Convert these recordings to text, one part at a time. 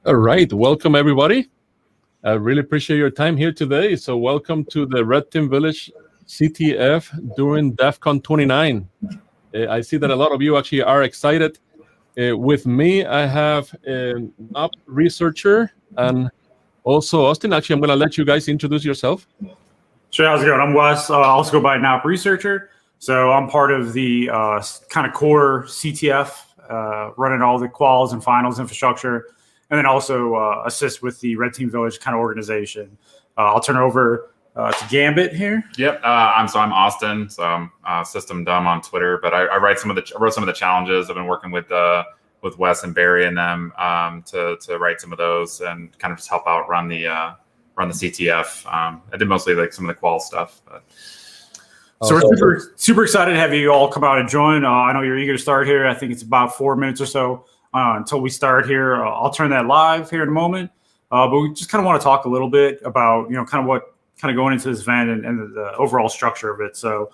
All right, welcome everybody. I really appreciate your time here today. So welcome to the Red Team Village CTF during DEF CON 29. I see that a lot of you actually are excited. With me, I have an ops researcher and also Austin. Actually, I'm going to let you guys introduce yourself. Sure, how's it going? I'm Wes. I also go by NOP researcher. So I'm part of the kind of core CTF, running all the quals and finals infrastructure, and then also assist with the Red Team Village kind of organization. I'll turn it over to Gambit here. Yep. I'm Austin. So I'm System Dumb on Twitter, but I wrote some of the challenges. I've been working with Wes and Barry and them to write some of those and kind of just help out run the CTF. I did mostly like some of the qual stuff. But. So we're super excited to have you all come out and join. I know you're eager to start here. I think it's about 4 minutes or so until we start here. I'll turn that live here in a moment. But we just kind of want to talk a little bit about, kind of going into this event and the overall structure of it. So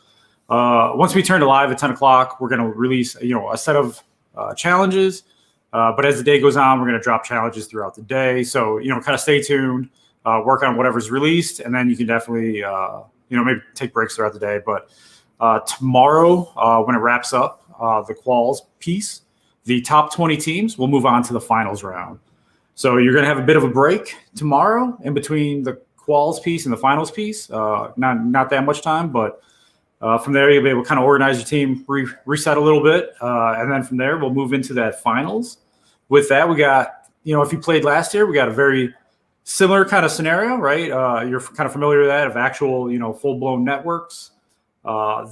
once we turn to live at 10 o'clock, we're going to release, a set of challenges. But as the day goes on, we're going to drop challenges throughout the day. So, kind of stay tuned, work on whatever's released, and then you can definitely, maybe take breaks throughout the day. But tomorrow, when it wraps up the quals piece, the top 20 teams will move on to the finals round. So you're going to have a bit of a break tomorrow in between the quals piece and the finals piece. Not that much time, but from there you'll be able to kind of organize your team, reset a little bit, and then from there we'll move into that finals. With that, we got, if you played last year, we got a very similar kind of scenario, right? You're kind of familiar with that, of actual, full-blown networks.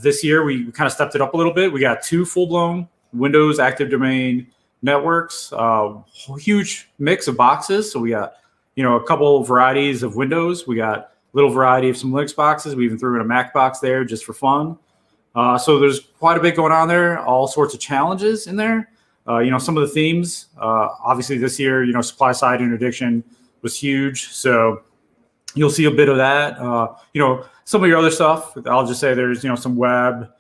This year we kind of stepped it up a little bit. We got 2 full-blown Windows Active Domain networks, huge mix of boxes. So we got, a couple varieties of Windows. We got a little variety of some Linux boxes. We even threw in a Mac box there just for fun. So there's quite a bit going on there, all sorts of challenges in there. Some of the themes, obviously this year, supply side interdiction was huge. So you'll see a bit of that. Some of your other stuff, I'll just say there's, some web,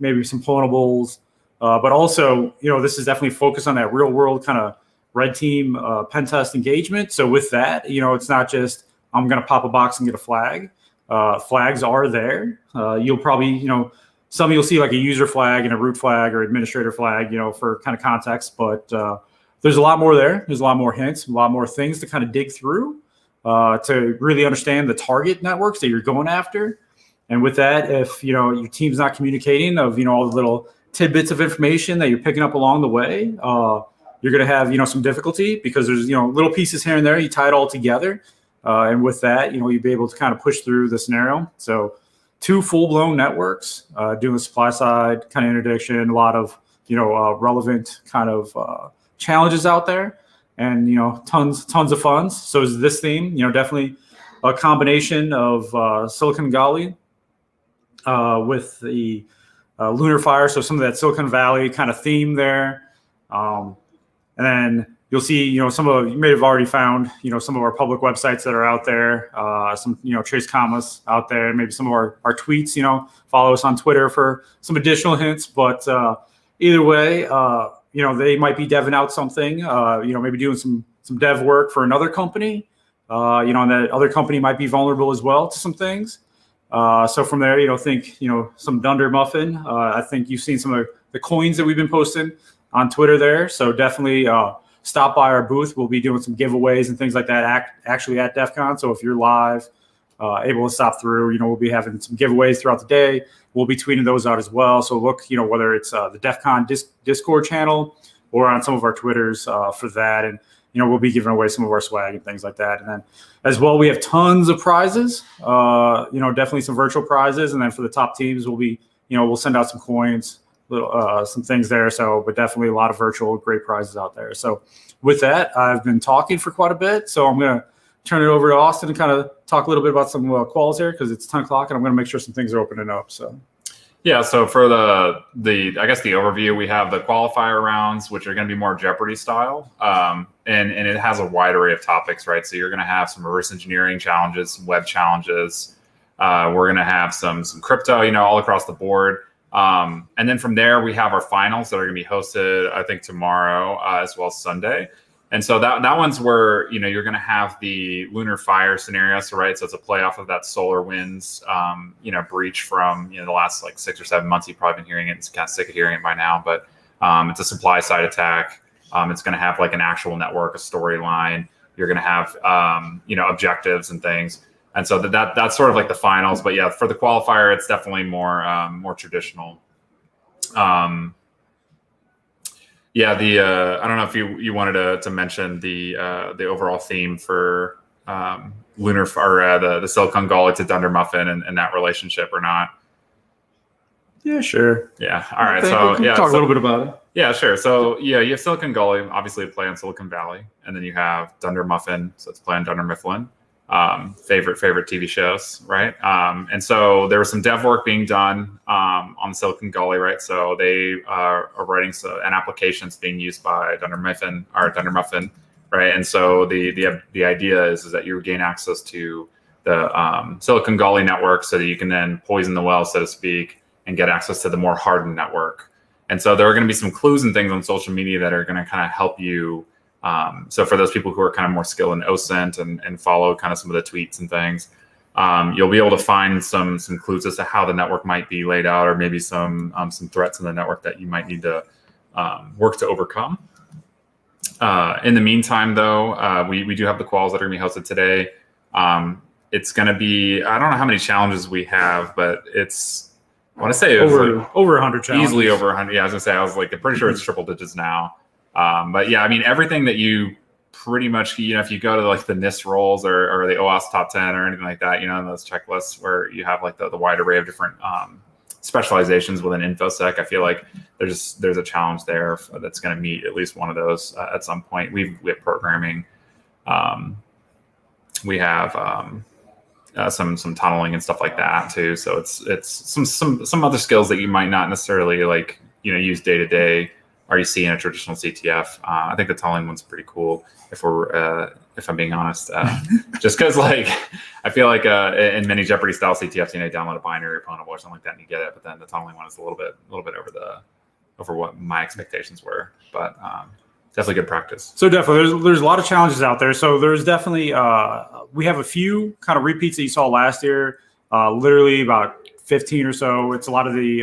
maybe some clonables, but also, this is definitely focused on that real world kind of red team pen test engagement. So with that, it's not just, I'm going to pop a box and get a flag. Flags are there. You'll probably, some you'll see like a user flag and a root flag or administrator flag, for kind of context, but there's a lot more there. There's a lot more hints, a lot more things to kind of dig through to really understand the target networks that you're going after. And with that, if, your team's not communicating of, all the little tidbits of information that you're picking up along the way, you're going to have, some difficulty because there's, little pieces here and there. You tie it all together. And with that, you'll be able to kind of push through the scenario. So 2 full-blown networks doing supply side kind of interdiction, a lot of, relevant kind of challenges out there, and tons of fun. So is this theme, definitely a combination of Silicon Valley with the Lunar Fire, so some of that Silicon Valley kind of theme there, and then you'll see you may have already found some of our public websites that are out there, some Trace Commas out there, and maybe some of our tweets. Follow us on Twitter for some additional hints, but either way, they might be deving out something, maybe doing some dev work for another company, and that other company might be vulnerable as well to some things. So from there, think, some Dunder Muffin. I think you've seen some of the coins that we've been posting on Twitter there. So definitely stop by our booth. We'll be doing some giveaways and things like that actually at DEF CON. So if you're live, able to stop through, we'll be having some giveaways throughout the day. We'll be tweeting those out as well. So look, whether it's the DEF CON Discord channel or on some of our Twitters for that. And, we'll be giving away some of our swag and things like that. And then as well, we have tons of prizes, definitely some virtual prizes. And then for the top teams, we'll be, we'll send out some coins, some things there. So, but definitely a lot of virtual great prizes out there. So with that, I've been talking for quite a bit. So I'm going to turn it over to Austin and kind of talk a little bit about some quals here because it's 10 o'clock and I'm going to make sure some things are opening up. So. Yeah, so for the I guess the overview, we have the qualifier rounds, which are going to be more Jeopardy style, and it has a wide array of topics, right? So you're going to have some reverse engineering challenges, some web challenges. We're going to have some crypto, all across the board. And then from there, we have our finals that are going to be hosted, I think, tomorrow as well as Sunday. And so that one's where, you're going to have the lunar fire scenario. So, right. So it's a play off of that solar winds, breach from, the last like 6 or 7 months. You've probably been hearing it. It's kind of sick of hearing it by now, but it's a supply side attack. It's going to have like an actual network, a storyline. You're going to have, objectives and things. And so that's sort of like the finals. But yeah, for the qualifier, it's definitely more traditional. Yeah, I don't know if you wanted to mention the overall theme for lunar or the Silicon Gully to Dunder Muffin and that relationship or not. Yeah, sure. Yeah. All right. So we can talk a little bit about it. Yeah, sure. So yeah, you have Silicon Gully, obviously a play on Silicon Valley, and then you have Dunder Muffin, so it's a play on Dunder Mifflin. Favorite TV shows, right? And so there was some dev work being done on Silicon Gully, right? So they are writing an application that's being used by Dunder Mifflin, right? And so the idea is that you gain access to the Silicon Gully network so that you can then poison the well, so to speak, and get access to the more hardened network. And so there are going to be some clues and things on social media that are going to kind of help you. So for those people who are kind of more skilled in OSINT and follow kind of some of the tweets and things, you'll be able to find some clues as to how the network might be laid out, or maybe some threats in the network that you might need to work to overcome. In the meantime, though, we do have the quals that are going to be hosted today. It's going to be, I don't know how many challenges we have, but I want to say it was over 100 challenges. Easily over 100. Yeah, I was going to say, I'm pretty sure it's triple digits now. But yeah, I mean, everything that you pretty much, if you go to like the NIST roles or the OWASP top 10 or anything like that, in those checklists where you have like the wide array of different specializations within InfoSec, I feel like there's a challenge there that's going to meet at least one of those at some point. We have programming. We have some tunneling and stuff like that too. So it's some other skills that you might not necessarily like, use day to day. Or you see in a traditional CTF. I think the tunneling one's pretty cool. If I'm being honest, just because like I feel like in many Jeopardy style CTFs, you download a binary or opponent or something like that and you get it. But then the tunneling one is a little bit over what my expectations were. But definitely good practice. So definitely, there's a lot of challenges out there. So there's definitely we have a few kind of repeats that you saw last year. Literally about 15 or so. It's a lot of the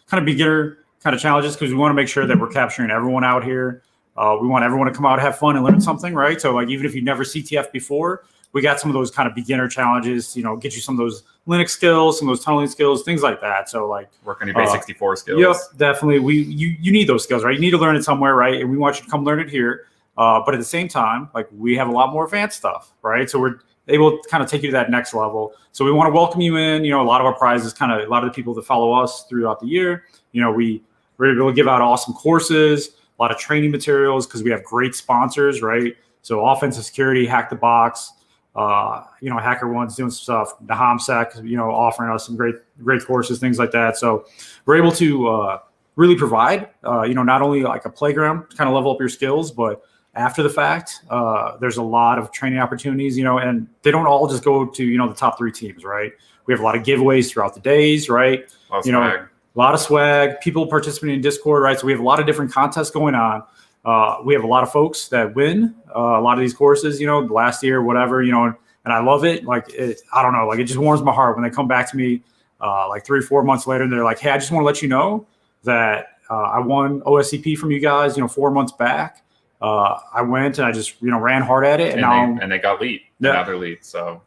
kind of beginner kind of challenges because we want to make sure that we're capturing everyone out here. We want everyone to come out, have fun, and learn something, right? So like even if you've never CTF before, we got some of those kind of beginner challenges, get you some of those Linux skills, some of those tunneling skills, things like that. So like work on your base 64 skills. Yep, definitely. You need those skills, right? You need to learn it somewhere, right? And we want you to come learn it here. But at the same time, like we have a lot more advanced stuff, right? So we're able to kind of take you to that next level. So we want to welcome you in. A lot of our prizes, kind of a lot of the people that follow us throughout the year, we're able to give out awesome courses, a lot of training materials because we have great sponsors, right? So offensive security, Hack the Box, HackerOne's doing some stuff, the HomSec, offering us some great courses, things like that. So we're able to really provide, not only like a playground to kind of level up your skills, but after the fact, there's a lot of training opportunities, and they don't all just go to, the top 3 teams, right? We have a lot of giveaways throughout the days, right? A lot of swag, people participating in Discord, right? So we have a lot of different contests going on. We have a lot of folks that win a lot of these courses, last year, whatever, and I love it. Like, I don't know, like it just warms my heart when they come back to me like 3 or 4 months later and they're like, hey, I just want to let you know that I won OSCP from you guys, 4 months back. I went and I just, ran hard at it. And they got lead. Yeah. Now they're lead. So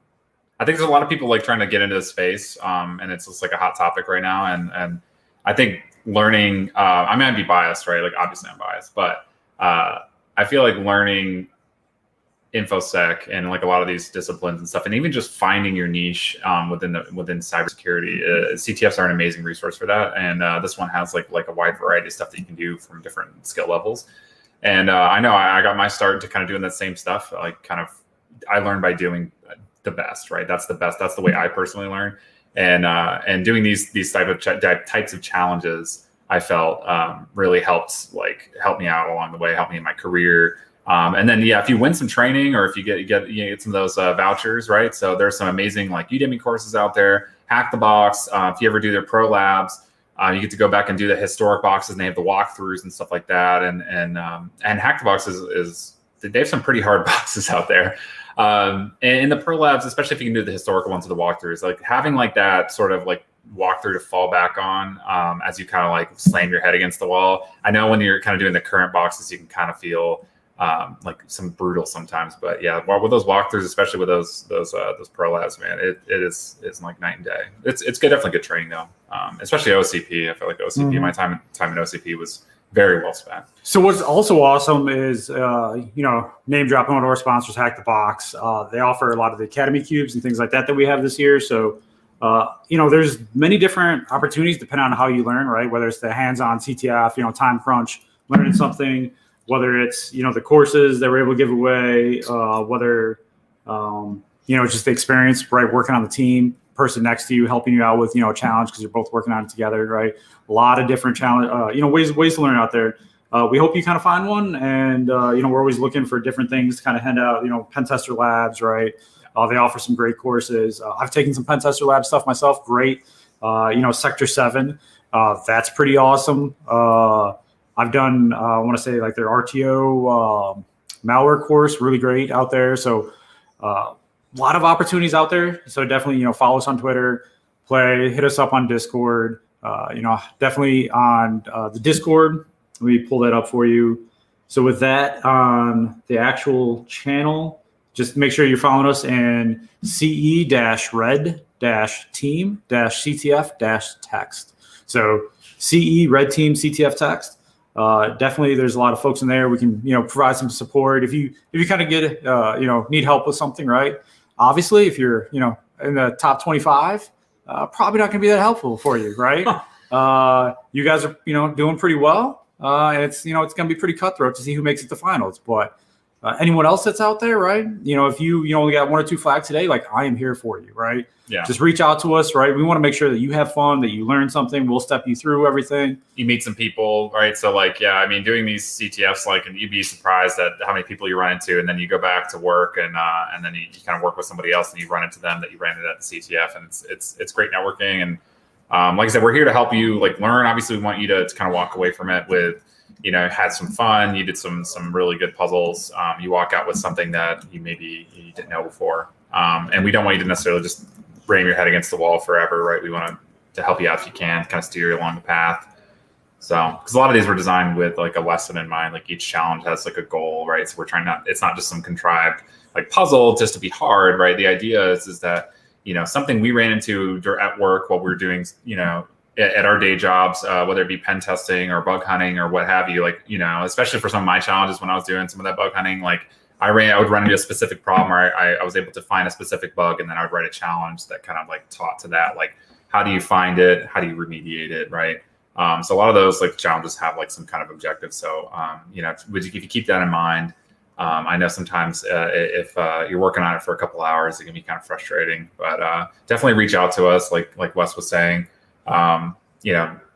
I think there's a lot of people like trying to get into the space. And it's just like a hot topic right now. And I think learning, I'd be biased, right? Like obviously I'm biased, but I feel like learning InfoSec and like a lot of these disciplines and stuff, and even just finding your niche within cybersecurity, CTFs are an amazing resource for that. And this one has like a wide variety of stuff that you can do from different skill levels. And I know I got my start to kind of doing that same stuff. Like I learned by doing the best, right? That's the best. That's the way I personally learn. And doing these types of challenges, I felt really helped me out along the way, helped me in my career. And then if you win some training or if you get some of those vouchers, right? So there's some amazing like Udemy courses out there. Hack the Box. If you ever do their pro labs, you get to go back and do the historic boxes, and they have the walkthroughs and stuff like that. And Hack the Box is they have some pretty hard boxes out there. And in the pro labs, especially if you can do the historical ones of the walkthroughs, like having like that sort of like walkthrough to fall back on as you kind of like slam your head against the wall. I know when you're kind of doing the current boxes, you can kind of feel like some brutal sometimes, but yeah, with those walkthroughs, especially with those pro labs, man, it's like night and day. It's good, definitely good training though, especially OCP. I feel like OCP, my time in OCP was very well spent. So what's also awesome is, name dropping one of our sponsors, Hack the Box. They offer a lot of the Academy cubes and things like that we have this year. So, there's many different opportunities depending on how you learn, right? Whether it's the hands-on CTF, time crunch, learning something, whether it's, the courses that we're able to give away, whether, just the experience, right? Working on the team, person next to you, helping you out with, a challenge because you're both working on it together, right? A lot of different challenge, ways to learn out there. We hope you kind of find one, and we're always looking for different things to kind of hand out. Pen tester labs, right? They offer some great courses. I've taken some pen tester lab stuff myself. Great, Sector 7. That's pretty awesome. I've done, I want to say like their RTO malware course, really great out there. So a lot of opportunities out there. So definitely, follow us on Twitter, hit us up on Discord. Definitely on the Discord. Let me pull that up for you. So with that, on the actual channel, just make sure you're following us in CE-Red Team CTF text. So CE Red Team CTF text. Definitely, there's a lot of folks in there. We can, provide some support if you kind of get, need help with something, right? Obviously, if you're, in the top 25, probably not going to be that helpful for you, right? You guys are, doing pretty well. And it's, it's going to be pretty cutthroat to see who makes it to finals. But anyone else that's out there, right? If you only got 1 or 2 flags today, like I am here for you, right? Yeah. Just reach out to us, right? We want to make sure that you have fun, that you learn something. We'll step you through everything. You meet some people, right? So doing these CTFs, and you'd be surprised at how many people you run into, and then you go back to work and then you kind of work with somebody else and you run into them that you ran into at the CTF, and it's great networking. And like I said, we're here to help you learn. Obviously, we want you to kind of walk away from it with, had some fun. You did some really good puzzles. You walk out with something that you didn't know before. And we don't want you to necessarily just ram your head against the wall forever, right? We want to help you out if you can, kind of steer you along the path. So, because a lot of these were designed with a lesson in mind. Each challenge has a goal, right? So we're trying it's not just some contrived puzzle just to be hard, right? The idea is that, something we ran into at work while we were doing, at our day jobs, whether it be pen testing or bug hunting or what have you, especially for some of my challenges when I was doing some of that bug hunting, I would run into a specific problem, or I was able to find a specific bug, and then I would write a challenge that kind of taught to that, how do you find it? How do you remediate it, right? So a lot of those challenges have some kind of objective. So, if you keep that in mind, I know sometimes if you're working on it for a couple hours, it can be kind of frustrating, but definitely reach out to us, like Wes was saying.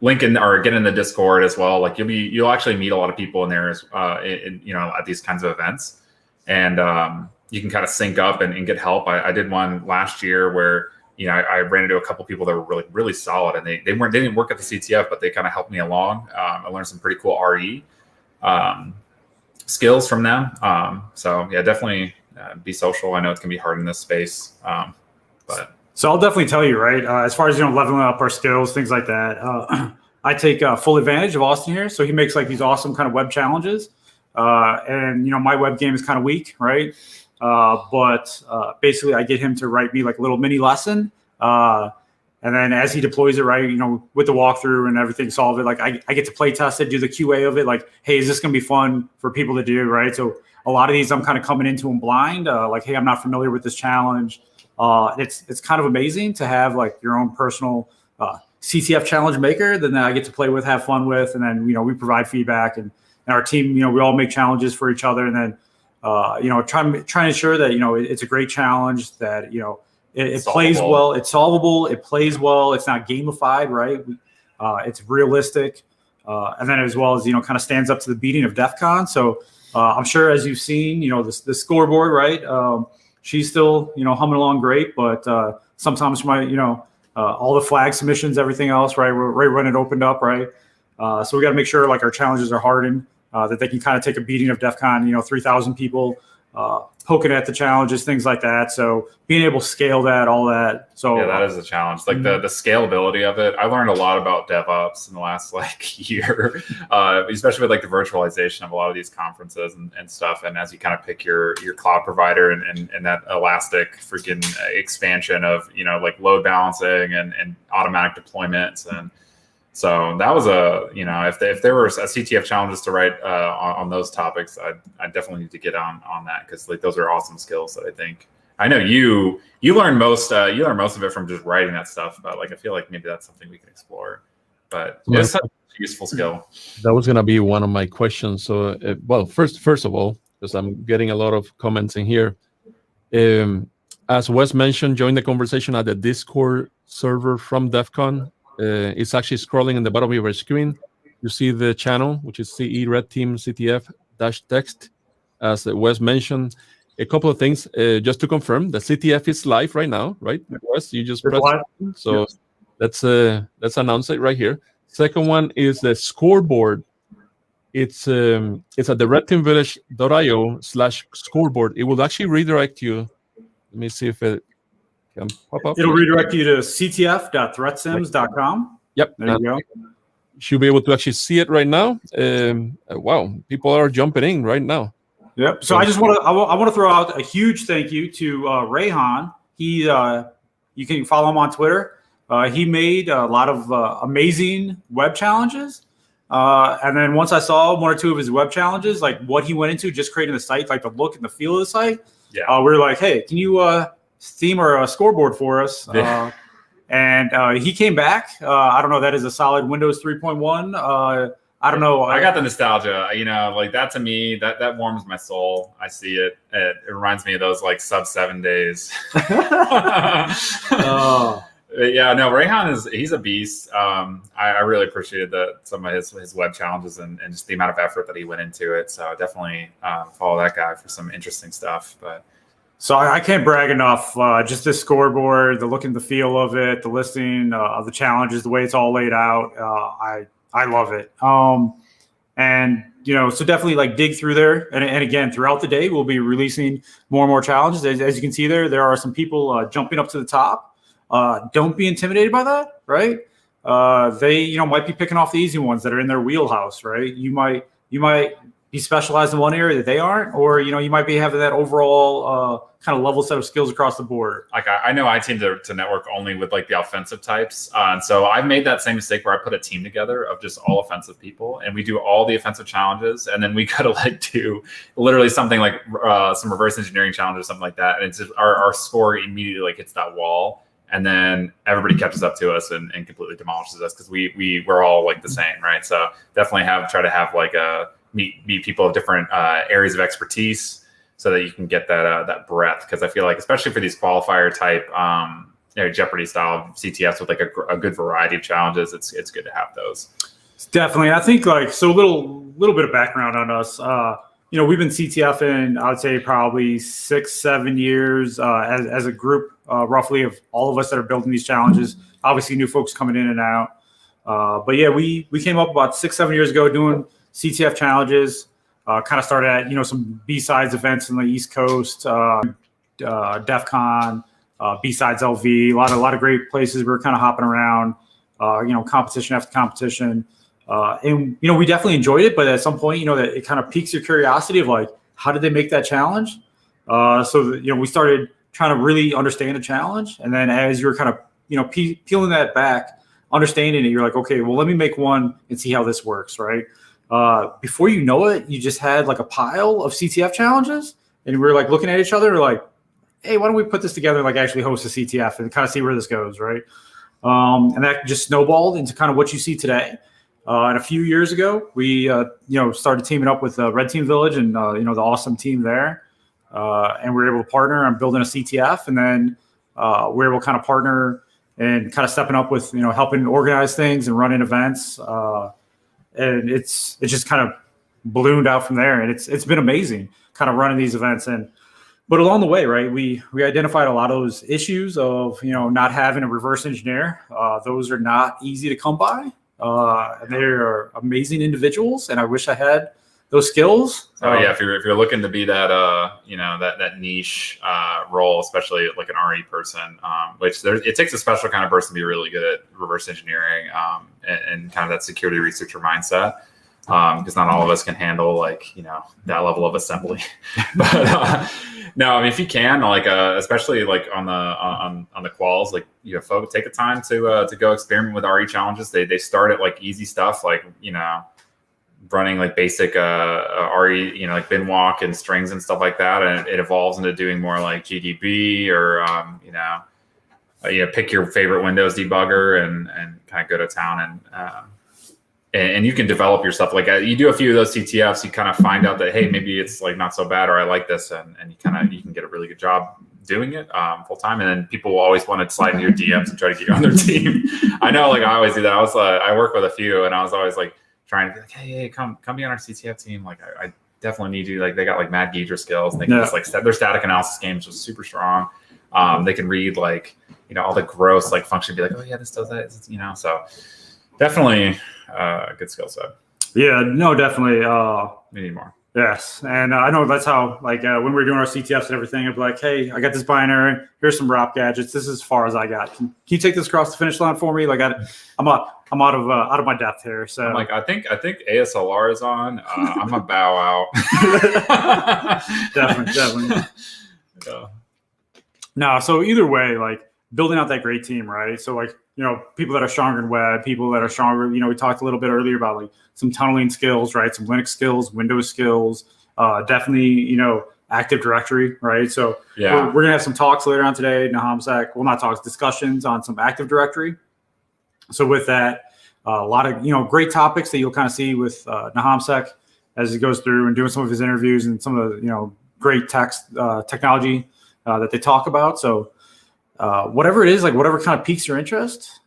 Link in or get in the Discord as well. You'll actually meet a lot of people in there at these kinds of events, and you can kind of sync up and get help. I did one last year where I ran into a couple people that were really, really solid, and they didn't work at the CTF, but they kind of helped me along. I learned some pretty cool RE skills from them. So yeah, definitely be social. I know it can be hard in this space, but. So I'll definitely tell you, right, as far as, leveling up our skills, things like that, I take full advantage of Austin here. So he makes these awesome kind of web challenges. And, my web game is kind of weak, right? But basically I get him to write me a little mini lesson. And then as he deploys it, right, with the walkthrough and everything, solve it, I get to play test it, do the QA of it. Hey, is this going to be fun for people to do, right? So a lot of these I'm kind of coming into them blind. Hey, I'm not familiar with this challenge. It's kind of amazing to have your own personal CTF challenge maker that I get to play with, have fun with, and then we provide feedback, and our team we all make challenges for each other, and then try to ensure that it's a great challenge, that it plays well, it's solvable, it plays well, it's not gamified, right? It's realistic, and then as well as kind of stands up to the beating of DEF CON. So I'm sure as you've seen the scoreboard, right? She's still, humming along great, but sometimes all the flag submissions, everything else, right? We're right when it opened up, right? So we got to make sure our challenges are hardened. that they can kind of take a beating of DEF CON, 3,000 people poking at the challenges, things like that. So being able to scale that, all that. So yeah, that is a challenge. Like the scalability of it. I learned a lot about DevOps in the last year, especially with like the virtualization of a lot of these conferences and stuff. And as you kind of pick your cloud provider and that elastic freaking expansion of, like load balancing and automatic deployments. And so that was if there were CTF challenges to write on those topics, I definitely need to get on that, because like those are awesome skills that I know you learn most of it from just writing that stuff. But like I feel like maybe that's something we can explore. But it's such a useful skill. That was gonna be one of my questions. So well, first of all, because I'm getting a lot of comments in here. As Wes mentioned, join the conversation at the Discord server from DEF CON. It's actually scrolling in the bottom of your screen. You see the channel, which is CE Red Team CTF -text. As Wes mentioned, a couple of things just to confirm. The CTF is live right now, right? Wes, you just press it. So let's announce it right here. Second one is the scoreboard. It's at the redteamvillage.io/scoreboard. It will actually redirect you. Let me see if it can pop up. It'll redirect you to ctf.threatsims.com. Yep. There you go. Should be able to actually see it right now. Wow, people are jumping in right now. Yep. So I want to throw out a huge thank you to Rayhan. You can follow him on Twitter. He made a lot of amazing web challenges. And then once I saw one or two of his web challenges, like what he went into just creating the site, like the look and the feel of the site, we were like, hey, can you theme or scoreboard for us? And he came back. I don't know. That is a solid Windows 3.1. I don't know. I got the nostalgia, like that to me, that warms my soul. I see it. It reminds me of those like sub 7 days. Yeah, no, Rayhan he's a beast. I really appreciated some of his web challenges and just the amount of effort that he went into it. So definitely follow that guy for some interesting stuff. But so I can't brag enough. Just this scoreboard, the look and the feel of it, the listing of the challenges, the way it's all laid out. I love it. And so definitely like dig through there. And again, throughout the day, we'll be releasing more and more challenges. As you can see there are some people jumping up to the top. Don't be intimidated by that, right? They, might be picking off the easy ones that are in their wheelhouse, right? You might be specialized in one area that they aren't, or, you might be having that overall kind of level set of skills across the board. Like I know I tend to network only with like the offensive types. And so I've made that same mistake where I put a team together of just all offensive people and we do all the offensive challenges. And then we got to like do literally something like some reverse engineering challenges, something like that. And it's just our score immediately like hits that wall. And then everybody catches up to us and completely demolishes us because we're all like the same, right? So definitely try to have like meet people of different areas of expertise so that you can get that breadth. Because I feel like especially for these qualifier type Jeopardy style CTFs with like a good variety of challenges, it's good to have those. Definitely, I think like so. Little bit of background on us. We've been CTFing, I would say probably 6-7 years as a group, roughly, of all of us that are building these challenges. Obviously, new folks coming in and out. But yeah, we came up about 6-7 years ago doing CTF challenges. Kind of started at some B-sides events in the East Coast, DEF CON, B-sides LV, a lot of great places. We were kind of hopping around, competition after competition. And we definitely enjoyed it, but at some point, that it kind of piques your curiosity of like, how did they make that challenge? So we started trying to really understand the challenge, and then as you're kind of peeling that back, understanding it, you're like, okay, well, let me make one and see how this works, right? Before you know it, you just had like a pile of CTF challenges, and we were like looking at each other, like, hey, why don't we put this together and like actually host a CTF and kind of see where this goes, right? And that just snowballed into kind of what you see today. And a few years ago, we started teaming up with Red Team Village and the awesome team there, and we were able to partner on building a CTF, and then we were able to kind of partner and kind of stepping up with helping organize things and running events, and it's just kind of ballooned out from there, and it's been amazing kind of running these events. But along the way, right, we identified a lot of those issues of not having a reverse engineer. Those are not easy to come by. And they are amazing individuals, and I wish I had those skills. So yeah, if you're looking to be that that niche role, especially like an RE person, which it takes a special kind of person to be really good at reverse engineering and kind of that security researcher mindset. Because not all of us can handle that level of assembly. But no, I mean, if you can, especially on the quals, you have folks take the time to go experiment with RE challenges. They start at easy stuff, running basic RE, bin walk and strings and stuff like that, and it evolves into doing more like GDB or pick your favorite Windows debugger and kind of go to town and you can develop your stuff. You do a few of those CTFs, you kind of find out that, hey, maybe it's not so bad, or I like this, and you can get a really good job doing it full time. And then people will always want to slide into your DMs and try to get you on their team. I know, I always do that. I work with a few, and I was always trying to be hey, come be on our CTF team. I definitely need you. They got Mad Geedra skills, and they can just their static analysis games was super strong. They can read all the gross function, be oh yeah, this does that, so definitely a good skill set. Yeah, no, definitely. We need more. Yes, and I know that's how when we're doing our CTFs and everything, I'd be hey, I got this binary. Here's some ROP gadgets. This is as far as I got. Can you take this across the finish line for me? I'm out of my depth here. So I'm I think ASLR is on. I'm gonna bow out. definitely. Yeah. No, so either way, building out that great team, right? So people that are stronger in web, people that are stronger, we talked a little bit earlier about some tunneling skills, right? Some Linux skills, Windows skills, definitely, Active Directory, right? So we're going to have some talks later on today, NahamSec, well, not talks, discussions on some Active Directory. So with that, a lot of, great topics that you'll kind of see with NahamSec as he goes through and doing some of his interviews and some of the, great technology that they talk about. So whatever it is, whatever kind of piques your interest,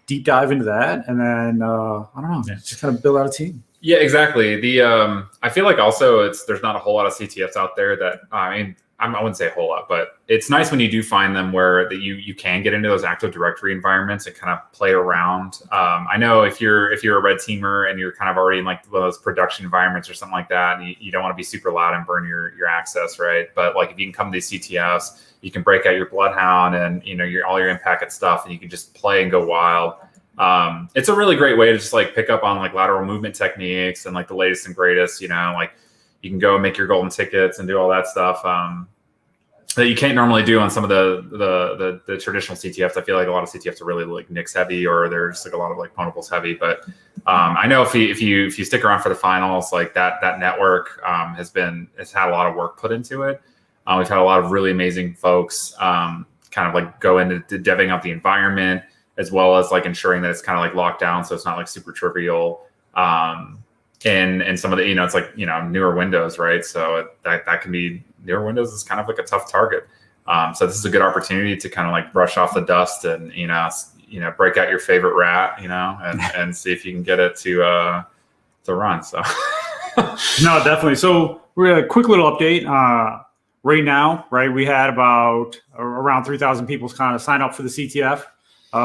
deep dive into that, and then I don't know, just kind of build out a team. Yeah, exactly. I feel also there's not a whole lot of CTFs out there that I wouldn't say a whole lot, but it's nice when you do find them where that you can get into those Active Directory environments and kind of play around. I know if you're a red teamer and you're kind of already in one of those production environments or something like that, and you don't want to be super loud and burn your access, right? But if you can come to these CTFs, you can break out your Bloodhound and all your in-packet stuff, and you can just play and go wild. It's a really great way to just pick up on lateral movement techniques and the latest and greatest. You can go and make your golden tickets and do all that stuff that you can't normally do on some of the traditional CTFs. I feel a lot of CTFs are really Nix heavy, or there's a lot of ponables heavy. But I know if you stick around for the finals, that network has had a lot of work put into it. We've had a lot of really amazing folks kind of go into deving out the environment, as well as ensuring that it's kind of locked down, so it's not super trivial. And some of the it's newer Windows, right? So that can be newer Windows is kind of a tough target. So this is a good opportunity to kind of brush off the dust and break out your favorite rat, and see if you can get it to run. So no, definitely. So we're a quick little update. Right now, right, we had about around 3,000 people kind of sign up for the CTF.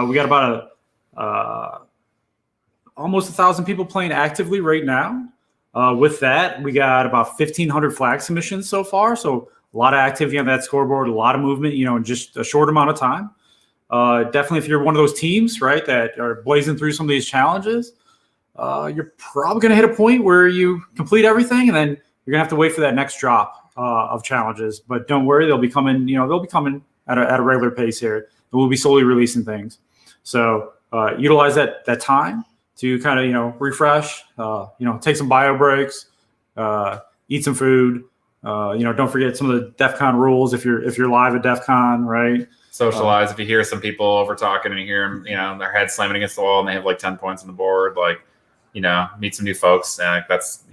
We got about almost 1,000 people playing actively right now. With that, we got about 1,500 flag submissions so far. So a lot of activity on that scoreboard, a lot of movement, in just a short amount of time. Definitely, if you're one of those teams, right, that are blazing through some of these challenges, you're probably going to hit a point where you complete everything, and then you're going to have to wait for that next drop of challenges. But don't worry, they'll be coming. They'll be coming at a regular pace here, and we'll be slowly releasing things. So utilize that time to kind of refresh. Take some bio breaks, eat some food. Don't forget some of the DEF CON rules if you're live at DEF CON, right? Socialize. If you hear some people over talking and you hear them, their head slamming against the wall and they have 10 points on the board, meet some new folks. That's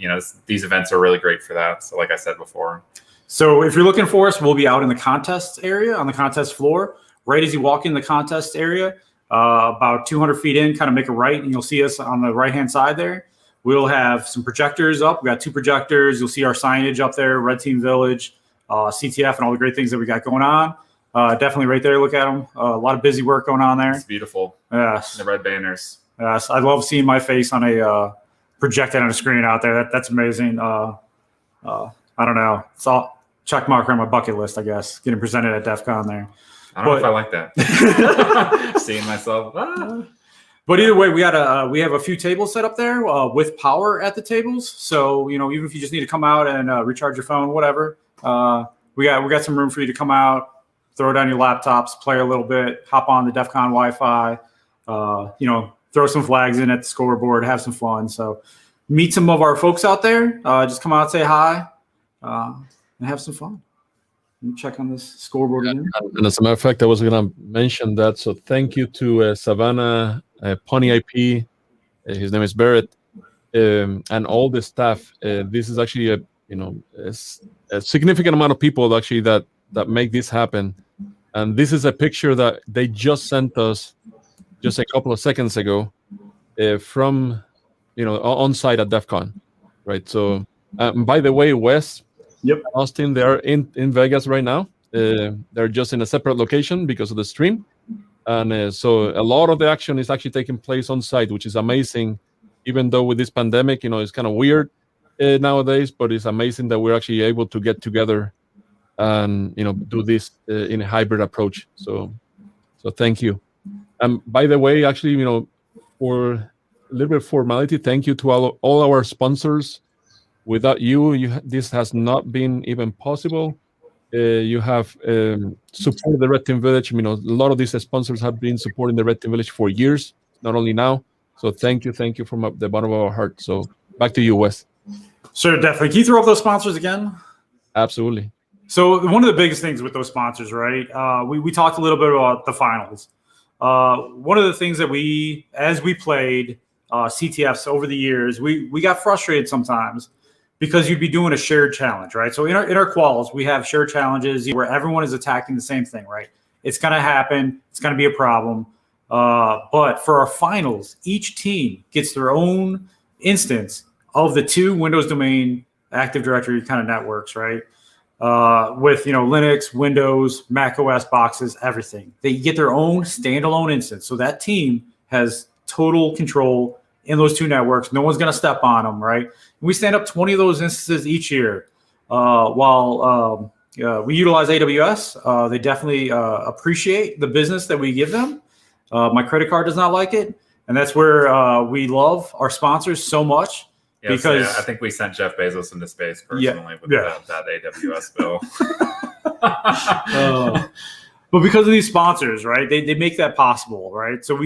these events are really great for that. So like I said before. So if you're looking for us, we'll be out in the contest area on the contest floor. Right as you walk in the contest area, about 200 feet in, kind of make a right, and you'll see us on the right-hand side there. We'll have some projectors up. We got 2 projectors. You'll see our signage up there, Red Team Village, CTF, and all the great things that we got going on. Definitely right there. Look at them. A lot of busy work going on there. It's beautiful. Yes. The red banners. Yes. I love seeing my face on a projected on a screen out there. That's amazing. I don't know. It's all check marker on my bucket list, I guess, getting presented at DEF CON there. I don't know if I like that. Seeing myself. But either way, we have a few tables set up there with power at the tables. So, you know, even if you just need to come out and recharge your phone, whatever, we got some room for you to come out, throw down your laptops, play a little bit, hop on the DEF CON Wi-Fi, you know, throw some flags in at the scoreboard, have some fun. So meet some of our folks out there. Just come out, say hi, and have some fun. Let me check on this scoreboard again. And as a matter of fact, I was going to mention that. So thank you to Savannah, Pony IP, his name is Barrett, and all the staff. This is actually a significant amount of people actually that make this happen. And this is a picture that they just sent us just a couple of seconds ago from, on site at DEF CON, right? So, by the way, Wes, yep, Austin, they're in Vegas right now. They're just in a separate location because of the stream. And so a lot of the action is actually taking place on site, which is amazing, even though with this pandemic, it's kind of weird nowadays, but it's amazing that we're actually able to get together and, do this in a hybrid approach. So thank you. And by the way, actually, for a little bit of formality, thank you to all our sponsors. Without you, this has not been even possible. You have supported the Red Team Village. A lot of these sponsors have been supporting the Red Team Village for years, not only now. So thank you from the bottom of our heart. So back to you, Wes. Sure, definitely. Can you throw up those sponsors again? Absolutely. So one of the biggest things with those sponsors, right? We talked a little bit about the finals. One of the things that as we played CTFs over the years, we got frustrated sometimes because you'd be doing a shared challenge, right? So in our quals, we have shared challenges where everyone is attacking the same thing, right? It's going to happen. It's going to be a problem. But for our finals, each team gets their own instance of the two Windows domain Active Directory kind of networks, right? With Linux, Windows, Mac OS boxes, everything. They get their own standalone instance. So that team has total control in those two networks. No one's going to step on them, right? We stand up 20 of those instances each year. While we utilize AWS, they definitely appreciate the business that we give them. My credit card does not like it. And that's where we love our sponsors so much. Yes, because I think we sent Jeff Bezos into space personally with that AWS bill. But because of these sponsors, right, they make that possible, right? So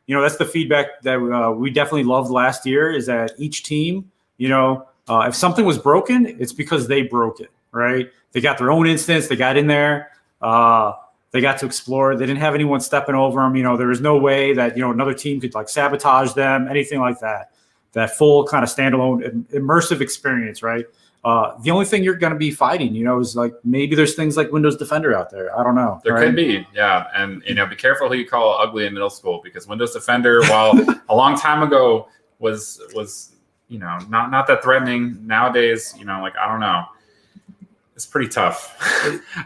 that's the feedback that we definitely loved last year is that each team, if something was broken, it's because they broke it, right? They got their own instance. They got in there. They got to explore. They didn't have anyone stepping over them. There was no way that, another team could sabotage them, anything like that. That full kind of standalone immersive experience, right? The only thing you're going to be fighting, is maybe there's things like Windows Defender out there. I don't know. There could be, yeah. And, be careful who you call ugly in middle school because Windows Defender, while a long time ago was not that threatening. Nowadays, I don't know. It's pretty tough.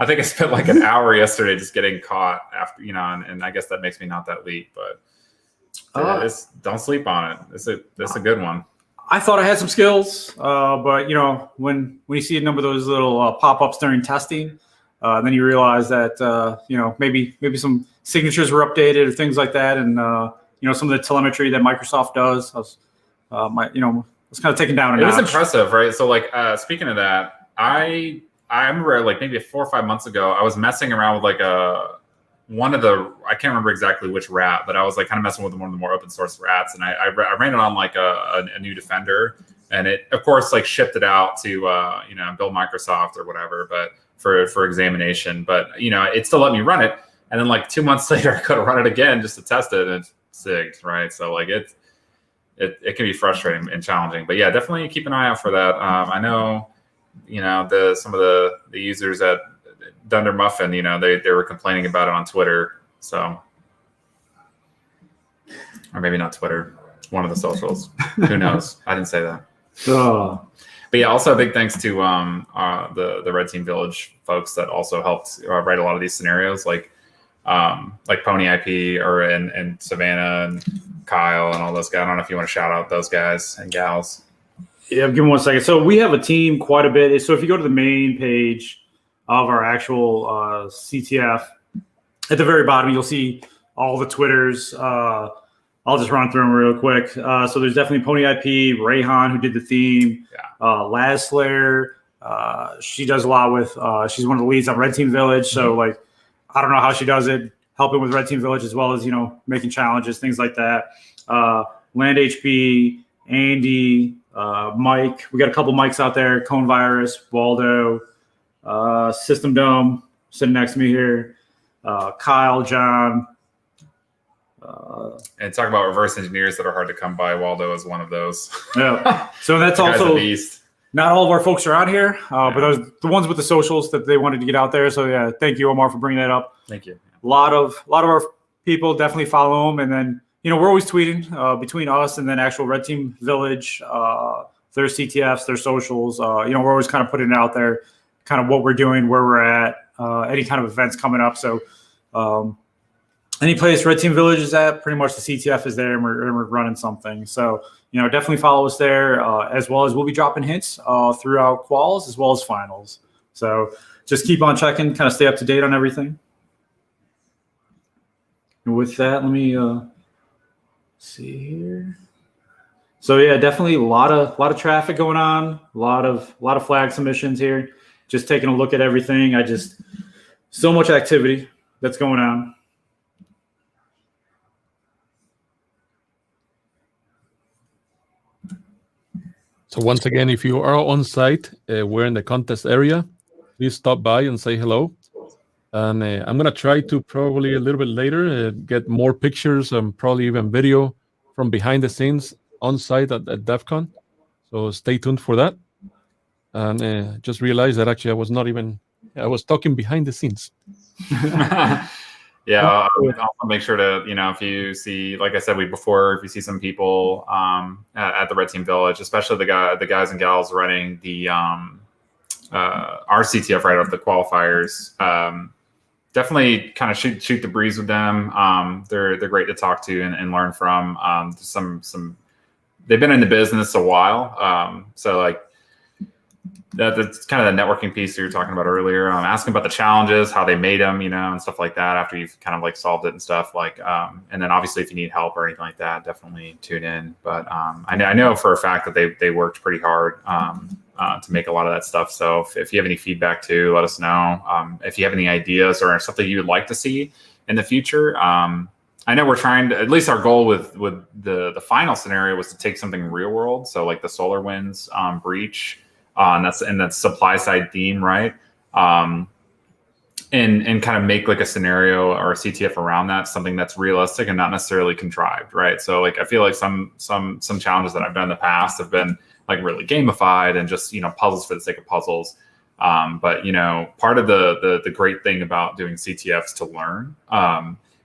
I think I spent an hour yesterday just getting caught after, and I guess that makes me not that elite, but don't sleep on it. It's a good one. I thought I had some skills, but when you see a number of those little pop-ups during testing, then you realize that maybe some signatures were updated or things like that, and some of the telemetry that Microsoft does, was kind of taken down a notch. It was impressive, right? So speaking of that, I remember maybe 4 or 5 months ago, I was messing around with one of the, I can't remember exactly which rat, but I was kind of messing with one of the more open source rats, and I ran it on a new Defender, and it of course shipped it out to build Microsoft or whatever, but for examination, but it still let me run it, and then 2 months later I could have run it again just to test it, and it sigged, right? So it can be frustrating and challenging, but yeah, definitely keep an eye out for that. I know some of the users at Dunder Muffin, they were complaining about it on Twitter. So, or maybe not Twitter, one of the socials. Who knows? I didn't say that. But yeah, also a big thanks to the Red Team Village folks that also helped write a lot of these scenarios, like Pony IP and Savannah and Kyle and all those guys. I don't know if you want to shout out those guys and gals. Yeah, give me 1 second. So we have a team quite a bit. So if you go to the main page of our actual CTF, at the very bottom, you'll see all the Twitters. I'll just run through them real quick. So there's definitely Pony IP, Rayhan, who did the theme, Laz Slayer. She does a lot with, she's one of the leads on Red Team Village. So, like, I don't know how she does it, helping with Red Team Village as well as, making challenges, things like that. Land HP, Andy, Mike. We got a couple mics out there. Cone Virus, Waldo, System Dome sitting next to me here. Kyle, John. And talk about reverse engineers that are hard to come by. Waldo is one of those. Yeah. So that's also not all of our folks are out here, but those the ones with the socials that they wanted to get out there. So yeah, thank you, Omar, for bringing that up. Thank you. A lot of our people definitely follow them, and then we're always tweeting between us and then actual Red Team Village, their CTFs, their socials. We're always kind of putting it out there, kind of what we're doing, where we're at, any kind of events coming up. So any place Red Team Village is at, pretty much the CTF is there, and we're running something. So definitely follow us there, as well as we'll be dropping hints throughout quals as well as finals. So just keep on checking, kind of stay up to date on everything. And with that, let me see here. So yeah, definitely a lot of traffic going on, a lot of flag submissions here. Just taking a look at everything. So much activity that's going on. So once again, if you are on site, we're in the contest area. Please stop by and say hello. And I'm going to try to probably a little bit later get more pictures and probably even video from behind the scenes on site at DEF CON. So stay tuned for that. And just realized that actually I was talking behind the scenes. Yeah, I'll make sure to, if you see, like I said before, if you see some people at the Red Team Village, especially the guys and gals running the our CTF right off the qualifiers, definitely kind of shoot the breeze with them. They're great to talk to and learn from. They've been in the business a while, so like. That's kind of the networking piece that you were talking about earlier. Asking about the challenges, how they made them, and stuff like that after you've kind of like solved it and stuff like, and then obviously if you need help or anything like that, definitely tune in. But I know for a fact that they worked pretty hard to make a lot of that stuff. So if you have any feedback too, let us know. If you have any ideas or something you would like to see in the future, I know we're trying to, at least our goal with the final scenario was to take something real world. So like the SolarWinds breach. And that's supply side theme, right? And kind of make like a scenario or a CTF around that, something that's realistic and not necessarily contrived, right? So like I feel like some challenges that I've done in the past have been like really gamified and just puzzles for the sake of puzzles. But part of the great thing about doing CTFs to learn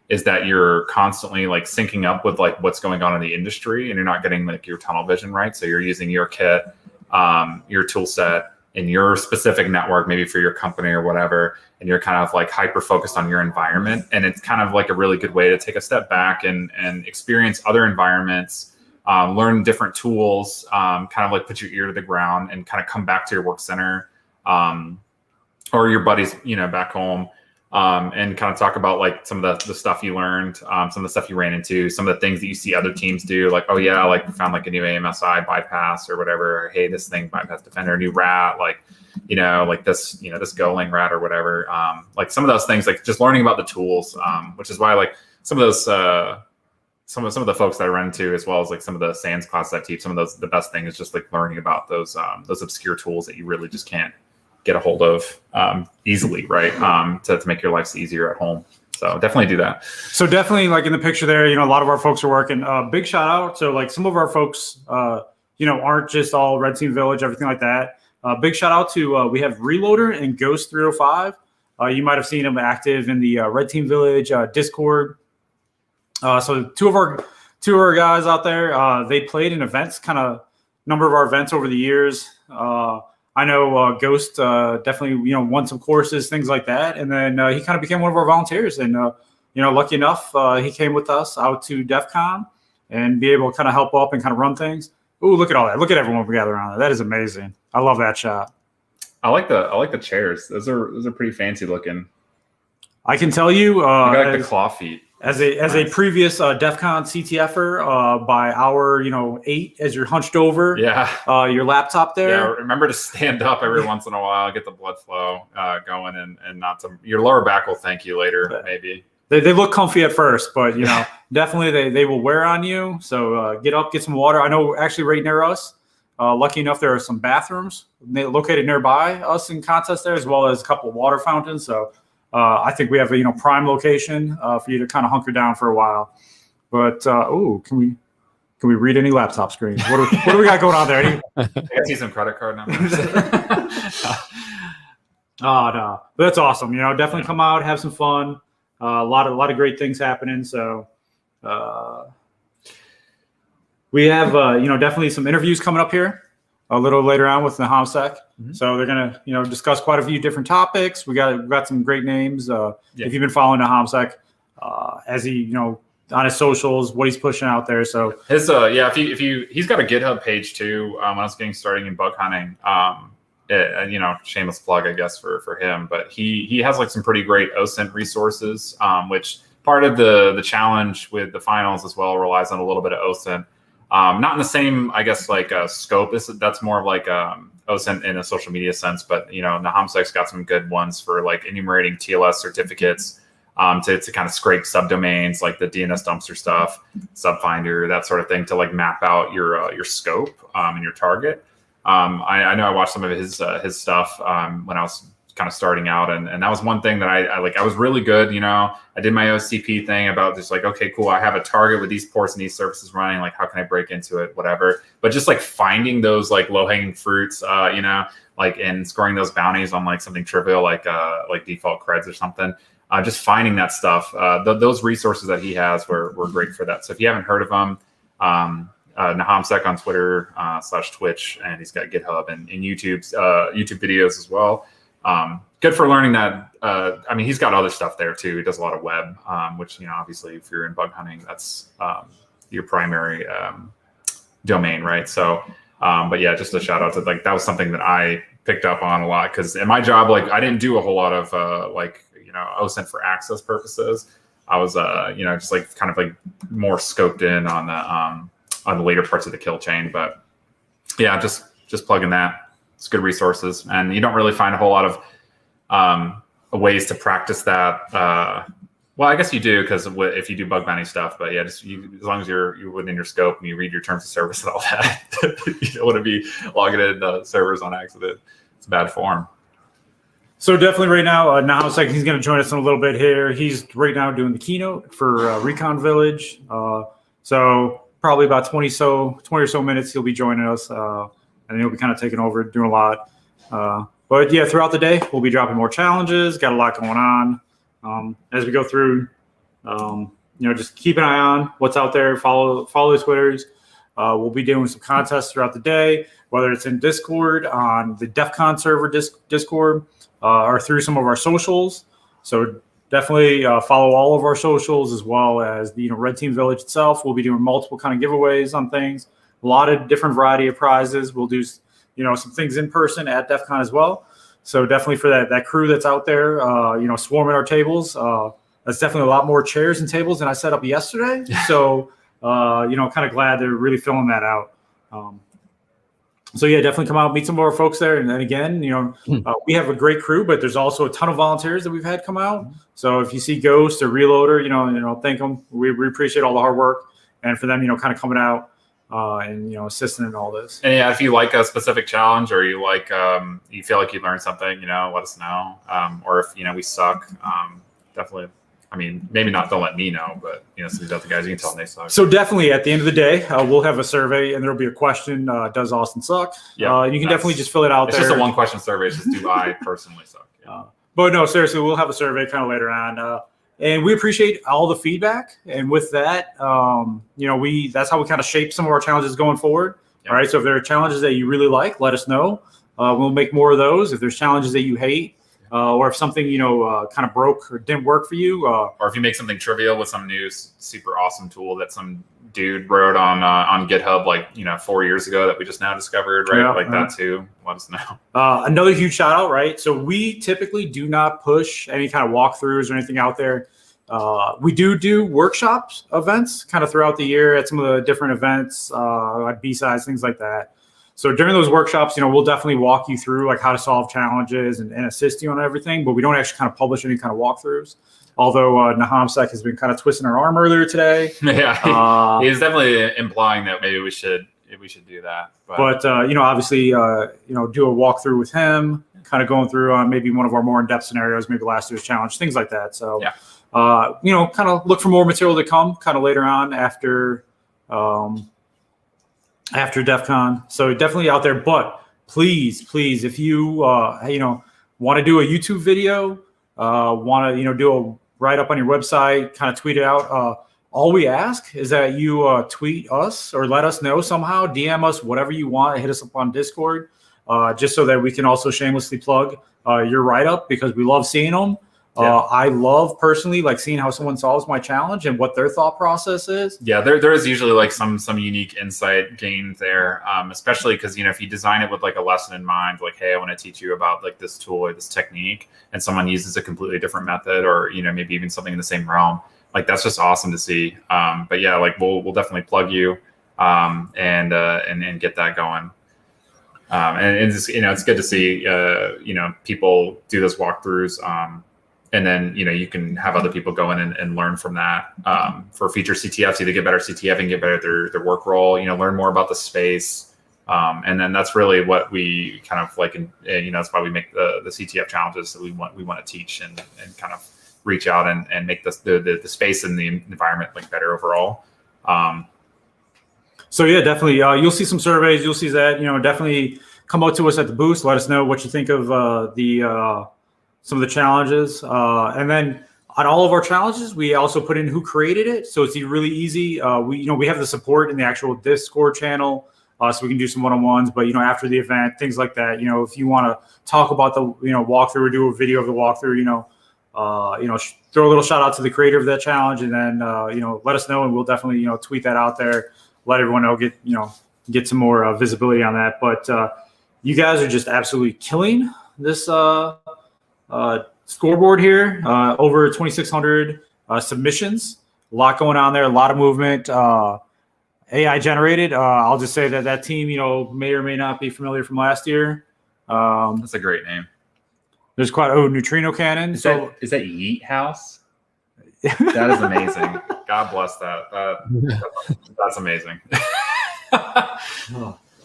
is that you're constantly like syncing up with like what's going on in the industry, and you're not getting like your tunnel vision, right? So you're using your kit. Your tool set in your specific network, maybe for your company or whatever, and you're kind of like hyper focused on your environment. And it's kind of like a really good way to take a step back and experience other environments, learn different tools, kind of like put your ear to the ground and kind of come back to your work center or your buddies, back home. And kind of talk about like some of the stuff you learned, some of the stuff you ran into, some of the things that you see other teams do. Like, oh yeah, like we found like a new AMSI bypass or whatever. Or, hey, this thing bypass defender, new rat, like, like this, this Golang rat or whatever. Like some of those things, like just learning about the tools, which is why like some of those, some of the folks that I run into, as well as like some of the SANS classes I teach, some of those, the best thing is just like learning about those obscure tools that you really just can't get a hold of easily, right? To make your lives easier at home. So definitely do that. So definitely like in the picture there, a lot of our folks are working. Big shout out. So like some of our folks, aren't just all Red Team Village, everything like that. Big shout out to, we have Reloader and Ghost 305. You might have seen them active in the Red Team Village Discord. So two of our guys out there, they played in events, kind of number of our events over the years. I know Ghost definitely, won some courses, things like that. And then he kind of became one of our volunteers. And, lucky enough, he came with us out to DEF CON and be able to kind of help up and kind of run things. Ooh, look at all that. Look at everyone we gather around there. That is amazing. I love that shot. I like the chairs. Those are pretty fancy looking. I can tell you, I like the claw feet. As a previous DEF CON CTFer, by hour 8, as you're hunched over, your laptop there. Yeah, remember to stand up every once in a while, get the blood flow going, and not to your lower back will thank you later, maybe. They look comfy at first, but definitely they will wear on you. So get up, get some water. I know actually right near us, lucky enough there are some bathrooms located nearby us in contest there, as well as a couple of water fountains. So I think we have a prime location for you to kind of hunker down for a while. But can we read any laptop screens? What do we got going on there? I can see some credit card numbers. Oh no, but that's awesome. Definitely come out, have some fun. A lot of great things happening. So we have definitely some interviews coming up here a little later on with the HomSec. So they're gonna discuss quite a few different topics. We got some great names. If you've been following the HomSec, as he on his socials, what he's pushing out there. So his if you he's got a GitHub page too. When I was getting started in bug hunting, shameless plug I guess for him, but he has like some pretty great OSINT resources, which part of the challenge with the finals as well relies on a little bit of OSINT. Not in the same, I guess, like scope. That's more of like OSINT in a social media sense, but NahomSec's got some good ones for like enumerating TLS certificates to kind of scrape subdomains like the DNS dumpster stuff, Subfinder, that sort of thing, to like map out your scope and your target. I know I watched some of his stuff when I was kind of starting out, and that was one thing that I was really good. I did my OCP thing about just like, okay, cool, I have a target with these ports and these services running, like how can I break into it, whatever. But just like finding those like low-hanging fruits, like and scoring those bounties on like something trivial like default creds or something. Just finding that stuff. Those resources that he has were great for that. So if you haven't heard of them, NahomSec on Twitter / Twitch, and he's got GitHub and YouTube videos as well. Good for learning that. He's got other stuff there too. He does a lot of web, which obviously if you're in bug hunting, that's your primary domain, right? So, but yeah, just a shout out to like that was something that I picked up on a lot because in my job, like I didn't do a whole lot of OSINT for access purposes. I was just like kind of like more scoped in on the later parts of the kill chain, but yeah, just plugging that. It's good resources, and you don't really find a whole lot of ways to practice that. Well, I guess you do because if you do bug bounty stuff, but yeah, as long as you're within your scope and you read your terms of service and all that, you don't want to be logging in servers on accident. It's bad form. So definitely right now, NahomSec, he's going to join us in a little bit here. He's right now doing the keynote for Recon Village. So probably about 20 or so minutes, he'll be joining us. And he'll be kind of taking over, doing a lot. But yeah, throughout the day, we'll be dropping more challenges. Got a lot going on. As we go through, just keep an eye on what's out there. Follow the Twitters. We'll be doing some contests throughout the day, whether it's in Discord, on the DEF CON server Discord, or through some of our socials. So definitely follow all of our socials, as well as the Red Team Village itself. We'll be doing multiple kind of giveaways on things. A lot of different variety of prizes. We'll do, some things in person at DEF CON as well. So definitely for that crew that's out there, swarming our tables. That's definitely a lot more chairs and tables than I set up yesterday. So, kind of glad they're really filling that out. So yeah, definitely come out, meet some of our folks there. And then again, we have a great crew, but there's also a ton of volunteers that we've had come out. So if you see Ghost or Reloader, thank them. We appreciate all the hard work, and for them, kind of coming out. And assisting in all this. And yeah, if you like a specific challenge, or you like you feel like you learned something, let us know. Or if we suck, definitely. I mean, maybe not. Don't let me know, but some of these other guys, you can tell them they suck. So definitely, at the end of the day, we'll have a survey, and there'll be a question: does Austin suck? Yeah, you can definitely just fill it out. It's just a one-question survey. It's just do I personally suck? Yeah. But no, seriously, we'll have a survey kind of later on. And we appreciate all the feedback. And with that, that's how we kind of shape some of our challenges going forward. Yeah. All right. So if there are challenges that you really like, let us know. We'll make more of those. If there's challenges that you hate, or if something, kind of broke or didn't work for you. Or if you make something trivial with some new super awesome tool that some dude wrote on GitHub, like, 4 years ago that we just now discovered, right? That too. Let us know. Another huge shout out, right? So we typically do not push any kind of walkthroughs or anything out there. We do workshops, events kind of throughout the year at some of the different events, like B-sides, things like that. So during those workshops, we'll definitely walk you through like how to solve challenges and assist you on everything, but we don't actually kind of publish any kind of walkthroughs. Although Nahamsek has been kind of twisting our arm earlier today. Yeah, he's definitely implying that maybe we should do that. But obviously, do a walkthrough with him, kind of going through on maybe one of our more in-depth scenarios, maybe last year's challenge, things like that. So, yeah. Kind of look for more material to come kind of later on after DEF CON. So definitely out there. But please, if you, want to do a YouTube video, want to, do a write up on your website, kind of tweet it out. All we ask is that you tweet us or let us know somehow, DM us, whatever you want, hit us up on Discord, just so that we can also shamelessly plug your write up, because we love seeing them. Yeah. I love personally like seeing how someone solves my challenge and what their thought process is. Yeah, there is usually like some unique insight gained there, especially because if you design it with like a lesson in mind, like, hey, I want to teach you about like this tool or this technique, and someone uses a completely different method, or maybe even something in the same realm, like that's just awesome to see. But yeah, like we'll definitely plug you and get that going. And it's it's good to see people do those walkthroughs. And then, you can have other people go in and learn from that for future CTFs, either get better CTF and get better at their work role, learn more about the space. And then that's really what we kind of like, and that's why we make the CTF challenges that we want to teach and kind of reach out and make the space and the environment like better overall. So yeah, definitely. You'll see some surveys. You'll see that, definitely come out to us at the booth. Let us know what you think of some of the challenges. And then on all of our challenges, we also put in who created it. So it's really easy. We have the support in the actual Discord channel, so we can do some one-on-ones, but, after the event, things like that, if you want to talk about the, walkthrough or do a video of the walkthrough, throw a little shout out to the creator of that challenge, and then, let us know, and we'll definitely, tweet that out there, let everyone know, get some more visibility on that. But you guys are just absolutely killing this, scoreboard here, over 2,600 submissions, a lot going on there, a lot of movement, AI generated. I'll just say that team, may or may not be familiar from last year. That's a great name. There's quite neutrino cannon. Is that Yeet House? That is amazing. God bless that. That's amazing.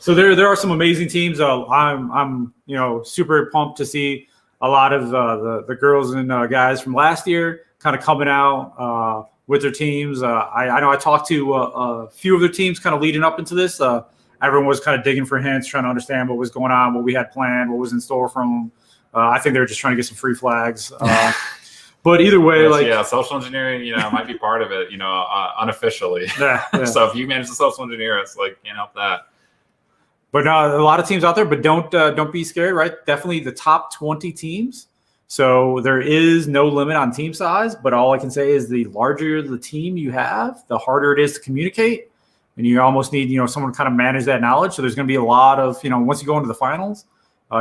So there are some amazing teams. I'm super pumped to see a lot of the girls and guys from last year kind of coming out with their teams. I know I talked to a few of their teams kind of leading up into this. Everyone was kind of digging for hints, trying to understand what was going on, what we had planned, what was in store from them. I think they were just trying to get some free flags. But either way, social engineering, might be part of it, unofficially. Yeah. So if you manage to social engineer, it's like, can't help that. But a lot of teams out there, but don't be scared, right? Definitely the top 20 teams. So there is no limit on team size, but all I can say is the larger the team you have, the harder it is to communicate. And you almost need, someone to kind of manage that knowledge. So there's going to be a lot of, once you go into the finals,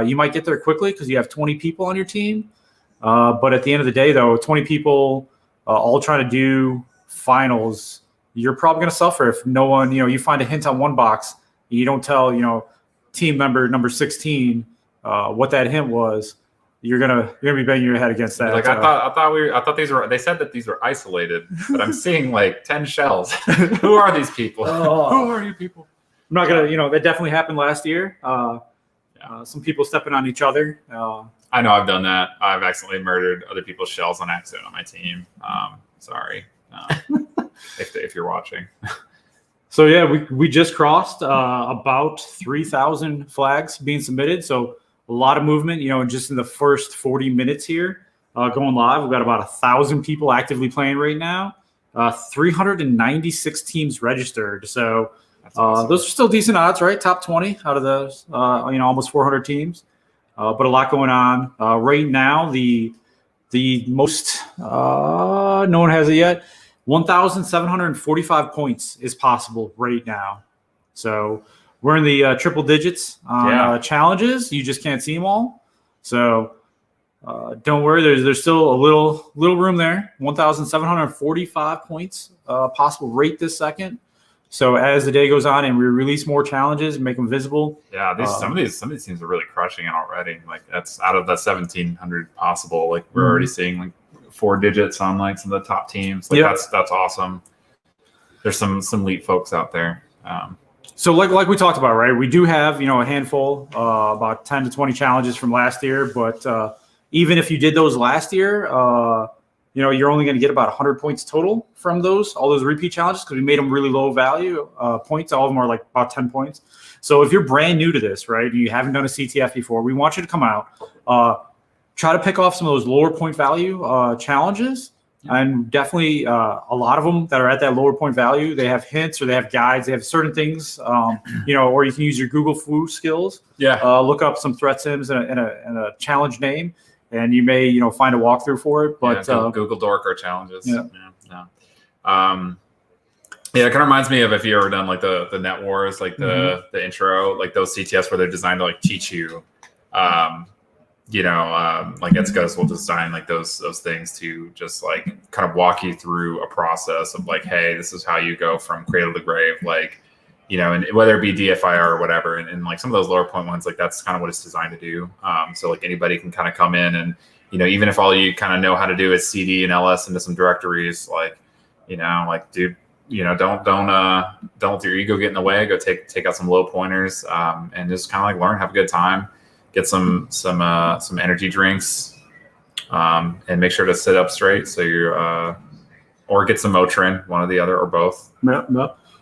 you might get there quickly because you have 20 people on your team. But at the end of the day, though, 20 people all trying to do finals, you're probably going to suffer if no one, you find a hint on one box. You don't tell, team member number 16 what that hint was. You're gonna be banging your head against that. Like I thought these were. They said that these were isolated, but I'm seeing like 10 shells. Who are these people? Who are you people? I'm not gonna. That definitely happened last year. Some people stepping on each other. I know I've done that. I've accidentally murdered other people's shells on accident on my team. Sorry, if you're watching. So yeah, we just crossed about 3,000 flags being submitted. So a lot of movement, just in the first 40 minutes here going live. We've got about 1,000 people actively playing right now. 396 teams registered. So awesome. Those are still decent odds, right? Top 20 out of those, almost 400 teams. but a lot going on right now. The most no one has it yet. 1,745 points is possible right now. So we're in the triple digits on challenges. You just can't see them all. So don't worry. There's still a little room there. 1,745 points possible right this second. So as the day goes on and we release more challenges, make them visible. Yeah, some of these teams are really crushing it already. Like that's out of the 1,700 possible. Like we're already seeing like 4 digits on like some of the top teams. Like that's awesome. There's some elite folks out there. So like we talked about, right? We do have a handful, about 10 to 20 challenges from last year. But even if you did those last year, you're only going to get about 100 points total from all those repeat challenges because we made them really low value points. All of them are like about 10 points. So if you're brand new to this, right, you haven't done a CTF before, we want you to come out, try to pick off some of those lower point value challenges. And definitely a lot of them that are at that lower point value, they have hints or they have guides. They have certain things, or you can use your Google foo skills. Look up some threat sims and a challenge name. And you may, find a walkthrough for it, but Google Dork our challenges. It kind of reminds me of if you ever done like the Net Wars, like the intro, like those CTFs where they're designed to like teach you, like ETSCOs will design like those things to just like kind of walk you through a process of like, hey, this is how you go from cradle to grave, like. And whether it be DFIR or whatever, and like some of those lower point ones, like that's kind of what it's designed to do. So like anybody can kind of come in and, even if all you kind of know how to do is CD and LS into some directories, like, dude, don't let your ego get in the way. Go take out some low pointers and just kind of like learn, have a good time, get some energy drinks and make sure to sit up straight. So you're or get some Motrin, one or the other or both. Yep.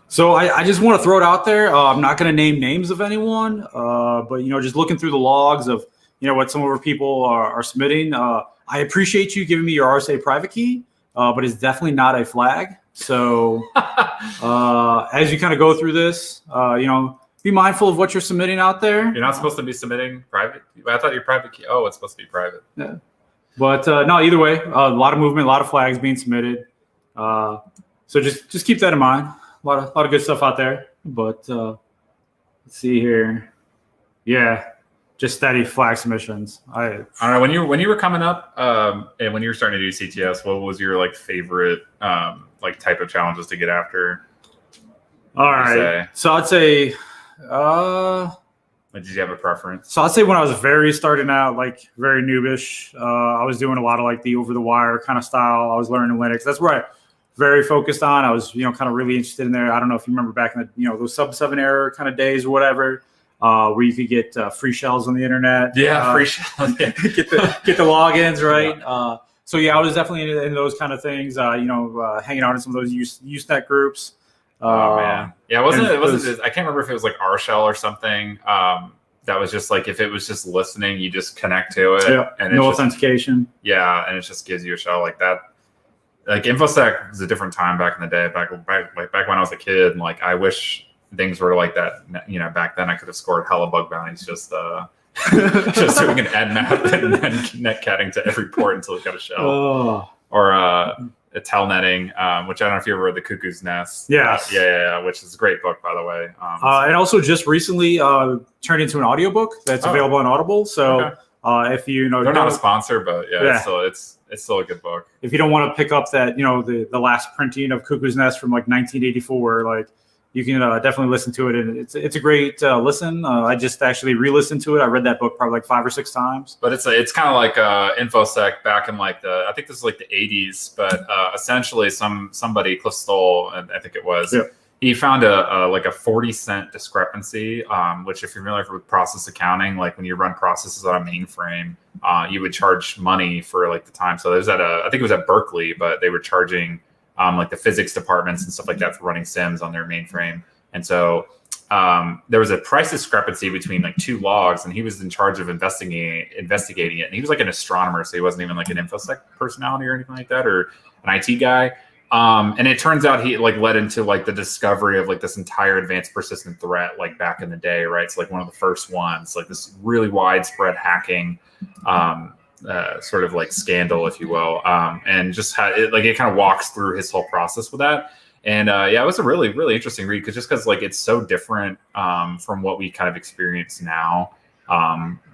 So I just want to throw it out there. I'm not going to name names of anyone, but just looking through the logs of what some of our people are submitting. I appreciate you giving me your RSA private key, but it's definitely not a flag. So as you kind of go through this, be mindful of what you're submitting out there. You're not supposed to be submitting private. I thought your private key. Oh, it's supposed to be private. Yeah, but no. Either way, a lot of movement, a lot of flags being submitted. So just keep that in mind. A lot of good stuff out there, but let's see here. Yeah, just steady flag submissions. I don't know when you were coming up and when you were starting to do CTS, what was your like favorite like type of challenges to get after? All right, so I'd say. Did you have a preference? So I'd say when I was very starting out, like very noobish, I was doing a lot of like the over the wire kind of style. I was learning Linux. That's where I very focused on. I was, kind of really interested in there. I don't know if you remember back in the, those sub-7 error kind of days or whatever, where you could get free shells on the internet. Yeah, free shells. get the logins, right? Yeah. So yeah, I was definitely in those kind of things. Hanging out in some of those Usenet groups. Oh man, yeah. It wasn't. I can't remember if it was like RShell or something. That was just like if it was just listening, you just connect to it. Yeah. And no authentication. Yeah, and it just gives you a shell like that. Like InfoSec was a different time back in the day. Back when I was a kid, and like I wish things were like that. Back then I could have scored hella bug bounties just just doing an nmap and then netcatting to every port until it got a shell. Or a telnetting, which I don't know if you ever read The Cuckoo's Nest. Yes. Yeah, which is a great book, by the way. And also just recently turned into an audiobook that's available on Audible. So if you they're not a sponsor, but yeah. It's still a good book. If you don't want to pick up that, the last printing of Cuckoo's Nest from like 1984, like you can definitely listen to it. And it's a great listen. I just actually re-listened to it. I read that book probably like 5 or 6 times. But it's kind of like InfoSec back in like I think this is like the 80s, but essentially somebody, Cliff Stoll, and I think it was, he found a 40-cent discrepancy, which if you're familiar with process accounting, like when you run processes on a mainframe, you would charge money for like the time. So there's I think it was at Berkeley, but they were charging like the physics departments and stuff like that for running sims on their mainframe. And so there was a price discrepancy between like 2 logs, and he was in charge of investigating it. And he was like an astronomer, so he wasn't even like an InfoSec personality or anything like that, or an IT guy. And it turns out he like led into like the discovery of like this entire advanced persistent threat like back in the day, right? It's like one of the first ones, like this really widespread hacking sort of like scandal, if you will, and just had it like it kind of walks through his whole process with that. And yeah, it was a really, really interesting read because like it's so different from what we kind of experience now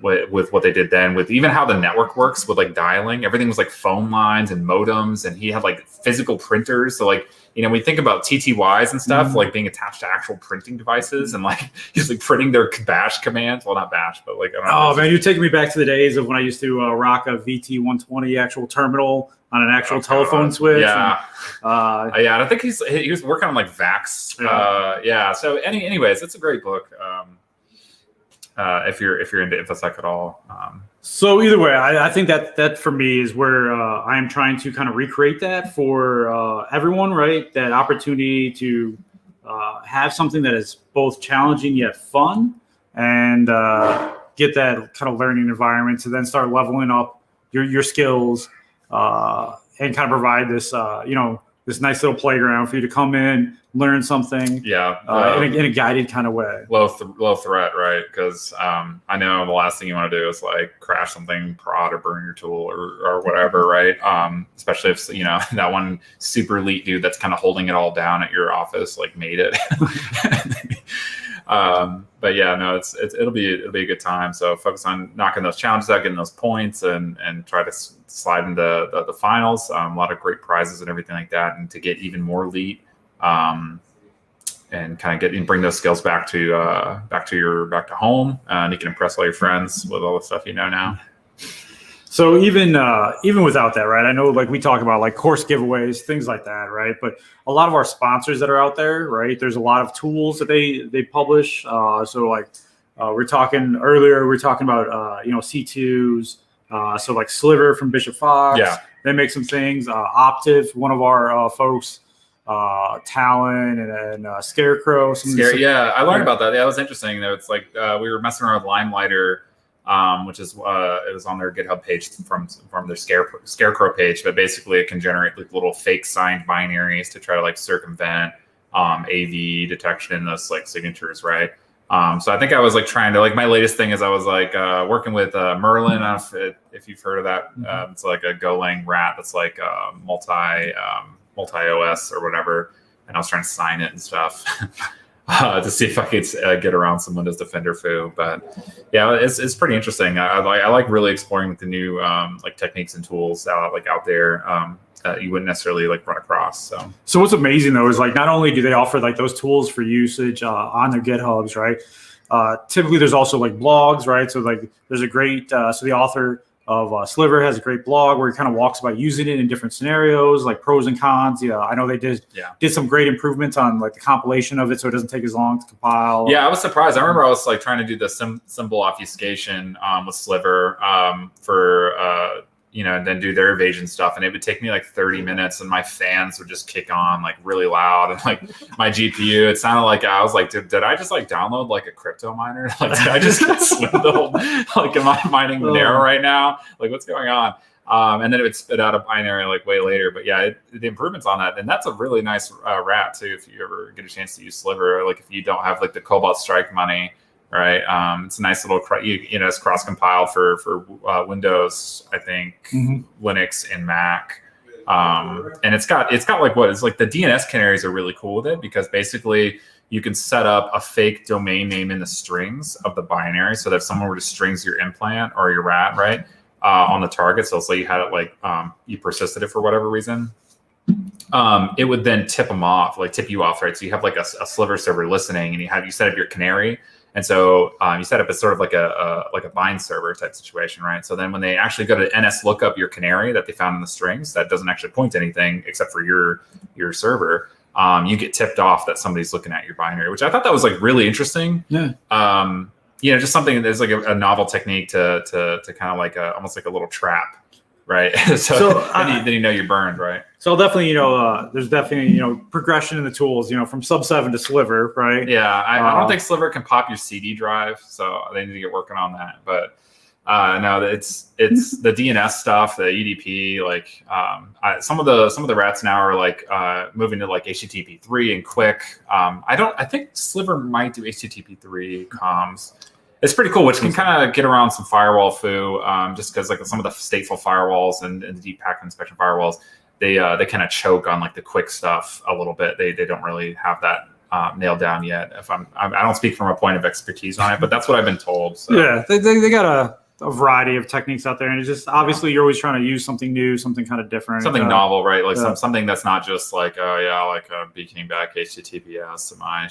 with what they did then, with even how the network works with like dialing. Everything was like phone lines and modems, and he had like physical printers. So like, you know, we think about TTYs and stuff like being attached to actual printing devices, and like he's like printing their bash commands. Well, not bash, but like, I don't know. Oh man, you're taking me back to the days of when I used to rock a VT120 actual terminal on an actual telephone switch. Yeah. Yeah. And I think he was working on like VAX. Yeah. So anyways, it's a great book. If you're into InfoSec at all. So either way, I think that for me is where I am trying to kind of recreate that for everyone, right? That opportunity to have something that is both challenging yet fun, and get that kind of learning environment to then start leveling up your skills and kind of provide this, this nice little playground for you to come in, learn something, in a guided kind of way. Low threat, right? Because I know the last thing you want to do is like crash something, prod, or burn your tool, or whatever, right? Especially if that one super elite dude that's kind of holding it all down at your office like made it. But yeah, no, it'll be a good time. So focus on knocking those challenges out, getting those points, and try to slide into the finals. A lot of great prizes and everything like that, and to get even more elite, and kind of bring those skills back to home, and you can impress all your friends with all the stuff you know now. So even without that, right? I know like we talk about like course giveaways, things like that, right? But a lot of our sponsors that are out there, right? There's a lot of tools that they publish. So like we're talking about C2s. So like Sliver from Bishop Fox, they make some things. Optiv, one of our folks, Talon and Scarecrow. I learned about that. Yeah, that was interesting. It's like we were messing around with Limelighter. Which is it was on their GitHub page from their Scarecrow page, but basically it can generate like little fake signed binaries to try to like circumvent AV detection in those like signatures, right? So I think I was like trying to like my latest thing is I was like working with Merlin. I don't know if you've heard of that. It's like a Golang rat that's like multi OS or whatever, and I was trying to sign it and stuff. To see if I could get around some Windows Defender foo. But yeah, it's pretty interesting. I like really exploring with the new like techniques and tools out there that you wouldn't necessarily like run across. So what's amazing though is like not only do they offer like those tools for usage on their GitHubs, right? Typically there's also like blogs, right? So like there's a great so the author of Sliver has a great blog where he kind of walks about using it in different scenarios, like pros and cons. Yeah, I know they did some great improvements on like the compilation of it, so it doesn't take as long to compile. Yeah, I was surprised. I remember I was like trying to do the symbol obfuscation with Sliver for and then do their evasion stuff, and it would take me like 30 minutes, and my fans would just kick on like really loud, and like my GPU, it sounded like I was like, did I just like download like a crypto miner? Like, did I just get swindled? Like, am I mining Monero right now? Like, what's going on? And then it would spit out a binary like way later. But yeah, the improvements on that, and that's a really nice rat too. If you ever get a chance to use Sliver, like if you don't have like the Cobalt Strike money. Right, it's a nice little it's cross compiled for Windows, I think, Linux and Mac, and it's got like it's like the DNS canaries are really cool with it because basically you can set up a fake domain name in the strings of the binary, so that if someone were to strings your implant or your rat right on the target, so let's say you had it like you persisted it for whatever reason. It would then tip you off, right? So you have like a Sliver server listening, and you set up your canary. And so you set up as sort of like a bind server type situation, right? So then when they actually go to NS lookup your canary that they found in the strings, that doesn't actually point to anything except for your server, you get tipped off that somebody's looking at your binary, which I thought that was like really interesting. Yeah. Just something that's like a novel technique to kind of like almost like a little trap. Right. so then you know you're burned, right? So definitely, there's definitely, progression in the tools, from sub 7 to Sliver, right? Yeah. I don't think Sliver can pop your CD drive, so they need to get working on that. But No, it's the DNS stuff, the UDP. Like some of the rats now are like moving to like HTTP3 and quick. I think Sliver might do HTTP3 comms. It's pretty cool, which can kind of get around some firewall foo, just because like some of the stateful firewalls and the deep packet inspection firewalls, they kind of choke on like the quick stuff a little bit. They don't really have that nailed down yet. I don't speak from a point of expertise on it, but that's what I've been told. So. Yeah, they got a variety of techniques out there, and it's just obviously you're always trying to use something new, something kind of different, something novel, right? Like something that's not just like beaconing back HTTPS to my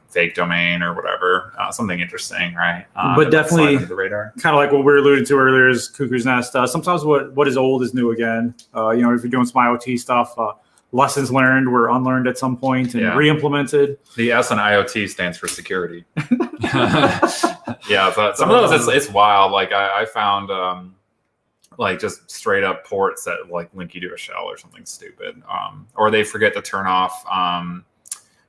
fake domain or whatever. Something interesting, right? But definitely the radar. Kind of like what we were alluding to earlier is Cuckoo's Nest. Sometimes what is old is new again. If you're doing some IoT stuff, lessons learned were unlearned at some point and re-implemented. The S in IoT stands for security. Yeah, but some of those it's wild. Like I found like just straight up ports that like link you to a shell or something stupid. Or they forget to turn off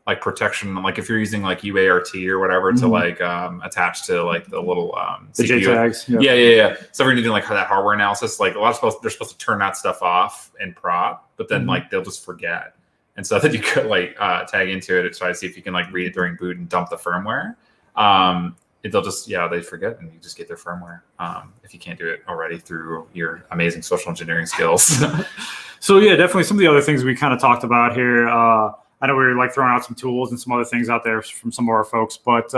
like protection, like if you're using like UART or whatever to like attach to like the little the CPU. JTAGs. Yeah. So if you're doing like that hardware analysis, like they're supposed to turn that stuff off in prod, but then like they'll just forget. And so then you could like tag into it and try to see if you can like read it during boot and dump the firmware. They'll just they forget, and you just get their firmware if you can't do it already through your amazing social engineering skills. So yeah, definitely some of the other things we kind of talked about here. I know we were like throwing out some tools and some other things out there from some of our folks, but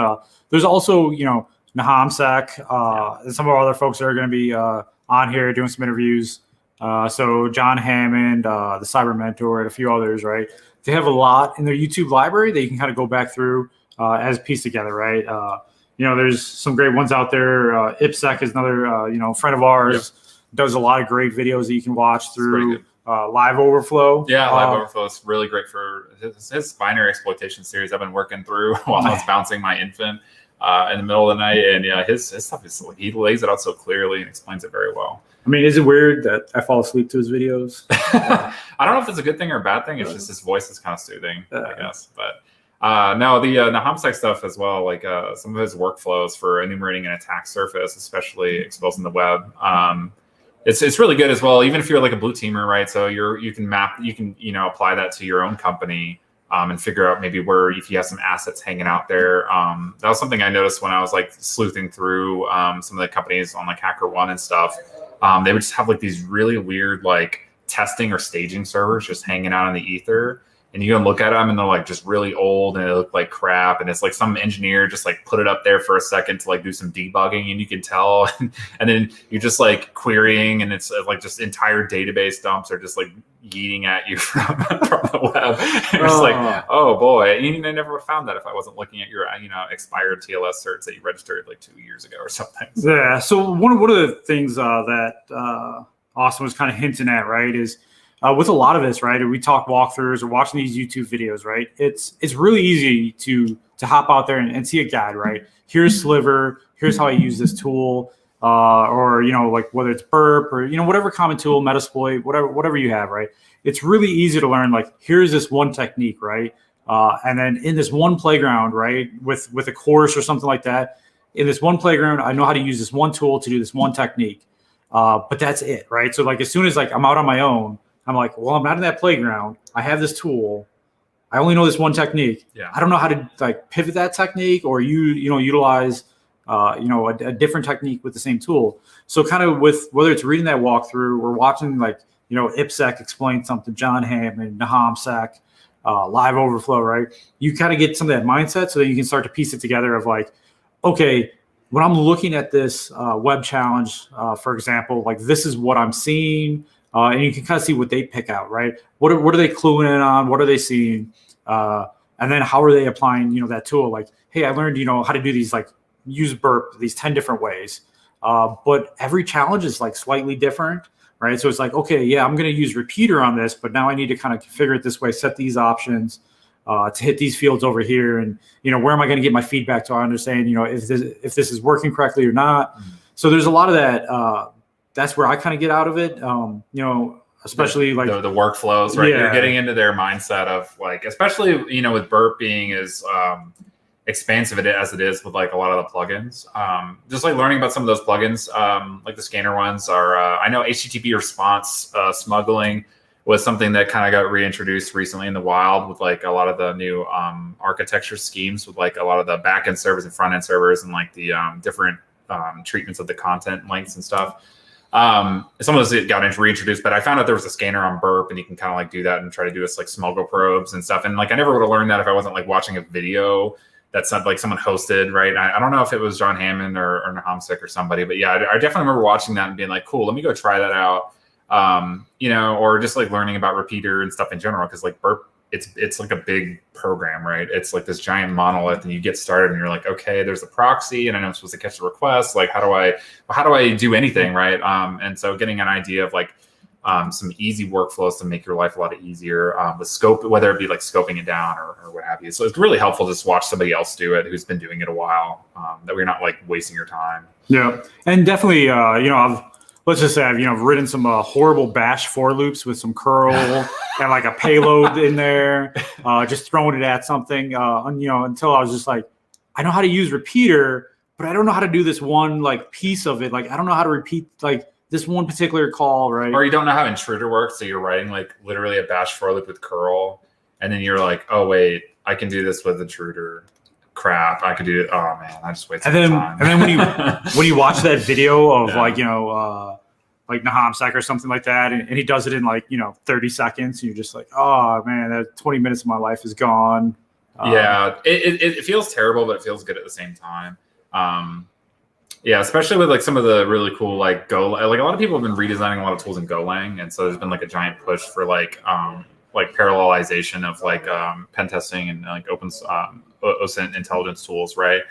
there's also NahomSec and some of our other folks that are going to be on here doing some interviews. So John Hammond, the Cyber Mentor, and a few others, right? They have a lot in their YouTube library that you can kind of go back through as pieced together, right? There's some great ones out there. IPSec is another, friend of ours, does a lot of great videos that you can watch through Live Overflow. Yeah, Live Overflow is really great for his binary exploitation series I've been working through while I was bouncing my infant in the middle of the night. And his stuff is he lays it out so clearly and explains it very well. I mean, is it weird that I fall asleep to his videos? I don't know if it's a good thing or a bad thing. It's just his voice is kind of soothing, I guess. But no, the NahomSec stuff as well, like some of his workflows for enumerating an attack surface, especially exposing the web. It's really good as well, even if you're like a blue teamer, right? So you can apply that to your own company and figure out maybe where if you have some assets hanging out there. That was something I noticed when I was like sleuthing through some of the companies on like HackerOne and stuff. They would just have like these really weird like testing or staging servers just hanging out in the ether. And you can look at them and they're like just really old and they look like crap. And it's like some engineer just like put it up there for a second to like do some debugging, and you can tell. And then you're just like querying, and it's like just entire database dumps are just like yeeting at you from the web. And you're just like, oh boy. And I never would have found that if I wasn't looking at your expired TLS certs that you registered like 2 years ago or something. Yeah. So one of the things that Austin was kind of hinting at, right, is with a lot of this, right, we talk walkthroughs or watching these YouTube videos, right, it's really easy to hop out there and see a guide, right? Here's Sliver, here's how I use this tool, or like whether it's Burp or whatever common tool, Metasploit, whatever you have, right? It's really easy to learn, like, here's this one technique, right? And then in this one playground, right, with a course or something like that, in this one playground, I know how to use this one tool to do this one technique, but that's it, right? So like as soon as like I'm out on my own, I'm like, well, I'm not in that playground. I have this tool. I only know this one technique. Yeah. I don't know how to like pivot that technique or utilize a different technique with the same tool. So kind of with whether it's reading that walkthrough or watching like IPSec explain something, John Hammond, NahomSec, Live Overflow, right? You kind of get some of that mindset so that you can start to piece it together of like, okay, when I'm looking at this web challenge, for example, like this is what I'm seeing. And you can kind of see what they pick out, right? What are they cluing in on? What are they seeing? And then how are they applying, that tool? Like, hey, I learned, how to do these, like use Burp these 10 different ways. But every challenge is like slightly different, right? So it's like, okay, yeah, I'm going to use repeater on this, but now I need to kind of configure it this way, set these options to hit these fields over here. And, where am I going to get my feedback so I understand, if this is working correctly or not? Mm-hmm. So there's a lot of that. That's where I kind of get out of it, especially like the workflows, right? Yeah. You're getting into their mindset of like, especially, with Burp being as, expansive as it is with like a lot of the plugins. Just like learning about some of those plugins, like the scanner ones are, I know HTTP response smuggling was something that kind of got reintroduced recently in the wild with like a lot of the new architecture schemes with like a lot of the backend servers and front end servers and like the different treatments of the content lengths and stuff. Some of those got reintroduced, but I found out there was a scanner on Burp, and you can kind of like do that and try to do this like smuggle probes and stuff. And like I never would have learned that if I wasn't like watching a video that's not like someone hosted, right? I don't know if it was John Hammond or Nahamsik or somebody, but yeah, I definitely remember watching that and being like, cool, let me go try that out. You know, or just like learning about repeater and stuff in general, because like Burp, it's like a big program, right? It's like this giant monolith, and you get started and you're like, okay, there's a proxy, and I know I'm supposed to catch the request. Like, how do I do anything, right? And so getting an idea of like some easy workflows to make your life a lot easier with scope, whether it be like scoping it down or what have you. So it's really helpful to just watch somebody else do it who's been doing it a while, that we're not like wasting your time. Yeah, and definitely, you know, let's just say I've written some horrible bash for loops with some curl and like a payload in there, just throwing it at something, and, you know, until I was just like, I know how to use repeater, but I don't know how to do this one like piece of it. Like I don't know how to repeat like this one particular call, right? Or you don't know how intruder works, so you're writing like literally a bash for loop with curl, and then you're like, oh wait, I can do this with intruder. Crap, I could do it. Oh man, I just wasted time. And then when you watch that video of like, you know, like Nahamsik or something like that, and he does it in like, you know, 30 seconds, and you're just like, oh man, that 20 minutes of my life is gone. Yeah, it feels terrible, but it feels good at the same time. Yeah, especially with like some of the really cool like Go, like a lot of people have been redesigning a lot of tools in Golang, and so there's been like a giant push for like parallelization of like pen testing and like open OSINT intelligence tools, right?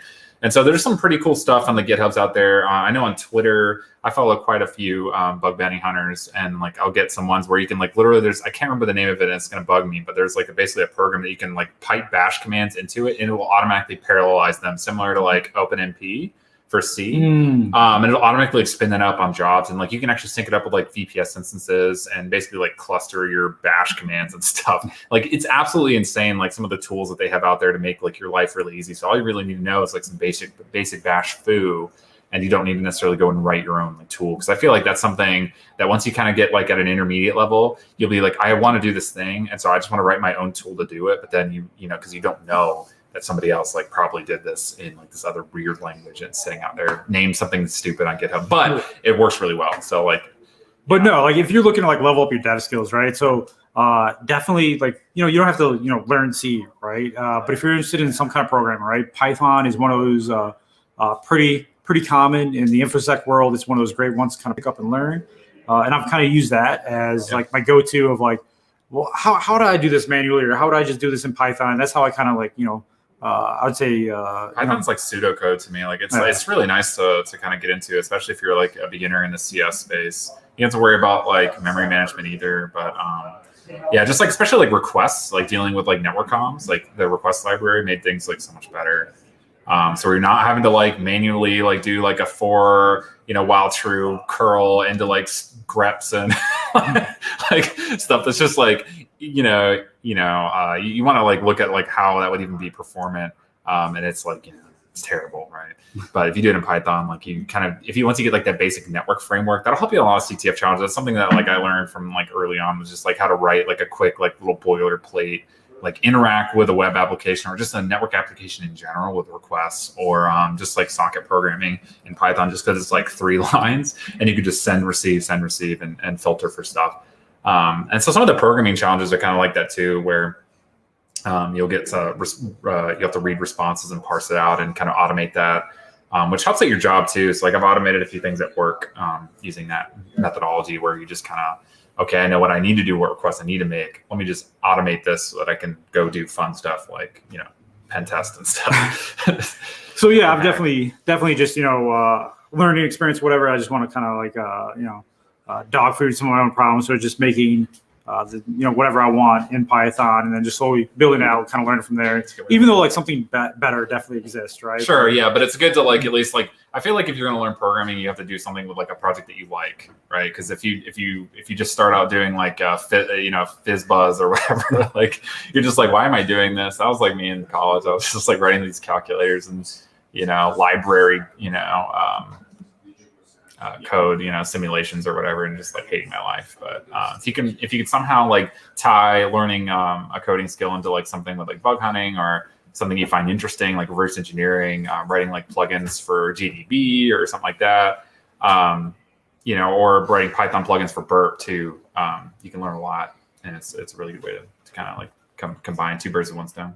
And so there's some pretty cool stuff on the GitHubs out there. I know on Twitter, I follow quite a few bug bounty hunters, and like I'll get some ones where you can like literally I can't remember the name of it, and it's going to bug me, but there's like basically a program that you can like pipe bash commands into it, and it will automatically parallelize them, similar to like OpenMP for C. And it'll automatically spin that up on jobs, and like you can actually sync it up with like VPS instances and basically like cluster your bash commands and stuff. Like it's absolutely insane, like some of the tools that they have out there to make like your life really easy. So all you really need to know is like some basic bash foo, and you don't need to necessarily go and write your own like tool, because I feel like that's something that once you kind of get like at an intermediate level, you'll be like, I want to do this thing, and so I just want to write my own tool to do it. But then you know, because you don't know that somebody else like probably did this in like this other weird language and sitting out there, name something stupid on GitHub, but it works really well. So like, but no, like if you're looking to like level up your dev skills, right? So definitely like, you know, you don't have to, you know, learn C, right? But if you're interested in some kind of programming, right? Python is one of those pretty common in the InfoSec world. It's one of those great ones to kind of pick up and learn. And I've kind of used that as like my go-to of like, well, how do I do this manually, or how would I just do this in Python? That's how I kind of like, you know, I would say Python's like pseudocode to me. Like it's really nice to kind of get into, especially if you're like a beginner in the CS space. You don't have to worry about like memory management either. But yeah, just like especially like requests, like dealing with like network comms, like the request library made things like so much better. So you're not having to like manually like do like a for, you know, while true curl into like greps and like stuff that's just like, you want to like look at like how that would even be performant, and it's like, you know, it's terrible, right? But if you do it in Python, like you kind of once you get like that basic network framework, that'll help you in a lot of CTF challenges. That's something that like I learned from like early on, was just like how to write like a quick like little boilerplate, like interact with a web application or just a network application in general with requests, or just like socket programming in Python, just because it's like 3 lines and you could just send, receive, and filter for stuff. And so some of the programming challenges are kind of like that too, where you'll get to you have to read responses and parse it out and kind of automate that, which helps at your job too. So like I've automated a few things at work using that methodology, where you just kind of, okay, I know what I need to do, what requests I need to make. Let me just automate this so that I can go do fun stuff like, you know, pen test and stuff. So yeah, I've definitely just, you know, learning experience, whatever. I just want to kind of like, you know, dog food some of my own problems. So just making whatever I want in Python, and then just slowly building it out, kind of learning from there. Even though like something better definitely exists, right? Sure, yeah, but it's good to like at least like I feel like if you're going to learn programming, you have to do something with like a project that you like, right? Because if you just start out doing like FizzBuzz or whatever, like you're just like, why am I doing this? That was like me in college. I was just like writing these calculators and library code, simulations or whatever, and just like hating my life. But if you can somehow like tie learning a coding skill into like something with like bug hunting or something you find interesting, like reverse engineering, writing like plugins for GDB or something like that, or writing Python plugins for Burp too, you can learn a lot, and it's a really good way to kind of like combine two birds with one stone.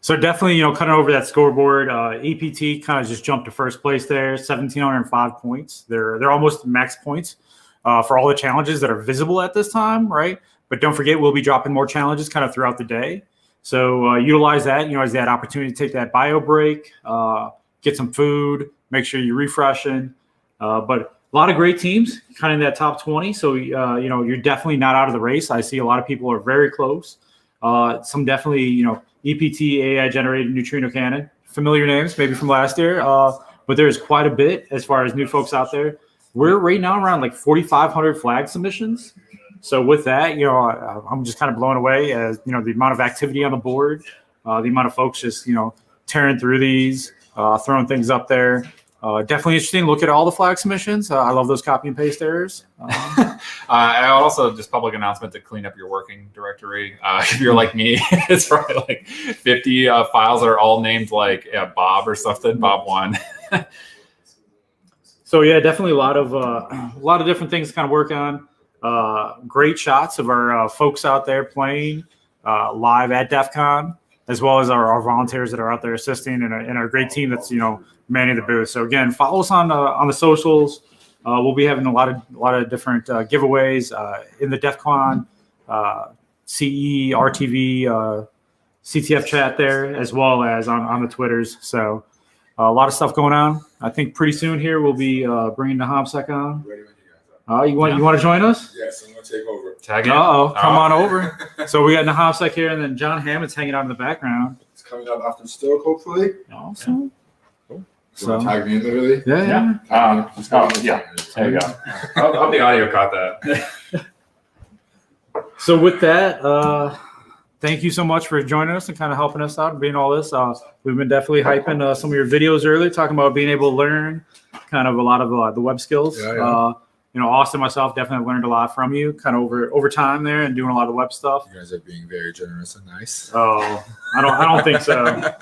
So definitely, cutting over that scoreboard, EPT kind of just jumped to first place there, 1,705 points. They're almost max points for all the challenges that are visible at this time, right? But don't forget, we'll be dropping more challenges kind of throughout the day. So utilize that, as that opportunity to take that bio break, get some food, make sure you're refreshing. But a lot of great teams kind of in that top 20. So, you're definitely not out of the race. I see a lot of people are very close. Some definitely, EPT, AI generated neutrino cannon, familiar names maybe from last year, but there's quite a bit as far as new folks out there. We're right now around like 4,500 flag submissions. So with that, I'm just kind of blown away as, the amount of activity on the board, the amount of folks just, tearing through these, throwing things up there. Definitely interesting. Look at all the flag submissions. I love those copy and paste errors. I also just public announcement to clean up your working directory. If you're like me, it's probably like 50 files that are all named like Bob or something. Bob 1. So yeah, definitely a lot of different things to kind of work on. Great shots of our folks out there playing live at DEF CON, as well as our volunteers that are out there assisting, and our great team that's manning the booth. So again, follow us on the socials. We'll be having a lot of different giveaways in the DEF CON, CE, RTV, CTF chat there, as well as on the Twitters. So a lot of stuff going on. I think pretty soon here we'll be bringing the HomSec on. You want to join us? Yes, I'm gonna take over. Tag in. Come on over. So we got HomSec here, and then John Hammond's hanging out in the background. It's coming up after Stoke, hopefully. Awesome. So tag me in literally. Yeah. Yeah. There you go. I hope the audio caught that. So with that, thank you so much for joining us and kind of helping us out and being all this. We've been definitely hyping some of your videos earlier, talking about being able to learn kind of a lot of the web skills. Yeah. Austin, myself, definitely learned a lot from you kind of over time there and doing a lot of web stuff. You guys are being very generous and nice. Oh, I don't think so.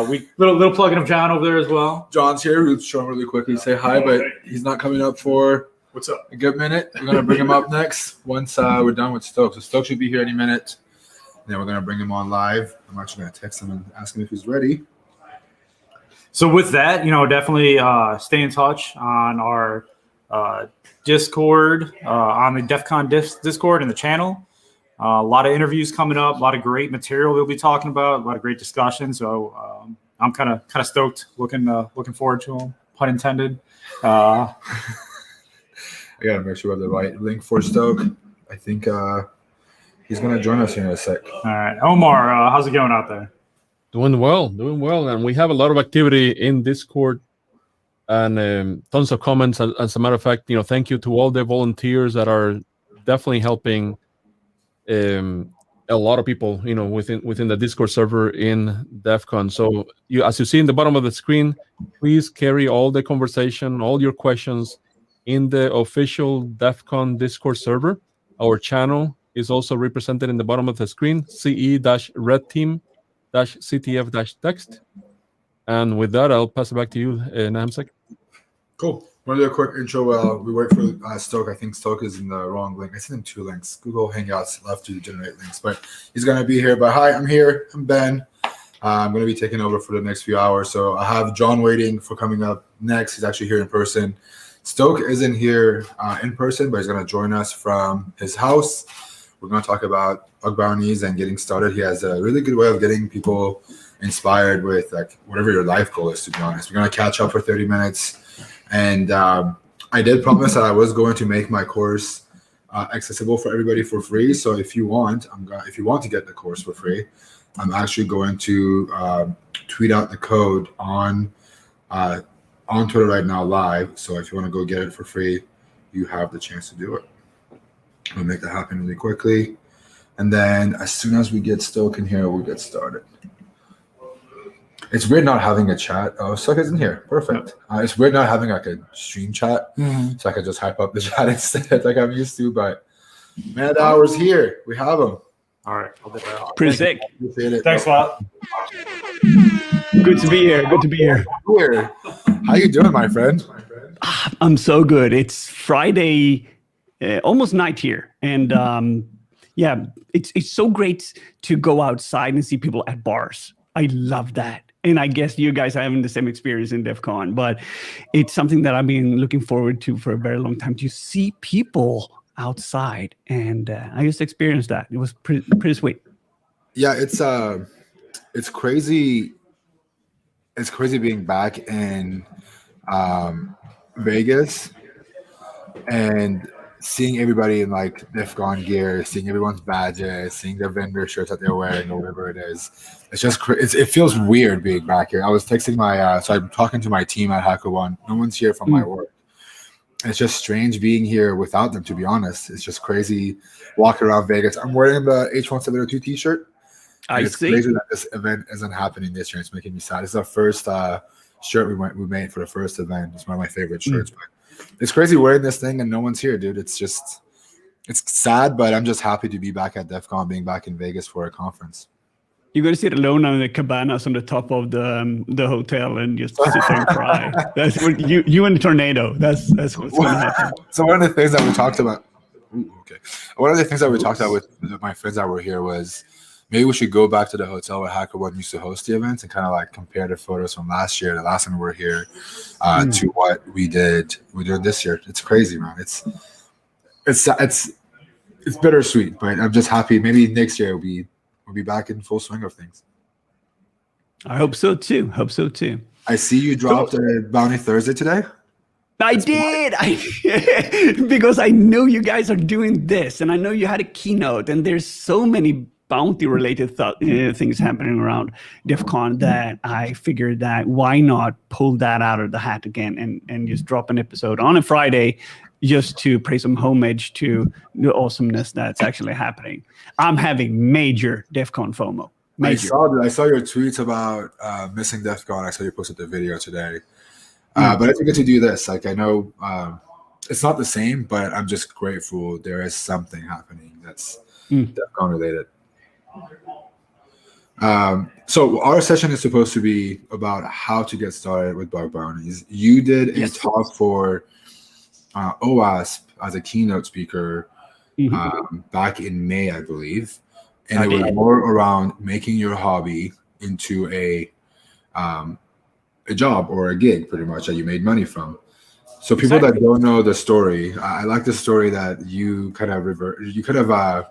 We little plugging of John over there as well. John's here. We'll show him really quickly, say hi, but he's not coming up for What's up? a good minute. We're gonna bring him up next once we're done with Stoke. So Stoke should be here any minute. And then we're gonna bring him on live. I'm actually gonna text him and ask him if he's ready. So with that, definitely stay in touch on our Discord, on the DEF CON Discord and the channel. A lot of interviews coming up, a lot of great material we'll be talking about, a lot of great discussions. So I'm kind of stoked, looking forward to them, pun intended. I gotta make sure we have the right link for Stoke. I think he's gonna join us here in a sec. All right, Omar, how's it going out there? Doing well, and we have a lot of activity in Discord and tons of comments. As a matter of fact, thank you to all the volunteers that are definitely helping a lot of people, within the Discord server in DEF CON. So as you see in the bottom of the screen, please carry all the conversation, all your questions in the official DEF CON Discord server. Our channel is also represented in the bottom of the screen, CE-Red Team-CTF-text. And with that, I'll pass it back to you, Namsek. Cool. Want to do a quick intro while we wait for Stoke. I think Stoke is in the wrong link. I sent him 2 links. Google Hangouts left to generate links, but he's going to be here. But hi, I'm here. I'm Ben. I'm going to be taking over for the next few hours. So I have John waiting for coming up next. He's actually here in person. Stoke isn't here in person, but he's going to join us from his house. We're going to talk about bug bounties and getting started. He has a really good way of getting people inspired with like whatever your life goal is, to be honest. We're going to catch up for 30 minutes. And I did promise that I was going to make my course accessible for everybody for free. So if you want to get the course for free, I'm actually going to tweet out the code on Twitter right now live. So if you want to go get it for free, you have the chance to do it. We'll make that happen really quickly. And then as soon as we get Stoke in here, we'll get started. It's weird not having a chat. Oh, Stoke is in here. Perfect. It's weird not having like a stream chat. So I can just hype up the chat instead like I'm used to. But man hours here. We have them. All right. I'll get that. Pretty sick. Thanks a lot. Good to be here. Good to be here. How you doing, my friend? I'm so good. It's Friday, almost night here. And yeah, it's so great to go outside and see people at bars. I love that. And I guess you guys are having the same experience in DEF CON, but it's something that I've been looking forward to for a very long time, to see people outside. And I just experienced that. It was pretty sweet. Yeah, it's crazy. It's crazy being back in Vegas and seeing everybody in like DEF CON gear, seeing everyone's badges, seeing their vendor shirts that they're wearing or whatever it is. It's just it feels weird being back here. I was texting so I'm talking to my team at HackerOne. No one's here from my work. It's just strange being here without them, to be honest. It's just crazy walking around Vegas. I'm wearing the H1702 t-shirt. It's crazy that this event isn't happening this year. It's making me sad. It's our first shirt we made for the first event. It's one of my favorite shirts. But it's crazy wearing this thing and no one's here, dude. It's sad, but I'm just happy to be back at DEF CON, being back in Vegas for a conference. You're going to sit alone on the cabanas on the top of the hotel and just sit there and cry. That's what you and the tornado. That's what's going to happen. So one of the things that we talked about. One of the things that we talked about with my friends that were here was maybe we should go back to the hotel where HackerOne used to host the events and kind of like compare the photos from last year, the last time we were here, to what we're doing this year. It's crazy, man. It's bittersweet, but I'm just happy. Maybe next year we'll be back in full swing of things. I hope so too. I see you dropped a Bounty Thursday today. I did. Because I know you guys are doing this, and I know you had a keynote, and there's so many bounty-related things happening around DEF CON that I figured that why not pull that out of the hat again and just drop an episode on a Friday just to pay some homage to the awesomeness that's actually happening. I'm having major DEF CON FOMO. Major. I saw your tweets about missing DEF CON. I saw you posted the video today. But it's good to do this. Like I know it's not the same, but I'm just grateful there is something happening that's DEF CON related. So our session is supposed to be about how to get started with bug bounties. You did a talk for OWASP as a keynote speaker back in May, I believe, and it was more around making your hobby into a job or a gig, pretty much, that you made money from. So people that don't know the story, I like the story that you kind of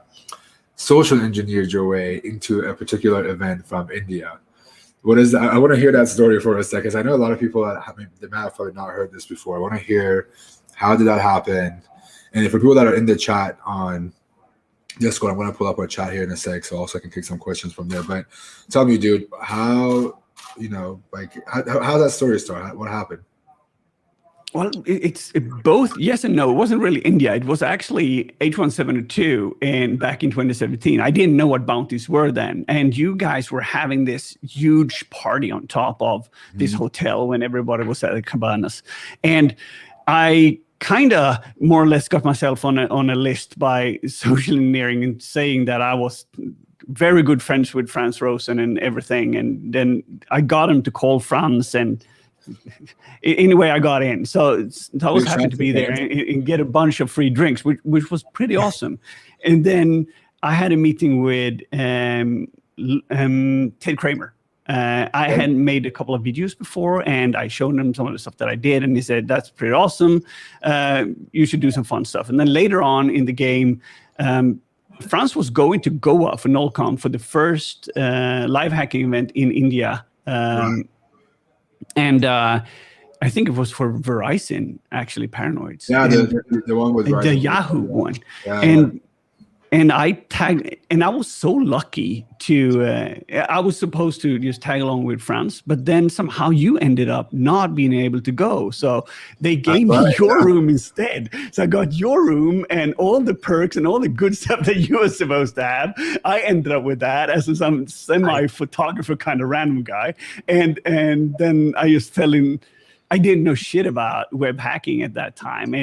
social engineered your way into a particular event from India. What is that? I want to hear that story for a second, because I know a lot of people that may have probably not heard this before. I want to hear, how did that happen? And for people that are in the chat on Discord, I'm going to pull up our chat here in a sec, so also I can take some questions from there. But tell me, dude, how that story start? What happened? Well, it's both yes and no. It wasn't really India. It was actually H1702 and back in 2017. I didn't know what bounties were then. And you guys were having this huge party on top of this hotel when everybody was at the cabanas. And I kind of more or less got myself on a list by social engineering and saying that I was very good friends with Franz Rosen and everything. And then I got him to call Franz, and anyway, I got in. So I was happy to be there and get a bunch of free drinks, which was pretty awesome. And then I had a meeting with Ted Kramer. I hadn't made a couple of videos before, and I showed him some of the stuff that I did, and he said, that's pretty awesome. You should do some fun stuff. And then later on in the game, Franz was going to Goa for Nullcon for the first live hacking event in India. And I think it was for Verizon, actually, Paranoids. Yeah, And the one with the Verizon. Yahoo one. Yeah, And I tagged, and I was so lucky to, I was supposed to just tag along with France, but then somehow you ended up not being able to go. So they gave me your room instead. So I got your room and all the perks and all the good stuff that you were supposed to have. I ended up with that as some semi-photographer kind of random guy. And then I just fell in. I didn't know shit about web hacking at that time,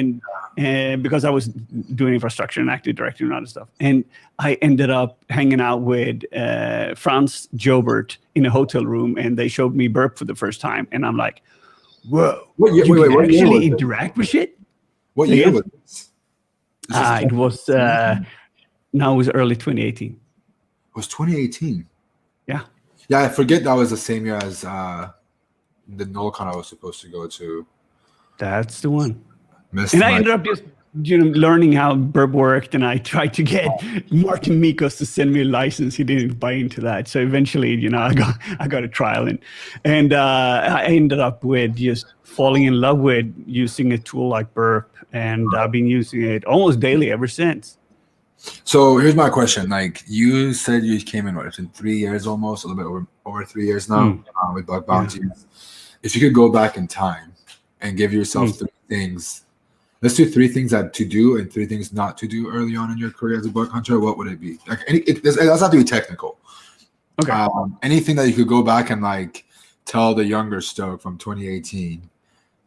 and because I was doing infrastructure and Active Directory and other stuff, and I ended up hanging out with Franz Jobert in a hotel room, and they showed me Burp for the first time, and I'm like, "Whoa! What year actually was interact with shit." What year was this? It was now it was early 2018. It was 2018. Yeah. Yeah, I forget that was the same year as the NullCon I was supposed to go to. That's the one. Missed And I my- ended up just learning how Burp worked, and I tried to get Martin Mikos to send me a license. He didn't buy into that, so eventually, I got a trial, and I ended up with just falling in love with using a tool like Burp, and I've been using it almost daily ever since. So here's my question. Like you said, you came in in 3 years almost, a little bit over 3 years now with bug bounties. If you could go back in time and give yourself 3 things, let's do 3 things to do and 3 things not to do early on in your career as a bug hunter. What would it be? Like it doesn't have to be technical. Okay. Anything that you could go back and like tell the younger Stoke from 2018,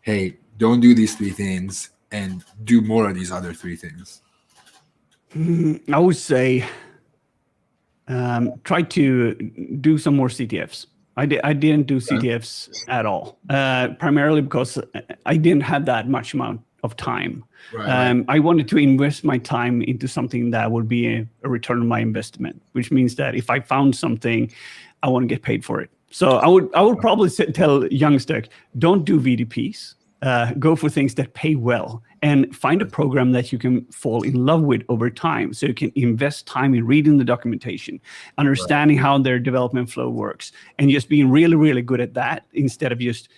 hey, don't do these 3 things and do more of these other 3 things. I would say try to do some more CTFs. I didn't do CTFs at all, primarily because I didn't have that much amount of time. Right. I wanted to invest my time into something that would be a return on my investment, which means that if I found something, I want to get paid for it. So I would probably tell youngsters, don't do VDPs. Go for things that pay well, and find a program that you can fall in love with over time, so you can invest time in reading the documentation, understanding how their development flow works, and just being really, really good at that instead of just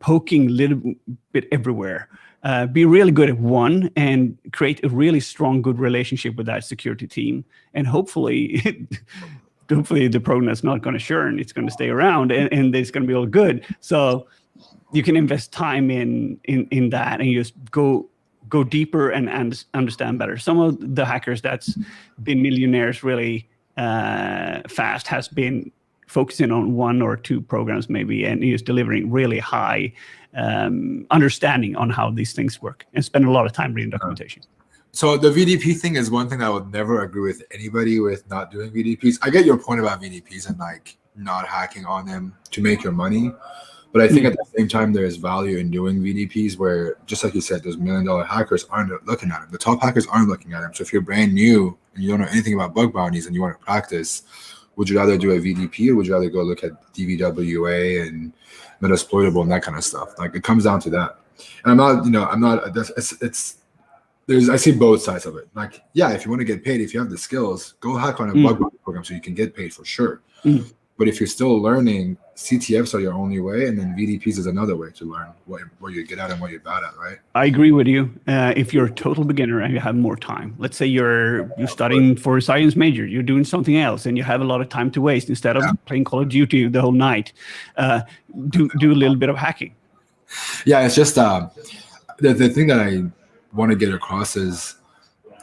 poking a little bit everywhere. Be really good at one and create a really strong, good relationship with that security team, and hopefully the program is not going to churn. It's going to stay around, and it's going to be all good. So you can invest time in that, and you just go deeper and understand better. Some of the hackers that's been millionaires really fast has been focusing on 1 or 2 programs maybe, and just delivering really high understanding on how these things work, and spend a lot of time reading documentation. So the VDP thing is one thing I would never agree with anybody with not doing VDPs. I get your point about VDPs and like not hacking on them to make your money. But I think at the same time, there is value in doing VDPs where, just like you said, those $1 million hackers aren't looking at them. The top hackers aren't looking at them. So if you're brand new and you don't know anything about bug bounties and you want to practice, would you rather do a VDP or would you rather go look at DVWA and Metasploitable and that kind of stuff? Like it comes down to that. And I see both sides of it. Like, yeah, if you want to get paid, if you have the skills, go hack on a bug bounty program so you can get paid for sure. But if you're still learning, CTFs are your only way, and then VDPs is another way to learn what you get at and what you're bad at, right? I agree with you. If you're a total beginner and you have more time, let's say you're studying for a science major, you're doing something else, and you have a lot of time to waste instead of playing Call of Duty the whole night, do a little bit of hacking. Yeah, it's just the thing that I want to get across is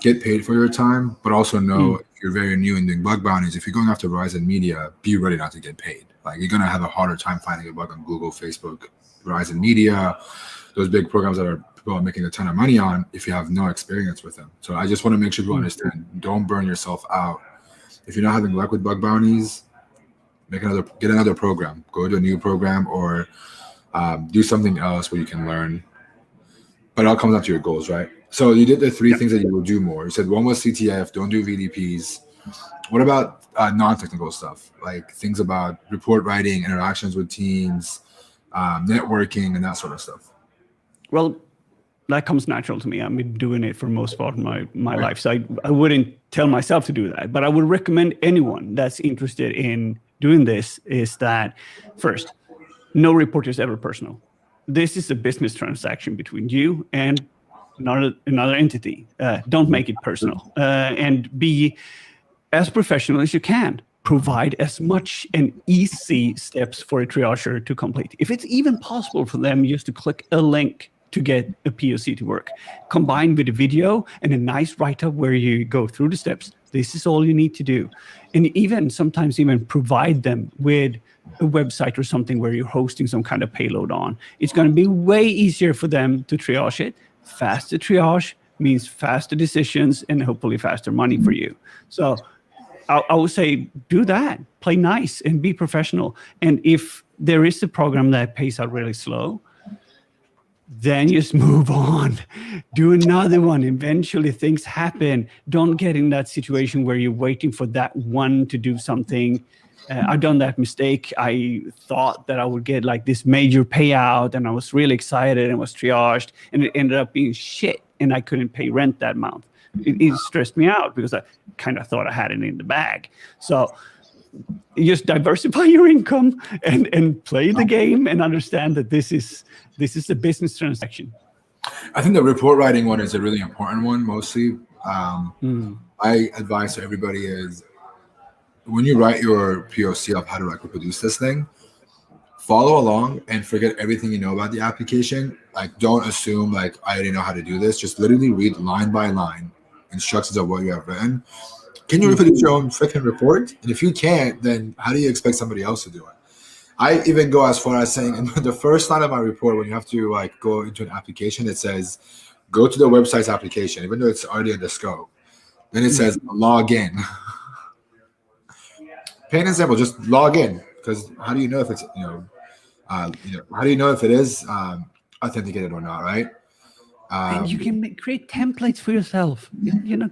get paid for your time, but also know if you're very new and doing bug bounties, if you're going after Verizon Media, be ready not to get paid. Like you're going to have a harder time finding a bug on Google, Facebook, Verizon Media, those big programs that people are making a ton of money on if you have no experience with them. So I just want to make sure people understand, don't burn yourself out. If you're not having luck with bug bounties, get another program, go to a new program, or do something else where you can learn. But it all comes down to your goals, right? So you did the 3 things that you will do more. You said 1 was CTF, don't do VDPs. What about non-technical stuff, like things about report writing, interactions with teams, networking, and that sort of stuff? Well, that comes natural to me. I've been doing it for most part of my life. So I wouldn't tell myself to do that. But I would recommend anyone that's interested in doing this is that, first, no report is ever personal. this is a business transaction between you and another entity. Don't make it personal, and be as professional as you can. Provide as much and easy steps for a triager to complete. If it's even possible for them just to click a link to get a POC to work, combined with a video and a nice write-up where you go through the steps. This is all you need to do. And even sometimes even provide them with a website or something where you're hosting some kind of payload on. It's going to be way easier for them to triage it. Faster triage means faster decisions and hopefully faster money for you. So I would say do that, play nice and be professional. And if there is a program that pays out really slow, then just move on, do another one. Eventually things happen. Don't get in that situation where you're waiting for that one to do something. I've done that mistake. I thought that I would get like this major payout and I was really excited and was triaged, and it ended up being shit and I couldn't pay rent that month. It stressed me out because I kind of thought I had it in the bag. So just diversify your income and play the game and understand that this is a business transaction. I think the report writing one is a really important one. Mostly, I advise to everybody is when you write your POC of how to reproduce this thing, follow along and forget everything you know about the application. Like, don't assume like I already know how to do this. Just literally read line by line instructions of what you have written. Can you reproduce your own freaking report? And if you can't, then how do you expect somebody else to do it? I even go as far as saying in the first line of my report, when you have to like go into an application, it says go to the website's application, even though it's already in the scope. Then it says log in. Plain and simple, just log in. Because how do you know if it's how do you know if it is authenticated or not, right? And you can create templates for yourself.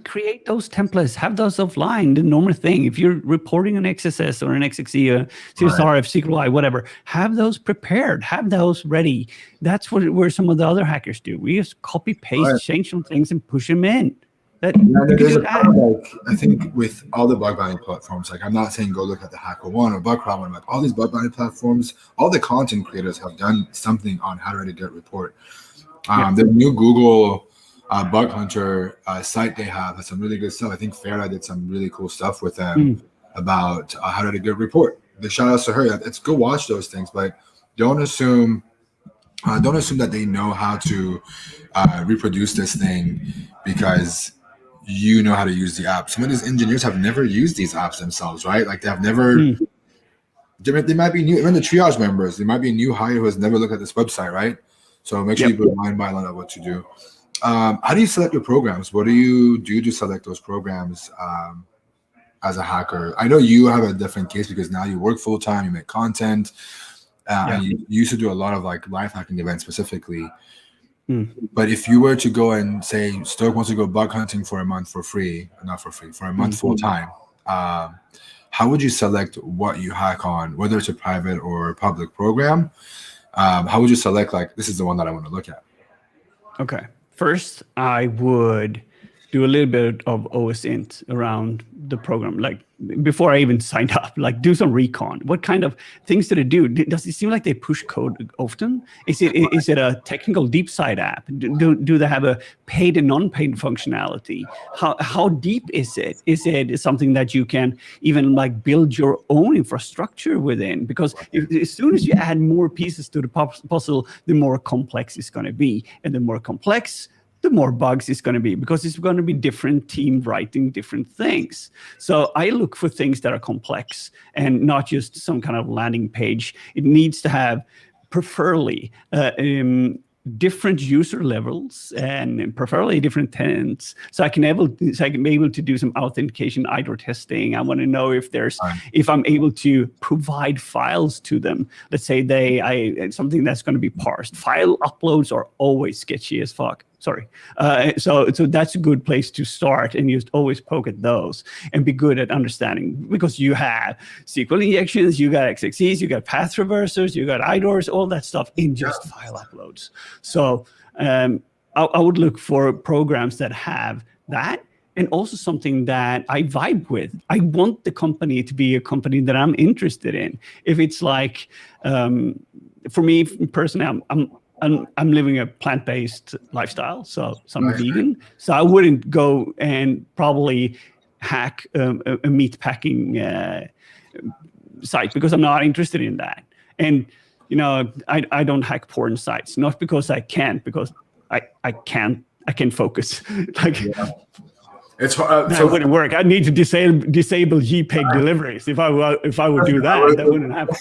Create those templates. Have those offline. The normal thing. If you're reporting an XSS or an XXE, a CSRF, SQLi, whatever, have those prepared. Have those ready. That's where some of the other hackers do. We just copy, paste, change some things, and push them in. I think with all the bug bounty platforms, like I'm not saying go look at the HackerOne or Bugcrowd, like all these bug bounty platforms, all the content creators have done something on how to get report. The new Google Bug Hunter site they have has some really good stuff. I think Farah did some really cool stuff with them about how to get a report. The shout outs to her. It's go watch those things, but don't assume that they know how to reproduce this thing because you know how to use the app. Some of these engineers have never used these apps themselves, right? Like they have never. They might be new. Even the triage members, they might be a new hire who has never looked at this website, right? So make sure you put line by line of what you do. How do you select your programs? What do you do to select those programs as a hacker? I know you have a different case because now you work full time, you make content, and you used to do a lot of like live hacking events specifically. But if you were to go and say Stoke wants to go bug hunting for a month for free, not for free, for a month full time, how would you select what you hack on, whether it's a private or public program? How would you select, like, this is the one that I want to look at? Okay. First, I would do a little bit of OSINT around the program, like before I even signed up, like do some recon. What kind of things do they do? Does it seem like they push code often? Is it a technical deep side app? Do they have a paid and non-paid functionality? How deep is it? Is it something that you can even like build your own infrastructure within? Because as soon as you add more pieces to the puzzle, the more complex it's going to be, and the more complex, the more bugs it's going to be, because it's going to be different team writing different things. So I look for things that are complex and not just some kind of landing page. It needs to have preferably different user levels and preferably different tenants, so I can be able to do some authentication IDOR testing. I want to know if if I'm able to provide files to them. Let's say something that's going to be parsed. File uploads are always sketchy as fuck. Sorry. So that's a good place to start, and just always poke at those and be good at understanding, because you have SQL injections, you got XXEs, you got path traversers, you got IDORs, all that stuff in just file uploads. So I would look for programs that have that, and also something that I vibe with. I want the company to be a company that I'm interested in. If it's like, for me personally, I'm living a plant-based lifestyle, so I'm vegan. So I wouldn't go and probably hack a meat packing site because I'm not interested in that. And I don't hack porn sites, not because I can't, because I can't focus. It's that wouldn't work. I need to disable JPEG deliveries. If I would do that wouldn't happen.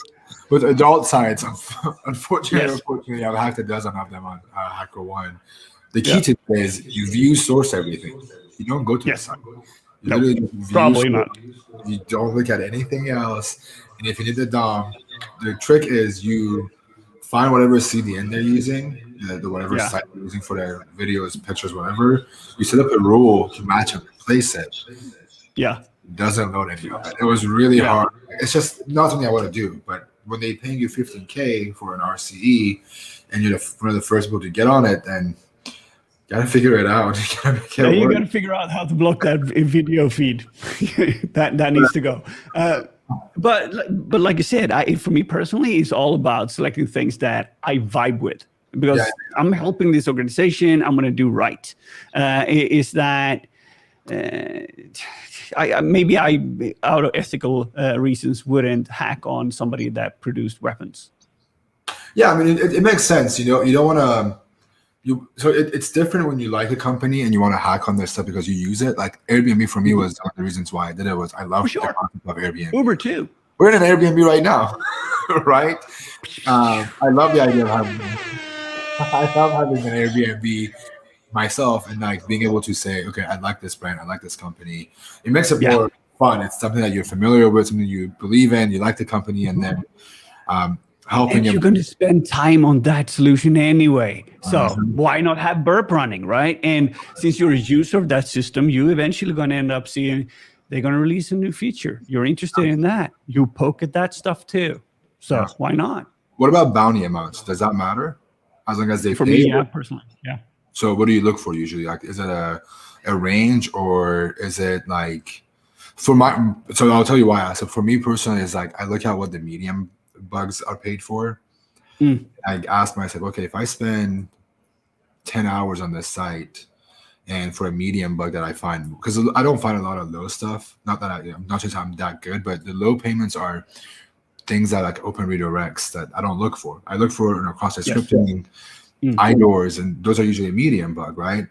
With adult sites, unfortunately, I've hacked a dozen of them on HackerOne. The key to it is you view source everything. You don't go to the site. You literally probably not. You don't look at anything else. And if you need the DOM, the trick is you find whatever CDN they're using, the whatever site they're using for their videos, pictures, whatever. You set up a rule to match and replace it. Yeah. It doesn't load any of it. It was really hard. It's just not something I want to do. But when they pay you $15K for an RCE and you're one of the first people to get on it, then you gotta figure it out. You gotta figure out how to block that video feed. that needs to go. But like I said, for me personally, it's all about selecting things that I vibe with, because I'm helping this organization. I'm going to do right. Is that maybe I, out of ethical reasons, wouldn't hack on somebody that produced weapons. Yeah, I mean, it makes sense. You don't want to. So it's different when you like a company and you want to hack on their stuff because you use it. Like Airbnb for me was one of the reasons why I did it. Was I love the concept of Airbnb. Uber too. We're in an Airbnb right now, right? I love the idea of having. I love having an Airbnb myself and like being able to say, okay, I like this brand, I like this company. It makes it more fun. It's something that you're familiar with, something you believe in, you like the company, and then helping. And you're going to spend time on that solution anyway. So why not have burp running, right? And since you're a user of that system, you eventually going to end up seeing they're going to release a new feature. You're interested in that. You poke at that stuff too. So why not? What about bounty amounts? Does that matter? As long as they for pay? Me, personally, yeah. So what do you look for usually? Like, is it a range, or is it like so I'll tell you why. So for me personally, is like I look at what the medium bugs are paid for. I ask myself, okay, if I spend 10 hours on this site and for a medium bug that I find, because I don't find a lot of low stuff, not that not just I'm that good, but the low payments are things that like open redirects that I don't look for. I look for cross-site scripting, IDORs, and those are usually a medium bug, right?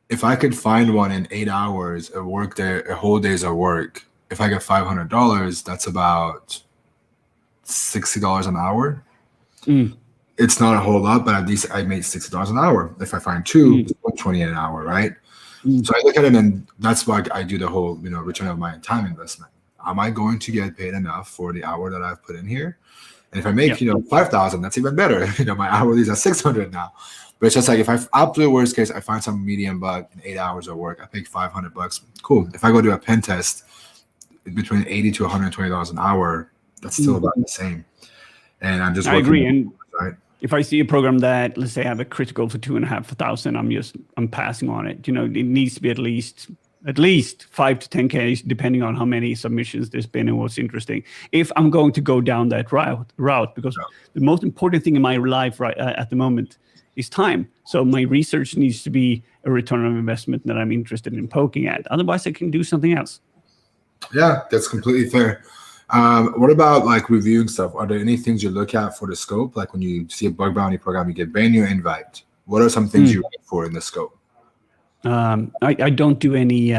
If I could find one in 8 hours, a whole day's of work, if I get $500, that's about $60 an hour. It's not a whole lot, but at least I made $60 an hour. If I find two, it's $120 an hour, right? So I look at it, and that's why I do the whole, return of my time investment. Am I going to get paid enough for the hour that I've put in here? And if I make, $5,000, that's even better. My hourly is at $600 now. But it's just like, if I absolute worst case, I find some medium bug in 8 hours of work, I pay $500. Cool. If I go do a pen test, between $80 to $120 an hour, that's still about the same. And I'm just. I agree. And if I see a program that, let's say, I have a critical for $2,500, I'm passing on it. It needs to be at least 5 to 10K, depending on how many submissions there's been and what's interesting. If I'm going to go down that route, because the most important thing in my life right at the moment is time. So my research needs to be a return on investment that I'm interested in poking at. Otherwise, I can do something else. Yeah, that's completely fair. What about like reviewing stuff? Are there any things you look at for the scope? Like when you see a bug bounty program, you get brand new invite. What are some things you look for in the scope? I don't do any.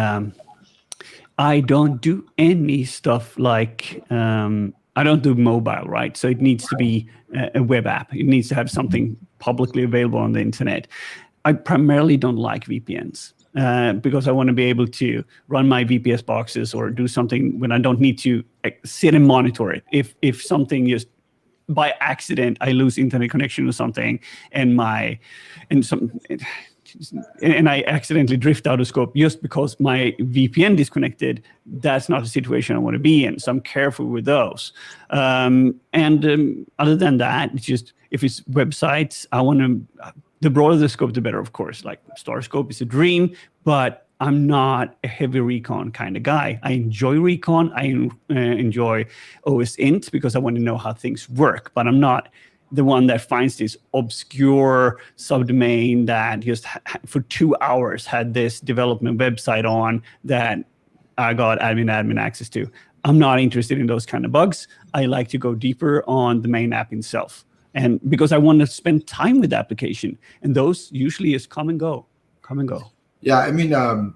I don't do any stuff like. I don't do mobile, right? So it needs to be a web app. It needs to have something publicly available on the internet. I primarily don't like VPNs because I want to be able to run my VPS boxes or do something when I don't need to sit and monitor it. If something is by accident, I lose internet connection or something, and I accidentally drift out of scope just because my VPN disconnected, that's not a situation I want to be in. So I'm careful with those. Other than that, it's just, if it's websites, I want to, the broader the scope, the better, of course. Like Star Scope is a dream, but I'm not a heavy recon kind of guy. I enjoy recon. I enjoy OSINT because I want to know how things work, but I'm not the one that finds this obscure subdomain that just for 2 hours had this development website on that I got admin access to. I'm not interested in those kind of bugs. I like to go deeper on the main app itself. And because I want to spend time with the application, and those usually is come and go. Yeah, I mean, I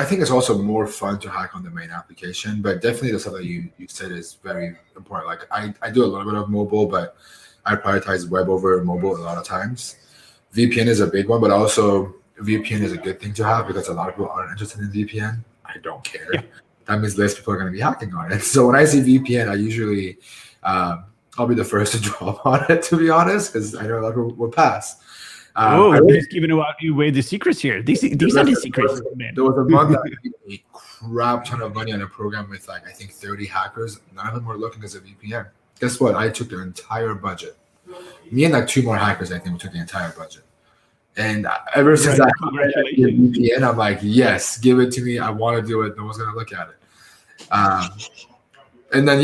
think it's also more fun to hack on the main application, but definitely the stuff that you said is very important. Like I do a little bit of mobile, but I prioritize web over mobile a lot of times. VPN is a big one, but also VPN is a good thing to have because a lot of people aren't interested in VPN. I don't care. Yeah. That means less people are going to be hacking on it. So when I see VPN, I usually I'll be the first to drop on it, to be honest, because I know a lot of people will pass. Just giving away the secrets here. These are the secrets, man. There was a month that I made a crap ton of money on a program with I think 30 hackers. None of them were looking as a VPN. Guess what? I took their entire budget. Me and 2 more hackers, I think, we took the entire budget. And ever since I got a VPN, I'm like, yes, give it to me. I want to do it. No one's going to look at it. And then,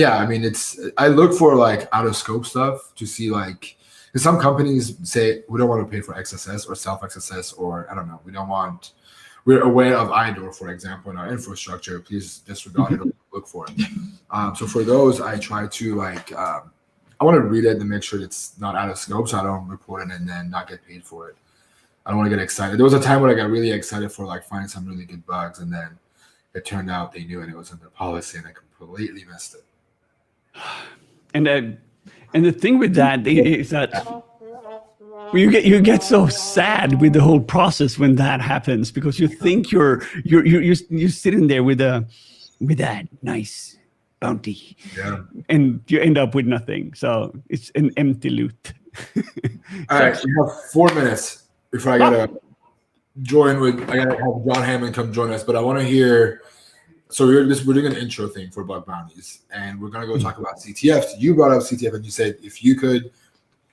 I look for out of scope stuff to see because some companies say we don't want to pay for XSS or self XSS, or I don't know, we're aware of IDOR, for example, in our infrastructure. Please disregard it or look for it. So for those, I try to I want to read it and make sure it's not out of scope, so I don't report it and then not get paid for it. I don't want to get excited. There was a time when I got really excited for finding some really good bugs, and then it turned out they knew it was in their policy, and I completely missed it. And the thing with that is that you get so sad with the whole process when that happens, because you think you're sitting there with that nice bounty, and you end up with nothing. So it's an empty loot. All right, we have 4 minutes before I gotta join I gotta have John Hammond come join us, but I want to hear. So we're doing an intro thing for bug bounties, and we're gonna go talk about CTFs. You brought up CTF, and you said if you could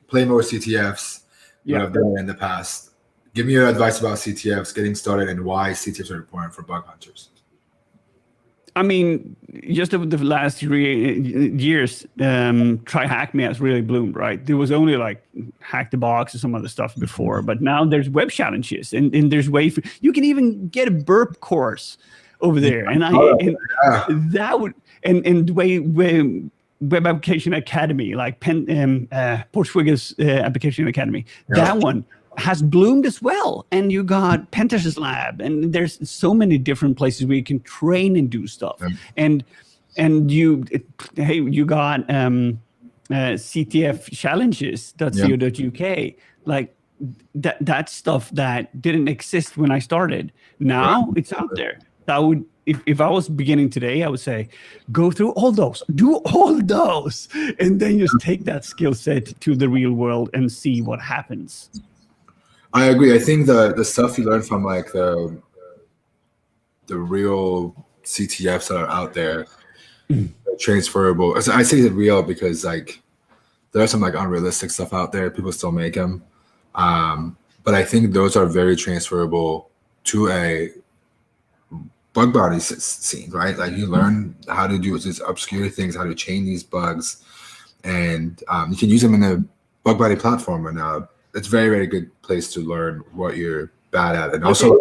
play more CTFs, you have done it in the past. Give me your advice about CTFs, getting started, and why CTFs are important for bug hunters. I mean, just over the last 3 years, Try Hack Me has really bloomed, right? There was only Hack the Box or some other stuff before, but now there's web challenges, and there's you can even get a burp course over there, and that would and the way Web Application Academy, Portschwigger's Application Academy, that one has bloomed as well. And you got Pentester's Lab, and there's so many different places where you can train and do stuff. And you got CTF challenges.co.uk, that stuff that didn't exist when I started. Now it's out there. I would, if I was beginning today, I would say, go through all those, do all those, and then just take that skill set to the real world and see what happens. I agree. I think the stuff you learn from the real CTFs that are out there, transferable. I say it's real because there are some unrealistic stuff out there. People still make them, but I think those are very transferable to a bug bounty scene, right? You learn how to do these obscure things, how to chain these bugs, and you can use them in a bug bounty platform, and it's a very, very good place to learn what you're bad at. And also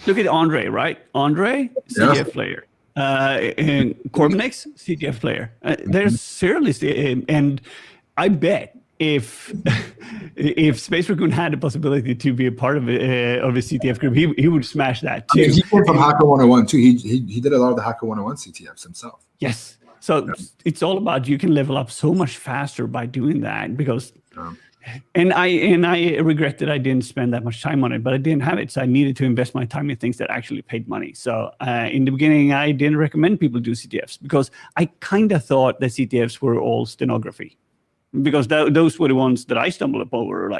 look at Andre, right? Andre, CTF player, and Corbinex, CTF player. There's seriously, and I bet if Space Raccoon had the possibility to be a part of a CTF group, he would smash that too. He came from Hacker 101 too. He did a lot of the Hacker 101 CTFs himself. Yes. So it's all about, you can level up so much faster by doing that, because and I regret that I didn't spend that much time on it, but I didn't have it, so I needed to invest my time in things that actually paid money. So in the beginning, I didn't recommend people do CTFs because I kind of thought that CTFs were all stenography, because those were the ones that I stumbled upon. Were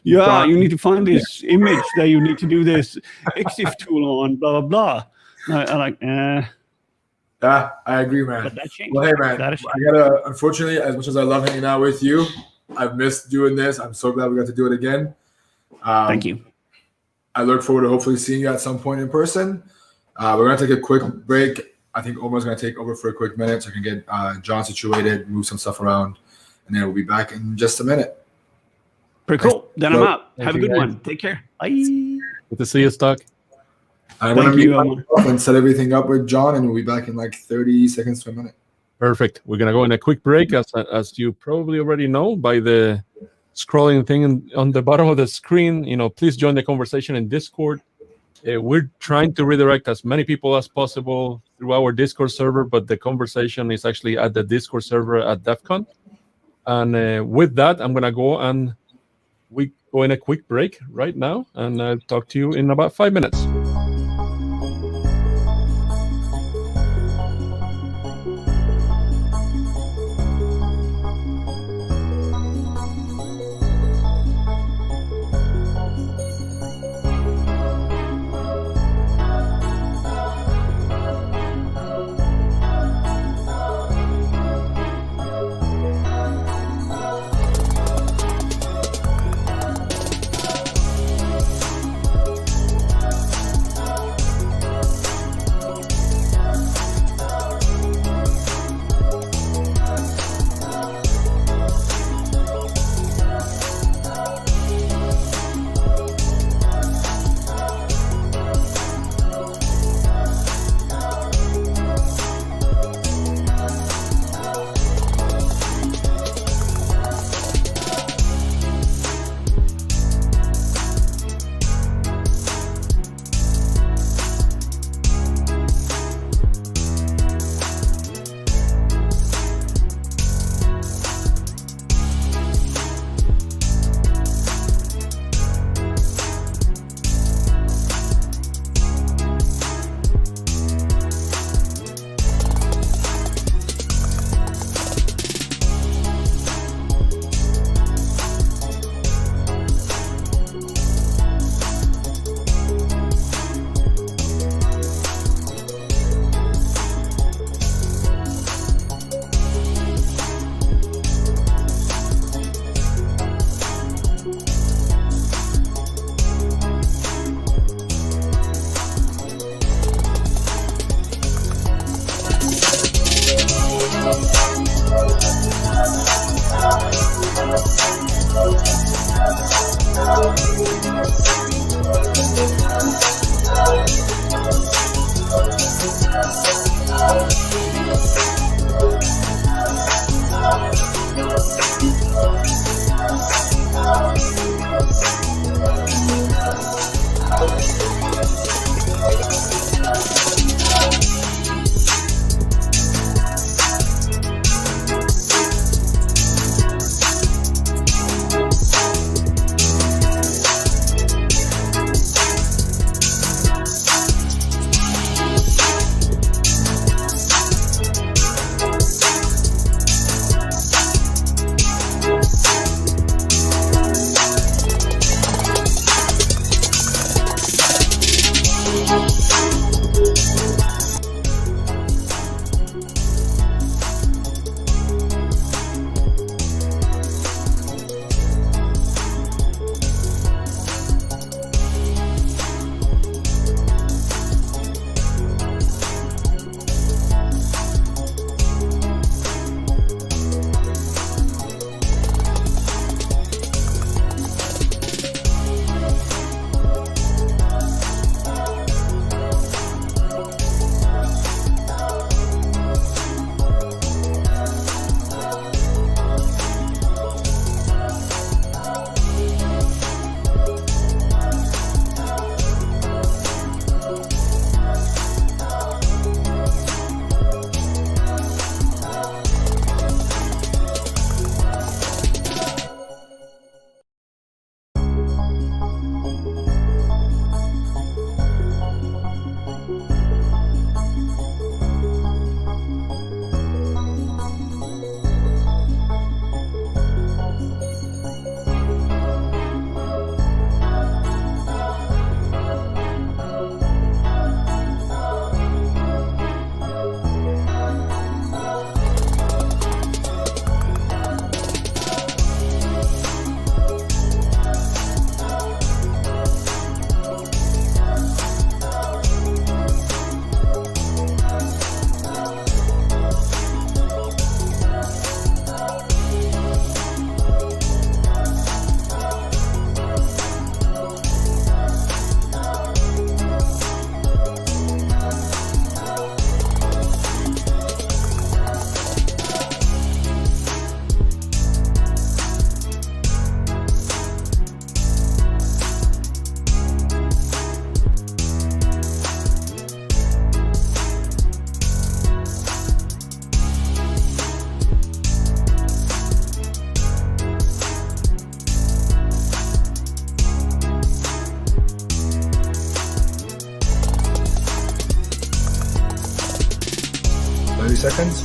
you need to find this image that you need to do this EXIF tool on, blah blah blah. Yeah, I agree, man. But that changed. Well, hey, man, I gotta. Unfortunately, as much as I love hanging out with you, I've missed doing this. I'm so glad we got to do it again. Thank you. I look forward to hopefully seeing you at some point in person. We're gonna take a quick break. I think Omar's gonna take over for a quick minute so I can get John situated, move some stuff around. and then we'll be back in just a minute. Pretty cool. Then I'm Well, out. Have a you, good guys. one. Take care. Bye. Good to see you, Stock. I'm Thank going to you, mute myself and set everything up with John, and we'll be back in like 30 seconds to a minute. Perfect. We're gonna go in a quick break, as you probably already know by the scrolling thing on the bottom of the screen. Please join the conversation in Discord. We're trying to redirect as many people as possible through our Discord server, but the conversation is actually at the Discord server at DEF CON. And with that, I'm gonna go and we go in a quick break right now, and I'll talk to you in about 5 minutes. seconds.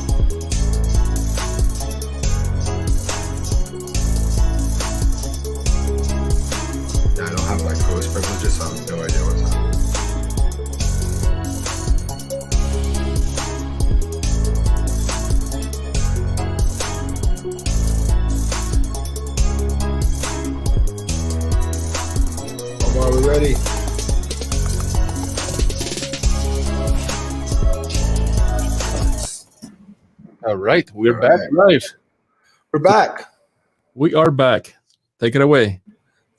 Yeah, I don't have like host privileges, so I have no idea what's happening. Are we ready? All right, we're All back right. live. We're back. We are back. Take it away.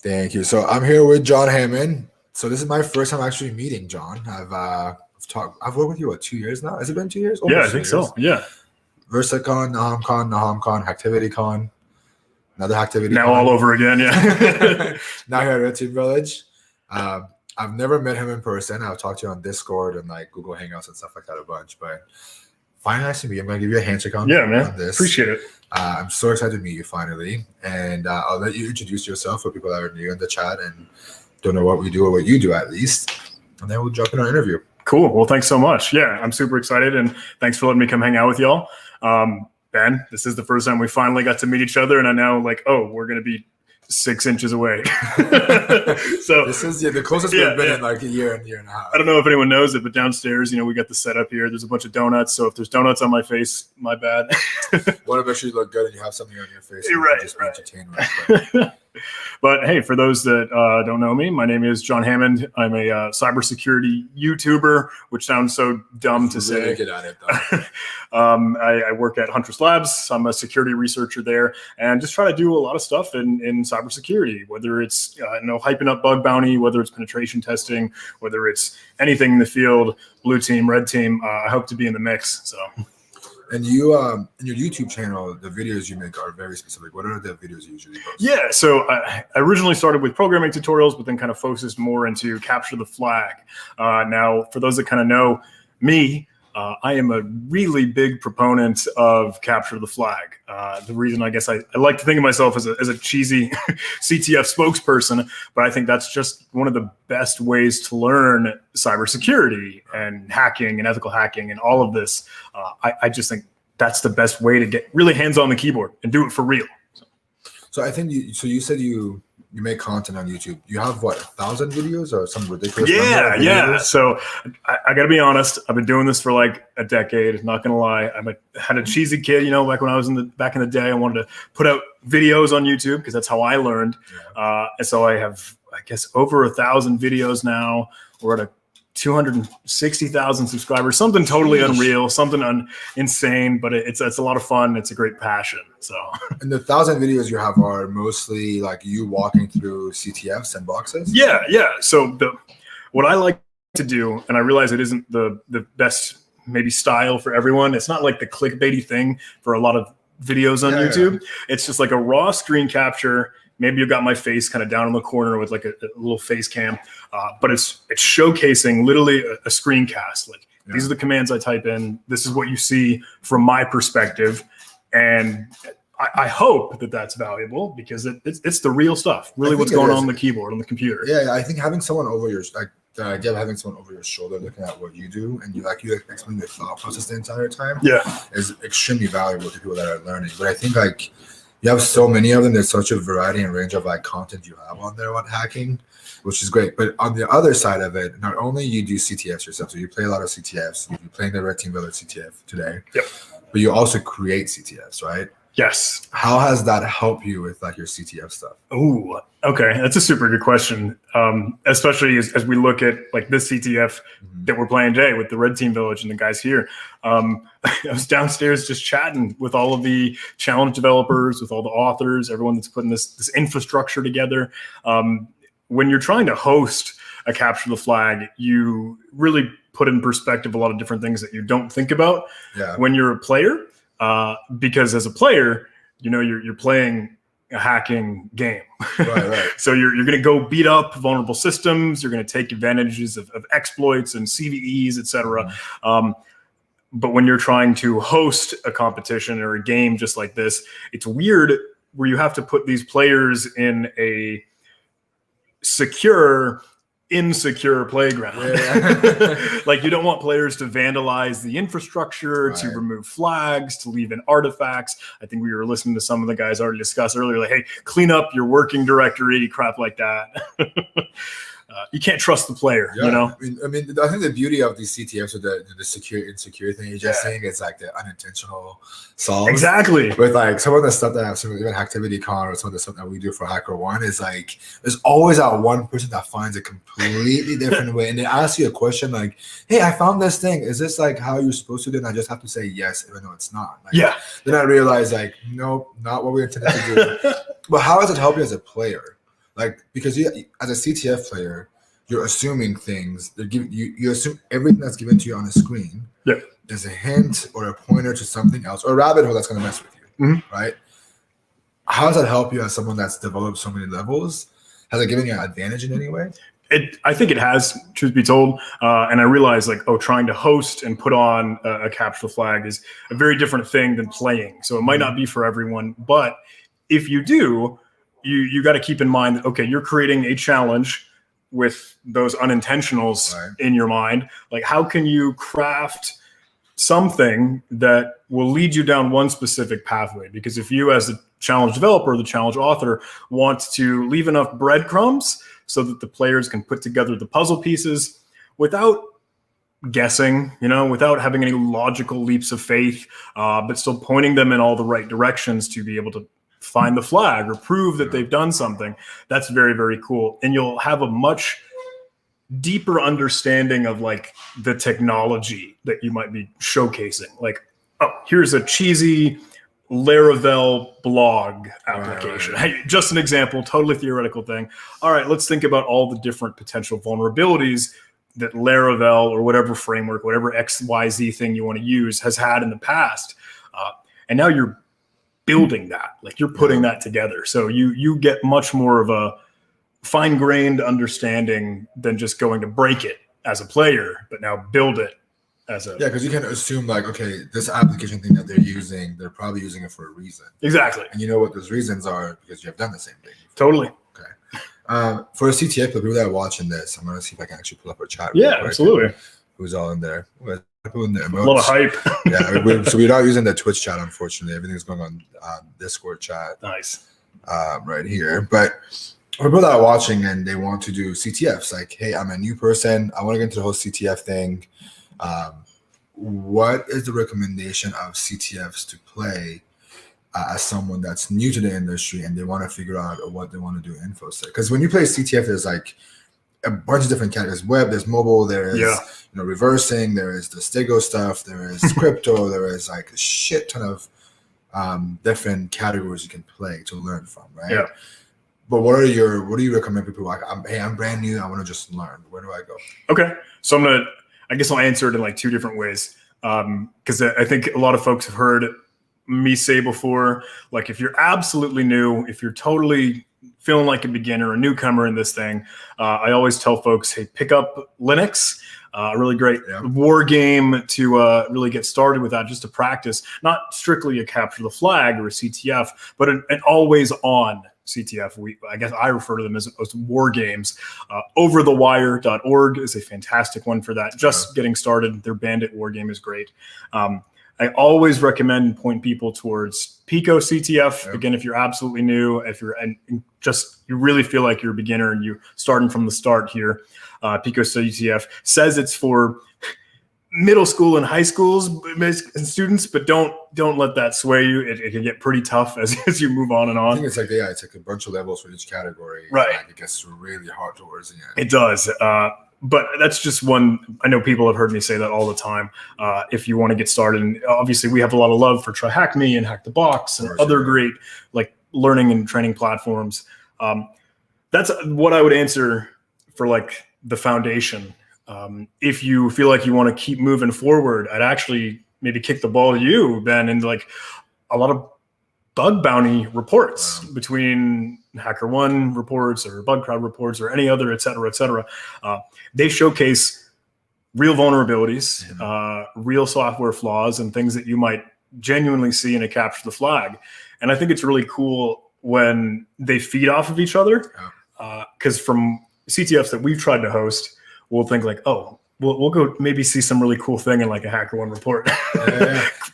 Thank you. So I'm here with John Hammond. So this is my first time actually meeting John. I've worked with you 2 years now. Has it been 2 years? Yeah, I Almost 2 think so. years. Yeah. VersaCon, NahamCon, ActivityCon, another Activity. Now all over again. Yeah. Now here at Red Team Village. I've never met him in person. I've talked to you on Discord and like Google Hangouts and stuff like that a bunch. But finally, nice to meet you. I'm gonna give you a handshake on, Yeah, man. on this. Appreciate it. I'm so excited to meet you finally, and I'll let you introduce yourself for people that are new in the chat and don't know what we do or what you do at least, and then we'll jump in our interview. Cool. Well, thanks so much. Yeah, I'm super excited, and thanks for letting me come hang out with y'all. Ben, this is the first time we finally got to meet each other, and I know like, oh, we're gonna be 6 inches away. So This is the closest Yeah, we've been yeah. in like a year and a half. I don't know if anyone knows it, but downstairs, we got the setup here. There's a bunch of donuts. So if there's donuts on my face, my bad. Want to make sure you look good and you have something on your face. You're and you right, can just be right. entertained real quick. But hey, for those that don't know me, my name is John Hammond. I'm a cybersecurity YouTuber, which sounds so dumb to Really say. good at it though. I work at Huntress Labs. I'm a security researcher there, and just try to do a lot of stuff in cybersecurity, whether it's hyping up bug bounty, whether it's penetration testing, whether it's anything in the field, blue team, red team. I hope to be in the mix. So. And you, in your YouTube channel, the videos you make are very specific. What are the videos you usually post? Yeah, so I originally started with programming tutorials, but then kind of focused more into capture the flag. Now, for those that kind of know me, I am a really big proponent of capture the flag. The reason I guess I like to think of myself as a cheesy CTF spokesperson, but I think that's just one of the best ways to learn cybersecurity and hacking and ethical hacking and all of this. I just think that's the best way to get really hands on the keyboard and do it for real. So I think you said you make content on YouTube. You have what, 1,000 videos or some ridiculous number of Yeah. videos? So I got to be honest. I've been doing this for like a decade. Not gonna lie. Had a cheesy kid. Back when I was back in the day, I wanted to put out videos on YouTube because that's how I learned. And so I have, I guess, over 1,000 videos now. We're at a 260,000 subscribers. Something totally unreal. Something insane. But it's a lot of fun. It's a great passion. So. And the 1,000 videos you have are mostly like you walking through CTFs and boxes? Yeah. So what I like to do, and I realize it isn't the best maybe style for everyone. It's not like the clickbaity thing for a lot of videos on YouTube. It's just like a raw screen capture. Maybe you've got my face kind of down in the corner with like a little face cam, but it's showcasing literally a screencast. Like these are the commands I type in. This is what you see from my perspective, and I hope that that's valuable because it's the real stuff. Really, what's going on the keyboard on the computer. Yeah, I think having someone over your the idea of having someone over your shoulder looking at what you do and you explain your thought process the entire time is extremely valuable to people that are learning. But I think like you have so many of them. There's such a variety and range of like content you have on there on hacking, which is great. But on the other side of it, not only you do CTFs yourself, so you play a lot of CTFs. You're playing the Red Team Village CTF today. Yep. But you also create CTFs, right? Yes. How has that helped you with like your CTF stuff? Oh, okay. That's a super good question. Especially as we look at like this CTF that we're playing today with the Red Team Village and the guys here. I was downstairs just chatting with all of the challenge developers, with all the authors, everyone that's putting this infrastructure together. When you're trying to host a capture the flag, you really put in perspective a lot of different things that you don't think about when you're a player. Because as a player, you're playing a hacking game. Right. So you're going to go beat up vulnerable systems. You're going to take advantages of exploits and CVEs, et cetera. But when you're trying to host a competition or a game just like this, it's weird where you have to put these players in a secure insecure playground. Yeah. Like you don't want players to vandalize the infrastructure, to Right. remove flags, to leave in artifacts. I think we were listening to some of the guys already discuss earlier, like, hey, clean up your working directory, crap like that. You can't trust the player, Yeah, you know? I mean, I think the beauty of these CTFs with the secure insecure thing you're just saying is like the unintentional solves. Exactly. With like some of the stuff that I've seen with even Hacktivity.con or some of the stuff that we do for HackerOne is like there's always that one person that finds a completely different way, and they ask you a question like, "Hey, I found this thing. Is this like how you're supposed to do?" And I just have to say yes, even though it's not. Like, Yeah. Then I realize like, nope, not what we intended to do. But how does it help you as a player? Like because you as a CTF player, you're assuming things. They're giving you assume everything that's given to you on the screen. Yeah. Is a hint or a pointer to something else or a rabbit hole that's going to mess with you, right? How does that help you as someone that's developed so many levels? Has it given you an advantage in any way? I think it has, truth be told. And I realize like, trying to host and put on a capture the flag is a very different thing than playing. So it might not be for everyone, but if you do, you got to keep in mind that, okay, you're creating a challenge with those unintentionals in your mind. Like how can you craft something that will lead you down one specific pathway? Because if you as the challenge developer, the challenge author wants to leave enough breadcrumbs so that the players can put together the puzzle pieces without guessing, without having any logical leaps of faith, but still pointing them in all the right directions to be able to find the flag or prove that they've done something. That's very, very cool. And you'll have a much deeper understanding of like the technology that you might be showcasing. Like, here's a cheesy Laravel blog application. Hey, just an example, totally theoretical thing. All right, let's think about all the different potential vulnerabilities that Laravel or whatever framework, whatever XYZ thing you want to use has had in the past. And now you're building that, like you're putting that together. So you get much more of a fine-grained understanding than just going to break it as a player, but now build it as a... Yeah, because you can assume like, okay, this application thing that they're using, they're probably using it for a reason. Exactly. And you know what those reasons are because you have done the same thing. Totally. Okay. For a CTF, the people that are watching this, I'm going to see if I can actually pull up our chat. Yeah, absolutely. Who's all in there? People in there. A lot of hype. Yeah, so we're not using the Twitch chat, unfortunately. Everything's going on Discord chat. Nice. Right here. But for people that are watching and they want to do CTFs, like, hey, I'm a new person. I want to get into the whole CTF thing. What is the recommendation of CTFs to play as someone that's new to the industry and they want to figure out what they want to do in InfoSec? Because when you play CTF, there's like a bunch of different categories. Web, there's mobile, there is reversing, there is the Stego stuff, there is crypto, there is like a shit ton of different categories you can play to learn from, right? Yeah. But what do you recommend people like, I'm brand new, I want to just learn. Where do I go? Okay. So I guess I'll answer it in like two different ways. Because I think a lot of folks have heard me say before, like if you're absolutely new, if you're totally feeling like a beginner, a newcomer in this thing, I always tell folks, hey, pick up Linux, a really great war game to really get started with that, just to practice, not strictly a capture the flag or a CTF, but an always on CTF. I guess I refer to them as war games. Overthewire.org is a fantastic one for that. Just getting started. Their Bandit war game is great. I always recommend and point people towards Pico CTF. Yeah. Again, if you're absolutely new, if you're you really feel like you're a beginner and you're starting from the start here, Pico CTF says it's for middle school and high schools and students, but don't let that sway you. It can get pretty tough as you move on and on. I think it's like it's like a bunch of levels for each category. Right. It gets really hard towards the end. It does. But that's just one. I know people have heard me say that all the time. If you want to get started, and obviously we have a lot of love for Try Hack Me and Hack the Box and other great like learning and training platforms. That's what I would answer for like the foundation. If you feel like you want to keep moving forward, I'd actually maybe kick the ball to you, Ben, and like a lot of bug bounty reports between HackerOne reports or BugCrowd reports or any other, et cetera, they showcase real vulnerabilities, real software flaws, and things that you might genuinely see in a capture the flag. And I think it's really cool when they feed off of each other, because from CTFs that we've tried to host, we'll think like, oh, we'll go maybe see some really cool thing in like a HackerOne report,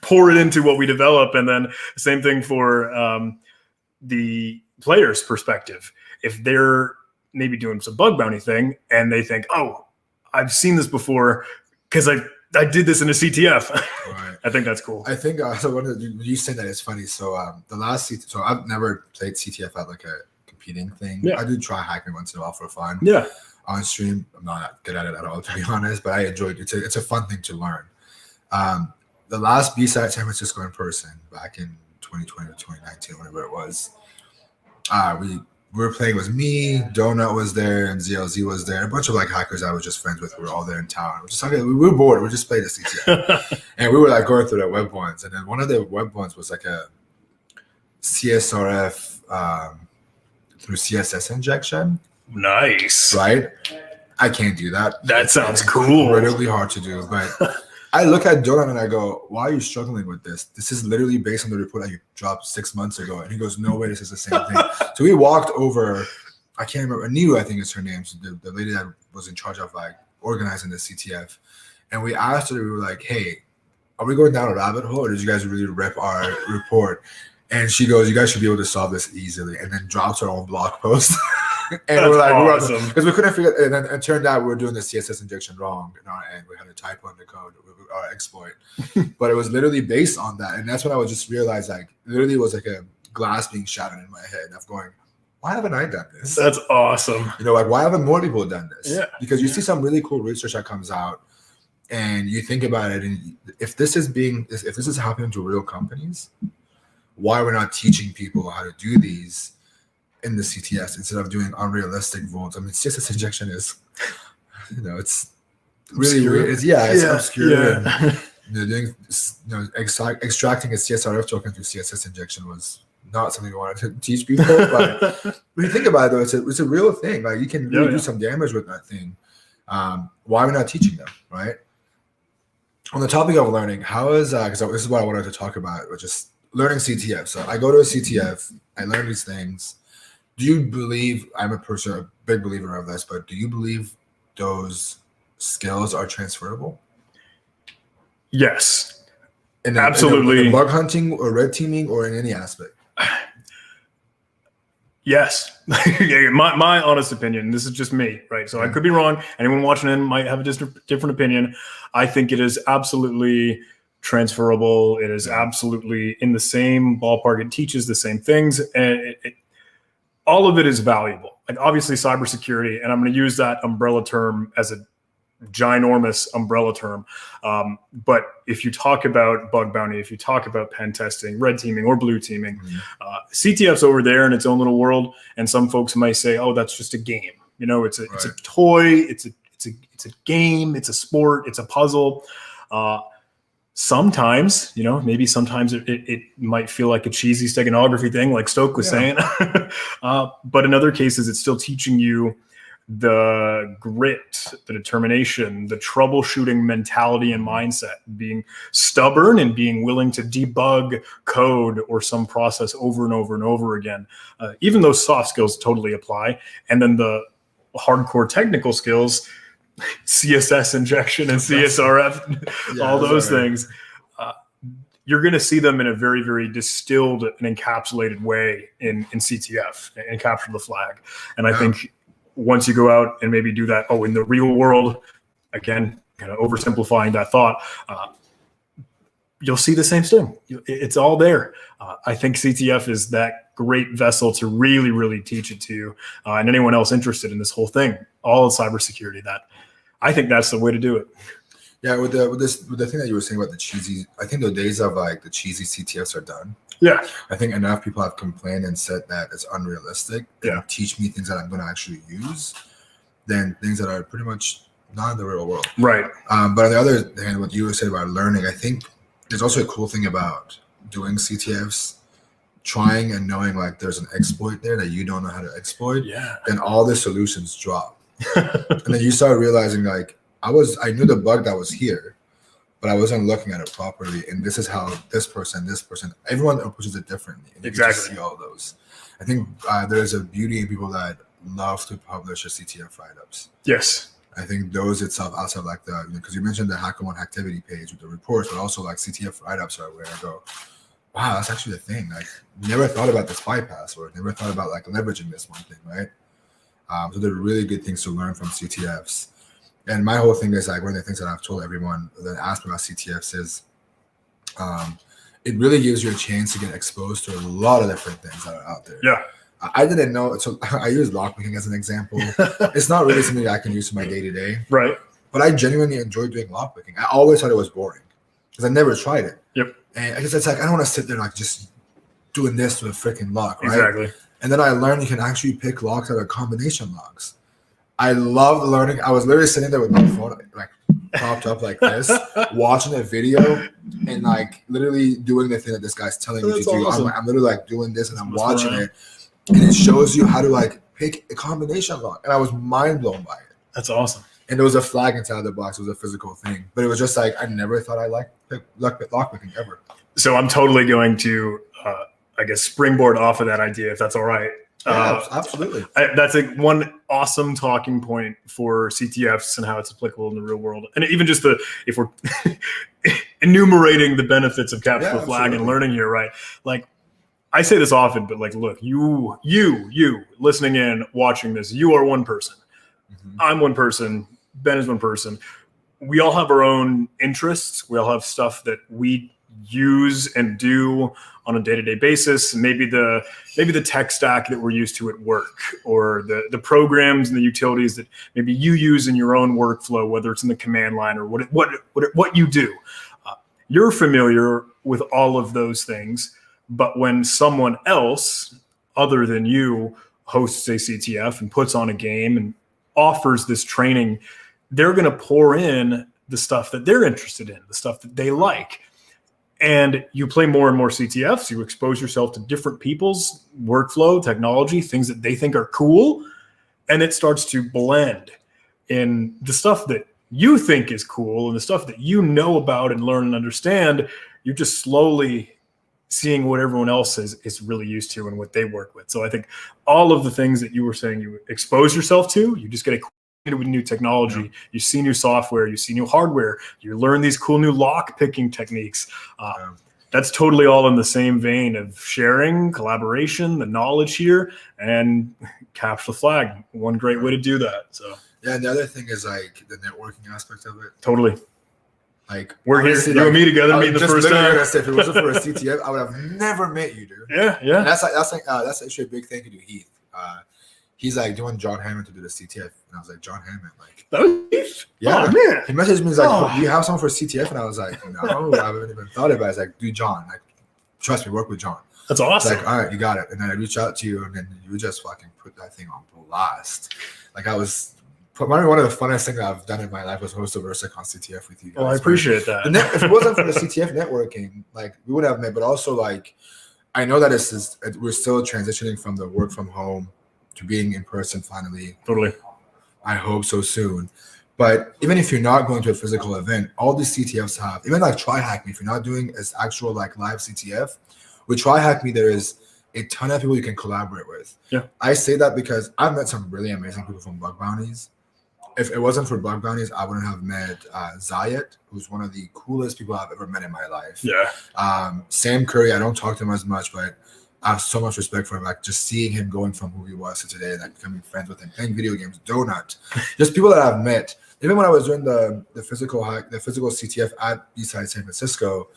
pour it into what we develop. And then same thing for the player's perspective. If they're maybe doing some bug bounty thing and they think, oh, I've seen this before because I did this in a CTF. Right. I think that's cool. I think so. When you say that, it's funny. So the last CTF, so I've never played CTF at like a competing thing. Yeah. I do try hacking once in a while for fun. Yeah. On stream, I'm not good at it at all, to be honest, but I enjoyed it. It's a fun thing to learn. The last B-side San Francisco in person back in 2020 or 2019, whatever it was, we were playing. It was me, Donut was there, and ZLZ was there. A bunch of like hackers I was just friends with. We were all there in town. We're just okay. We were bored. We just played a CTF, and we were like going through the web ones. And then one of the web ones was like a CSRF through CSS injection. Nice. Right? I can't do that. That sounds It's cool. incredibly hard to do. But I look at Donut and I go, why are you struggling with this? This is literally based on the report that you dropped 6 months ago. And he goes, no way, this is the same thing. So we walked over, I can't remember, Aniru, I think is her name, so the lady that was in charge of like organizing the CTF. And we asked her, we were like, hey, are we going down a rabbit hole or did you guys really rip our report? And she goes, you guys should be able to solve this easily. And then drops her own blog post. And That's we're like, awesome. because we couldn't figure it. And then it turned out we were doing the CSS injection wrong in our end. We had a typo in the code, our exploit. But it was literally based on that. And that's when I was just realized, like, literally it was like a glass being shattered in my head of going, why haven't I done this? That's awesome. You know, like, why haven't more people done this? Yeah. Because you see some really cool research that comes out and you think about it. And if this is happening to real companies, why we're not teaching people how to do these in the CTS instead of doing unrealistic vaults. I mean, CSS injection is, you know, it's really Obscure. weird. It's obscure. Yeah. And, doing, extracting a CSRF token through CSS injection was not something we wanted to teach people. But when you think about it, though, it's a real thing. Like you can really do some damage with that thing. Why are we not teaching them, right? On the topic of learning, how is because this is what I wanted to talk about, which is learning CTF. So I go to a CTF, I learn these things. Do you believe, I'm a big believer of this, but do you believe those skills are transferable? Yes. Absolutely. In bug hunting or red teaming or in any aspect? Yes. my honest opinion, this is just me, right? So I could be wrong. Anyone watching in might have a different opinion. I think it is absolutely transferable. It is absolutely in the same ballpark. It teaches the same things. And all of it is valuable. Like obviously cybersecurity, and I'm going to use that umbrella term as a ginormous umbrella term. But if you talk about bug bounty, if you talk about pen testing, red teaming or blue teaming, CTF's over there in its own little world. And some folks might say, oh, that's just a game. You know, it's a toy. It's a game. It's a sport. It's a puzzle. Sometimes, you know, maybe sometimes it might feel like a cheesy steganography thing, like Stoke was saying. But in other cases, it's still teaching you the grit, the determination, the troubleshooting mentality and mindset, being stubborn and being willing to debug code or some process over and over and over again. Even those soft skills totally apply. And then the hardcore technical skills, CSS injection and CSRF, all those things, you're going to see them in a very, very distilled and encapsulated way in CTF and capture the flag. And I think once you go out and maybe do that, in the real world, again, kind of oversimplifying that thought, you'll see the same thing. It's all there. I think CTF is that great vessel to really, really teach it to you and anyone else interested in this whole thing, all of cybersecurity. I think that's the way to do it. Yeah, with the thing that you were saying about the cheesy, I think the days of like the cheesy CTFs are done. Yeah. I think enough people have complained and said that it's unrealistic. And teach me things that I'm going to actually use than things that are pretty much not in the real world. Right. But on the other hand, what you were saying about learning, I think there's also a cool thing about doing CTFs, trying and knowing like there's an exploit there that you don't know how to exploit. Yeah. Then all the solutions drop. And then you start realizing like, I knew the bug that was here, but I wasn't looking at it properly. And this is how this person, everyone approaches it differently. And you can just see all those. I think there's a beauty in people that love to publish a CTF write-ups. Yes. I think those itself, outside like the, because you mentioned the HackerOne activity page with the reports, but also like CTF write-ups are where I go, wow, that's actually the thing. Like, never thought about this bypass, or never thought about like leveraging this one thing, right? So they're really good things to learn from CTFs. And my whole thing is like, one of the things that I've told everyone that asked me about CTFs is, it really gives you a chance to get exposed to a lot of different things that are out there. Yeah. I didn't know. So I use lockpicking as an example. It's not really something that I can use for my day to day. Right. But I genuinely enjoy doing lockpicking. I always thought it was boring because I never tried it. Yep. And I guess it's like, I don't want to sit there like just doing this to a freaking lock, right? Exactly. And then I learned you can actually pick locks that are combination locks. I loved learning. I was literally sitting there with my phone like propped up like this, watching a video and like literally doing the thing that this guy's telling me to do. Awesome. I'm literally like doing this and I'm watching it, and it shows you how to like pick a combination lock. And I was mind blown by it. That's awesome. And there was a flag inside the box. It was a physical thing, but it was just like I never thought I liked lockpicking ever. So I'm totally going to, I guess, springboard off of that idea, if that's all right. Yeah, absolutely. That's one awesome talking point for CTFs and how it's applicable in the real world. And even just if we're enumerating the benefits of capture the flag and learning here, right? Like, I say this often, but like, look, you listening in, watching this, you are one person. Mm-hmm. I'm one person. Ben is one person. We all have our own interests. We all have stuff that we use and do on a day-to-day basis. Maybe the tech stack that we're used to at work, or the programs and the utilities that maybe you use in your own workflow, whether it's in the command line or what you do. You're familiar with all of those things, but when someone else other than you hosts a CTF and puts on a game and offers this training, they're going to pour in the stuff that they're interested in, the stuff that they like. And you play more and more CTFs, you expose yourself to different people's workflow, technology, things that they think are cool, and it starts to blend in the stuff that you think is cool and the stuff that you know about and learn and understand. You're just slowly seeing what everyone else is really used to and what they work with. So I think all of the things that you were saying you expose yourself to, you just get with new technology, yeah. You see new software, you see new hardware, you learn these cool new lock picking techniques. That's totally all in the same vein of sharing, collaboration, the knowledge here, and capture the flag. One great way to do that. So yeah, and the other thing is like the networking aspect of it. Totally. Like we're here, you and me together, meeting the first time. Say, if it wasn't for a CTF, I would have never met you, dude. Yeah. And that's actually a big thank you to Heath. He's like doing John Hammond to do the CTF, and I was like, John Hammond, like that was Heath? Yeah, oh, man. He messaged me, he's like, do you have someone for CTF? And I was like, no, I haven't even thought about it. He's like, dude, John, like, trust me, work with John. That's awesome. It's like, all right, you got it. And then I reach out to you, and then you just fucking put that thing on blast. Like probably one of the funnest things I've done in my life was host a VersaCon CTF with you guys. Oh, I appreciate that. If it wasn't for the CTF networking, like we would have met, but also like I know that we're still transitioning from the work from home to being in person finally. Totally. I hope so soon. But even if you're not going to a physical event, all these CTFs have, even like TryHack Me, if you're not doing an actual like live CTF, with TryHack Me, there is a ton of people you can collaborate with. Yeah. I say that because I've met some really amazing people from Bug Bounties. If it wasn't for Bug Bounties, I wouldn't have met Zayat, who's one of the coolest people I've ever met in my life. Yeah. Sam Curry, I don't talk to him as much, but I have so much respect for him. Like just seeing him going from who he was to today, like becoming friends with him, playing video games, Donut, just people that I've met. Even when I was doing the physical CTF at Eastside San Francisco,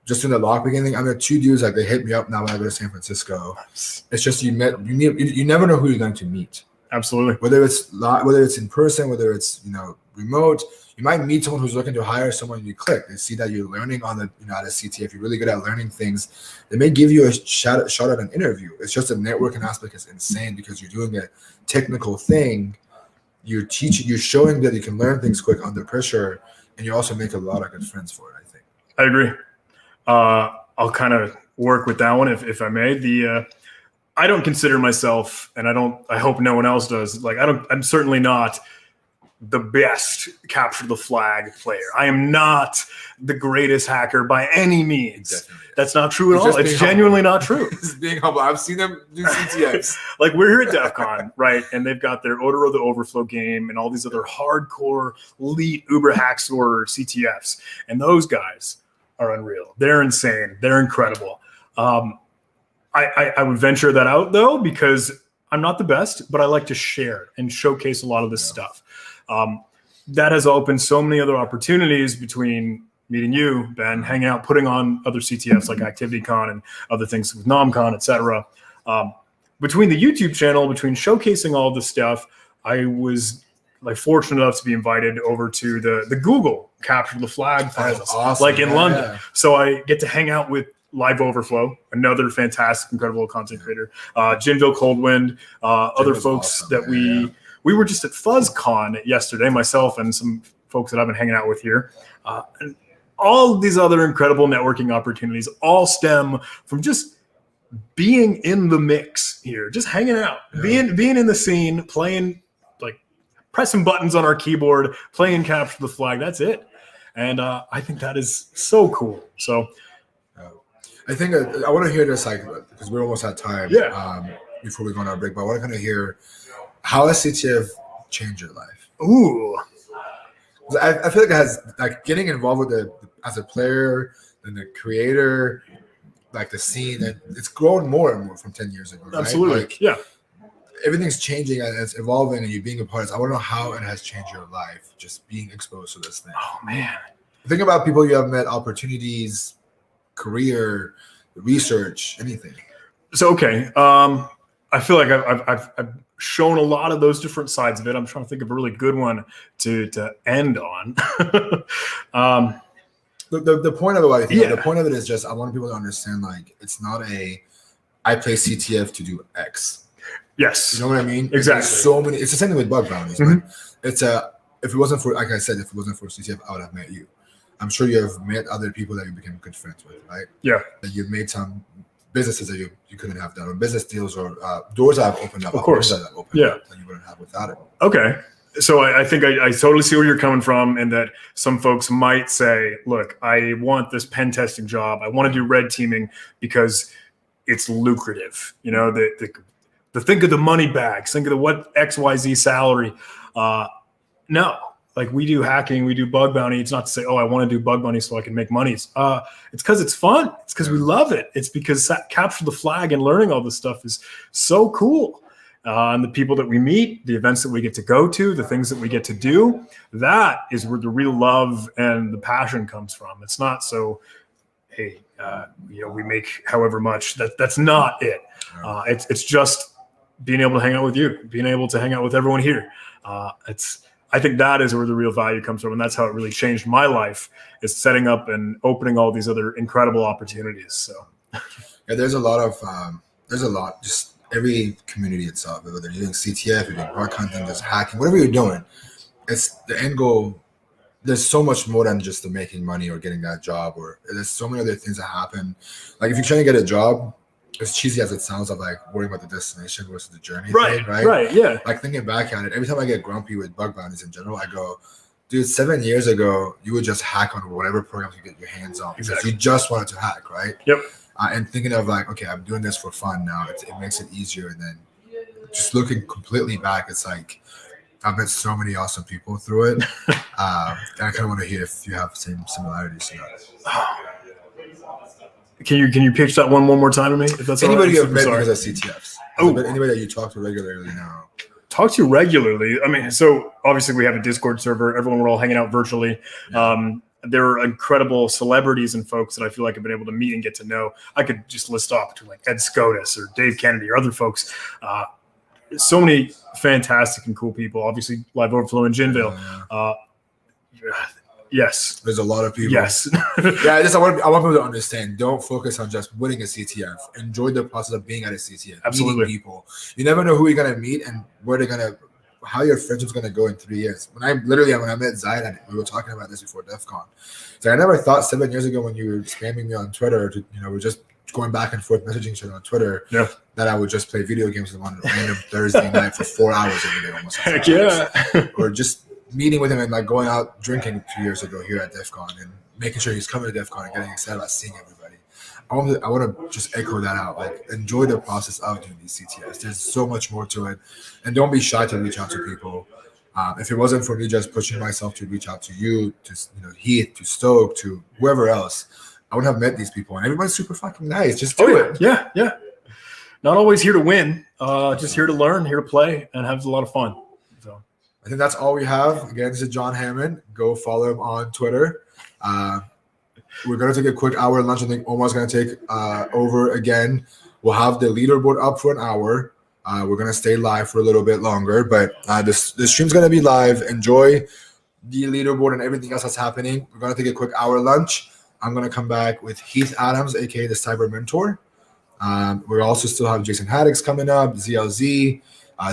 just doing the lockpicking thing, I met two dudes like they hit me up now when I go to San Francisco. It's just you never know who you're going to meet. Absolutely. Whether it's in person, whether it's remote, you might meet someone who's looking to hire someone. You click, they see that you're learning on the at a CTF. You're really good at learning things. They may give you a shot at an interview. It's just the networking aspect is insane because you're doing a technical thing. You're teaching, you're showing that you can learn things quick under pressure, and you also make a lot of good friends for it. I think. I agree. I'll kind of work with that one if I may. I don't consider myself, and I hope no one else does. Like I'm certainly not the best capture the flag player. I am not the greatest hacker by any means. Definitely. That's not true at He's all. just It's being genuinely humble. not true. He's being humble. I've seen him do CTFs. Like we're here at DEF CON, right? And they've got their Odor of the Overflow game and all these other hardcore elite Uber Hacksaw CTFs. And those guys are unreal. They're insane. They're incredible. I would venture that out though, because I'm not the best, but I like to share and showcase a lot of this stuff. That has opened so many other opportunities between meeting you, Ben, hanging out, putting on other CTFs like ActivityCon and other things with NomCon, etc. Between the YouTube channel, between showcasing all this stuff, I was like fortunate enough to be invited over to the Google Capture the Flag finals, awesome. like in Yeah. London. So I get to hang out with Live Overflow, another fantastic, incredible content creator, Jinville Coldwind, other was folks awesome, that we were just at FuzzCon yesterday, myself and some folks that I've been hanging out with here. And all of these other incredible networking opportunities all stem from just being in the mix here, just hanging out, being in the scene, playing, like pressing buttons on our keyboard, playing Capture the Flag. That's it. And I think that is so cool. So I think I want to hear this, like, because we're almost at time. Yeah. Before we go on our break, but I want to kind of hear, how has CTF changed your life? ooh. I feel like it has, like, getting involved with as a player and the creator, like the scene, and it's grown more and more from 10 years ago. Right? Absolutely. Like, Yeah. everything's changing and it's evolving, and you being a part of it. I want to know how it has changed your life, just being exposed to this thing. Oh man. Think about people you have met, opportunities, career, research, anything. So okay. I feel like I've shown a lot of those different sides of it. I'm trying to think of a really good one to end on. The point of it, I think, Yeah. the point of it is just, I want people to understand, like, it's not I play CTF to do X. Yes. You know what I mean? Exactly. There's so many. It's the same thing with bug bounties. Mhm. But if it wasn't for, like I said, if it wasn't for CTF, I would have met you. I'm sure you have met other people that you became good friends with, right? Yeah. That you've made some businesses that you couldn't have done, or business deals, or doors that have opened up. Of course. That have opened Yeah. up that you wouldn't have without it. Okay. So I think I totally see where you're coming from, and that some folks might say, look, I want this pen testing job. I want to do red teaming because it's lucrative. You know, the think of the money bags, think of the what XYZ salary. No, like we do hacking, we do bug bounty. It's not to say, oh, I want to do bug bounty so I can make money. It's because it's fun. It's because we love it. It's because Capture the Flag and learning all this stuff is so cool. And the people that we meet, the events that we get to go to, the things that we get to do, that is where the real love and the passion comes from. It's not so, hey, we make however much. That's not it. It's just being able to hang out with you, being able to hang out with everyone here. I think that is where the real value comes from, and that's how it really changed my life, is setting up and opening all these other incredible opportunities. So, Yeah, there's a lot. Just every community itself, whether you're doing CTF, you're doing hard content, just hacking, whatever you're doing, it's the end goal. There's so much more than just the making money or getting that job, or there's so many other things that happen. Like if you're trying to get a job, as cheesy as it sounds, of like worrying about the destination versus the journey. right, thing, right, yeah. Like thinking back at it, every time I get grumpy with bug bounties in general, I go, dude, 7 years ago, you would just hack on whatever programs you get your hands on because Exactly. you just wanted to hack, right? Yep. And thinking of like, okay, I'm doing this for fun now. It makes it easier. And then just looking completely back, it's like, I've met so many awesome people through it. And I kind of want to hear if you have same similarities to that. Can you pitch that one more time to me? If that's Anybody all you right? have met Sorry. because of CTFs? Oh. Anybody that you talk to regularly now? Talk to you regularly. I mean, so obviously we have a Discord server. Everyone, we're all hanging out virtually. There are incredible celebrities and folks that I feel like I've been able to meet and get to know. I could just list off between like Ed Scotus or Dave Kennedy or other folks. So many fantastic and cool people. Obviously, Live Overflow in Jinville. Yes. There's a lot of people. Yes. Yeah, I want people to understand. Don't focus on just winning a CTF. Enjoy the process of being at a CTF. Absolutely. Meeting people. You never know who you're gonna meet and how your friendship's gonna go in 3 years. When I met Zaid, and we were talking about this before DEF CON. So I never thought 7 years ago when you were spamming me on Twitter, we're just going back and forth messaging each other on Twitter, that I would just play video games on a random Thursday night for 4 hours every day almost. Heck yeah. Or just meeting with him and like going out drinking 2 years ago here at DEF CON and making sure he's coming to DEF CON and getting excited about seeing everybody. I want to just echo that out. Like, enjoy the process of doing these CTFs. There's so much more to it, and don't be shy to reach out to people. If it wasn't for me just pushing myself to reach out to you, to Heath, to Stoke, to whoever else, I would have met these people. And everybody's super fucking nice. Just do it. Yeah. Not always here to win. Just here to learn, here to play, and have a lot of fun. So I think that's all we have. Again, this is John Hammond. Go follow him on Twitter. We're going to take a quick hour lunch. I think Omar's going to take over again. We'll have the leaderboard up for an hour. We're going to stay live for a little bit longer, but the stream's going to be live. Enjoy the leaderboard and everything else that's happening. We're going to take a quick hour lunch. I'm going to come back with Heath Adams, a.k.a. the Cyber Mentor. We also still have Jason Haddix coming up, ZLZ,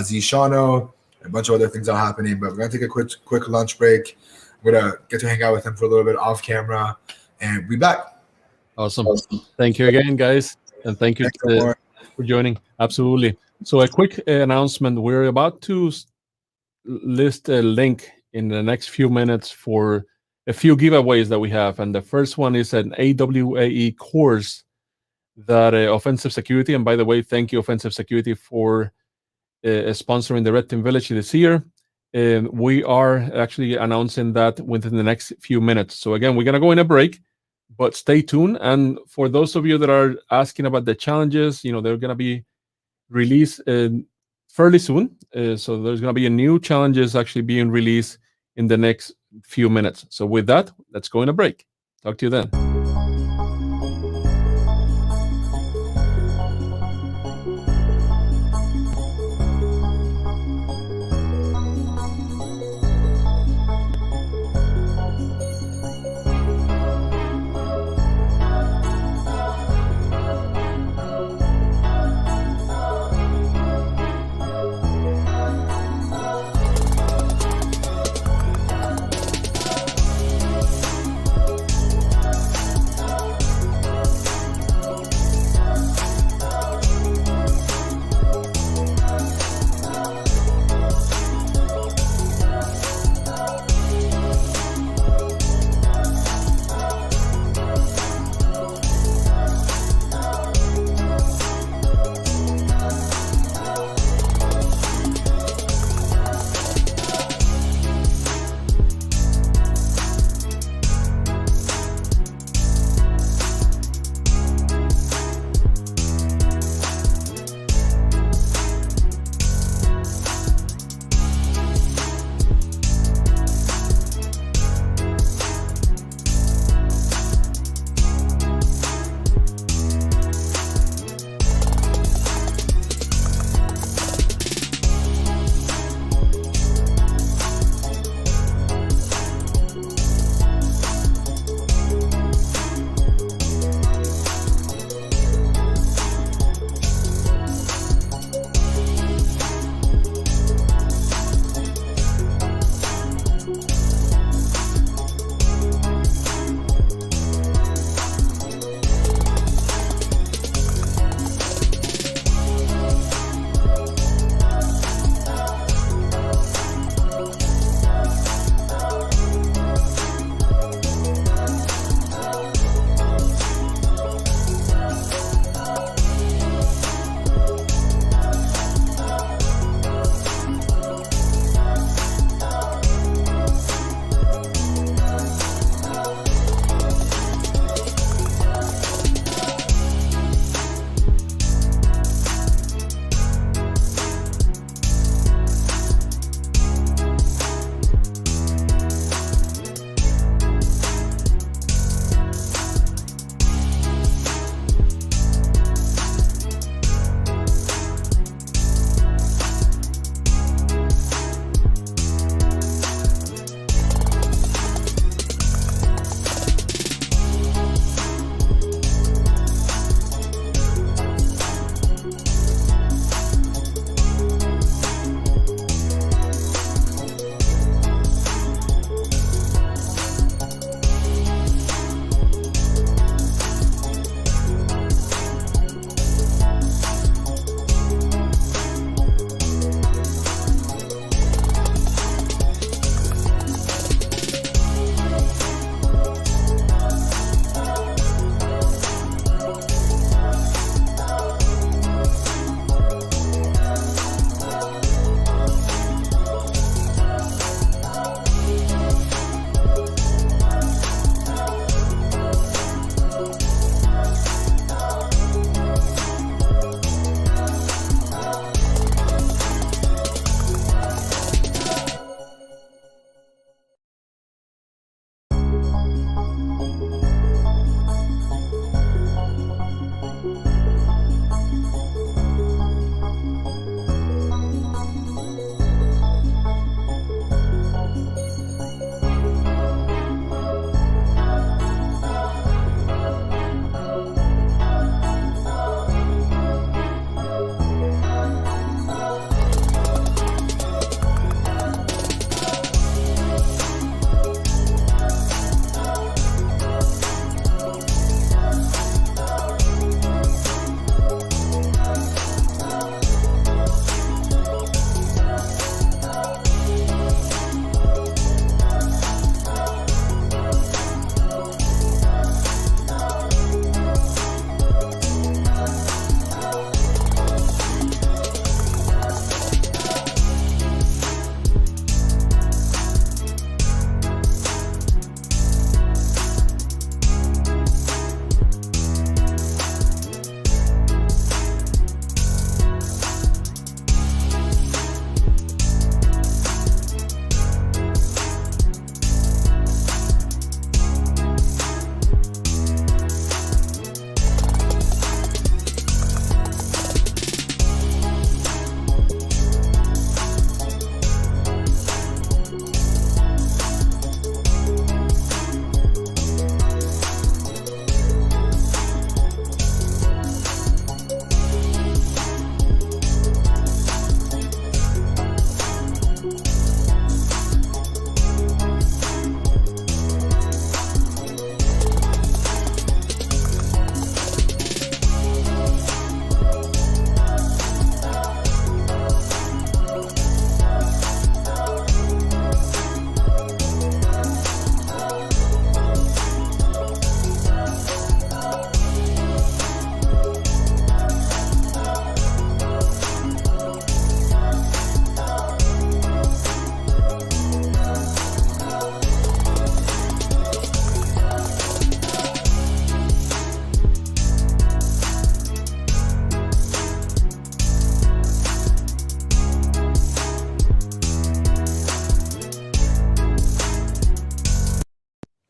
Z Shano, a bunch of other things are happening, but we're going to take a quick lunch break. We're going to get to hang out with him for a little bit off camera, and be back. Awesome. Thank you again, guys. And thank you for joining. Absolutely. So a quick announcement. We're about to list a link in the next few minutes for a few giveaways that we have. And the first one is an AWAE course that Offensive Security, and by the way, thank you, Offensive Security, for sponsoring the Red Team Village this year. We are actually announcing that within the next few minutes. So again, we're going to go in a break, but stay tuned. And for those of you that are asking about the challenges, they're going to be released fairly soon. So there's going to be a new challenges actually being released in the next few minutes. So with that, let's go in a break. Talk to you then.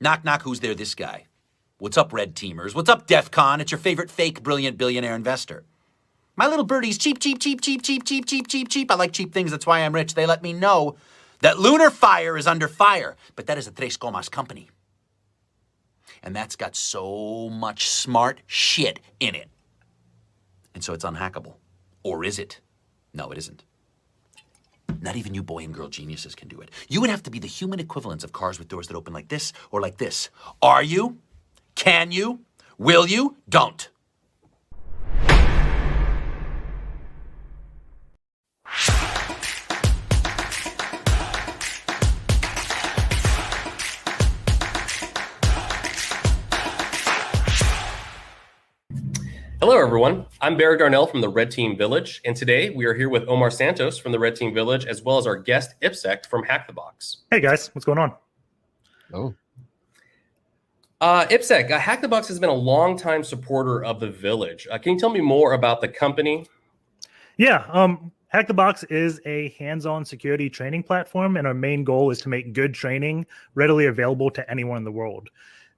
Knock, knock, who's there? This guy. What's up, Red Teamers? What's up, DEF CON? It's your favorite fake, brilliant billionaire investor. My little birdie's cheap, cheap, cheap, cheap, cheap, cheap, cheap, cheap, cheap. I like cheap things. That's why I'm rich. They let me know that Lunar Fire is under fire. But that is a Tres Comas company. And that's got so much smart shit in it. And so it's unhackable. Or is it? No, it isn't. Not even you boy and girl geniuses can do it. You would have to be the human equivalents of cars with doors that open like this or like this. Are you? Can you? Will you? Don't. Hello, everyone. I'm Barry Darnell from the Red Team Village, and today we are here with Omar Santos from the Red Team Village, as well as our guest IPSEC from Hack the Box. Hey guys, what's going on? Oh, IPSEC, Hack the Box has been a longtime supporter of the Village. Can you tell me more about the company? Yeah, Hack the Box is a hands-on security training platform, and our main goal is to make good training readily available to anyone in the world.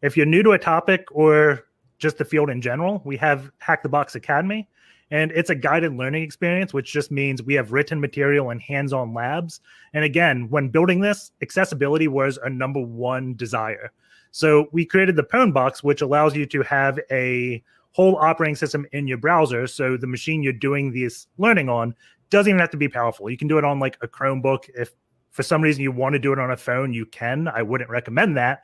If you're new to a topic or just the field in general, we have Hack the Box Academy, and it's a guided learning experience, which just means we have written material and hands-on labs. And again, when building this, accessibility was our number one desire. So we created the Pwn Box, which allows you to have a whole operating system in your browser. So the machine you're doing this learning on doesn't even have to be powerful. You can do it on like a Chromebook. If for some reason you want to do it on a phone, you can. I wouldn't recommend that.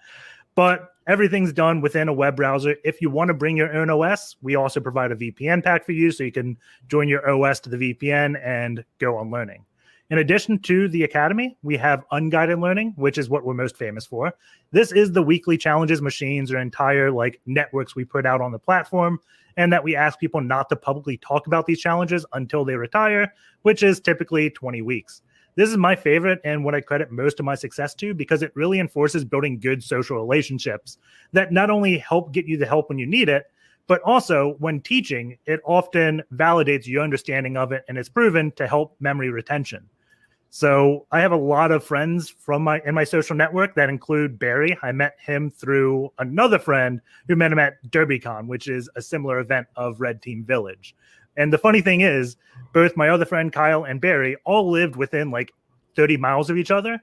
But everything's done within a web browser. If you want to bring your own OS, we also provide a VPN pack for you, so you can join your OS to the VPN and go on learning. In addition to the Academy, we have unguided learning, which is what we're most famous for. This is the weekly challenges machines or entire like networks we put out on the platform, and that we ask people not to publicly talk about these challenges until they retire, which is typically 20 weeks. This is my favorite and what I credit most of my success to, because it really enforces building good social relationships that not only help get you the help when you need it, but also when teaching, it often validates your understanding of it, and it's proven to help memory retention. So I have a lot of friends in my social network that include Barry. I met him through another friend who met him at DerbyCon, which is a similar event of Red Team Village. And the funny thing is, both my other friend Kyle and Barry all lived within like 30 miles of each other,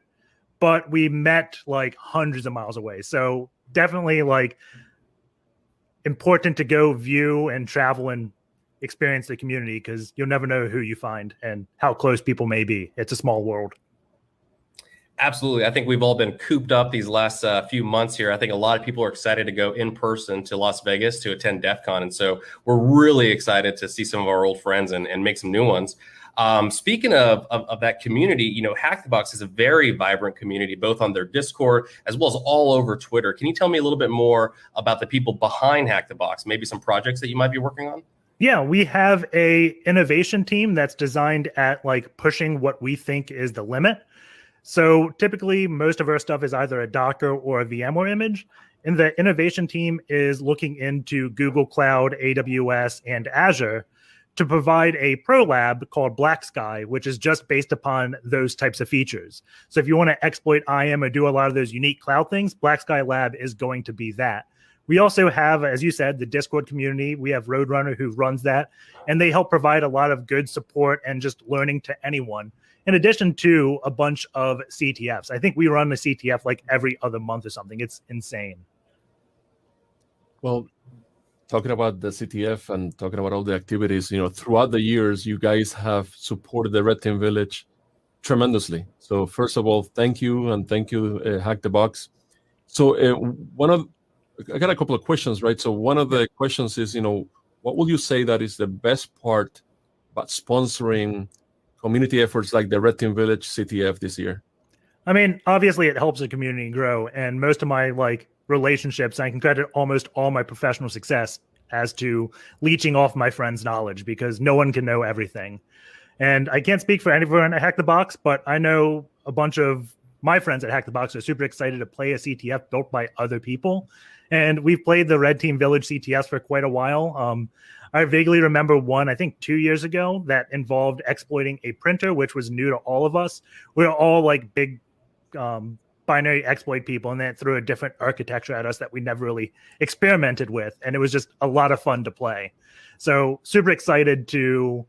but we met like hundreds of miles away. So definitely like important to go view and travel and experience the community, because you'll never know who you find and how close people may be. It's a small world. Absolutely. I think we've all been cooped up these last few months here. I think a lot of people are excited to go in person to Las Vegas to attend DEF CON. And so we're really excited to see some of our old friends and make some new ones. Speaking of that community, you know, Hack the Box is a very vibrant community, both on their Discord as well as all over Twitter. Can you tell me a little bit more about the people behind Hack the Box, maybe some projects that you might be working on? Yeah, we have a innovation team that's designed at like pushing what we think is the limit. So typically, most of our stuff is either a Docker or a VMware image. And the innovation team is looking into Google Cloud, AWS, and Azure to provide a pro lab called Black Sky, which is just based upon those types of features. So if you want to exploit IAM or do a lot of those unique cloud things, Black Sky Lab is going to be that. We also have, as you said, the Discord community. We have Roadrunner who runs that, and they help provide a lot of good support and just learning to anyone, in addition to a bunch of CTFs. I think we run a CTF like every other month or something. It's insane. well, talking about the CTF and talking about all the activities, you know, throughout the years, you guys have supported the Red Team Village tremendously. So first of all, thank you, and thank you, Hack the Box. So I got a couple of questions, right? So one of the questions is, you know, what will you say that is the best part about sponsoring community efforts like the Red Team Village CTF this year? I mean, obviously it helps the community grow, and most of my like relationships, I can credit almost all my professional success as to leeching off my friends' knowledge, because no one can know everything. And I can't speak for anyone at Hack the Box, but I know a bunch of my friends at Hack the Box are super excited to play a CTF built by other people. And we've played the Red Team Village CTFs for quite a while. I vaguely remember one, I think 2 years ago, that involved exploiting a printer, which was new to all of us. We were all like big binary exploit people, and then it threw a different architecture at us that we never really experimented with. And it was just a lot of fun to play. So super excited to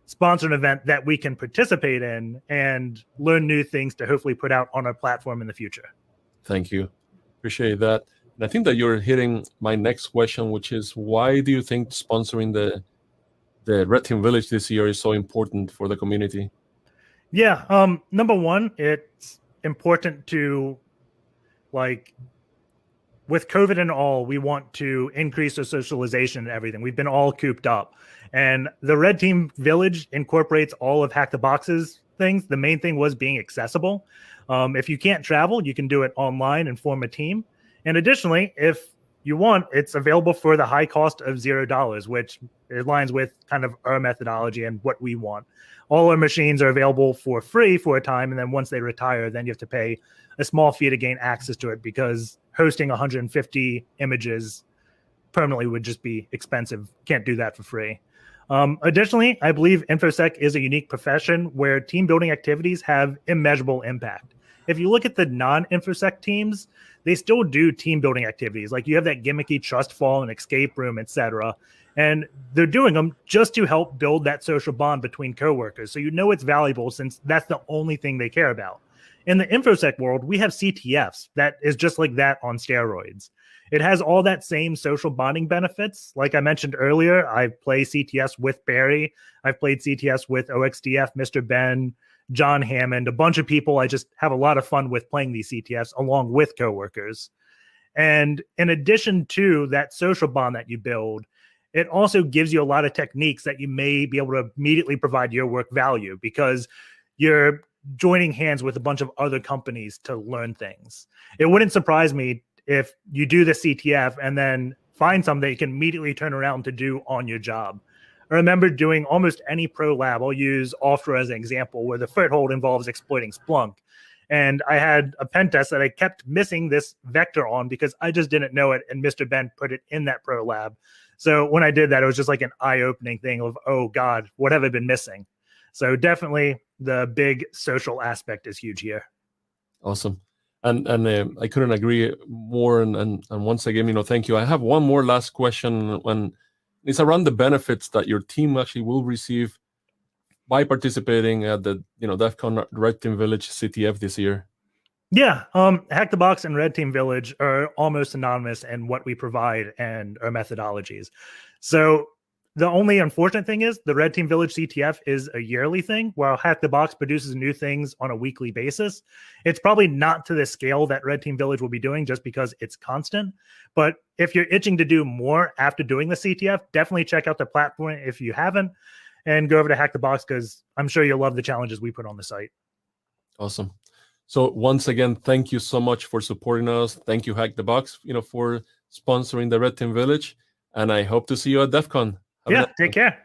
sponsor an event that we can participate in and learn new things to hopefully put out on our platform in the future. Thank you. Appreciate that. And I think that you're hitting my next question, which is, why do you think sponsoring the Red Team Village this year is so important for the community? Yeah, number one, it's important to, like, with COVID and all, we want to increase our socialization and everything. We've been all cooped up. And the Red Team Village incorporates all of Hack the Box's things. The main thing was being accessible. If you can't travel, you can do it online and form a team. And additionally, if you want, it's available for the high cost of $0, which aligns with kind of our methodology and what we want. All our machines are available for free for a time, and then once they retire, then you have to pay a small fee to gain access to it, because hosting 150 images permanently would just be expensive. Can't do that for free. Additionally, I believe InfoSec is a unique profession where team building activities have immeasurable impact. If you look at the non-InfoSec teams, they still do team building activities. Like, you have that gimmicky trust fall and escape room, etc. And they're doing them just to help build that social bond between coworkers. So you know it's valuable, since that's the only thing they care about. In the InfoSec world, we have CTFs that is just like that on steroids. It has all that same social bonding benefits. Like I mentioned earlier, I play CTS with Barry. I've played CTS with OXDF, Mr. Ben, John Hammond, a bunch of people. I just have a lot of fun with playing these CTFs along with coworkers. And in addition to that social bond that you build, it also gives you a lot of techniques that you may be able to immediately provide your work value, because you're joining hands with a bunch of other companies to learn things. It wouldn't surprise me if you do the CTF and then find something that you can immediately turn around to do on your job. I remember doing almost any pro lab. I'll use Offshore as an example, where the foothold involves exploiting Splunk. And I had a pen test that I kept missing this vector on because I just didn't know it, and Mr. Ben put it in that pro lab. So when I did that, it was just like an eye-opening thing of, oh God, what have I been missing? So definitely the big social aspect is huge here. Awesome. And I couldn't agree more. And once again, thank you. I have one more last question, and it's around the benefits that your team actually will receive by participating at the DEF CON Red Team Village CTF this year. Yeah, Hack the Box and Red Team Village are almost synonymous in what we provide and our methodologies. So the only unfortunate thing is the Red Team Village CTF is a yearly thing, while Hack the Box produces new things on a weekly basis. It's probably not to the scale that Red Team Village will be doing, just because it's constant. But if you're itching to do more after doing the CTF, definitely check out the platform if you haven't, and go over to Hack the Box, because I'm sure you'll love the challenges we put on the site. Awesome. So once again, thank you so much for supporting us. Thank you, Hack the Box, for sponsoring the Red Team Village. And I hope to see you at DEF CON. Yeah, take care.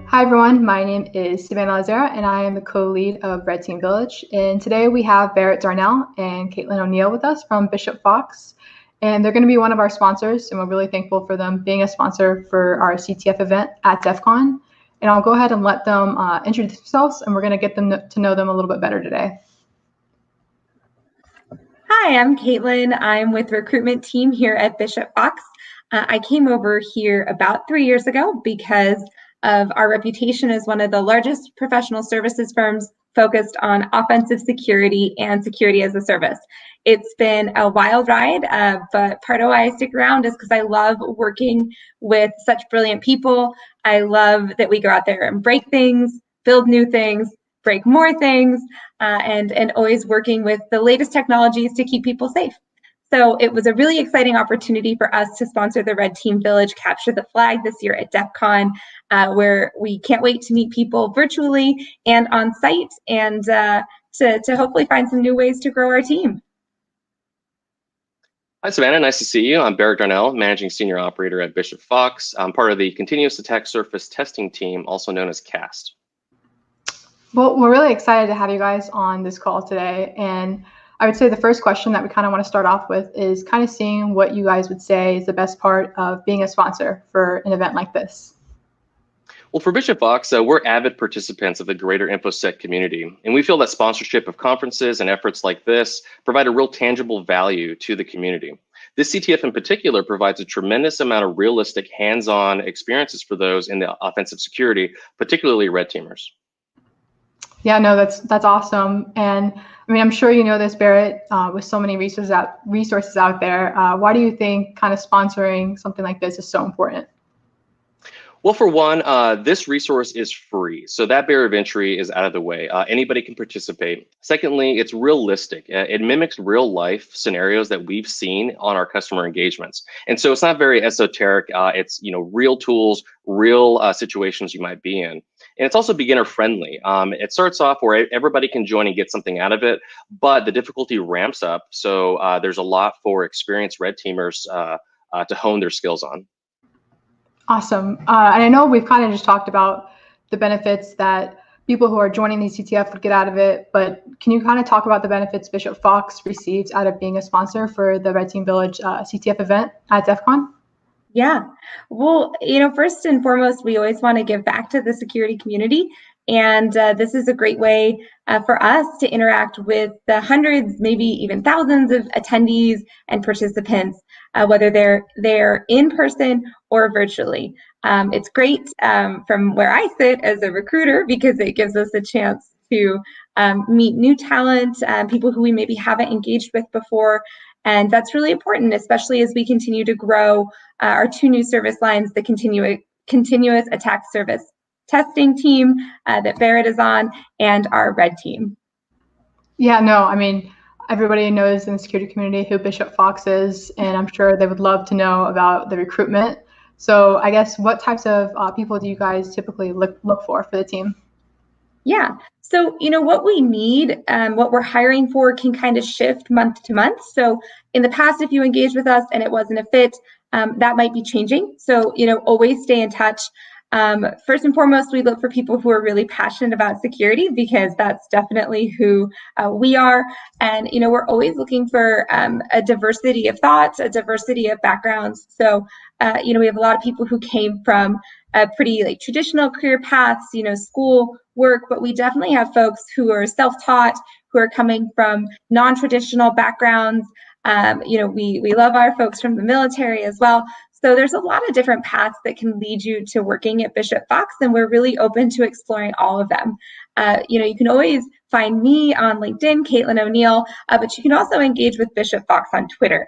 Hi everyone, my name is Savannah Lazera and I am the co-lead of Red Team Village. And today we have Barrett Darnell and Caitlin O'Neill with us from Bishop Fox. And they're going to be one of our sponsors, and we're really thankful for them being a sponsor for our CTF event at DEF CON. And I'll go ahead and let them introduce themselves, and we're going to get them to know them a little bit better today. Hi, I'm Caitlin. I'm with the recruitment team here at Bishop Fox. I came over here about 3 years ago because of our reputation as one of the largest professional services firms focused on offensive security and security as a service. It's been a wild ride, but part of why I stick around is because I love working with such brilliant people. I love that we go out there and break things, build new things, break more things, and always working with the latest technologies to keep people safe. So it was a really exciting opportunity for us to sponsor the Red Team Village Capture the Flag this year at DEF CON, where we can't wait to meet people virtually and on site, and to hopefully find some new ways to grow our team. Hi, Savannah. Nice to see you. I'm Barrett Darnell, Managing Senior Operator at Bishop Fox. I'm part of the Continuous Attack Surface Testing Team, also known as CAST. Well, we're really excited to have you guys on this call today. And I would say the first question that we kind of want to start off with is kind of seeing what you guys would say is the best part of being a sponsor for an event like this. Well, for Bishop Fox, we're avid participants of the greater InfoSec community, and we feel that sponsorship of conferences and efforts like this provide a real tangible value to the community. This CTF in particular provides a tremendous amount of realistic hands-on experiences for those in the offensive security, particularly red teamers. Yeah, no, that's awesome. And I mean, I'm sure you know this, Barrett, with so many resources out there. Why do you think kind of sponsoring something like this is so important? Well, for one, this resource is free, so that barrier of entry is out of the way. Anybody can participate. Secondly, it's realistic. It mimics real life scenarios that we've seen on our customer engagements. And so it's not very esoteric. It's real tools, real situations you might be in. And it's also beginner friendly. It starts off where everybody can join and get something out of it, but the difficulty ramps up. So there's a lot for experienced red teamers to hone their skills on. Awesome. And I know we've kind of just talked about the benefits that people who are joining the CTF would get out of it, but can you kind of talk about the benefits Bishop Fox receives out of being a sponsor for the Red Team Village CTF event at DEF CON? Yeah. Well, first and foremost, we always want to give back to the security community. And this is a great way for us to interact with the hundreds, maybe even thousands of attendees and participants, whether they're in person or virtually. It's great from where I sit as a recruiter because it gives us a chance to meet new talent, people who we maybe haven't engaged with before. And that's really important, especially as we continue to grow our two new service lines, the continuous attack service testing team that Barrett is on, and our red team. Yeah, no, I mean, everybody knows in the security community who Bishop Fox is, and I'm sure they would love to know about the recruitment. So I guess what types of people do you guys typically look for the team? Yeah, so what we need, what we're hiring for can kind of shift month to month. So in the past, if you engaged with us and it wasn't a fit, that might be changing. So always stay in touch. First and foremost, we look for people who are really passionate about security because that's definitely who we are. And, we're always looking for a diversity of thoughts, a diversity of backgrounds. So, we have a lot of people who came from pretty traditional career paths, school, work, but we definitely have folks who are self-taught, who are coming from non-traditional backgrounds. We love our folks from the military as well. So there's a lot of different paths that can lead you to working at Bishop Fox, and we're really open to exploring all of them. You can always find me on LinkedIn, Caitlin O'Neill, but you can also engage with Bishop Fox on Twitter.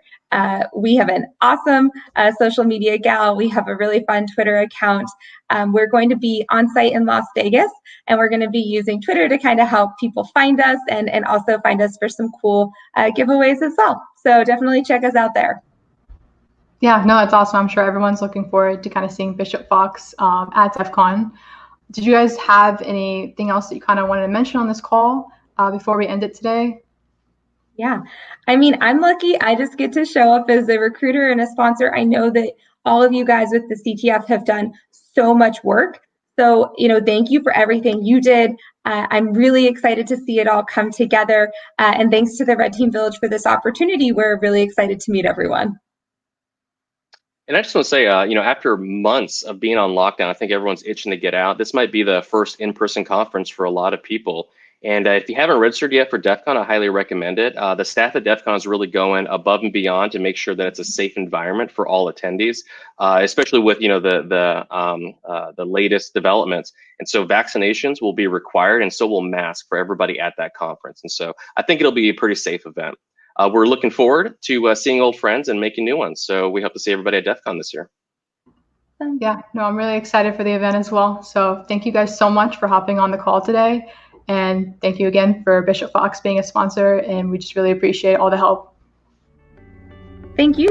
We have an awesome social media gal. We have a really fun Twitter account. We're going to be on site in Las Vegas, and we're going to be using Twitter to kind of help people find us and also find us for some cool giveaways as well. So definitely check us out there. Yeah, no, that's awesome. I'm sure everyone's looking forward to kind of seeing Bishop Fox at DEF CON. Did you guys have anything else that you kind of wanted to mention on this call before we end it today? Yeah, I mean, I'm lucky. I just get to show up as a recruiter and a sponsor. I know that all of you guys with the CTF have done so much work. So, thank you for everything you did. I'm really excited to see it all come together. And thanks to the Red Team Village for this opportunity. We're really excited to meet everyone. And I just want to say, after months of being on lockdown, I think everyone's itching to get out. This might be the first in-person conference for a lot of people. And if you haven't registered yet for DEF CON, I highly recommend it. The staff at DEF CON is really going above and beyond to make sure that it's a safe environment for all attendees, especially with the latest developments. And so vaccinations will be required, and so will masks for everybody at that conference. And so I think it'll be a pretty safe event. We're looking forward to seeing old friends and making new ones. So we hope to see everybody at DEF CON this year. Yeah, no, I'm really excited for the event as well. So thank you guys so much for hopping on the call today. And thank you again for Bishop Fox being a sponsor. And we just really appreciate all the help. Thank you.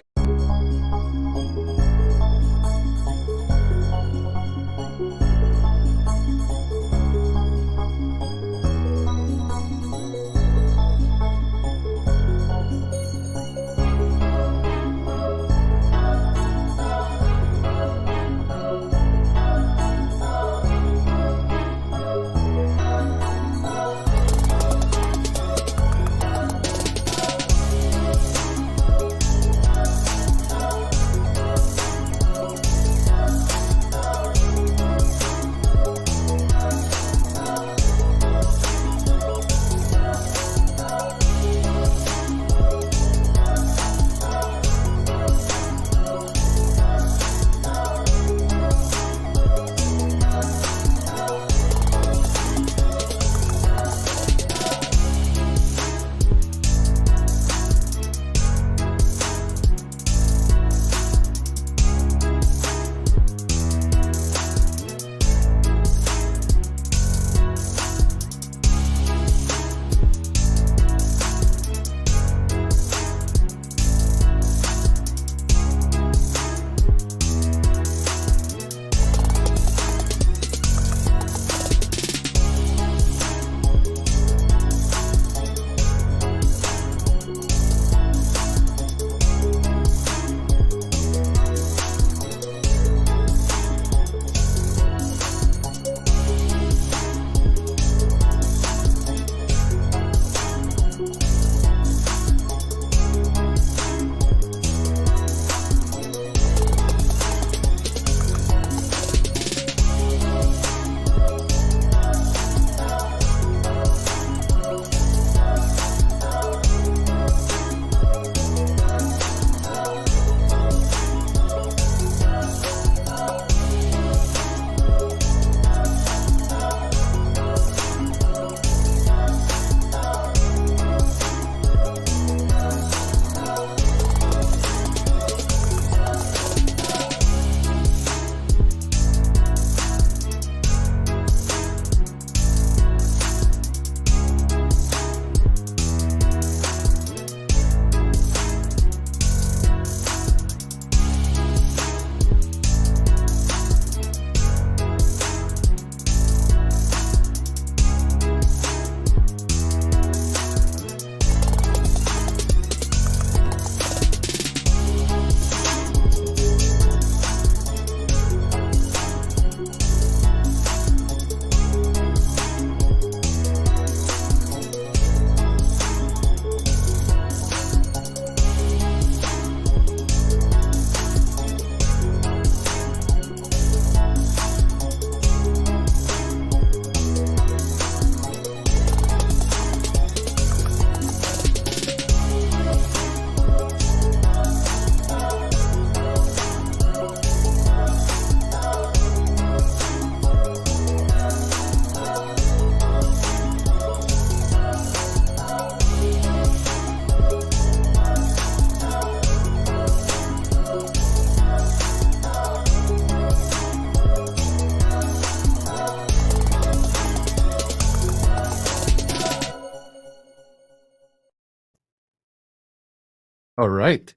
All right.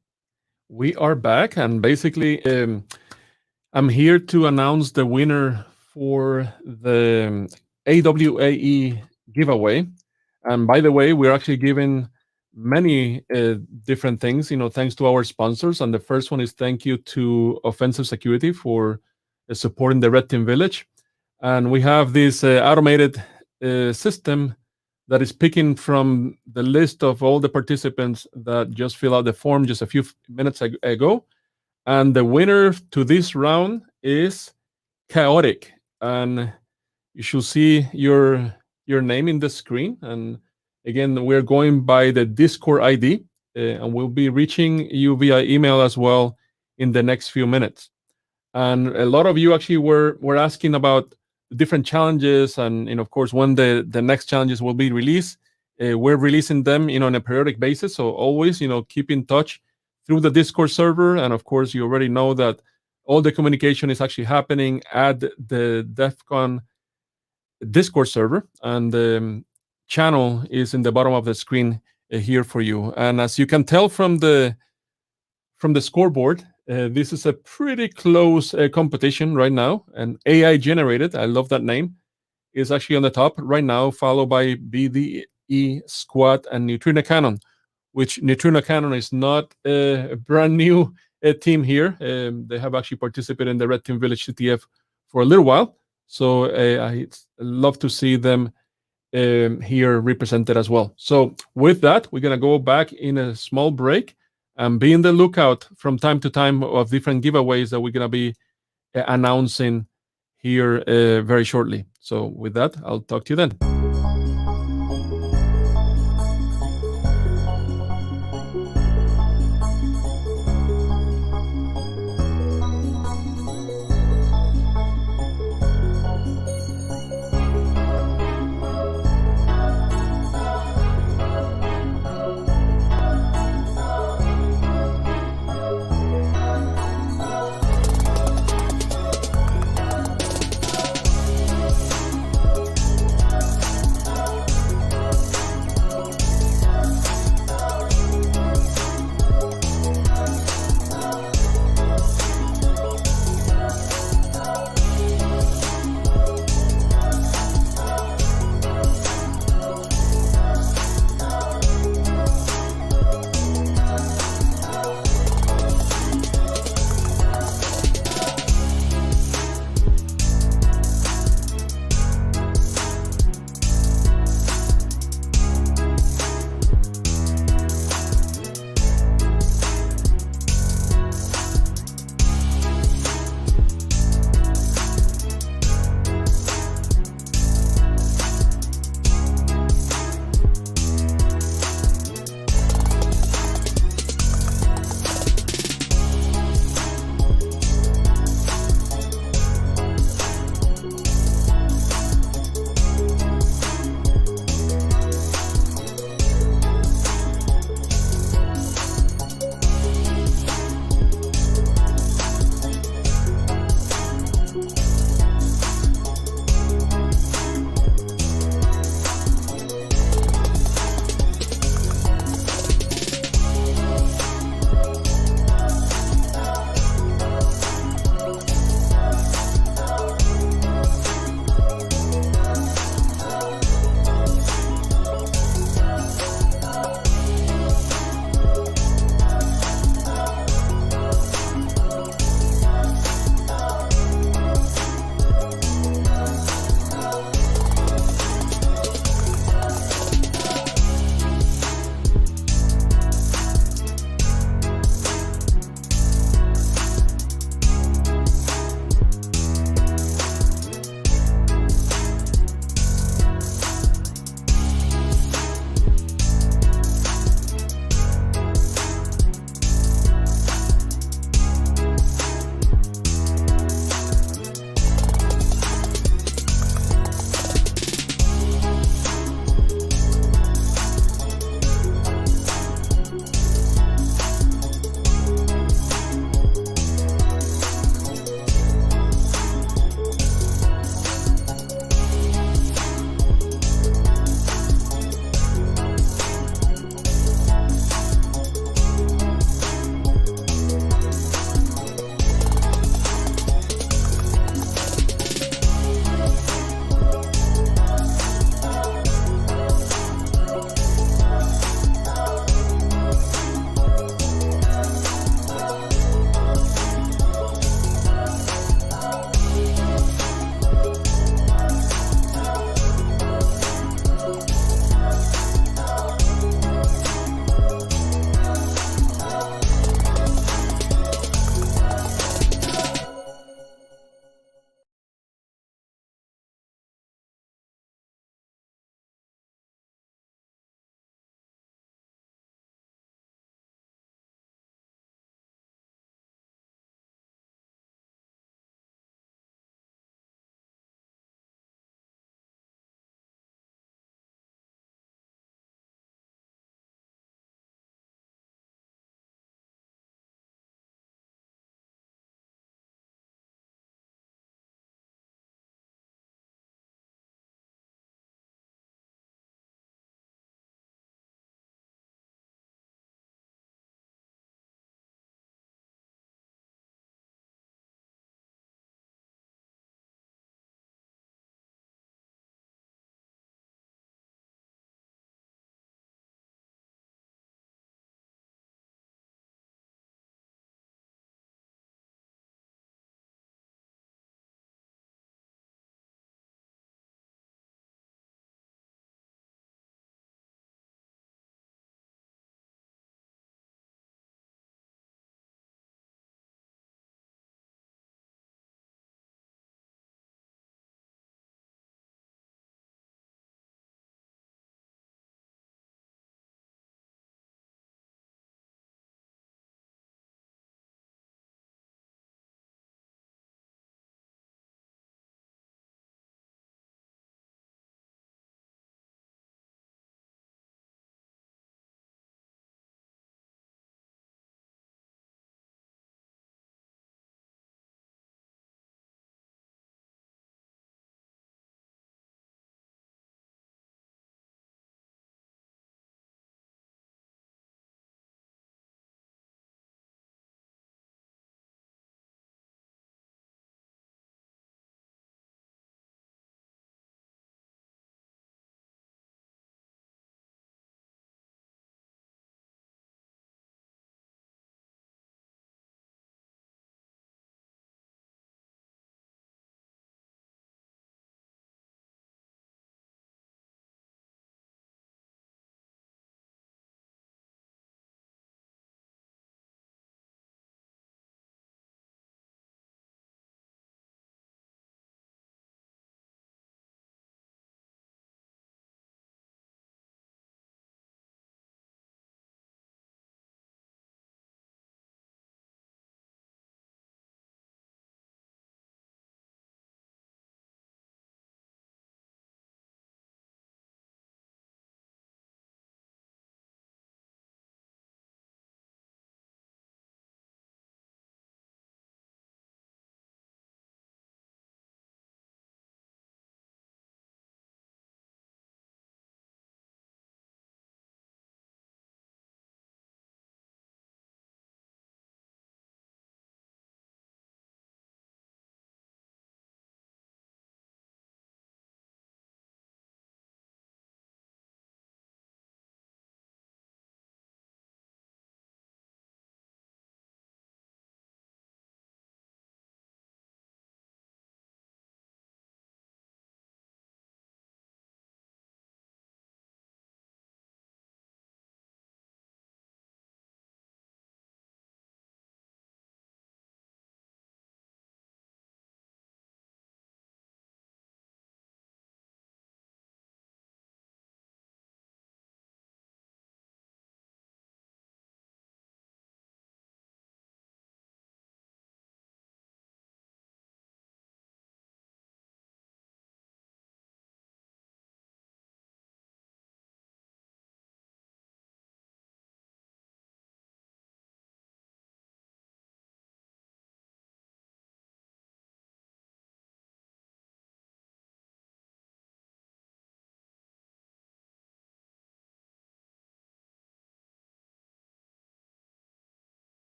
We are back, and basically, I'm here to announce the winner for the AWAE giveaway. And by the way, we're actually giving many different things, thanks to our sponsors. And the first one is thank you to Offensive Security for supporting the Red Team Village. And we have this automated system that is picking from the list of all the participants that just fill out the form just a few minutes ago. And the winner to this round is Chaotic. And you should see your your name in the screen. And again, we're going by the Discord ID, and we'll be reaching you via email as well in the next few minutes. And a lot of you actually were asking about different challenges, and of course, when the next challenges will be released. We're releasing them, on a periodic basis. So always, keep in touch through the Discord server. And of course, you already know that all the communication is actually happening at the DEF CON Discord server, and the channel is in the bottom of the screen here for you. And as you can tell from the scoreboard, this is a pretty close competition right now. And AI generated, I love that name, is actually on the top right now, followed by BDE Squad and Neutrino Cannon, which Neutrino Cannon is not a brand new team here. They have actually participated in the Red Team Village CTF for a little while. So I love to see them here represented as well. So with that, we're going to go back in a small break and be in the lookout from time to time of different giveaways that we're going to be announcing here very shortly. So with that, I'll talk to you then.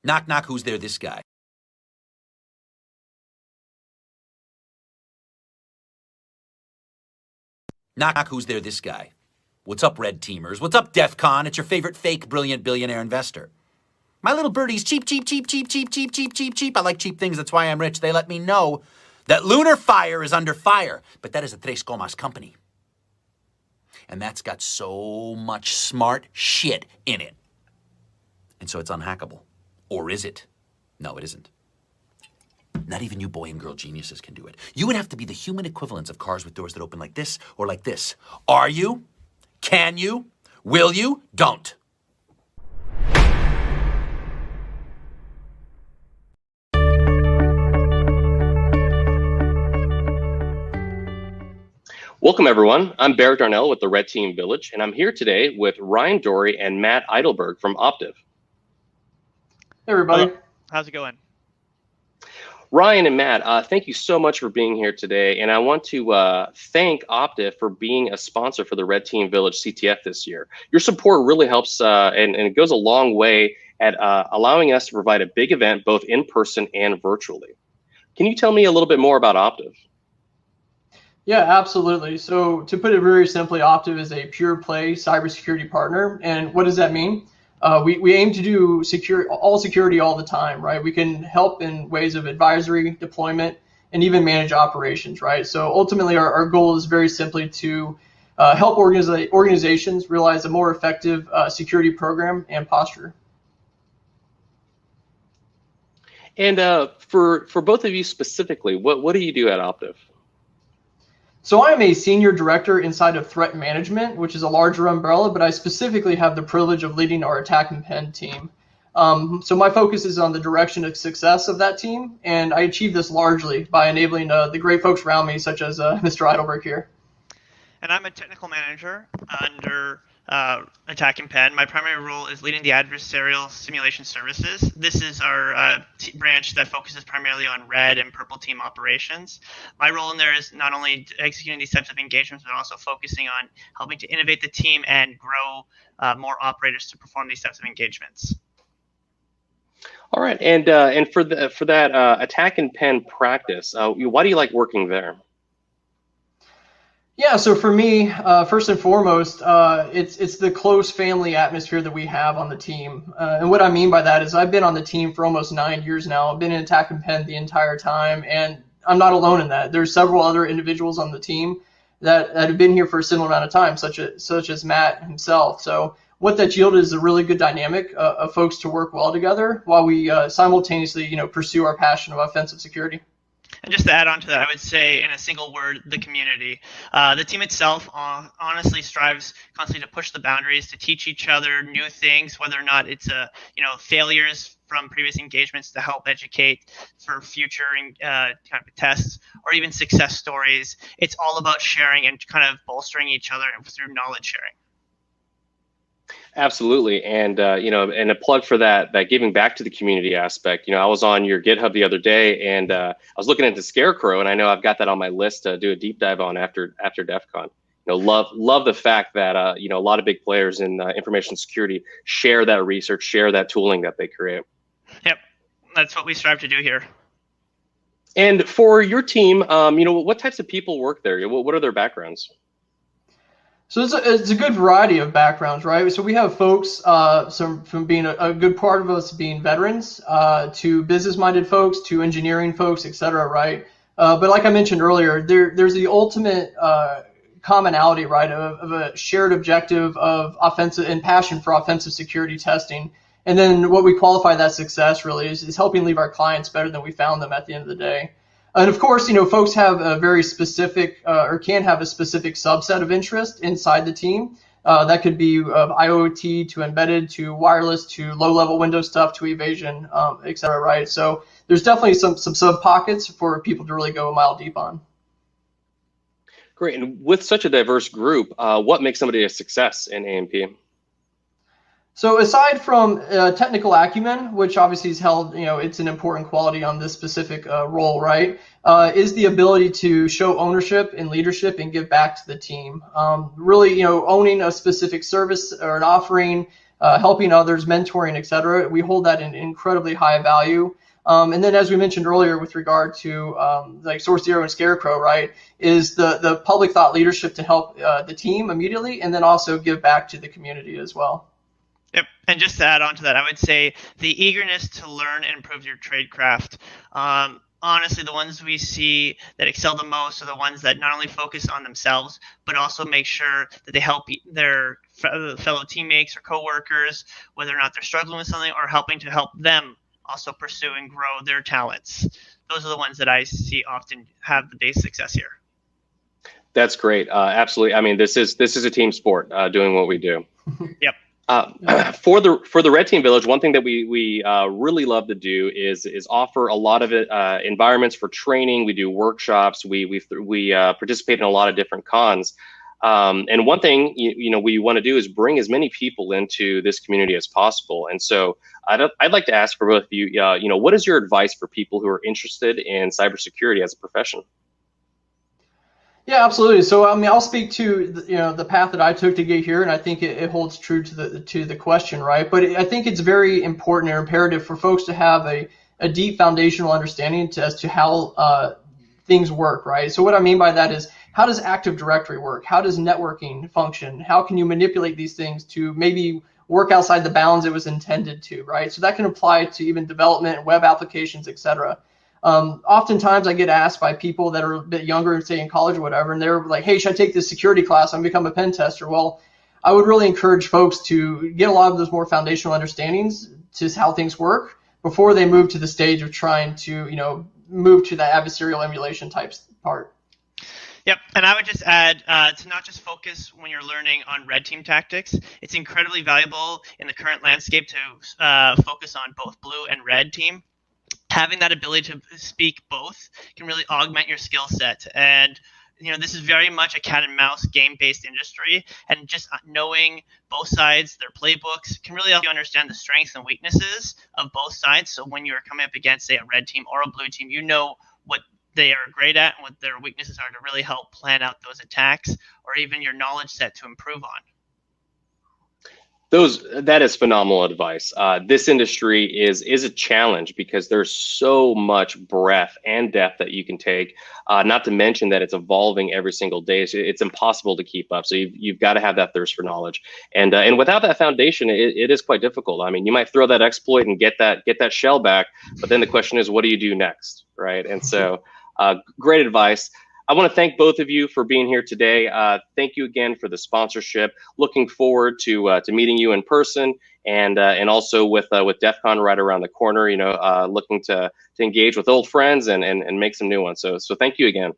Knock, knock, who's there? This guy. Knock, knock, who's there? This guy. What's up, Red Teamers? What's up, DEF CON? It's your favorite fake, brilliant billionaire investor. My little birdie's cheap, cheap, cheap, cheap, cheap, cheap, cheap, cheap, cheap. I like cheap things, that's why I'm rich. They let me know that Lunar Fire is under fire, but that is a Tres Comas company. And that's got so much smart shit in it. And so it's unhackable. Or is it? No, it isn't. Not even you boy and girl geniuses can do it. You would have to be the human equivalents of cars with doors that open like this or like this. Are you? Can you? Will you? Don't. Welcome, everyone. I'm Barrett Darnell with the Red Team Village, and I'm here today with Ryan Dory and Matt Eidelberg from Optiv. Hey, everybody. Hello. How's it going? Ryan and Matt, thank you so much for being here today, and I want to thank Optiv for being a sponsor for the Red Team Village CTF this year. Your support really helps, and it goes a long way at allowing us to provide a big event both in person and virtually. Can you tell me a little bit more about Optiv? Yeah, absolutely. So to put it very simply, Optiv is a pure play cybersecurity partner. And what does that mean? We aim to do all security all the time, right? We can help in ways of advisory, deployment, and even manage operations, right? So ultimately, our goal is very simply to help organizations realize a more effective security program and posture. And for both of you specifically, what do you do at Optiv? So I am a senior director inside of threat management, which is a larger umbrella, but I specifically have the privilege of leading our attack and pen team. So my focus is on the direction of success of that team, and I achieve this largely by enabling the great folks around me, such as Mr. Eidelberg here. And I'm a technical manager under Attack and Pen. My primary role is leading the adversarial simulation services. This is our branch that focuses primarily on red and purple team operations. My role in there is not only executing these types of engagements, but also focusing on helping to innovate the team and grow more operators to perform these types of engagements. All right, and for that Attack and Pen practice, why do you like working there? Yeah, so for me, first and foremost, it's the close family atmosphere that we have on the team. And what I mean by that is I've been on the team for almost 9 years now. I've been in Attack and Pen the entire time, and I'm not alone in that. There's several other individuals on the team that have been here for a similar amount of time, such as Matt himself. So what that's yielded is a really good dynamic of folks to work well together while we simultaneously, pursue our passion of offensive security. And just to add on to that, I would say in a single word, the community. The team itself honestly strives constantly to push the boundaries, to teach each other new things, whether or not it's failures from previous engagements to help educate for future kind of tests, or even success stories. It's all about sharing and kind of bolstering each other through knowledge sharing. Absolutely, and and a plug for that giving back to the community aspect. I was on your GitHub the other day, and I was looking into Scarecrow, and I know I've got that on my list to do a deep dive on after DEF CON. Love the fact that a lot of big players in information security share that research, share that tooling that they create. Yep, that's what we strive to do here. And for your team, what types of people work there? What are their backgrounds? So it's a good variety of backgrounds, right? So we have folks, from being a good part of us being veterans, to business-minded folks, to engineering folks, et cetera, right? But like I mentioned earlier, there's the ultimate commonality, right, of a shared objective of offensive and passion for offensive security testing. And then what we qualify that success really is helping leave our clients better than we found them at the end of the day. And of course, folks have a very specific or can have a specific subset of interest inside the team. That could be IoT to embedded to wireless to low-level Windows stuff to evasion, et cetera, right? So there's definitely some sub-pockets for people to really go a mile deep on. Great. And with such a diverse group, what makes somebody a success in A&P? So aside from technical acumen, which obviously is held, it's an important quality on this specific role, right, is the ability to show ownership and leadership and give back to the team. Really, owning a specific service or an offering, helping others, mentoring, etc. We hold that in incredibly high value. And then, as we mentioned earlier, with regard to like Source Zero and Scarecrow, right, is the public thought leadership to help the team immediately, and then also give back to the community as well. Yep. And just to add on to that, I would say the eagerness to learn and improve your trade craft. Honestly, the ones we see that excel the most are the ones that not only focus on themselves, but also make sure that they help their fellow teammates or coworkers, whether or not they're struggling with something or helping to help them also pursue and grow their talents. Those are the ones that I see often have the base success here. That's great. Absolutely. I mean, this is a team sport, doing what we do. Yep. For the Red Team Village, one thing that we really love to do is offer a lot of environments for training. We do workshops. We participate in a lot of different cons. And one thing we want to do is bring as many people into this community as possible. And so I'd like to ask for both of you, what is your advice for people who are interested in cybersecurity as a profession? Yeah, absolutely. So I mean, I'll speak to the path that I took to get here, and I think it holds true to the question, right? But I think it's very important and imperative for folks to have a deep foundational understanding as to how things work, right? So what I mean by that is, how does Active Directory work? How does networking function? How can you manipulate these things to maybe work outside the bounds it was intended to, right? So that can apply to even development, web applications, etc. Oftentimes I get asked by people that are a bit younger, say in college or whatever, and they're like, hey, should I take this security class and become a pen tester? Well, I would really encourage folks to get a lot of those more foundational understandings to how things work before they move to the stage of trying to, move to that adversarial emulation type part. Yep, and I would just add to not just focus when you're learning on red team tactics. It's incredibly valuable in the current landscape to focus on both blue and red team. Having that ability to speak both can really augment your skill set. And, this is very much a cat and mouse game-based industry. And just knowing both sides, their playbooks, can really help you understand the strengths and weaknesses of both sides. So when you're coming up against, say, a red team or a blue team, you know what they are great at and what their weaknesses are to really help plan out those attacks, or even your knowledge set to improve on. That is phenomenal advice. This industry is a challenge because there's so much breadth and depth that you can take. Not to mention that it's evolving every single day. So it's impossible to keep up. So you've got to have that thirst for knowledge. And without that foundation, it is quite difficult. I mean, you might throw that exploit and get that shell back, but then the question is, what do you do next, right? And so, great advice. I want to thank both of you for being here today. Thank you again for the sponsorship. Looking forward to meeting you in person, and also with DEF CON right around the corner. Looking to engage with old friends and make some new ones. So thank you again.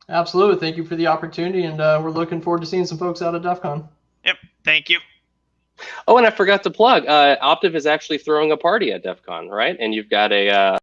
Absolutely, thank you for the opportunity, and we're looking forward to seeing some folks out at DEF CON. Yep, thank you. Oh, and I forgot to plug. Optiv is actually throwing a party at DEF CON, right? And you've got a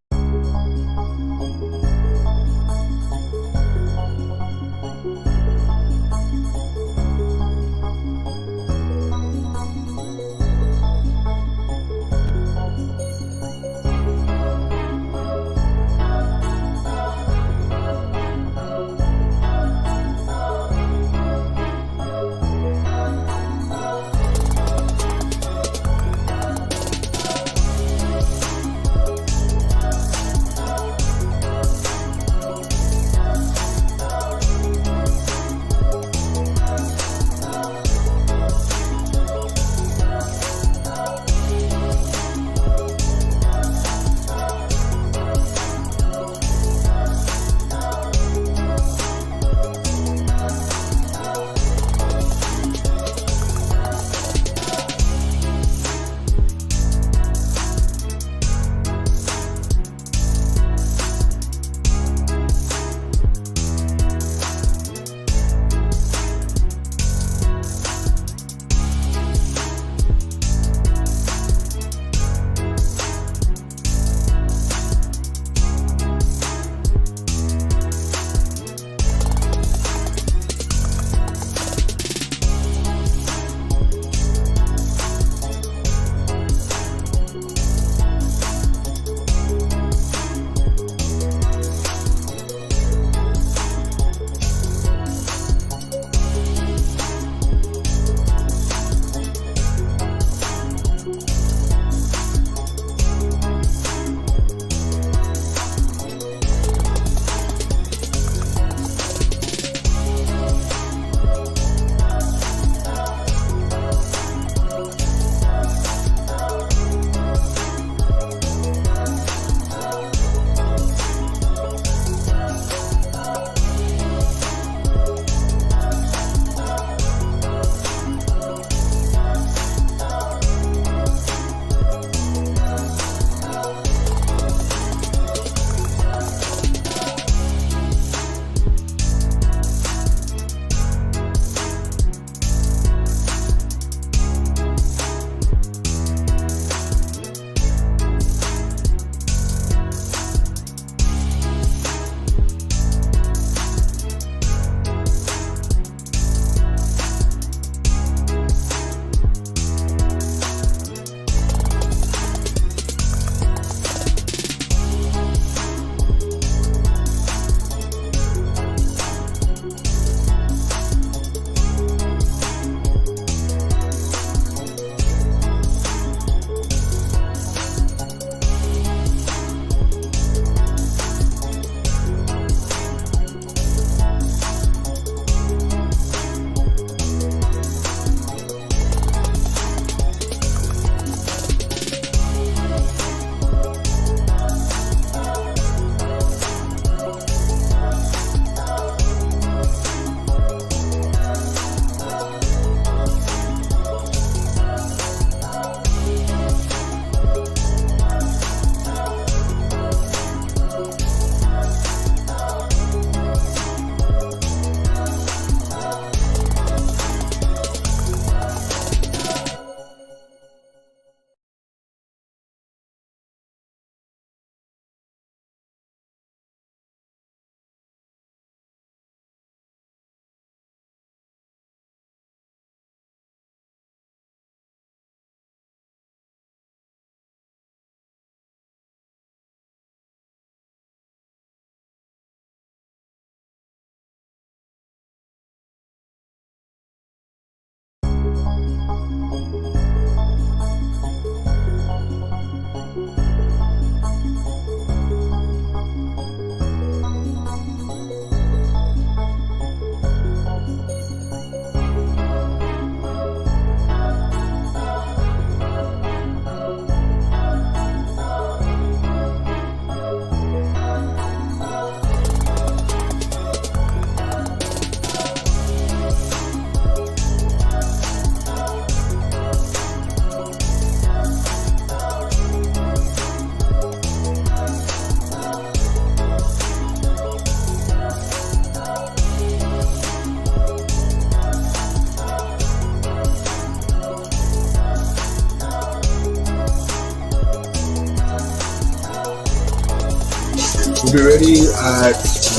We'll be ready at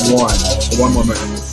1. So 1 more minute.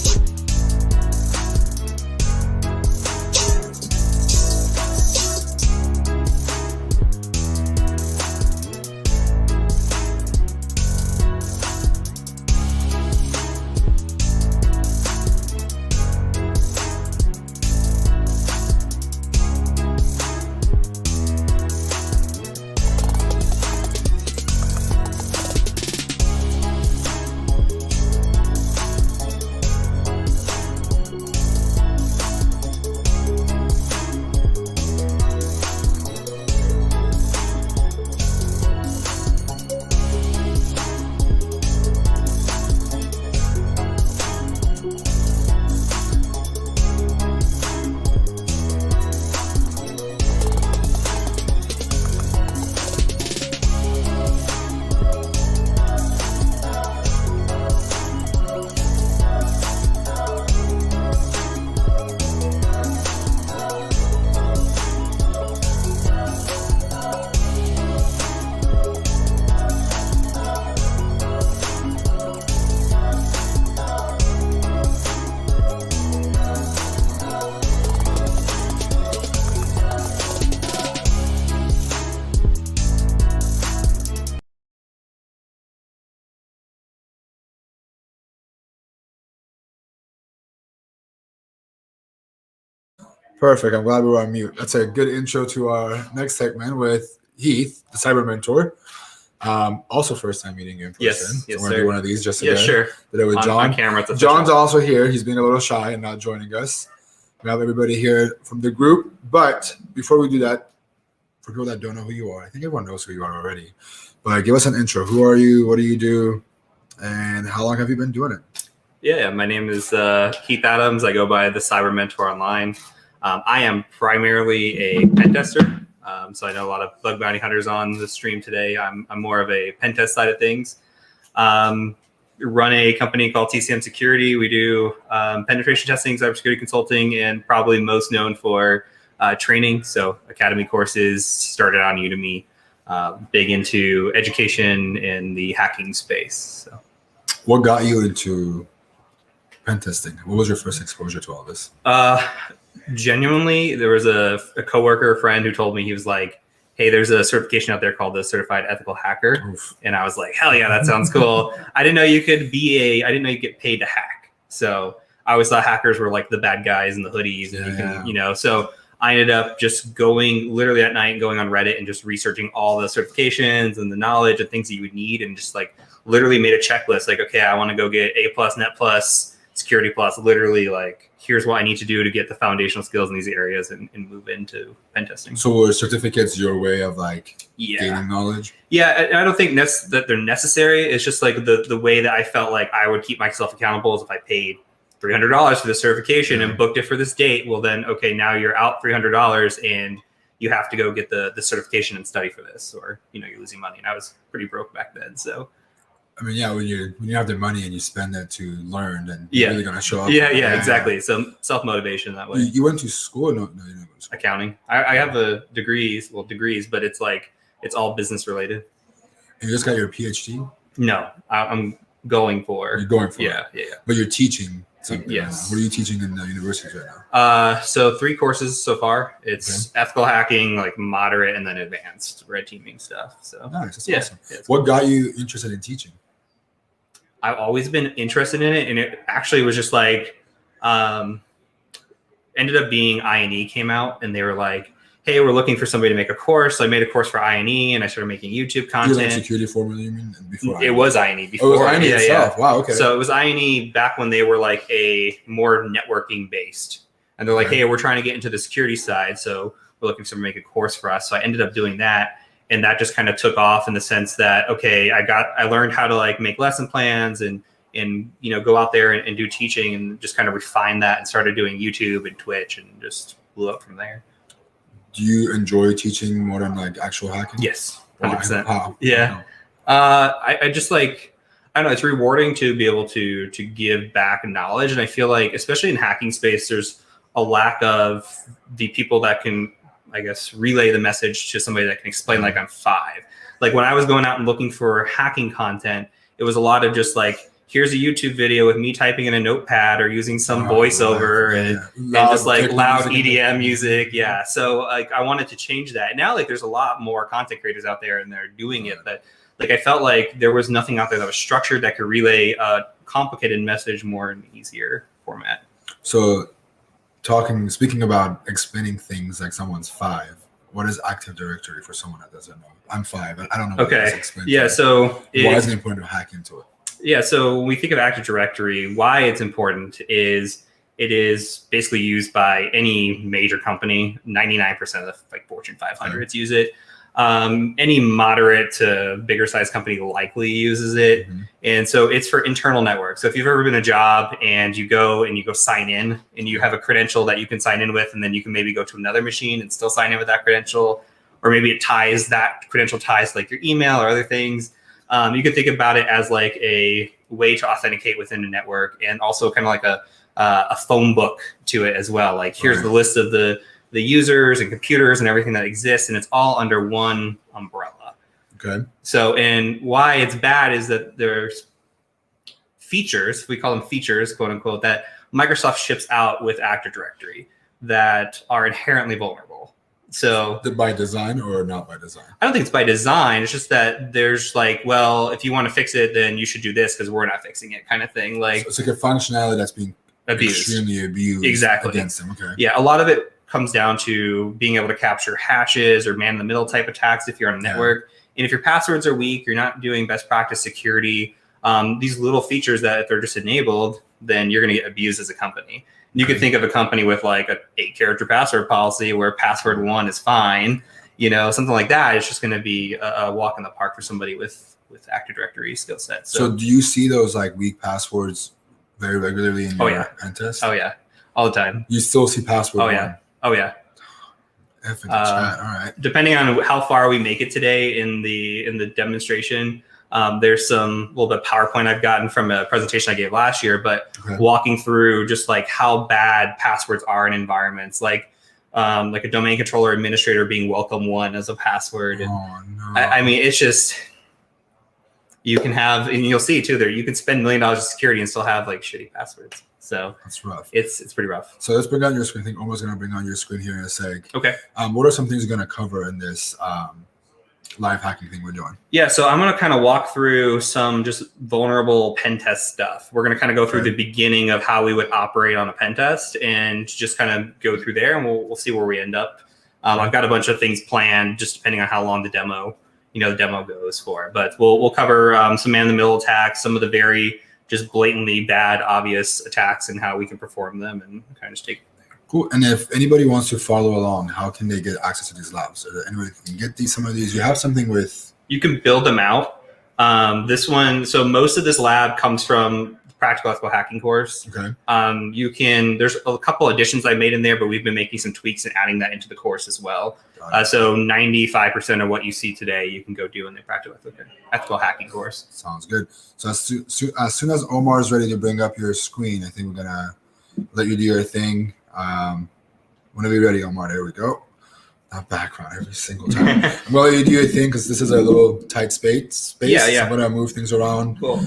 Perfect. I'm glad we were on mute. That's a good intro to our next segment with Heath, the cyber mentor. Also first time meeting you in person. Yes, So we're gonna do one of these just yeah, again. sure. Today with John. On camera. John's also here. He's being a little shy and not joining us. We have everybody here from the group. But before we do that, for people that don't know who you are, I think everyone knows who you are already. But give us an intro. Who are you? What do you do? And how long have you been doing it? Yeah, my name is Keith Adams. I go by the Cyber Mentor online. I am primarily a pen tester. So I know a lot of bug bounty hunters on the stream today. I'm more of a pen test side of things. Run a company called TCM Security. We do penetration testing, cybersecurity consulting, and probably most known for training. So academy courses, started on Udemy, big into education in the hacking space. So. What got you into pen testing? What was your first exposure to all this? Genuinely, there was a coworker, a friend who told me, he was like, hey, there's a certification out there called the Certified Ethical Hacker. Oof. And I was like, hell yeah, that sounds cool. I didn't know you could I didn't know you get paid to hack. So I always thought hackers were like the bad guys in the hoodies and you can, so I ended up just going literally at night and going on Reddit and just researching all the certifications and the knowledge and things that you would need, and just like literally made a checklist like, okay, I want to go get A+, Net+, Security Plus, literally like, here's what I need to do to get the foundational skills in these areas and move into pen testing. So were certificates your way of like gaining knowledge? Yeah, I don't think that they're necessary. It's just like the way that I felt like I would keep myself accountable is if I paid $300 for the certification and booked it for this date. Well, then, okay, now you're out $300 and you have to go get the certification and study for this, or, you're losing money. And I was pretty broke back then, so. I mean, yeah, when you have the money and you spend it to learn, then you're really gonna show up. Yeah, exactly. So self-motivation that way. You went to school? No, you didn't go to school. Accounting. I have degrees, but it's like it's all business related. And you just got your PhD? No, I'm going for. You're going for it. Yeah. But you're teaching something. Yes. What are you teaching in the universities right now? So 3 courses so far. It's ethical hacking, like moderate, and then advanced red teaming stuff. So nice. That's awesome. What got you interested in teaching? I've always been interested in it, and it actually was just like, ended up being I&E came out, and they were like, hey, we're looking for somebody to make a course. So I made a course for I&E, and I started making YouTube content. You like security formally, you mean? Before it was I&E before. Oh, it was I&E itself. Wow, okay. So it was I&E back when they were like a more networking based. And they're like, hey, we're trying to get into the security side, so we're looking for somebody to make a course for us. So I ended up doing that. And that just kind of took off in the sense that, okay, I learned how to like make lesson plans and go out there and do teaching, and just kind of refine that and started doing YouTube and Twitch, and just blew up from there. Do you enjoy teaching more than like actual hacking? Yes, 100%. How? Yeah. I just like, I don't know, it's rewarding to be able to give back knowledge. And I feel like, especially in hacking space, there's a lack of the people that can, I guess, relay the message to somebody that can explain like on 5. Like when I was going out and looking for hacking content, it was a lot of just like, here's a YouTube video with me typing in a notepad or using some voiceover and just like loud EDM music. Yeah. So like I wanted to change that. Now like there's a lot more content creators out there and they're doing it, but like I felt like there was nothing out there that was structured that could relay a complicated message more in an easier format. So speaking about explaining things like someone's 5, what is Active Directory for someone that doesn't know? I'm 5, I don't know. Okay. Yeah. So why is it important to hack into it? Yeah, so when we think of Active Directory, why it's important is it is basically used by any major company. 99% of the like Fortune 500s use it. Any moderate to bigger size company likely uses it. And so it's for internal networks. So if you've ever been a job and you go sign in and you have a credential that you can sign in with, and then you can maybe go to another machine and still sign in with that credential, or maybe that credential ties like your email or other things. You can think about it as like a way to authenticate within a network, and also kind of like a phone book to it as well. Like here's the list of the users and computers and everything that exists, and it's all under one umbrella. Okay. So, and why it's bad is that there's features, we call them features, quote unquote, that Microsoft ships out with Active Directory that are inherently vulnerable. So by design or not by design? I don't think it's by design. It's just that there's like, well, if you want to fix it, then you should do this because we're not fixing it, kind of thing. Like so it's like a functionality that's being extremely abused against them. Okay. Yeah, a lot of it comes down to being able to capture hashes or man-in-the-middle type attacks if you're on a network. And if your passwords are weak, you're not doing best practice security. These little features that if they're just enabled, then you're going to get abused as a company. You could think of a company with like a 8-character password policy where password 1 is fine, something like that. It's just going to be a walk in the park for somebody with Active Directory skill set. So do you see those like weak passwords very regularly in your pen test? Oh yeah, all the time. You still see password 1? Oh yeah. F in the chat. All right. Depending on how far we make it today in the demonstration. There's some little bit of PowerPoint I've gotten from a presentation I gave last year, but walking through just like how bad passwords are in environments, like a domain controller administrator being welcome 1 as a password. And I mean, it's just, you can have, and you'll see too there, you can spend $1 million of security and still have like shitty passwords. So that's rough. It's pretty rough. So let's bring on your screen. I think Omar's going to bring on your screen here in a sec. Okay. What are some things you're going to cover in this live hacking thing we're doing? Yeah, so I'm going to kind of walk through some just vulnerable pen test stuff. We're going to kind of go through the beginning of how we would operate on a pen test and just kind of go through there, and we'll see where we end up. I've got a bunch of things planned just depending on how long the demo goes for. But we'll cover some man-in-the-middle attacks, some of the very just blatantly bad, obvious attacks, and how we can perform them, and kind of just take. Cool. And if anybody wants to follow along, how can they get access to these labs? Or anybody can get some of these? You have something with... You can build them out. This one, so most of this lab comes from the Practical Ethical Hacking course. Okay. There's a couple additions I made in there, but we've been making some tweaks and adding that into the course as well. So 95% of what you see today, you can go do in the Practical Ethical Hacking course. Sounds good. So as soon as Omar is ready to bring up your screen, I think we're going to let you do your thing. Whenever you're ready, Omar, there we go. That background every single time. I'm gonna let you do your thing because this is a little tight space. Yeah. So I'm gonna move things around. Cool.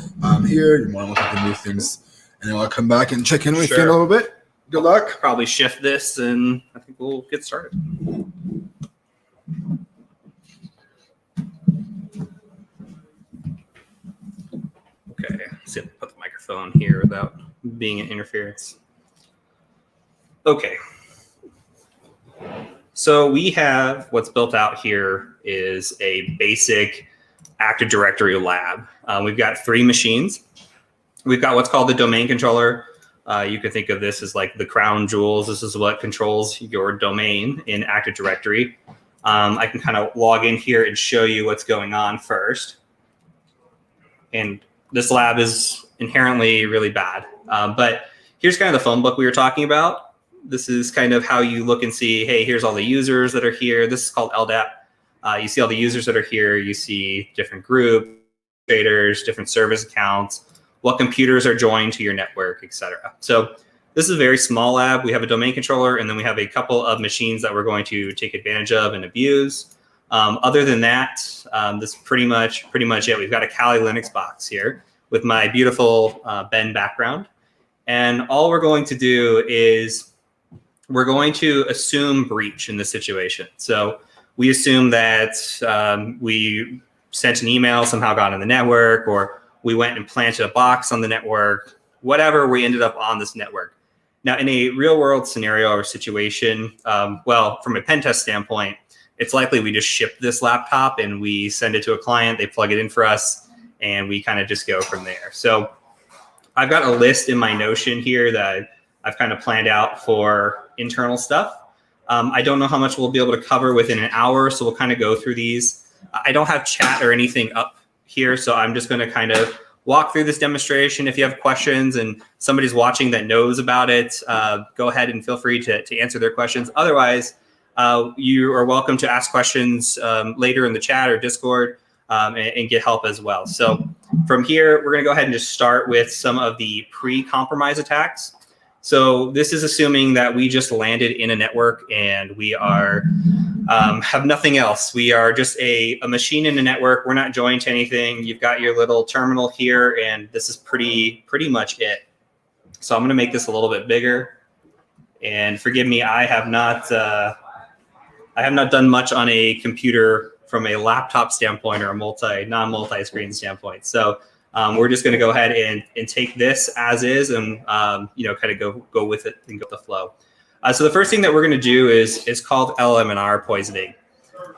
Here, you're more than welcome to move things, and then I'll come back and check in with you in a little bit. Good luck. Probably shift this, and I think we'll get started. Okay, let's see if I put the microphone here without being an interference. Okay. So we have what's built out here is a basic Active Directory lab. We've got 3 machines. We've got what's called the domain controller. You can think of this as like the crown jewels. This is what controls your domain in Active Directory. I can kind of log in here and show you what's going on first. And this lab is inherently really bad. But here's kind of the phone book we were talking about. This is kind of how you look and see, hey, here's all the users that are here. This is called LDAP. You see all the users that are here. You see different groups, traders, different service accounts, what computers are joined to your network, etc. So this is a very small lab. We have a domain controller, and then we have a couple of machines that we're going to take advantage of and abuse. Other than that, this is pretty much it. We've got a Kali Linux box here with my beautiful Ben background. And all we're going to do is we're going to assume breach in this situation. So we assume that we sent an email, somehow got on the network, or we went and planted a box on the network, whatever, we ended up on this network. Now, in a real world scenario or situation, well, from a pen test standpoint, it's likely we just ship this laptop and we send it to a client, they plug it in for us, and we kind of just go from there. So I've got a list in my Notion here that I've kind of planned out for internal stuff. I don't know how much we'll be able to cover within an hour, so we'll kind of go through these. I don't have chat or anything up here, so I'm just going to kind of walk through this demonstration. If you have questions and somebody's watching that knows about it, go ahead and feel free to answer their questions. Otherwise, you are welcome to ask questions later in the chat or Discord and get help as well. So from here, we're going to go ahead and just start with some of the pre-compromise attacks. So this is assuming that we just landed in a network and we are have nothing else. We are just a machine in a network. We're not joined to anything. You've got your little terminal here, and this is pretty much it. So I'm going to make this a little bit bigger. And forgive me, I have not done much on a computer from a laptop standpoint or a non-multi-screen standpoint. So we're just going to go ahead and take this as is and kind of go with it and go with the flow. So the first thing that we're going to do is called LMNR poisoning.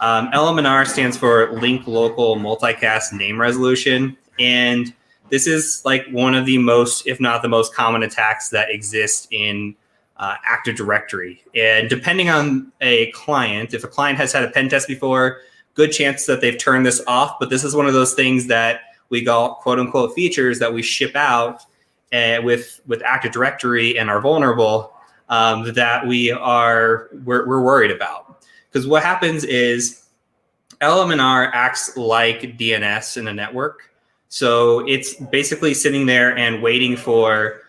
LMNR stands for Link Local Multicast Name Resolution, and this is like one of the most, if not the most common attacks that exist in Active Directory. And depending on a client, if a client has had a pen test before, good chance that they've turned this off. But this is one of those things that we call quote unquote features that we ship out with Active Directory and are vulnerable that we're worried about. Because what happens is LMNR acts like DNS in a network. So it's basically sitting there and waiting for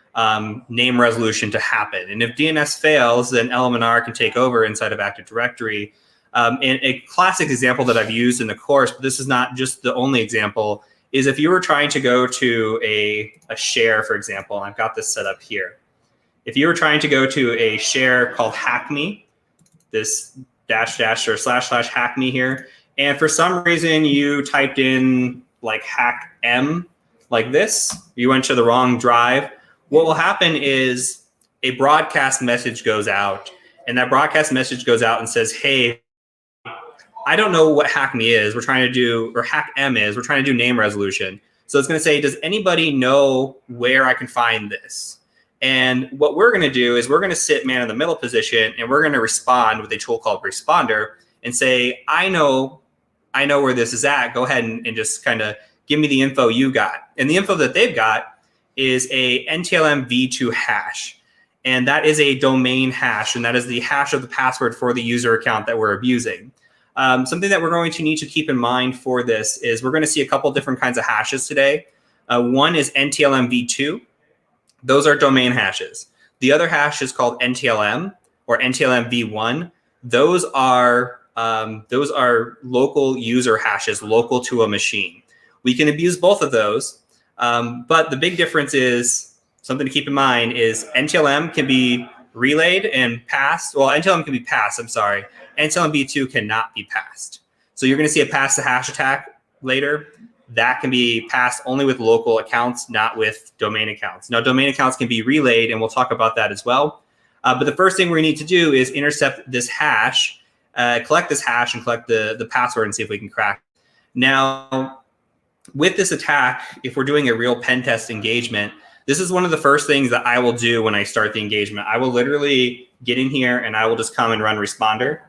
name resolution to happen. And if DNS fails, then LMNR can take over inside of Active Directory. And a classic example that I've used in the course, but this is not just the only example, is if you were trying to go to a share, for example, and I've got this set up here. If you were trying to go to a share called hackme, this -- or / hackme here, and for some reason you typed in like hackm like this, you went to the wrong drive, what will happen is a broadcast message goes out, and that broadcast message goes out and says, hey, I don't know what hackme is, we're trying to do, or hackm is, we're trying to do name resolution. So it's going to say, does anybody know where I can find this? And what we're going to do is we're going to sit man in the middle position, and we're going to respond with a tool called responder and say, I know where this is at. Go ahead and just kind of give me the info you got. And the info that they've got is a NTLM v2 hash. And that is a domain hash, and that is the hash of the password for the user account that we're abusing. Something that we're going to need to keep in mind for this is we're going to see a couple different kinds of hashes today. One is NTLM v2. Those are domain hashes. The other hash is called NTLM or NTLM v1. Those are local user hashes, local to a machine. We can abuse both of those, but the big difference is, something to keep in mind, is NTLM can be relayed and passed. Well, NTLM can be passed, I'm sorry. NTLM v2 cannot be passed. So you're going to see a pass the hash attack later. That can be passed only with local accounts, not with domain accounts. Now, domain accounts can be relayed, and we'll talk about that as well. But the first thing we need to do is intercept this hash, collect this hash, and collect the password and see if we can crack it. Now, with this attack, if we're doing a real pen test engagement, this is one of the first things that I will do when I start the engagement. I will literally get in here, and I will just come and run responder.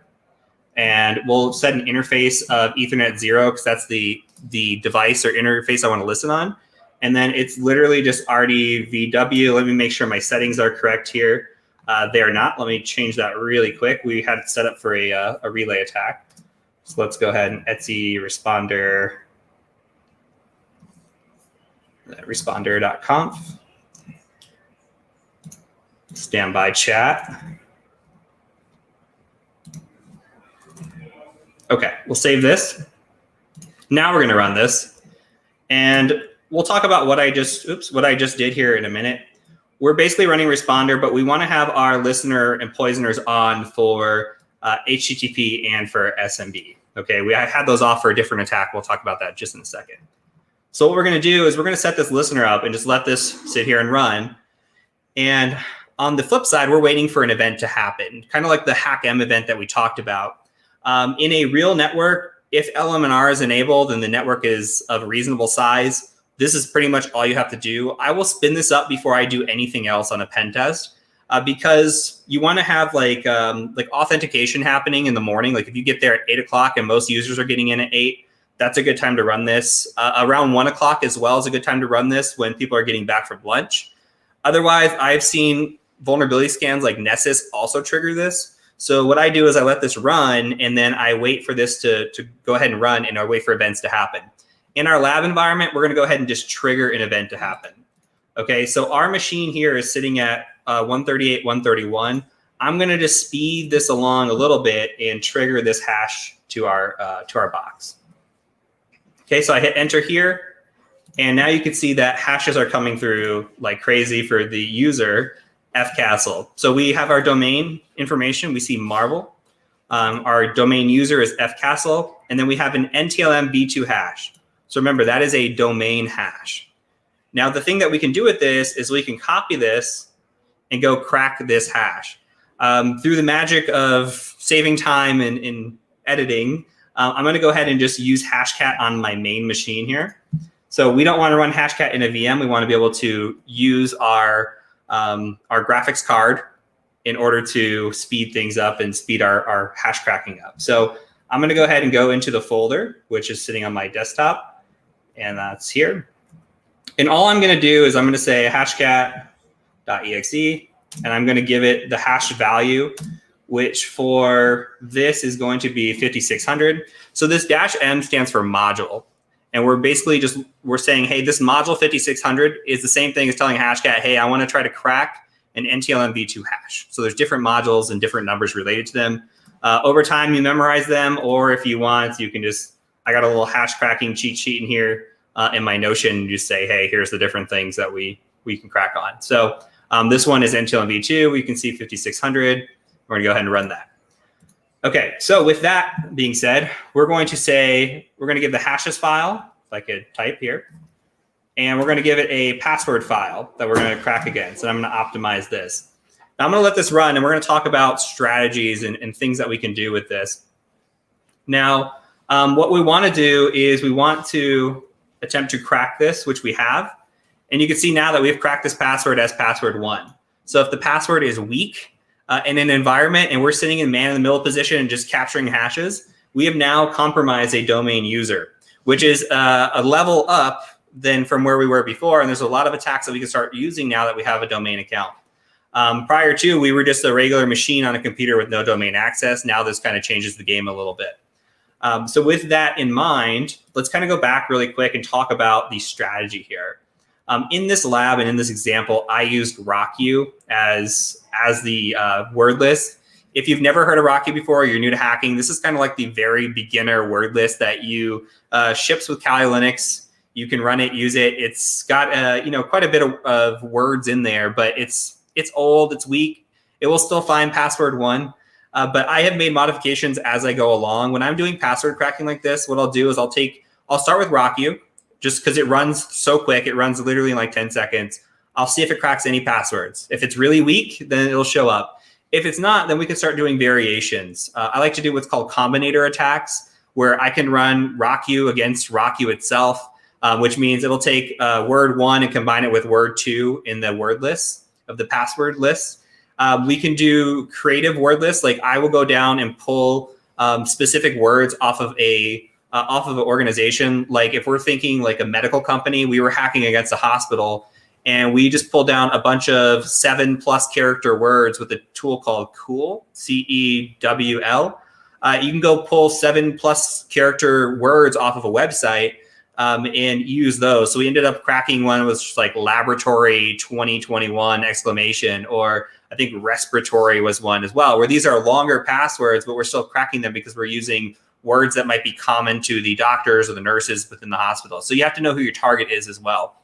And we'll set an interface of Ethernet 0 because that's the device or interface I want to listen on. And then it's literally just RDVW. Let me make sure my settings are correct here. They are not. Let me change that really quick. We had it set up for a relay attack. So let's go ahead and Etsy responder, responder.conf. Standby chat. Okay, we'll save this. Now we're going to run this, and we'll talk about what I just did here in a minute. We're basically running responder, but we want to have our listener and poisoners on for HTTP and for SMB. Okay, I had those off for a different attack. We'll talk about that just in a second. So what we're going to do is we're going to set this listener up and just let this sit here and run. And on the flip side, we're waiting for an event to happen, kind of like the HackM event that we talked about. In a real network, if LM&R is enabled and the network is of reasonable size, this is pretty much all you have to do. I will spin this up before I do anything else on a pen test because you want to have like authentication happening in the morning. Like if you get there at 8 o'clock and most users are getting in at 8, that's a good time to run this. Around 1 o'clock as well is a good time to run this when people are getting back from lunch. Otherwise, I've seen vulnerability scans like Nessus also trigger this. So what I do is I let this run and then I wait for this to go ahead and run and I wait for events to happen. In our lab environment, we're going to go ahead and just trigger an event to happen. Okay, so our machine here is sitting at 138, 131. I'm going to just speed this along a little bit and trigger this hash to our box. Okay, so I hit enter here. And now you can see that hashes are coming through like crazy for the user, fcastle. So we have our domain information. We see Marvel. Our domain user is fcastle. And then we have an NTLM v2 hash. So remember, that is a domain hash. Now, the thing that we can do with this is we can copy this and go crack this hash. Through the magic of saving time in editing, I'm going to go ahead and just use Hashcat on my main machine here. So we don't want to run Hashcat in a VM. We want to be able to use our graphics card in order to speed things up and speed our hash cracking up. So I'm going to go ahead and go into the folder, which is sitting on my desktop. And that's here. And all I'm going to do is I'm going to say hashcat.exe, and I'm going to give it the hash value, which for this is going to be 5600. So this -m stands for module. And we're basically we're saying, hey, this module 5600 is the same thing as telling Hashcat, hey, I want to try to crack an NTLM v2 hash. So there's different modules and different numbers related to them. Over time, you memorize them, or if you want, you can just, I got a little hash cracking cheat sheet in here in my Notion, and just say, hey, here's the different things that we can crack on. So this one is NTLM v2. We can see 5600. We're going to go ahead and run that. Okay, so with that being said, we're going to give the hashes file, if I could type here, and we're going to give it a password file that we're going to crack against, and I'm going to optimize this. Now I'm going to let this run, and we're going to talk about strategies and things that we can do with this. Now, what we want to do is we want to attempt to crack this, which we have, and you can see now that we've cracked this password as password 1. So if the password is weak, in an environment and we're sitting in man-in-the-middle position and just capturing hashes, we have now compromised a domain user, which is a level up than from where we were before. And there's a lot of attacks that we can start using now that we have a domain account. Prior to, we were just a regular machine on a computer with no domain access. Now this kind of changes the game a little bit. So with that in mind, let's kind of go back really quick and talk about the strategy here. In this lab and in this example, I used RockU as the word list. If you've never heard of RockU before, or you're new to hacking, this is kind of like the very beginner word list that you ships with Kali Linux. You can run it, use it. It's got quite a bit of words in there, but it's old, it's weak. It will still find password 1. But I have made modifications as I go along. When I'm doing password cracking like this, what I'll do is I'll start with RockU. Just because it runs so quick, it runs literally in like 10 seconds. I'll see if it cracks any passwords. If it's really weak, then it'll show up. If it's not, then we can start doing variations. I like to do what's called combinator attacks, where I can run RockU against RockU itself, which means it'll take word 1 and combine it with word 2 in the word list of the password list. We can do creative word lists. Like I will go down and pull specific words off of an organization. Like if we're thinking like a medical company, we were hacking against a hospital and we just pulled down a bunch of 7+ character words with a tool called Cool, C-E-W-L. You can go pull 7+ character words off of a website and use those. So we ended up cracking one was just like laboratory 2021 exclamation, or I think respiratory was one as well, where these are longer passwords, but we're still cracking them because we're using words that might be common to the doctors or the nurses within the hospital. So you have to know who your target is as well.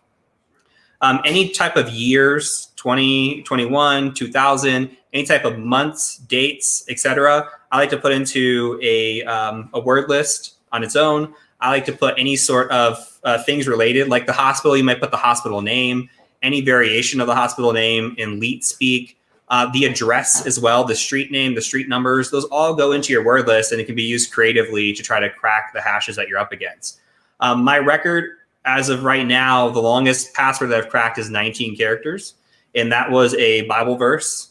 Any type of years, 2021, 2000, any type of months, dates, etc. I like to put into a word list on its own. I like to put any sort of things related, like the hospital. You might put the hospital name, any variation of the hospital name in LEET speak, the address as well, the street name, the street numbers. Those all go into your word list, and it can be used creatively to try to crack the hashes that you're up against. My record, as of right now, the longest password that I've cracked is 19 characters, and that was a Bible verse.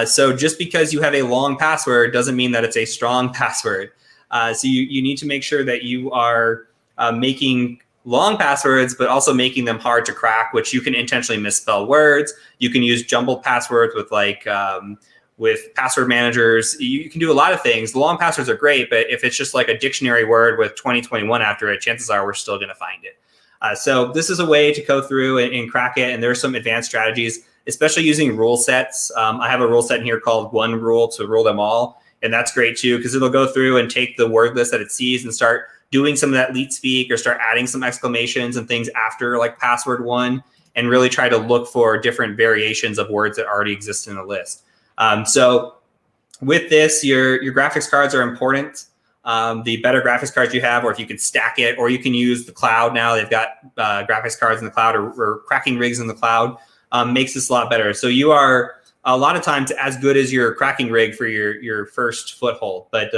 So just because you have a long password doesn't mean that it's a strong password. So you need to make sure that you are making long passwords, but also making them hard to crack, which you can intentionally misspell words. You can use jumbled passwords with with password managers. You can do a lot of things. The long passwords are great, but if it's just like a dictionary word with 2021 after it, chances are we're still going to find it. So this is a way to go through and crack it. And there are some advanced strategies, especially using rule sets. I have a rule set in here called one rule to rule them all. And that's great too, because it'll go through and take the word list that it sees and start doing some of that leet speak or start adding some exclamations and things after like password one, and really try to look for different variations of words that already exist in the list. So with this, your graphics cards are important. The better graphics cards you have, or if you can stack it, or you can use the cloud now. They've got graphics cards in the cloud or cracking rigs in the cloud, makes this a lot better. So you are a lot of times as good as your cracking rig for your first foothold. But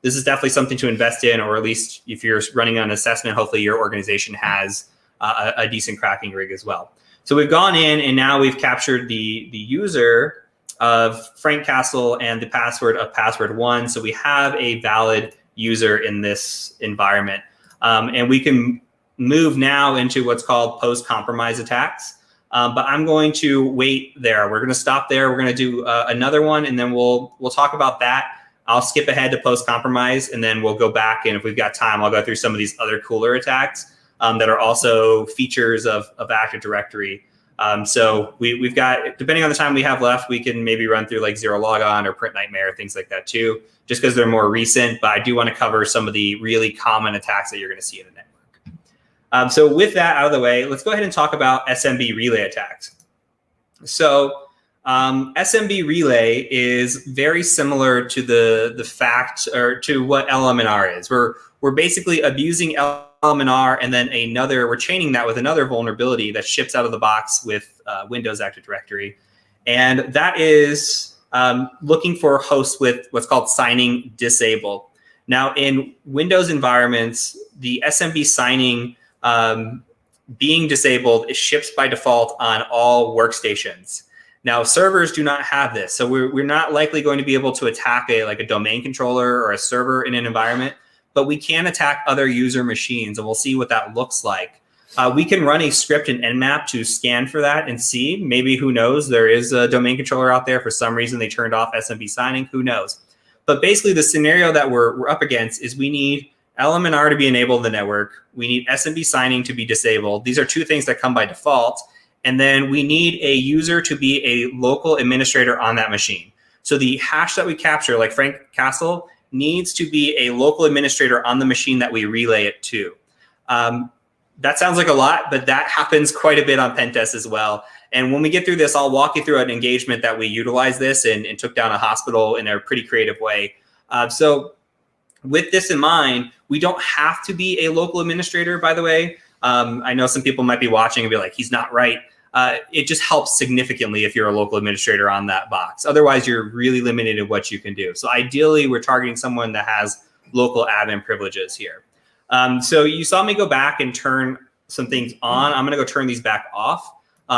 this is definitely something to invest in, or at least if you're running an assessment, hopefully your organization has a decent cracking rig as well. So we've gone in and now we've captured the user of Frank Castle and the password of password one. So we have a valid user in this environment. And we can move now into what's called post-compromise attacks. But I'm going to wait there. We're going to stop there. We're going to do another one, and then we'll talk about that. I'll skip ahead to post-compromise, and then we'll go back. And if we've got time, I'll go through some of these other cooler attacks that are also features of Active Directory. So we've got, depending on the time we have left, we can maybe run through like Zero Logon or Print Nightmare, things like that too, just because they're more recent. But I do want to cover some of the really common attacks that you're going to see in the network. So with that out of the way, let's go ahead and talk about SMB relay attacks. So SMB relay is very similar to the fact, or to what LMNR is. We're basically abusing LMNR, and then we're chaining that with another vulnerability that ships out of the box with Windows Active Directory. And that is looking for hosts with what's called signing disabled. Now in Windows environments, the SMB signing being disabled, it ships by default on all workstations. Now servers do not have this, so we're not likely going to be able to attack a domain controller or a server in an environment, but we can attack other user machines, and we'll see what that looks like. We can run a script in Nmap to scan for that and see. Maybe, who knows, there is a domain controller out there. For some reason, they turned off SMB signing. Who knows? But basically, the scenario that we're up against is we need LMNR to be enabled in the network. We need SMB signing to be disabled. These are two things that come by default. And then we need a user to be a local administrator on that machine. So the hash that we capture, like Frank Castle, needs to be a local administrator on the machine that we relay it to. That sounds like a lot, but that happens quite a bit on pen tests as well. And when we get through this, I'll walk you through an engagement that we utilized this and took down a hospital in a pretty creative way. So with this in mind, we don't have to be a local administrator, by the way. I know some people might be watching and be like, he's not right. It just helps significantly if you're a local administrator on that box. Otherwise, you're really limited in what you can do. So ideally, we're targeting someone that has local admin privileges here. So you saw me go back and turn some things on. I'm going to go turn these back off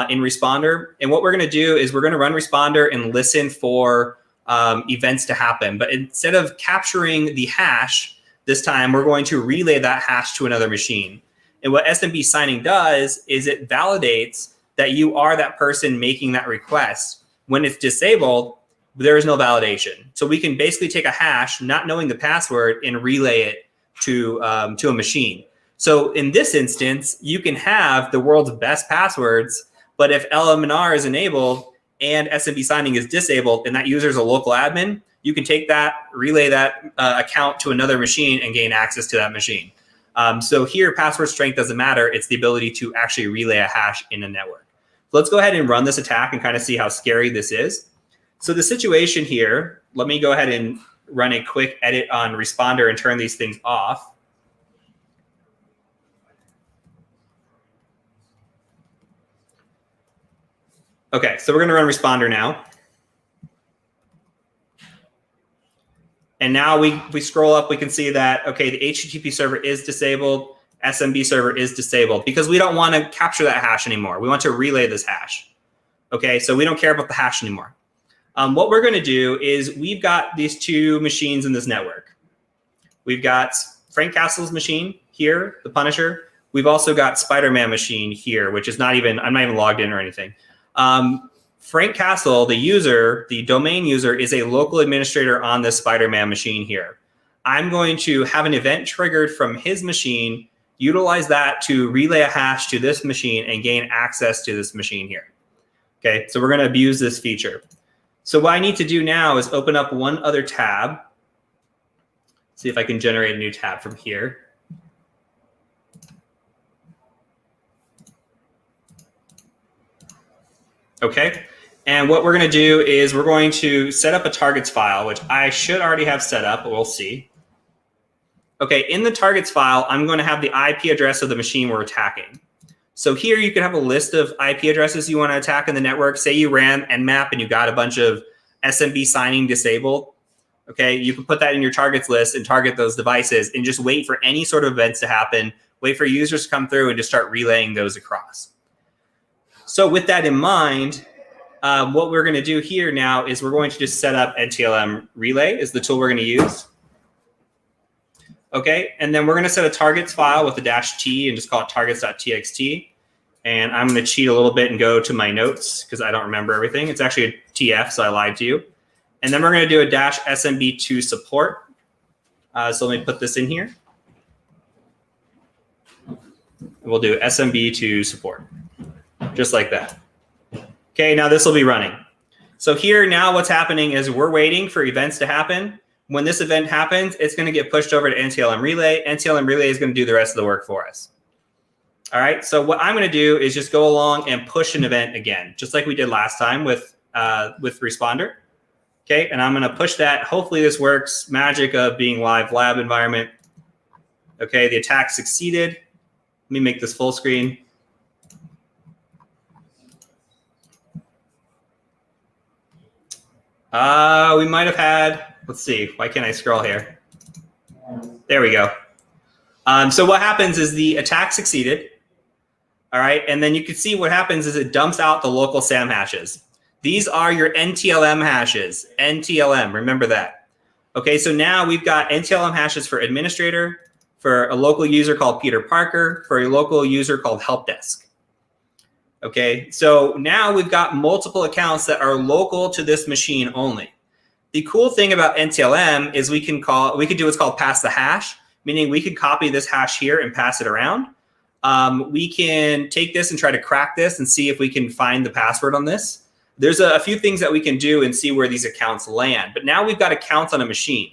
in Responder. And what we're going to do is we're going to run Responder and listen for events to happen. But instead of capturing the hash, this time we're going to relay that hash to another machine. And what SMB signing does is it validates that you are that person making that request. When it's disabled, there is no validation. So we can basically take a hash, not knowing the password, and relay it to a machine. So in this instance, you can have the world's best passwords, but if LMNR is enabled and SMB signing is disabled and that user is a local admin, you can take that, relay that account to another machine and gain access to that machine. So here, password strength doesn't matter. It's the ability to actually relay a hash in a network. So let's go ahead and run this attack and kind of see how scary this is. So the situation here, let me go ahead and run a quick edit on responder and turn these things off. Okay, so we're going to run responder now. And now we scroll up, we can see that, okay, the HTTP server is disabled, SMB server is disabled, because we don't want to capture that hash anymore. We want to relay this hash. Okay, so we don't care about the hash anymore. What we're going to do is we've got these two machines in this network. We've got Frank Castle's machine here, the Punisher. We've also got Spider-Man machine here, which is not even, I'm not even logged in or anything. Frank Castle, the user, the domain user, is a local administrator on this Spider-Man machine here. I'm going to have an event triggered from his machine, utilize that to relay a hash to this machine and gain access to this machine here. Okay, so we're going to abuse this feature. So what I need to do now is open up one other tab. See if I can generate a new tab from here. Okay, and what we're going to do is we're going to set up a targets file, which I should already have set up, but we'll see. Okay, in the targets file, I'm going to have the IP address of the machine we're attacking. So here you can have a list of IP addresses you want to attack in the network. Say you ran Nmap and you got a bunch of SMB signing disabled. Okay, you can put that in your targets list and target those devices and just wait for any sort of events to happen, wait for users to come through and just start relaying those across. So with that in mind, what we're going to do here now is we're going to just set up NTLM relay is the tool we're going to use. Okay, and then we're going to set a targets file with a -t and just call it targets.txt. And I'm going to cheat a little bit and go to my notes because I don't remember everything. It's actually a TF, so I lied to you. And then we're going to do a -smb2 support. So let me put this in here. We'll do smb2 support, just like that. Okay, now this will be running. So here now what's happening is we're waiting for events to happen. When this event happens, it's going to get pushed over to NTLM Relay. NTLM Relay is going to do the rest of the work for us. All right, so what I'm going to do is just go along and push an event again, just like we did last time with Responder. Okay, and I'm going to push that. Hopefully this works. Magic of being live lab environment. Okay, the attack succeeded. Let me make this full screen. We might have had, let's see, why can't I scroll here? There we go. So what happens is the attack succeeded. All right, and then you can see what happens is it dumps out the local SAM hashes. These are your NTLM hashes, NTLM, remember that. Okay, so now we've got NTLM hashes for administrator, for a local user called Peter Parker, for a local user called Help Desk. Okay, so now we've got multiple accounts that are local to this machine only. The cool thing about NTLM is we can do what's called pass the hash, meaning we could copy this hash here and pass it around. We can take this and try to crack this and see if we can find the password on this. There's a few things that we can do and see where these accounts land. But now we've got accounts on a machine.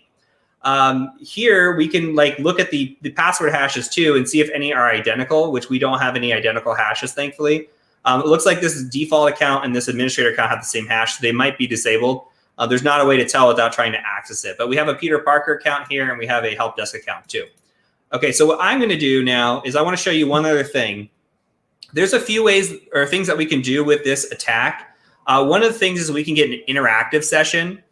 Here we can look at the password hashes too and see if any are identical, which we don't have any identical hashes, thankfully. It looks like this default account and this administrator account have the same hash. So they might be disabled. There's not a way to tell without trying to access it. But we have a Peter Parker account here and we have a help desk account too. Okay, so what I'm going to do now is I want to show you one other thing. There's a few ways or things that we can do with this attack. One of the things is we can get an interactive session,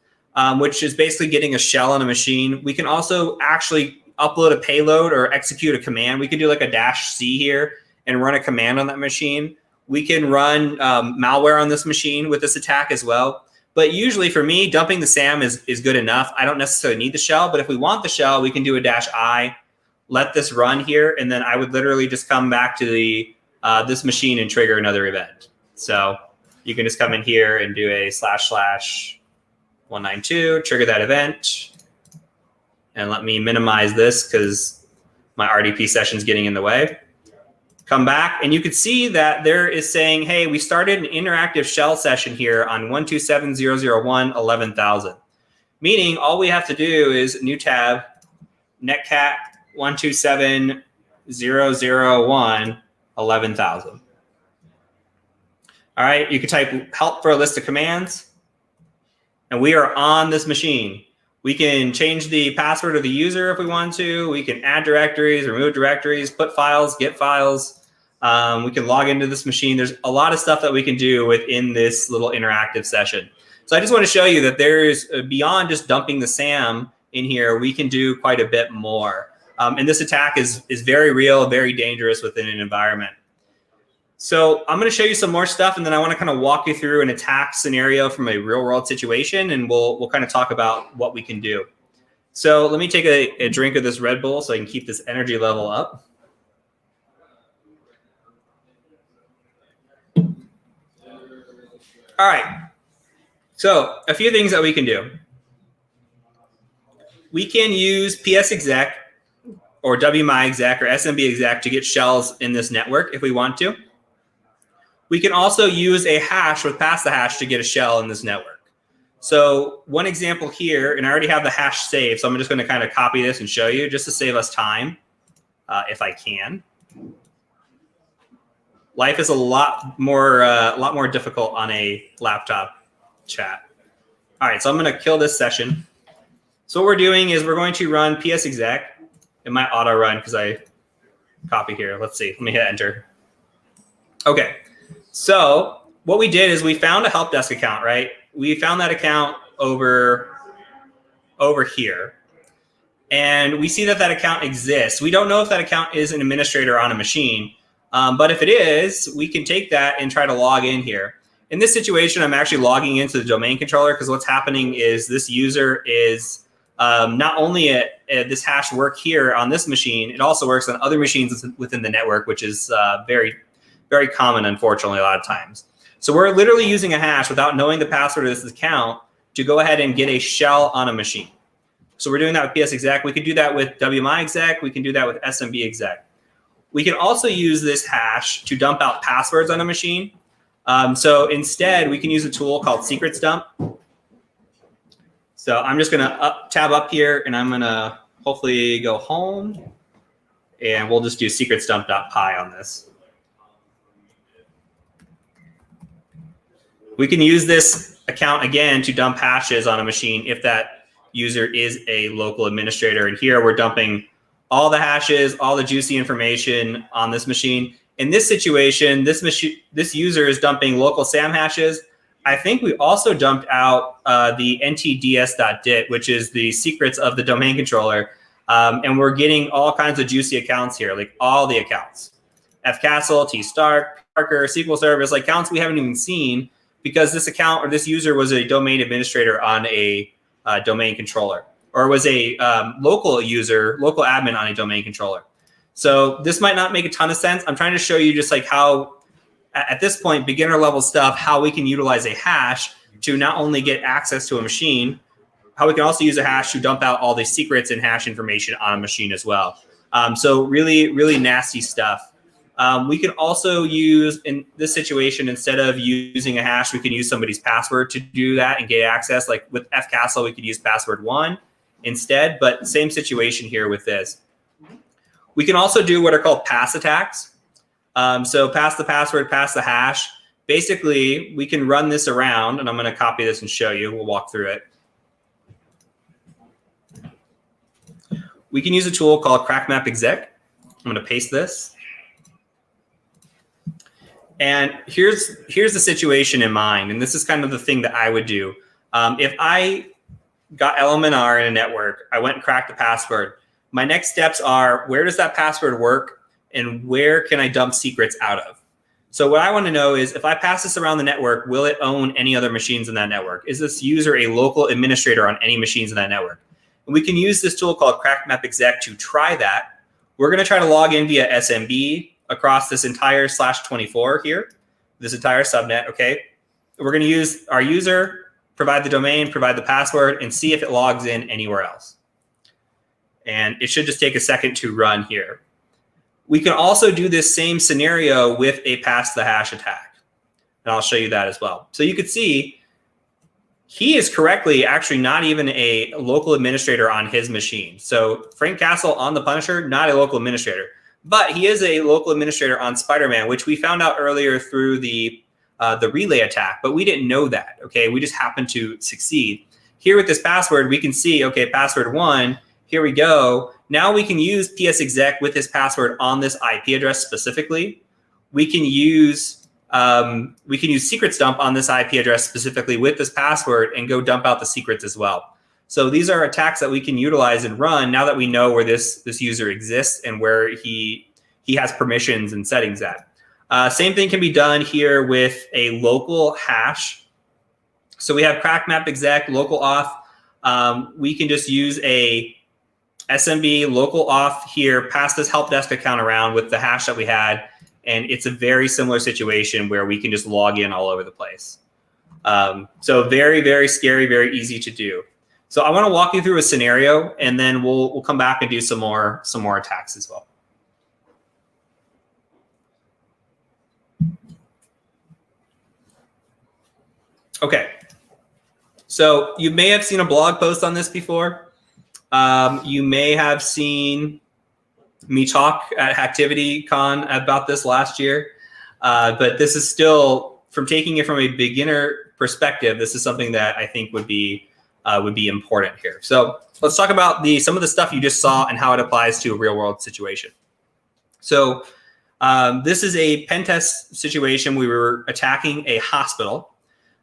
which is basically getting a shell on a machine. We can also actually upload a payload or execute a command. We could do like a -c here and run a command on that machine. We can run malware on this machine with this attack as well. But usually for me, dumping the SAM is good enough. I don't necessarily need the shell, but if we want the shell, we can do a -i, let this run here, and then I would literally just come back to the this machine and trigger another event. So you can just come in here and do a //192, trigger that event. And let me minimize this because my RDP session is getting in the way. Come back, and you can see that there is saying, hey, we started an interactive shell session here on 127.0.0.1 11,000. meaning all we have to do is new tab, netcat 127.0.0.1.11,000. All right, you can type help for a list of commands, and we are on this machine. We can change the password of the user if we want to. We can add directories, remove directories, put files, get files. We can log into this machine. There's a lot of stuff that we can do within this little interactive session. So I just want to show you that there is, beyond just dumping the SAM in here, we can do quite a bit more. And this attack is very real, very dangerous within an environment. So I'm going to show you some more stuff, and then I want to kind of walk you through an attack scenario from a real world situation, and we'll kind of talk about what we can do. So let me take a drink of this Red Bull so I can keep this energy level up. All right. So a few things that we can do. We can use psexec or wmyexec or smbexec to get shells in this network if we want to. We can also use a hash with pass the hash to get a shell in this network. So one example here, and I already have the hash saved, so I'm just going to kind of copy this and show you just to save us time, if I can. Life is a lot more difficult on a laptop chat. All right, so I'm going to kill this session. So what we're doing is we're going to run psexec. It might auto run because I copy here. Let's see. Let me hit enter. Okay. So what we did is we found a help desk account, right? We found that account over here. And we see that that account exists. We don't know if that account is an administrator on a machine. But if it is, we can take that and try to log in here. In this situation, I'm actually logging into the domain controller because what's happening is this user is not only this hash work here on this machine, it also works on other machines within the network, which is very, very common, unfortunately, a lot of times. So we're literally using a hash without knowing the password of this account to go ahead and get a shell on a machine. So we're doing that with psexec. We can do that with wmyexec. We can do that with smbexec. We can also use this hash to dump out passwords on a machine. So instead, we can use a tool called secrets dump. So I'm just going to tab up here, and I'm going to hopefully go home. And we'll just do secretsdump.py on this. We can use this account again to dump hashes on a machine if that user is a local administrator. And here we're dumping all the hashes, all the juicy information on this machine. In this situation, this user is dumping local SAM hashes. I think we also dumped out the ntds.dit, which is the secrets of the domain controller. And we're getting all kinds of juicy accounts here, like all the accounts. fcastle, tstark, Parker, SQL Service, like accounts we haven't even seen because this account or this user was a domain administrator on a domain controller, or was a local user, local admin on a domain controller. So this might not make a ton of sense. I'm trying to show you just like how, at this point, beginner level stuff, how we can utilize a hash to not only get access to a machine, how we can also use a hash to dump out all the secrets and hash information on a machine as well. So really, really nasty stuff. We can also use, in this situation, instead of using a hash, we can use somebody's password to do that and get access. Like with fcastle, we could use password 1 instead, but same situation here with this. We can also do what are called pass attacks. So pass the password, pass the hash. Basically, we can run this around, and I'm going to copy this and show you. We'll walk through it. We can use a tool called crackmapexec. I'm going to paste this. And here's the situation in mind, and this is kind of the thing that I would do. If I got LMNR in a network, I went and cracked the password. My next steps are, where does that password work, and where can I dump secrets out of? So what I want to know is, if I pass this around the network, will it own any other machines in that network? Is this user a local administrator on any machines in that network? And we can use this tool called crackmapexec to try that. We're going to try to log in via SMB across this entire /24 here, this entire subnet, okay? We're going to use our user, provide the domain, provide the password, and see if it logs in anywhere else. And it should just take a second to run here. We can also do this same scenario with a pass the hash attack. And I'll show you that as well. So you could see he is correctly actually not even a local administrator on his machine. So Frank Castle on the Punisher, not a local administrator, but he is a local administrator on Spider-Man, which we found out earlier through the relay attack, but we didn't know that. Okay, we just happened to succeed. Here with this password, we can see, okay, password 1, here we go. Now we can use psexec with this password on this IP address specifically. We can use secrets dump on this IP address specifically with this password and go dump out the secrets as well. So these are attacks that we can utilize and run now that we know where this user exists and where he has permissions and settings at. Same thing can be done here with a local hash. So we have crack map exec, local auth. We can just use a SMB local auth here, pass this help desk account around with the hash that we had. And it's a very similar situation where we can just log in all over the place. So very, very scary, very easy to do. So I want to walk you through a scenario, and then we'll come back and do some more attacks as well. Okay. So you may have seen a blog post on this before. You may have seen me talk at ActivityCon about this last year, but this is still, from taking it from a beginner perspective, this is something that I think would be important here. So let's talk about some of the stuff you just saw and how it applies to a real world situation. So this is a pen test situation. We were attacking a hospital.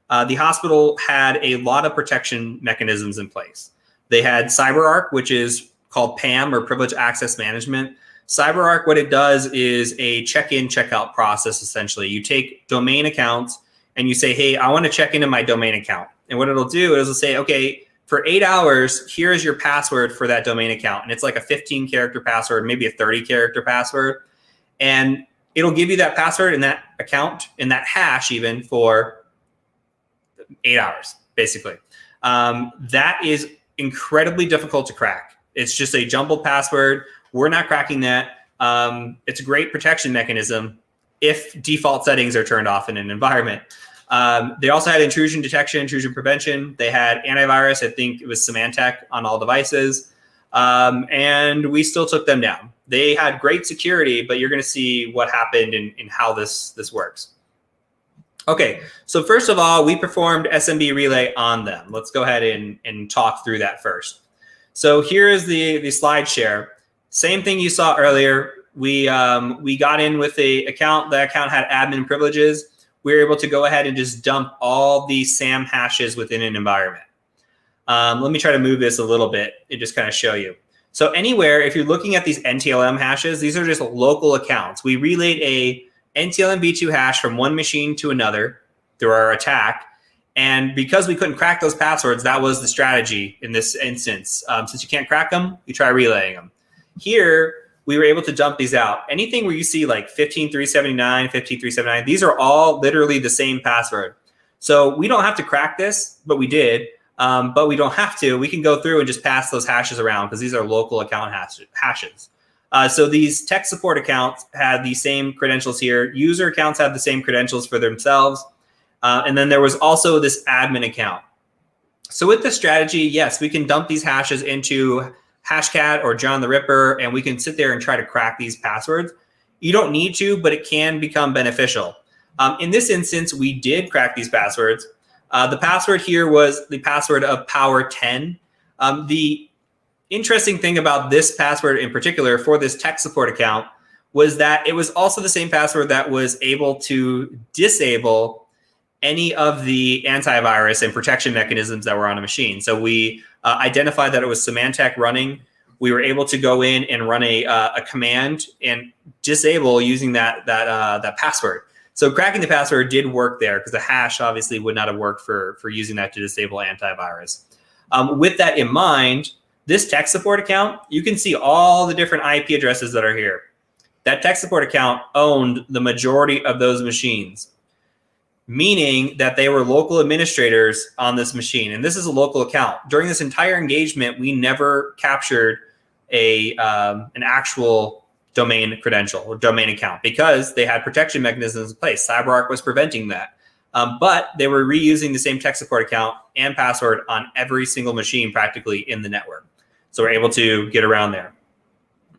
The hospital had a lot of protection mechanisms in place. They had CyberArk, which is called PAM, or Privileged Access Management. CyberArk, what it does is a check-in, check-out process, essentially. You take domain accounts and you say, hey, I want to check into my domain account. And what it'll do is it'll say, okay, for 8 hours, here is your password for that domain account. And it's like a 15-character password, maybe a 30-character password. And it'll give you that password in that account, in that hash even, for 8 hours, basically. That is incredibly difficult to crack. It's just a jumbled password. We're not cracking that. It's a great protection mechanism if default settings are turned off in an environment. They also had intrusion detection, intrusion prevention. They had antivirus. I think it was Symantec on all devices. And we still took them down. They had great security, but you're going to see what happened in how this works. Okay, so first of all, we performed SMB relay on them. Let's go ahead and talk through that first. So here is the slide share. Same thing you saw earlier. We got in with the account. The account had admin privileges. We were able to go ahead and just dump all the SAM hashes within an environment. Let me try to move this a little bit and just kind of show you. So anywhere, if you're looking at these NTLM hashes, these are just local accounts. We relayed a NTLM v2 hash from one machine to another through our attack. And because we couldn't crack those passwords, that was the strategy in this instance. Since you can't crack them, you try relaying them. Here, we were able to dump these out. Anything where you see like 15379, 15379, these are all literally the same password. So we don't have to crack this, but we did. But we don't have to. We can go through and just pass those hashes around because these are local account hashes. So these tech support accounts had the same credentials here. User accounts had the same credentials for themselves. And then there was also this admin account. So with this strategy, yes, we can dump these hashes into Hashcat or John the Ripper, and we can sit there and try to crack these passwords. You don't need to, but it can become beneficial. In this instance, we did crack these passwords. The password here was the password of power 10. The interesting thing about this password in particular for this tech support account was that it was also the same password that was able to disable any of the antivirus and protection mechanisms that were on a machine. So we identified that it was Symantec running. We were able to go in and run a command and disable using that password. So cracking the password did work there because the hash obviously would not have worked for using that to disable antivirus. With that in mind, this tech support account, you can see all the different IP addresses that are here. That tech support account owned the majority of those machines, meaning that they were local administrators on this machine. And this is a local account. During this entire engagement, we never captured an actual domain credential or domain account because they had protection mechanisms in place. CyberArk was preventing that. but they were reusing the same tech support account and password on every single machine practically in the network. So we're able to get around there.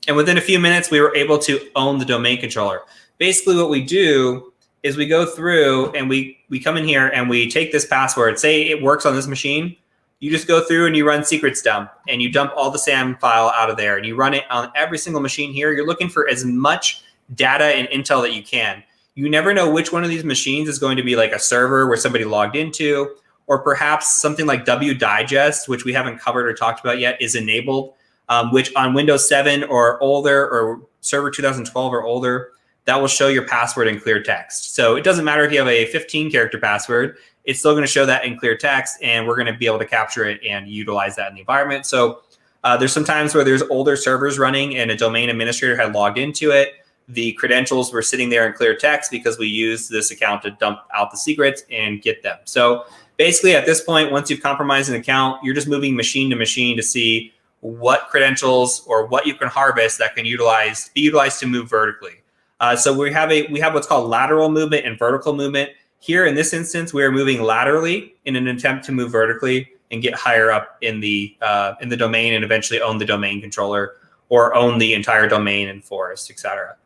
And within a few minutes, we were able to own the domain controller. Basically what we do is we go through and we come in here and we take this password, say it works on this machine. You just go through and you run secrets dump and you dump all the SAM file out of there and you run it on every single machine here. You're looking for as much data and intel that you can. You never know which one of these machines is going to be like a server where somebody logged into, or perhaps something like wdigest, which we haven't covered or talked about yet, is enabled, which on Windows 7 or older or Server 2012 or older, that will show your password in clear text. So it doesn't matter if you have a 15-character password, it's still going to show that in clear text, and we're going to be able to capture it and utilize that in the environment. So there's some times where there's older servers running and a domain administrator had logged into it. The credentials were sitting there in clear text because we used this account to dump out the secrets and get them. So basically at this point, once you've compromised an account, you're just moving machine to machine to see what credentials or what you can harvest that can be utilized to move vertically. So we have what's called lateral movement and vertical movement. Here in this instance, we are moving laterally in an attempt to move vertically and get higher up in the domain and eventually own the domain controller or own the entire domain and forest, etc.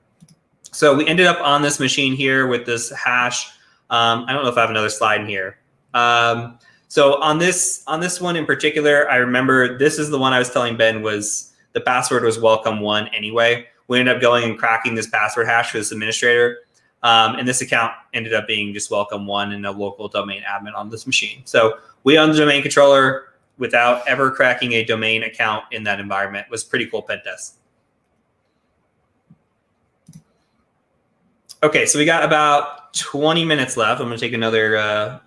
So we ended up on this machine here with this hash. I don't know if I have another slide in here. So on this one in particular, I remember this is the one I was telling Ben was the password was welcome1 anyway. We ended up going and cracking this password hash for this administrator. And this account ended up being just welcome1 and a local domain admin on this machine. So we own the domain controller without ever cracking a domain account in that environment. It was a pretty cool pen test. Okay, so we got about 20 minutes left. I'm going to take another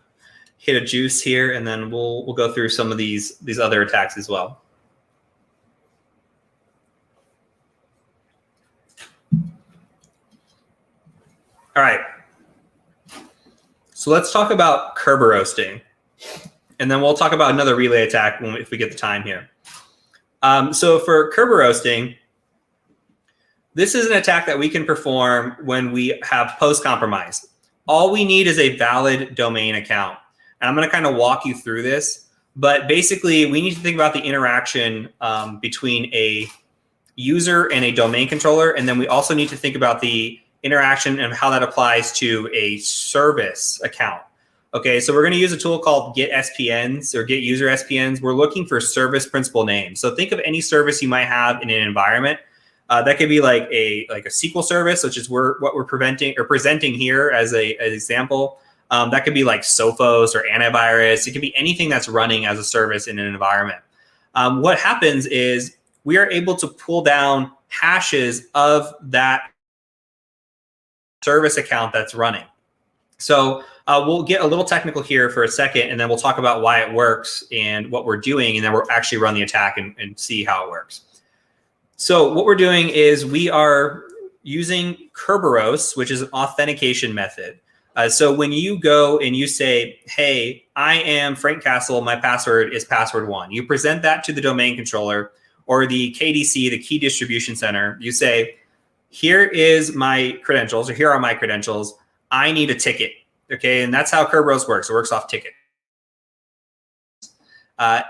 hit of juice here, and then we'll go through some of these other attacks as well. All right. So let's talk about Kerberoasting, and then we'll talk about another relay attack if we get the time here. So for Kerberoasting, this is an attack that we can perform when we have post-compromise. All we need is a valid domain account. And I'm going to kind of walk you through this. But basically, we need to think about the interaction between a user and a domain controller. And then we also need to think about the interaction and how that applies to a service account. Okay, so we're going to use a tool called get SPNs or get user SPNs. We're looking for service principal names. So think of any service you might have in an environment. That could be like a SQL service, which is what we're presenting here as an example. That could be like Sophos or antivirus. It could be anything that's running as a service in an environment. What happens is we are able to pull down hashes of that service account that's running. So we'll get a little technical here for a second, and then we'll talk about why it works and what we're doing, and then we'll actually run the attack and see how it works. So what we're doing is we are using Kerberos, which is an authentication method. So when you go and you say, hey, I am Frank Castle, my password is password1. You present that to the domain controller or the KDC, the key distribution center. You say, here is my credentials, or here are my credentials. I need a ticket. Okay, and that's how Kerberos works. It works off ticket.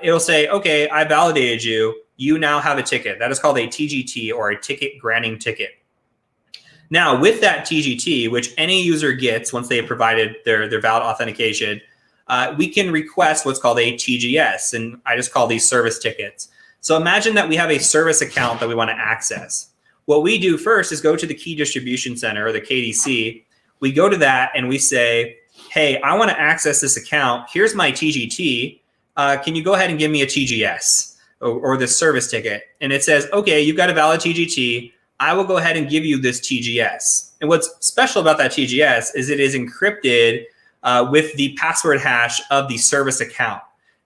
It'll say, okay, I validated you. You now have a ticket. That is called a TGT, or a ticket granting ticket. Now, with that TGT, which any user gets once they have provided their valid authentication, we can request what's called a TGS, and I just call these service tickets. So imagine that we have a service account that we want to access. What we do first is go to the key distribution center, or the KDC. We go to that and we say, hey, I want to access this account. Here's my TGT. Can you go ahead and give me a TGS? Or this service ticket. And it says, okay, you've got a valid TGT. I will go ahead and give you this TGS. And what's special about that TGS is it is encrypted with the password hash of the service account.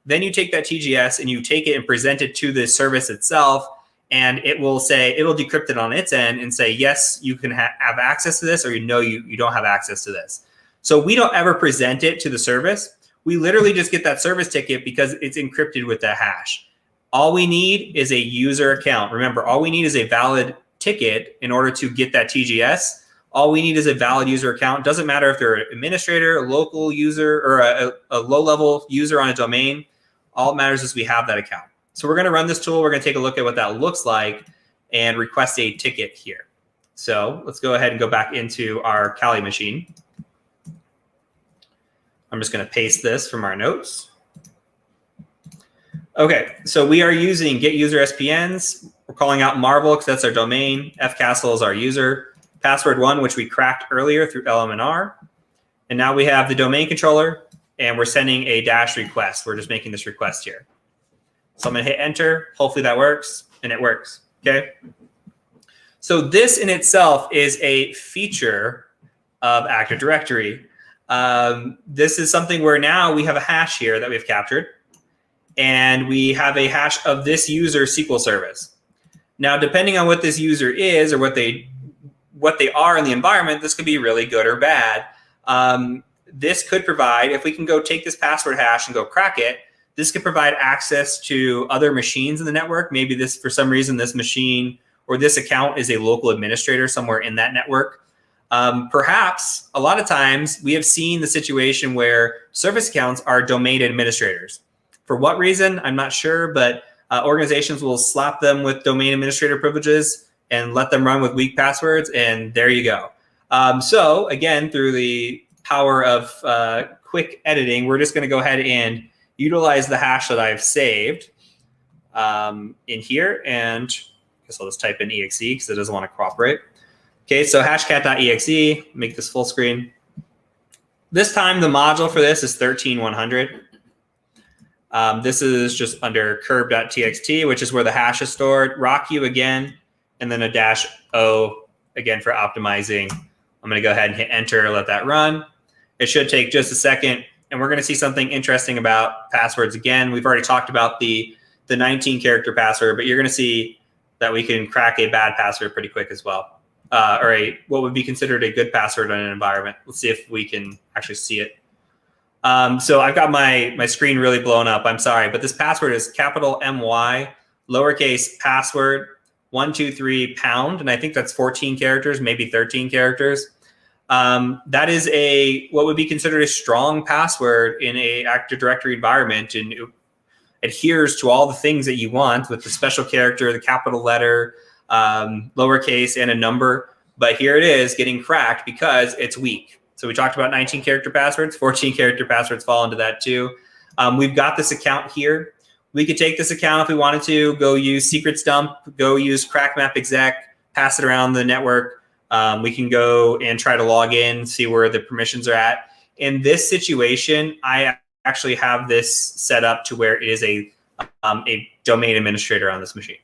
Then you take that TGS and you take it and present it to the service itself, and it will say, it'll decrypt it on its end and say, yes, you can have access to this, or no, you don't have access to this. So we don't ever present it to the service. We literally just get that service ticket because it's encrypted with that hash. All we need is a user account. Remember, all we need is a valid ticket in order to get that TGS. All we need is a valid user account. Doesn't matter if they're an administrator, a local user, or a low-level user on a domain. All it matters is we have that account. So we're going to run this tool. We're going to take a look at what that looks like and request a ticket here. So let's go ahead and go back into our Kali machine. I'm just going to paste this from our notes. Okay, so we are using get user SPNs. We're calling out Marvel because that's our domain. Fcastle is our user. Password 1, which we cracked earlier through LMNR. And now we have the domain controller, and we're sending a dash request. We're just making this request here. So I'm going to hit enter. Hopefully that works, and it works. Okay. So this in itself is a feature of Active Directory. This is something where now we have a hash here that we've captured, and we have a hash of this user SQL service. Now, depending on what this user is or what they are in the environment, this could be really good or bad. This could provide, if we can go take this password hash and go crack it, this could provide access to other machines in the network. Maybe this, for some reason, this machine or this account is a local administrator somewhere in that network. Perhaps a lot of times we have seen the situation where service accounts are domain administrators. For what reason, I'm not sure, but organizations will slap them with domain administrator privileges and let them run with weak passwords, and there you go. So again, through the power of quick editing, we're just going to go ahead and utilize the hash that I've saved in here, and I guess I'll just type in exe because it doesn't want to cooperate. Okay, so hashcat.exe, make this full screen. This time the module for this is 13100. This is just under curb.txt, which is where the hash is stored. Rocku again, and then a -o again for optimizing. I'm going to go ahead and hit enter, let that run. It should take just a second, and we're going to see something interesting about passwords again. We've already talked about the 19-character password, but you're going to see that we can crack a bad password pretty quick as well, or what would be considered a good password in an environment. Let's see if we can actually see it. So I've got my screen really blown up. I'm sorry, but this password is capital MY, lowercase password, 123 pound, and I think that's 14 characters, maybe 13 characters. That is what would be considered a strong password in a Active Directory environment, and it adheres to all the things that you want with the special character, the capital letter, lowercase, and a number. But here it is getting cracked because it's weak. So we talked about 19-character passwords. 14-character passwords fall into that too. We've got this account here. We could take this account if we wanted to, go use secrets dump, go use crackmap exec, pass it around the network. We can go and try to log in, see where the permissions are at. In this situation, I actually have this set up to where it is a domain administrator on this machine.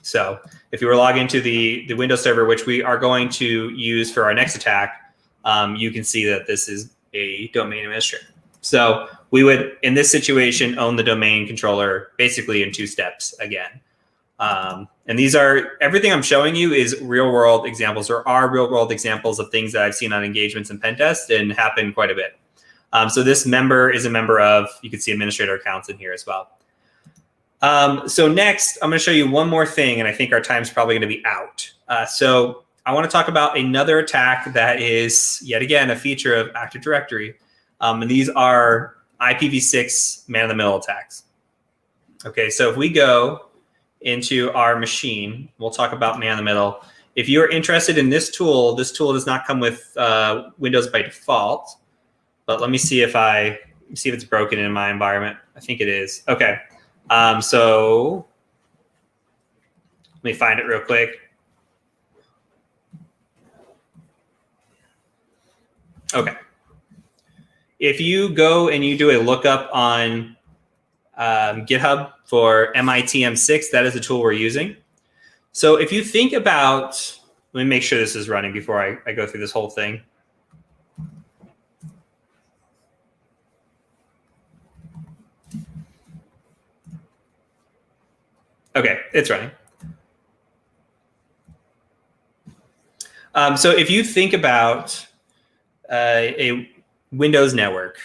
So if you were logged into the Windows server, which we are going to use for our next attack, you can see that this is a domain administrator. So we would, in this situation, own the domain controller basically in 2 steps again. And these are, everything I'm showing you is real world examples, or are real world examples of things that I've seen on engagements and pen tests and happen quite a bit. So this member is a member of, you can see administrator accounts in here as well. So next, I'm going to show you one more thing, and I think our time's probably going to be out. So I want to talk about another attack that is, yet again, a feature of Active Directory. And these are IPv6 man-in-the-middle attacks. Okay, so if we go into our machine, we'll talk about man-in-the-middle. If you're interested in this tool does not come with Windows by default. But let me see if it's broken in my environment. I think it is. Okay. So let me find it real quick. Okay. If you go and you do a lookup on GitHub for MITM6, that is the tool we're using. So if you think about, let me make sure this is running before I go through this whole thing. Okay, it's running. So if you think about a Windows network,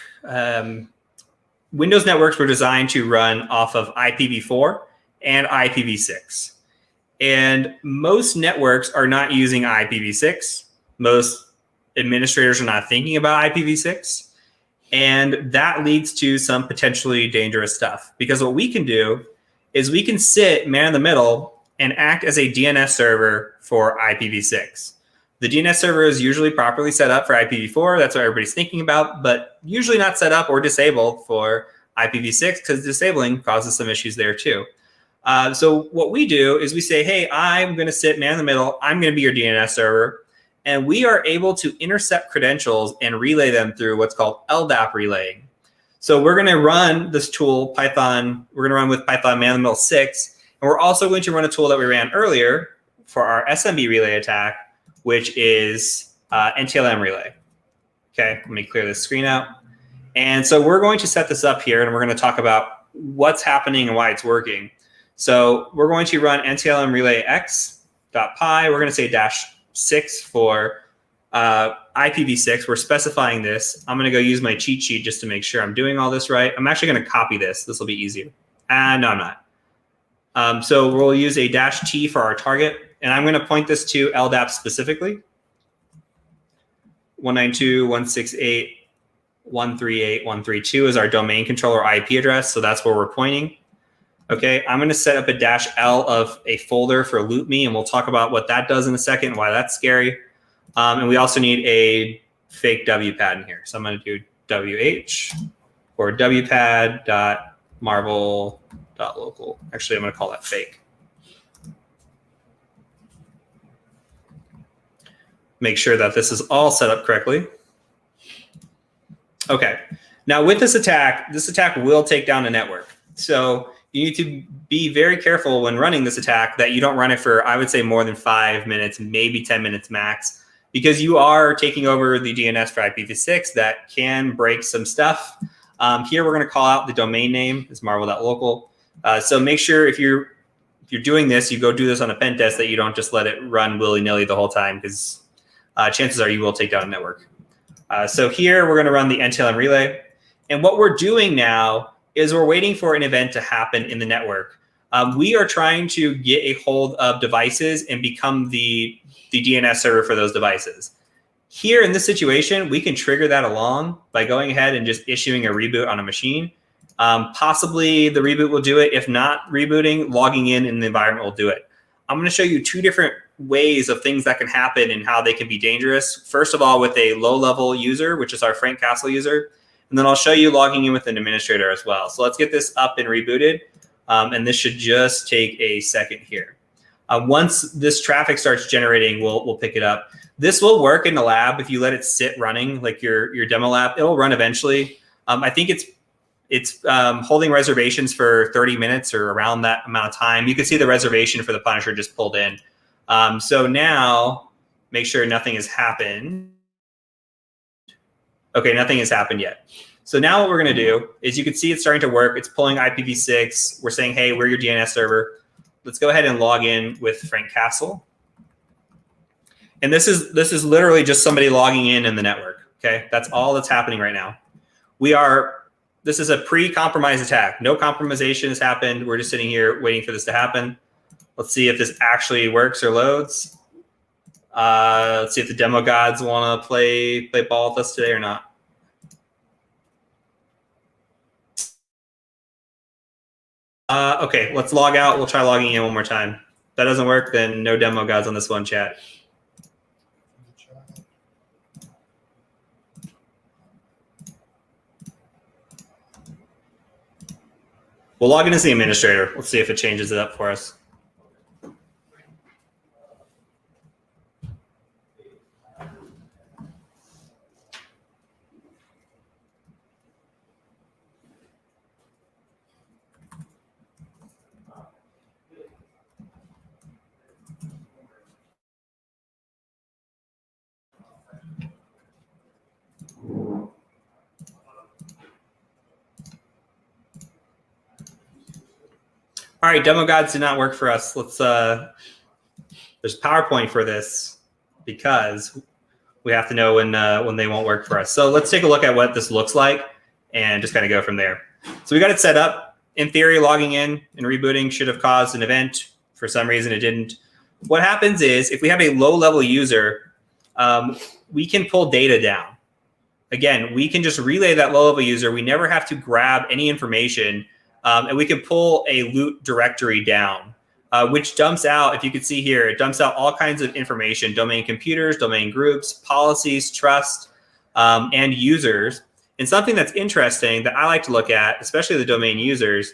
Windows networks were designed to run off of IPv4 and IPv6. And most networks are not using IPv6. most administrators are not thinking about IPv6. And that leads to some potentially dangerous stuff. Because what we can do is we can sit man in the middle and act as a DNS server for IPv6. The DNS server is usually properly set up for IPv4. That's what everybody's thinking about, but usually not set up or disabled for IPv6 because disabling causes some issues there too. So what we do is we say, hey, I'm going to sit man in the middle. I'm going to be your DNS server. And we are able to intercept credentials and relay them through what's called LDAP relaying. So we're going to run this tool, Python. We're going to run with Python man in the middle 6. And we're also going to run a tool that we ran earlier for our SMB relay attack, which is NTLM relay. Okay, let me clear this screen out. And so we're going to set this up here, and we're going to talk about what's happening and why it's working. So we're going to run NTLM relay x.py. We're going to say -6 for IPv6. We're specifying this. I'm going to go use my cheat sheet just to make sure I'm doing all this right. I'm actually going to copy this. This will be easier. No, I'm not. So we'll use a -t for our target. And I'm going to point this to LDAP specifically. 192.168.138.132 is our domain controller IP address. So that's where we're pointing. Okay, I'm going to set up a -L of a folder for loopme, and we'll talk about what that does in a second, why that's scary. And we also need a fake WPAD in here. So I'm going to do WH or WPAD.marvel.local. Actually, I'm going to call that fake. Make sure that this is all set up correctly. Okay, now with this attack will take down a network. So you need to be very careful when running this attack that you don't run it for, I would say, more than 5 minutes, maybe 10 minutes max, because you are taking over the DNS for IPv6 that can break some stuff. Here we're going to call out the domain name is marvel.local. So make sure if you're doing this, you go do this on a pen test that you don't just let it run willy-nilly the whole time, because chances are you will take down a network. So here we're going to run the NTLM relay. And what we're doing now is we're waiting for an event to happen in the network. We are trying to get a hold of devices and become the DNS server for those devices. Here in this situation, we can trigger that along by going ahead and just issuing a reboot on a machine. Possibly the reboot will do it. If not rebooting, logging in the environment will do it. I'm going to show you 2 different ways of things that can happen and how they can be dangerous. First of all, with a low-level user, which is our Frank Castle user. And then I'll show you logging in with an administrator as well. So let's get this up and rebooted. And this should just take a second here. Once this traffic starts generating, we'll pick it up. This will work in the lab if you let it sit running, like your demo lab. It'll run eventually. I think it's holding reservations for 30 minutes or around that amount of time. You can see the reservation for the Punisher just pulled in. So now make sure nothing has happened. Okay, nothing has happened yet. So now what we're going to do is you can see it's starting to work. It's pulling IPv6. We're saying, hey, we're your DNS server. Let's go ahead and log in with Frank Castle. And this is literally just somebody logging in the network. Okay, that's all that's happening right now. This is a pre-compromise attack. No compromisation has happened. We're just sitting here waiting for this to happen. Let's see if this actually works or loads. Let's see if the demo gods want to play ball with us today or not. Okay, let's log out. We'll try logging in one more time. If that doesn't work, then no demo gods on this one, chat. We'll log in as the administrator. Let's see if it changes it up for us. All right, demo gods did not work for us. Let's there's PowerPoint for this because we have to know when they won't work for us. So let's take a look at what this looks like and just kind of go from there. So we got it set up. In theory, logging in and rebooting should have caused an event. For some reason, it didn't. What happens is if we have a low-level user, we can pull data down. Again, we can just relay that low-level user. We never have to grab any information, and we can pull a loot directory down, which dumps out, if you can see here, it dumps out all kinds of information, domain computers, domain groups, policies, trust, and users. And something that's interesting that I like to look at, especially the domain users,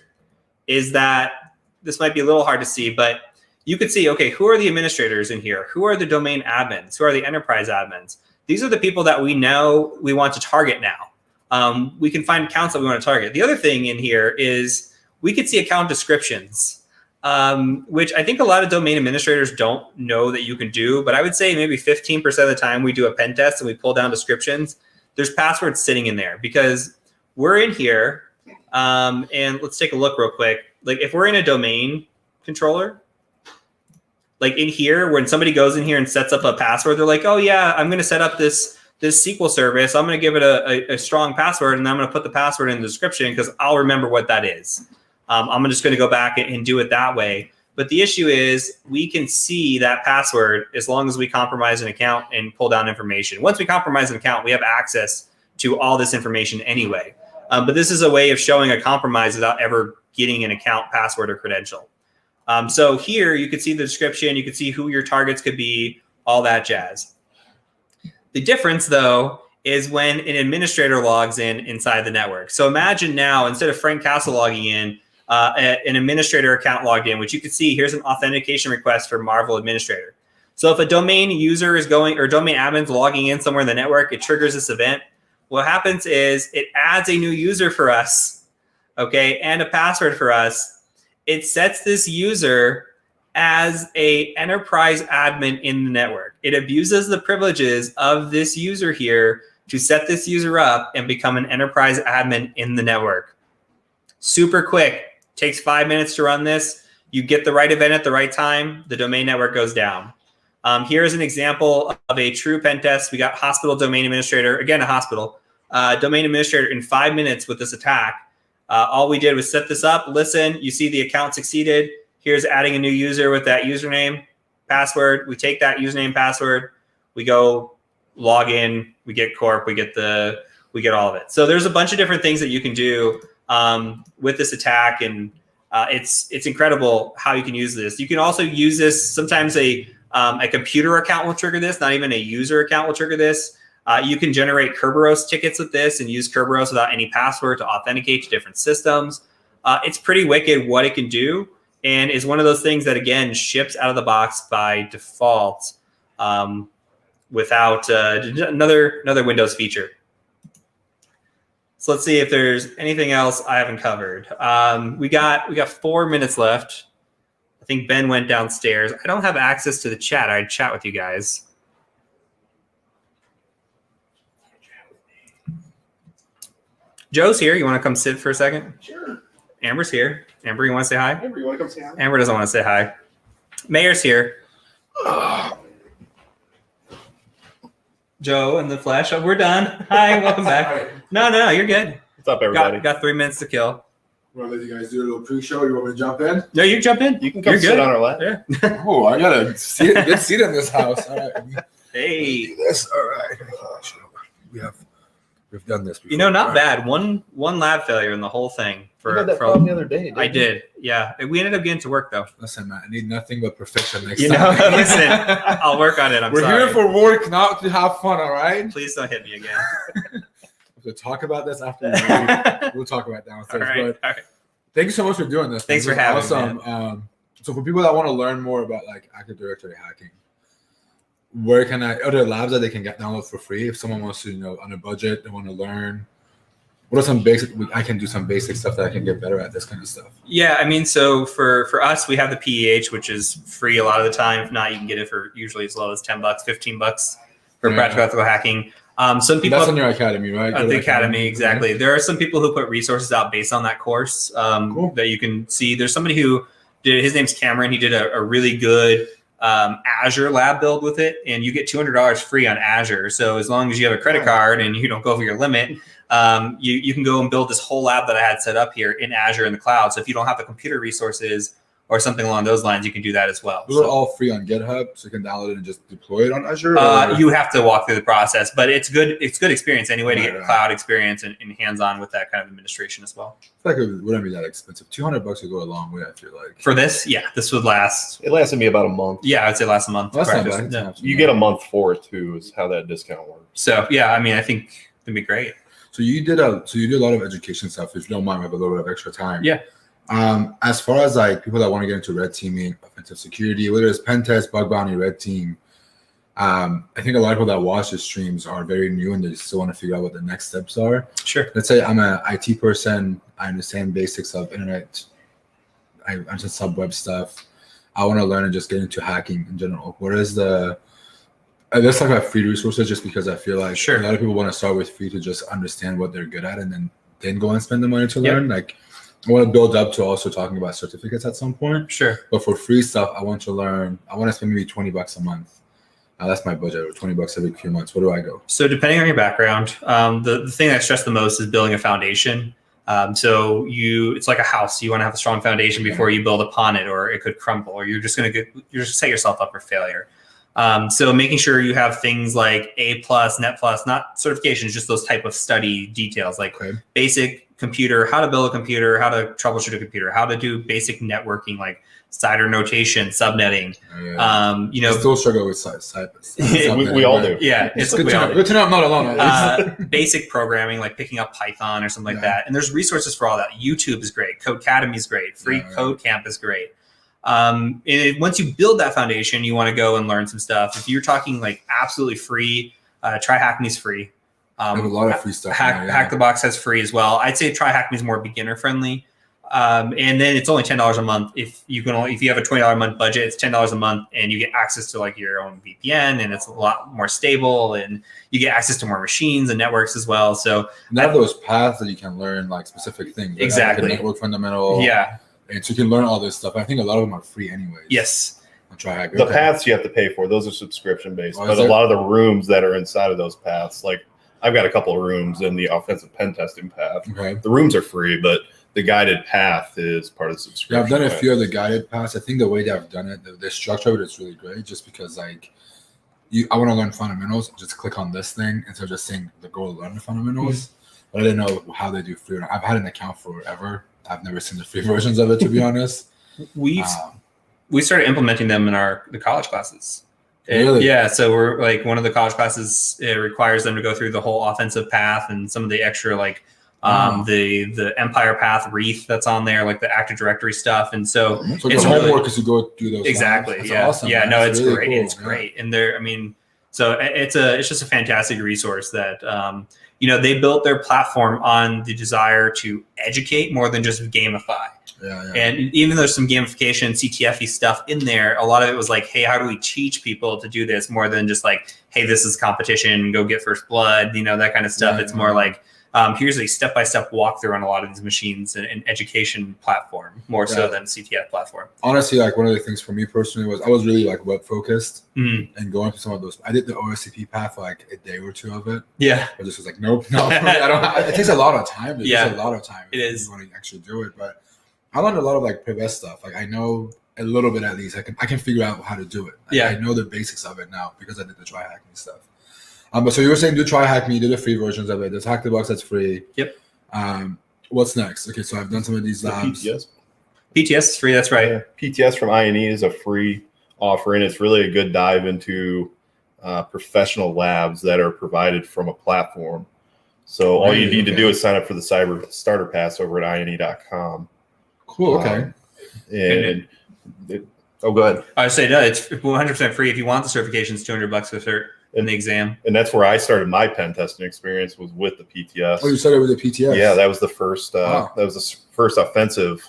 is that this might be a little hard to see, but you could see, okay, who are the administrators in here? Who are the domain admins? Who are the enterprise admins? These are the people that we know we want to target now. We can find accounts that we want to target. The other thing in here is we could see account descriptions, which I think a lot of domain administrators don't know that you can do, but I would say maybe 15% of the time we do a pen test and we pull down descriptions, there's passwords sitting in there because we're in here, and let's take a look real quick. Like if we're in a domain controller, like in here, when somebody goes in here and sets up a password, they're like, oh yeah, I'm going to set up this SQL service. I'm going to give it a strong password, and I'm going to put the password in the description because I'll remember what that is. I'm just going to go back and do it that way. But the issue is we can see that password as long as we compromise an account and pull down information. Once we compromise an account, we have access to all this information anyway. But this is a way of showing a compromise without ever getting an account password or credential. So here you can see the description, you can see who your targets could be, all that jazz. The difference though is when an administrator logs in inside the network. So imagine now, instead of Frank Castle logging in, an administrator account logged in, which you can see here's an authentication request for Marvel administrator. So if a domain user is going, or domain admin's logging in somewhere in the network, it triggers this event. What happens is it adds a new user for us, okay, and a password for us. It sets this user as a enterprise admin in the network. It abuses the privileges of this user here to set this user up and become an enterprise admin in the network. Super quick, takes 5 minutes to run this. You get the right event at the right time, the domain network goes down. Here's an example of a true pen test. We got hospital domain administrator, again, a hospital, domain administrator in 5 minutes with this attack. All we did was set this up, listen, you see the account succeeded. Here's adding a new user with that username, password. We take that username, password, we go log in, we get corp, we get all of it. So there's a bunch of different things that you can do with this attack, and it's incredible how you can use this. You can also use this, sometimes a computer account will trigger this, not even a user account will trigger this. You can generate Kerberos tickets with this and use Kerberos without any password to authenticate to different systems. It's pretty wicked what it can do, and is one of those things that, again, ships out of the box by default without another Windows feature. So let's see if there's anything else I haven't covered. We got 4 minutes left. I think Ben went downstairs. I don't have access to the chat. I'd chat with you guys. Joe's here. You want to come sit for a second? Sure. Amber's here. Amber, you want to say hi? Amber, you want to come say hi? Amber doesn't want to say hi. Mayor's here. Joe and the Flash. Oh, we're done. Hi, welcome back. No, you're good. What's up, everybody? Got 3 minutes to kill. Want to let you guys do a little pre-show? You want me to jump in? No, you can jump in. You can come sit on our lap. Yeah. Oh, I got a good seat in this house. All right. Hey. This. All right. We've done this before. You know, not bad. One lab failure in the whole thing. You had that problem the other day, didn't I did. Yeah. We ended up getting to work, though. Listen, man, I need nothing but perfection next time. Listen, I'll work on it. We're sorry. here for work, not to have fun, all right? Please don't hit me again. We'll talk about this after we'll talk about that downstairs. All right. Thank you so much for doing this. Thanks for having me. Awesome. So for people that want to learn more about like Active Directory hacking, where can are there labs that they can get download for free if someone wants to, on a budget, they want to learn? What are some basic? I can do some basic stuff that I can get better at, this kind of stuff. Yeah, I mean, so for us, we have the PEH, which is free a lot of the time. If not, you can get it for usually as low as $10, $15 for practical ethical hacking. Some people that's on your academy, right? The academy, exactly. There are some people who put resources out based on that course cool. that you can see. There's somebody who did. His name's Cameron. He did a really good Azure lab build with it, and you get $200 free on Azure. So as long as you have a credit card and you don't go over your limit, you can go and build this whole lab that I had set up here in Azure in the cloud. So if you don't have the computer resources or something along those lines, you can do that as well. Those are all free on GitHub, so you can download it and just deploy it on Azure. You have to walk through the process, but it's good. It's good experience anyway to get cloud experience and hands-on with that kind of administration as well. I feel like it wouldn't be that expensive. $200 would go a long way. I feel like for this, yeah, this would last. It lasted me about a month. Yeah, I'd say last a month. That's not bad. Yeah. You get a month for it too. Is how that discount works. So yeah, I mean, I think it'd be great. So you did a lot of education stuff. If you don't mind, we have a little bit of extra time. Yeah. As far as like people that want to get into red teaming, offensive security, whether it's pen test, bug bounty, red team, I think a lot of people that watch the streams are very new and they still want to figure out what the next steps are. Sure. Let's say I'm an IT person. I understand basics of internet. I understand sub-web stuff. I want to learn and just get into hacking in general. What is the let's talk about free resources, just because I feel like a lot of people want to start with free to just understand what they're good at and then go and spend the money to learn. Like I want to build up to also talking about certificates at some point. Sure. But for free stuff, I want to learn. I want to spend maybe $20 a month. That's my budget, or $20 every few months. Where do I go? So depending on your background, the thing I stress the most is building a foundation. So it's like a house. You want to have a strong foundation before you build upon it, or it could crumble, or you're just set yourself up for failure. So making sure you have things like A+, Net+, not certifications, just those type of study details, like basic computer, how to build a computer, how to troubleshoot a computer, how to do basic networking, like CIDR notation, subnetting. I still struggle with subnetting. We all do. Yeah, it's good to know I'm not alone. Basic programming, like picking up Python or something like that. And there's resources for all that. YouTube is great. Codecademy is great. Free Code Camp is great. Once you build that foundation, you want to go and learn some stuff. If you're talking like absolutely free, try HackMe's free. I have a lot of free stuff. Hack the Box has free as well. I'd say try HackMe's more beginner friendly. And then it's only $10 a month. If you have a $20 a month budget, it's $10 a month, and you get access to like your own VPN, and it's a lot more stable, and you get access to more machines and networks as well. So they have those paths that you can learn like specific things. Right? Exactly. Like network fundamental. Yeah. And so you can learn all this stuff. I think a lot of them are free anyways. Yes. The paths you have to pay for, those are subscription based, but a lot of the rooms that are inside of those paths, like I've got a couple of rooms in the offensive pen testing path. Okay. The rooms are free, but the guided path is part of the subscription. Yeah, I've done a few of the guided paths. I think the way that I've done it, the structure of it is really great, just because like I want to learn fundamentals, just click on this thing instead of just saying the goal to learn the fundamentals. But I didn't know how they do free. I've had an account forever. I've never seen the free versions of it, to be honest. We started implementing them in the college classes. Really? Yeah, so we're like one of the college classes, it requires them to go through the whole offensive path and some of the extra like the Empire Path Wreath that's on there, like the Active Directory stuff. And so it's homework because you go through those. Exactly. That's yeah. awesome. Yeah. Man. No, That's it's really great. cool. It's great. And so it's just a fantastic resource that they built their platform on the desire to educate more than just gamify. Yeah. And even though there's some gamification, CTF-y stuff in there, a lot of it was like, hey, how do we teach people to do this more than just like, hey, this is competition, go get first blood, that kind of stuff. It's more like, here's a step-by-step walkthrough on a lot of these machines and education platform, more so than CTF platform. Honestly, like one of the things for me personally was I was really like web focused and going through some of those. I did the OSCP path for like a day or two of it. Yeah. I just was like, nope, no, I don't. It takes a lot of time. It takes a lot of time. It is. You want to actually do it, but I learned a lot of like PivS stuff. Like I know a little bit at least. I can figure out how to do it. Like, I know the basics of it now because I did the try hack me stuff. But so you were saying do try hack me, do the free versions of it. There's Hack the Box that's free. Yep. What's next? Okay, so I've done some of these labs. PTS is free. That's right. Yeah. PTS from INE is a free offering. It's really a good dive into professional labs that are provided from a platform. So all you need to do is sign up for the Cyber Starter Pass over at INE.com. Cool. Okay. Go ahead. I would say no. It's 100% free. If you want the certification, it's $200 for cert in the exam. And that's where I started my pen testing experience, was with the PTS. Oh, you started with the PTS? Yeah, that was the first. That was the first offensive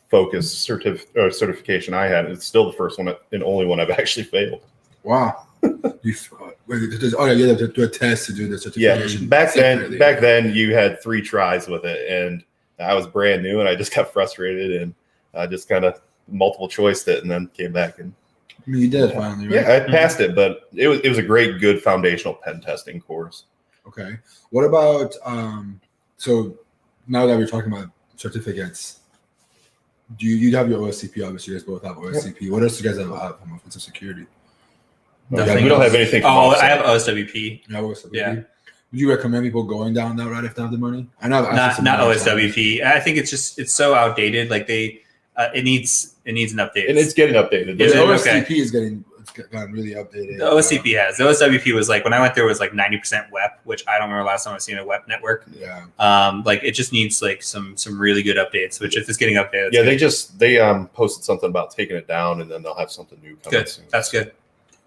focus certification I had. It's still the first one and only one I've actually failed. Wow. You had to do a test to do the certification. Yeah, back then you had 3 tries with it, and I was brand new, and I just got frustrated, and I just kind of multiple choiced it, and then came back and. I mean, you did finally, right? Yeah, I passed it, but it was a great, good foundational pen testing course. Okay. What about so now that we're talking about certificates, Do you have your OSCP? Obviously, you guys both have OSCP. Yep. What else do you guys have from offensive security? Nothing. We don't have anything. Oh, I have OSWP. Yeah, OSWP. Yeah. Would you recommend people going down that route if they have the money? I know not OSWP. I think it's so outdated. Like it needs an update, and it's getting updated. The OSCP is gotten really updated. The OSCP has. The OSWP was like when I went there was like 90% WEP, which I don't remember last time I've seen a WEP network. Yeah. Like it just needs like some really good updates. Which if it's getting updated, yeah, they posted something about taking it down, and then they'll have something new coming good. soon. That's good.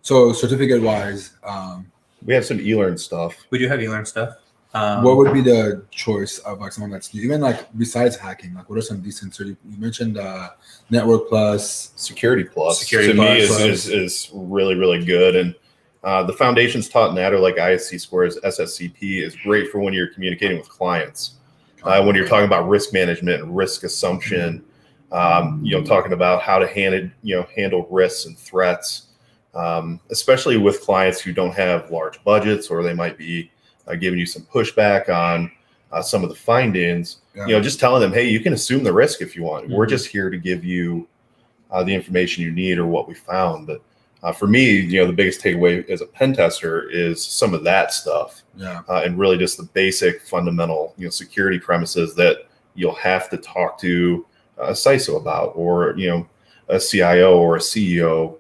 So certificate wise, we have some eLearn stuff. We do have eLearn stuff. What would be the choice of like someone that's new? Even like besides hacking, like what are some decent you mentioned Network Plus, Security Plus. Security to Plus me is really, really good. And the foundations taught in that are like ISC Squares, SSCP is great for when you're communicating with clients. When you're talking about risk management and risk assumption, talking about how to handle risks and threats, especially with clients who don't have large budgets, or they might be giving you some pushback on some of the findings. Yeah. Just telling them, hey, you can assume the risk if you want. We're just here to give you the information you need or what we found. But for me, the biggest takeaway as a pen tester is some of that stuff. Yeah. And really just the basic fundamental, security premises that you'll have to talk to a CISO about, or, a CIO or a CEO,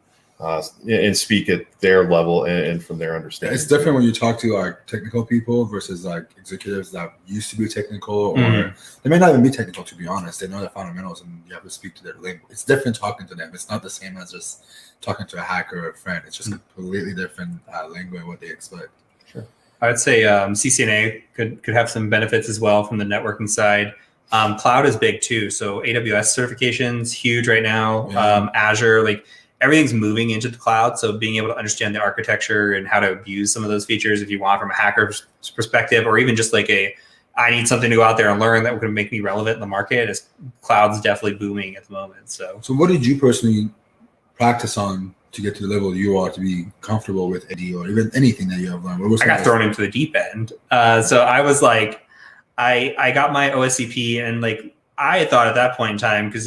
and speak at their level and from their understanding. It's different when you talk to like technical people versus like executives that used to be technical, or they may not even be technical, to be honest. They know the fundamentals and you have to speak to their language. It's different talking to them. It's not the same as just talking to a hacker or a friend. It's just completely different language, what they expect. Sure. I would say CCNA could have some benefits as well from the networking side. Cloud is big too. So AWS certifications, huge right now. Yeah. Azure, like everything's moving into the cloud. So being able to understand the architecture and how to abuse some of those features if you want from a hacker's perspective, or even just like I need something to go out there and learn that would make me relevant in the market, cloud's definitely booming at the moment. So what did you personally practice on to get to the level you are to be comfortable with AD or even anything that you have learned? I got thrown into the deep end. So I was like, I got my OSCP, and like I thought at that point in time, because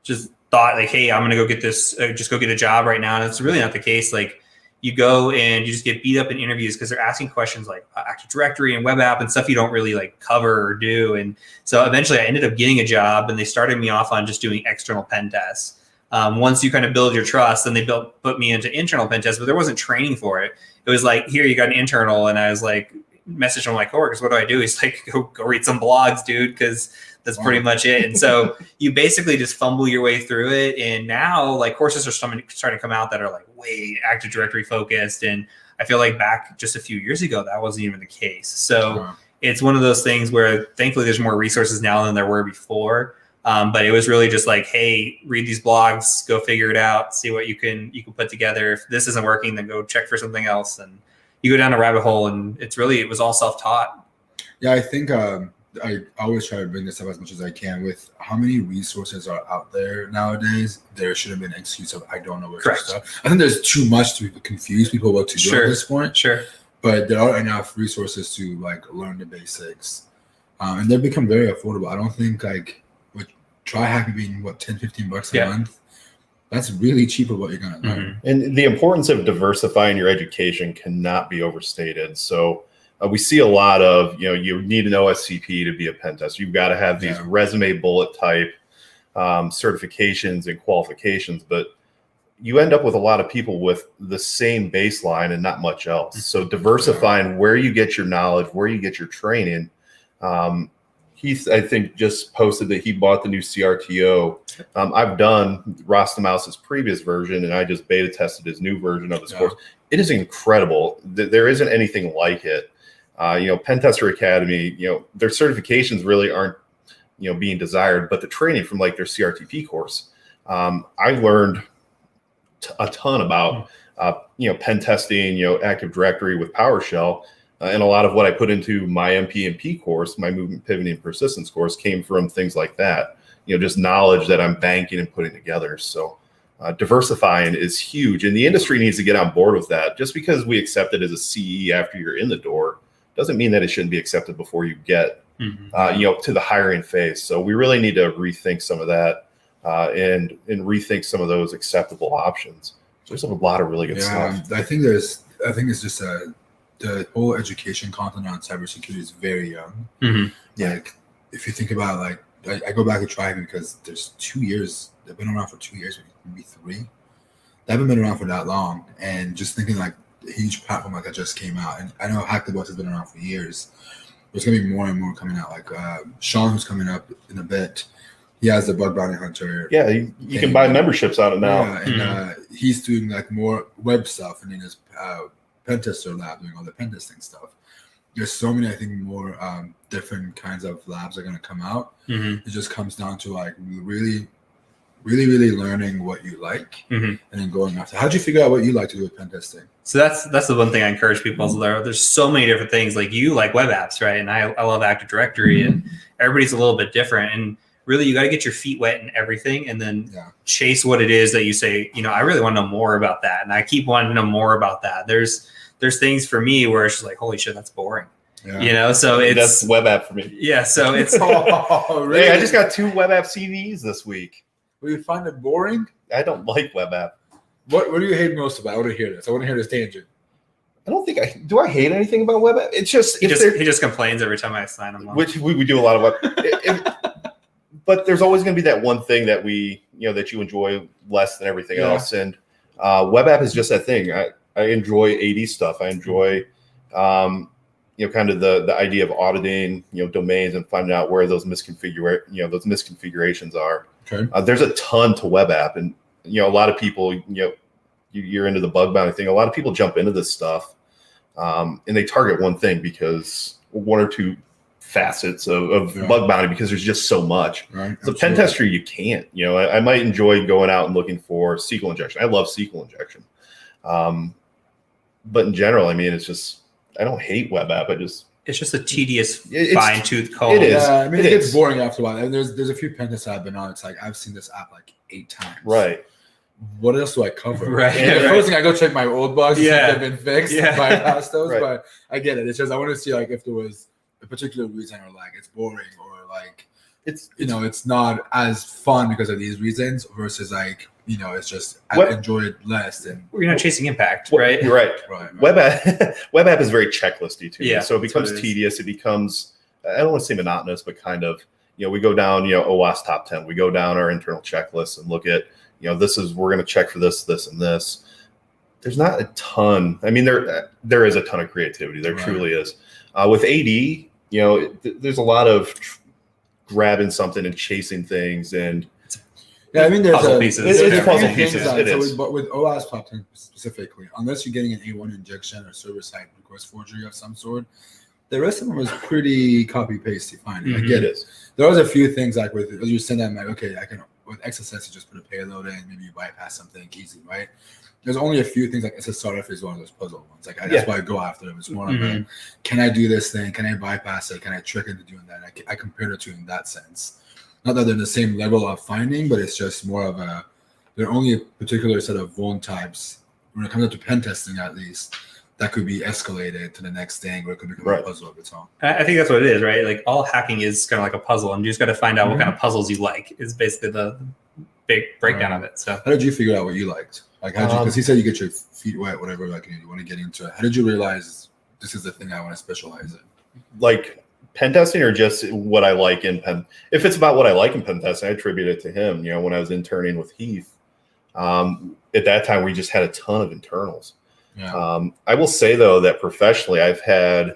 just thought like, hey, I'm gonna go get this, just go get a job right now, and it's really not the case. Like you go and you just get beat up in interviews because they're asking questions like Active Directory and web app and stuff you don't really like cover or do. And so eventually I ended up getting a job, and they started me off on just doing external pen tests. Once you kind of build your trust, then they put me into internal pen tests, but there wasn't training for it. It was like, here, you got an internal, and I was like, message on my coworkers, what do I do? He's like, go read some blogs, dude, because that's pretty much it. And so you basically just fumble your way through it. And now like courses are starting to come out that are like way Active Directory focused. And I feel like back just a few years ago, that wasn't even the case. So it's one of those things where thankfully there's more resources now than there were before. But it was really just like, hey, read these blogs, go figure it out, see what you can put together. If this isn't working, then go check for something else. And you go down a rabbit hole, and it was all self-taught. Yeah, I think I always try to bring this up as much as I can. With how many resources are out there nowadays, there shouldn't be an excuse of I don't know where to start. I think there's too much to confuse people what to do at this point. Sure. But there are enough resources to like learn the basics. And they've become very affordable. I don't think like with TryHack being $10-15 a month. That's really cheap for what you're going to learn. And the importance of diversifying your education cannot be overstated. So we see a lot of, you need an OSCP to be a pen tester. You've got to have these resume bullet type certifications and qualifications, but you end up with a lot of people with the same baseline and not much else. So diversifying where you get your knowledge, where you get your training. Heath, I think, just posted that he bought the new CRTO. I've done Rostamouse's previous version, and I just beta tested his new version of his course. It is incredible. There isn't anything like it. Pen Tester Academy, their certifications really aren't, being desired, but the training from like their CRTP course, I learned a ton about, pen testing, Active Directory with PowerShell. And a lot of what I put into my MP&P course, my movement, pivoting, and persistence course, came from things like that. Just knowledge that I'm banking and putting together. So diversifying is huge, and the industry needs to get on board with that. Just because we accept it as a CE after you're in the door doesn't mean that it shouldn't be accepted before you get to the hiring phase. So we really need to rethink some of that and rethink some of those acceptable options. There's a lot of really good stuff. I think it's just the whole education content on cybersecurity is very young. Like if you think about like I go back to Tribe because there's 2 years. They've been around for 2 years, maybe 3. They haven't been around for that long. And just thinking like a huge platform like that just came out. And I know Hack the Box has been around for years. There's gonna be more and more coming out. Like Sean, who's coming up in a bit, he has the Bug Bounty Hunter. Yeah, you can buy memberships on it now. Yeah, and he's doing like more web stuff, and in his pen tester lab doing all the pen testing stuff. There's so many, I think, more different kinds of labs are going to come out. It just comes down to like really learning what you like and then going after. How'd you figure out what you like to do with pen testing? So that's the one thing I encourage people is there's so many different things. Like you like web apps, right? And I love Active Directory, and everybody's a little bit different. And really, you got to get your feet wet in everything, and then chase what it is that you say. I really want to know more about that, and I keep wanting to know more about that. There's things for me where it's just like, holy shit, that's boring. So that's web app for me. Yeah, so it's really? Hey, I just got 2 web app CVs this week. Do you find it boring? I don't like web app. What do you hate most about it? I want to hear this. I want to hear this tangent. I don't think do I hate anything about web app? It's just he just complains every time I sign him. Which we do a lot of web. But there's always going to be that one thing that that you enjoy less than everything else, and web app is just that thing. I enjoy AD stuff. I enjoy kind of the idea of auditing domains and finding out where those misconfigurations are. Okay. There's a ton to web app, and a lot of people you're into the bug bounty thing. A lot of people jump into this stuff and they target one thing because one or two facets of bug bounty because there's just so much. Right. As a pen tester, you can't. I might enjoy going out and looking for SQL injection. I love SQL injection. But in general, I mean, it's just, I don't hate web app. It's just a tedious fine-tooth comb. It is. Yeah, I mean, it gets boring after a while. And there's a few pen tests I've been on. It's like, I've seen this app like 8 times. Right. What else do I cover? Right. And the first thing I go check my old bugs to see if they've been fixed, bypass those. Right. But I get it. It's just I want to see like if there was a particular reason or like it's boring or like it's not as fun because of these reasons versus like it's just I enjoy it less and you're not chasing impact, right? You're right. Right. Web app is very checklisty too. Yeah, so it becomes tedious. It becomes, I don't want to say monotonous, but kind of we go down OWASP top 10. We go down our internal checklists and look at we're going to check for this, this, and this. There's not a ton. I mean, there is a ton of creativity. There truly is. With AD, there's a lot of grabbing something and chasing things and. Yeah, I mean, there's puzzle pieces. It's puzzle pieces. It is. But with OWASP top 10 specifically, unless you're getting an A1 injection or server-side request forgery of some sort, the rest of them was pretty copy-paste fine. I get it. There was a few things like with as you send that, I'm like, okay, I can with XSS you just put a payload in, maybe you bypass something easy, right? There's only a few things like SSRF is one of those puzzle ones. Like that's why I go after them. It's more of a, can I do this thing? Can I bypass it? Can I trick into doing that? I compare the two in that sense. Not that they're the same level of finding, but it's just more of they're only a particular set of vuln types when it comes to pen testing, at least, that could be escalated to the next thing, or it could become a puzzle of its own. I think that's what it is, right? Like all hacking is kind of like a puzzle, and you just got to find out what kind of puzzles you like. Is basically the big breakdown of it. So, how did you figure out what you liked? Like, how did you? Because he said you get your feet wet, whatever. Like, you want to get into it. How did you realize this is the thing I want to specialize in? Like pen testing, or just what I like in pen? If it's about what I like in pen testing, I attribute it to him. When I was interning with Heath, at that time we just had a ton of internals. Yeah. I will say though that professionally, I've had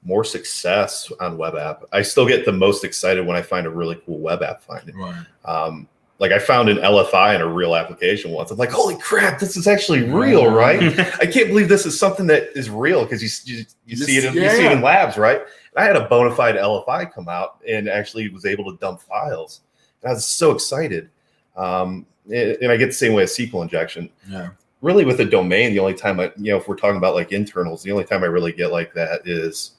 more success on web app. I still get the most excited when I find a really cool web app finding. Right. Like I found an LFI in a real application once. I'm like, holy crap, this is actually real, right? I can't believe this is something that is real because you see it, you see it in labs, right? And I had a bona fide LFI come out and actually was able to dump files. And I was so excited. And I get the same way as SQL injection. Yeah. Really with a domain, the only time if we're talking about like internals, the only time I really get like that is,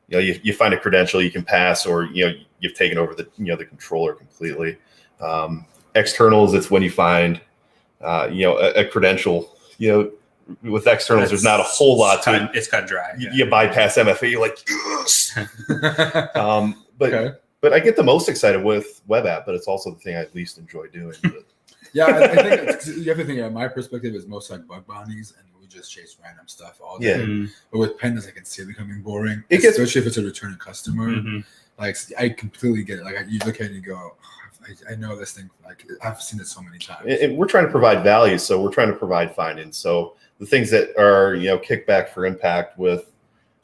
you find a credential you can pass, or, you've taken over the, the controller completely. Externals, it's when you find, a credential, with externals, there's not a whole lot to it. It's cut dry. You bypass MFA, you're like, yes. But I get the most excited with web app, but it's also the thing I least enjoy doing. Yeah, I think you have to think. My perspective is most like bug bounties, and we just chase random stuff all day. Yeah. But with pandas, I can see it becoming boring, especially if it's a returning customer. Like I completely get it. Like you look at it and you go, I know this thing. Like I've seen it so many times. And we're trying to provide value, so we're trying to provide findings. So the things that are kickback for impact with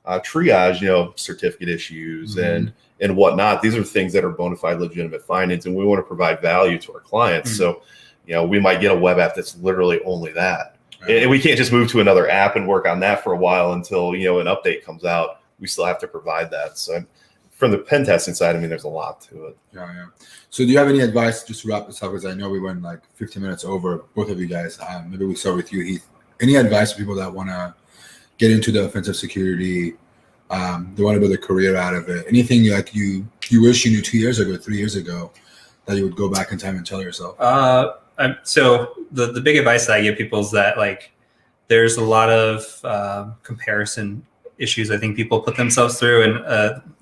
triage, certificate issues and whatnot. These are things that are bona fide, legitimate findings, and we want to provide value to our clients. So we might get a web app that's literally only that. Right. And we can't just move to another app and work on that for a while until an update comes out. We still have to provide that. So from the pen testing side, I mean, there's a lot to it. Yeah. So do you have any advice, just to wrap this up, because I know we went like 15 minutes over, both of you guys. Maybe we start with you, Heath. Any advice for people that want to get into the offensive security, they want to build a career out of it? Anything like you wish you knew 2 years ago, 3 years ago, that you would go back in time and tell yourself? So the big advice that I give people is that like there's a lot of comparison issues I think people put themselves through. And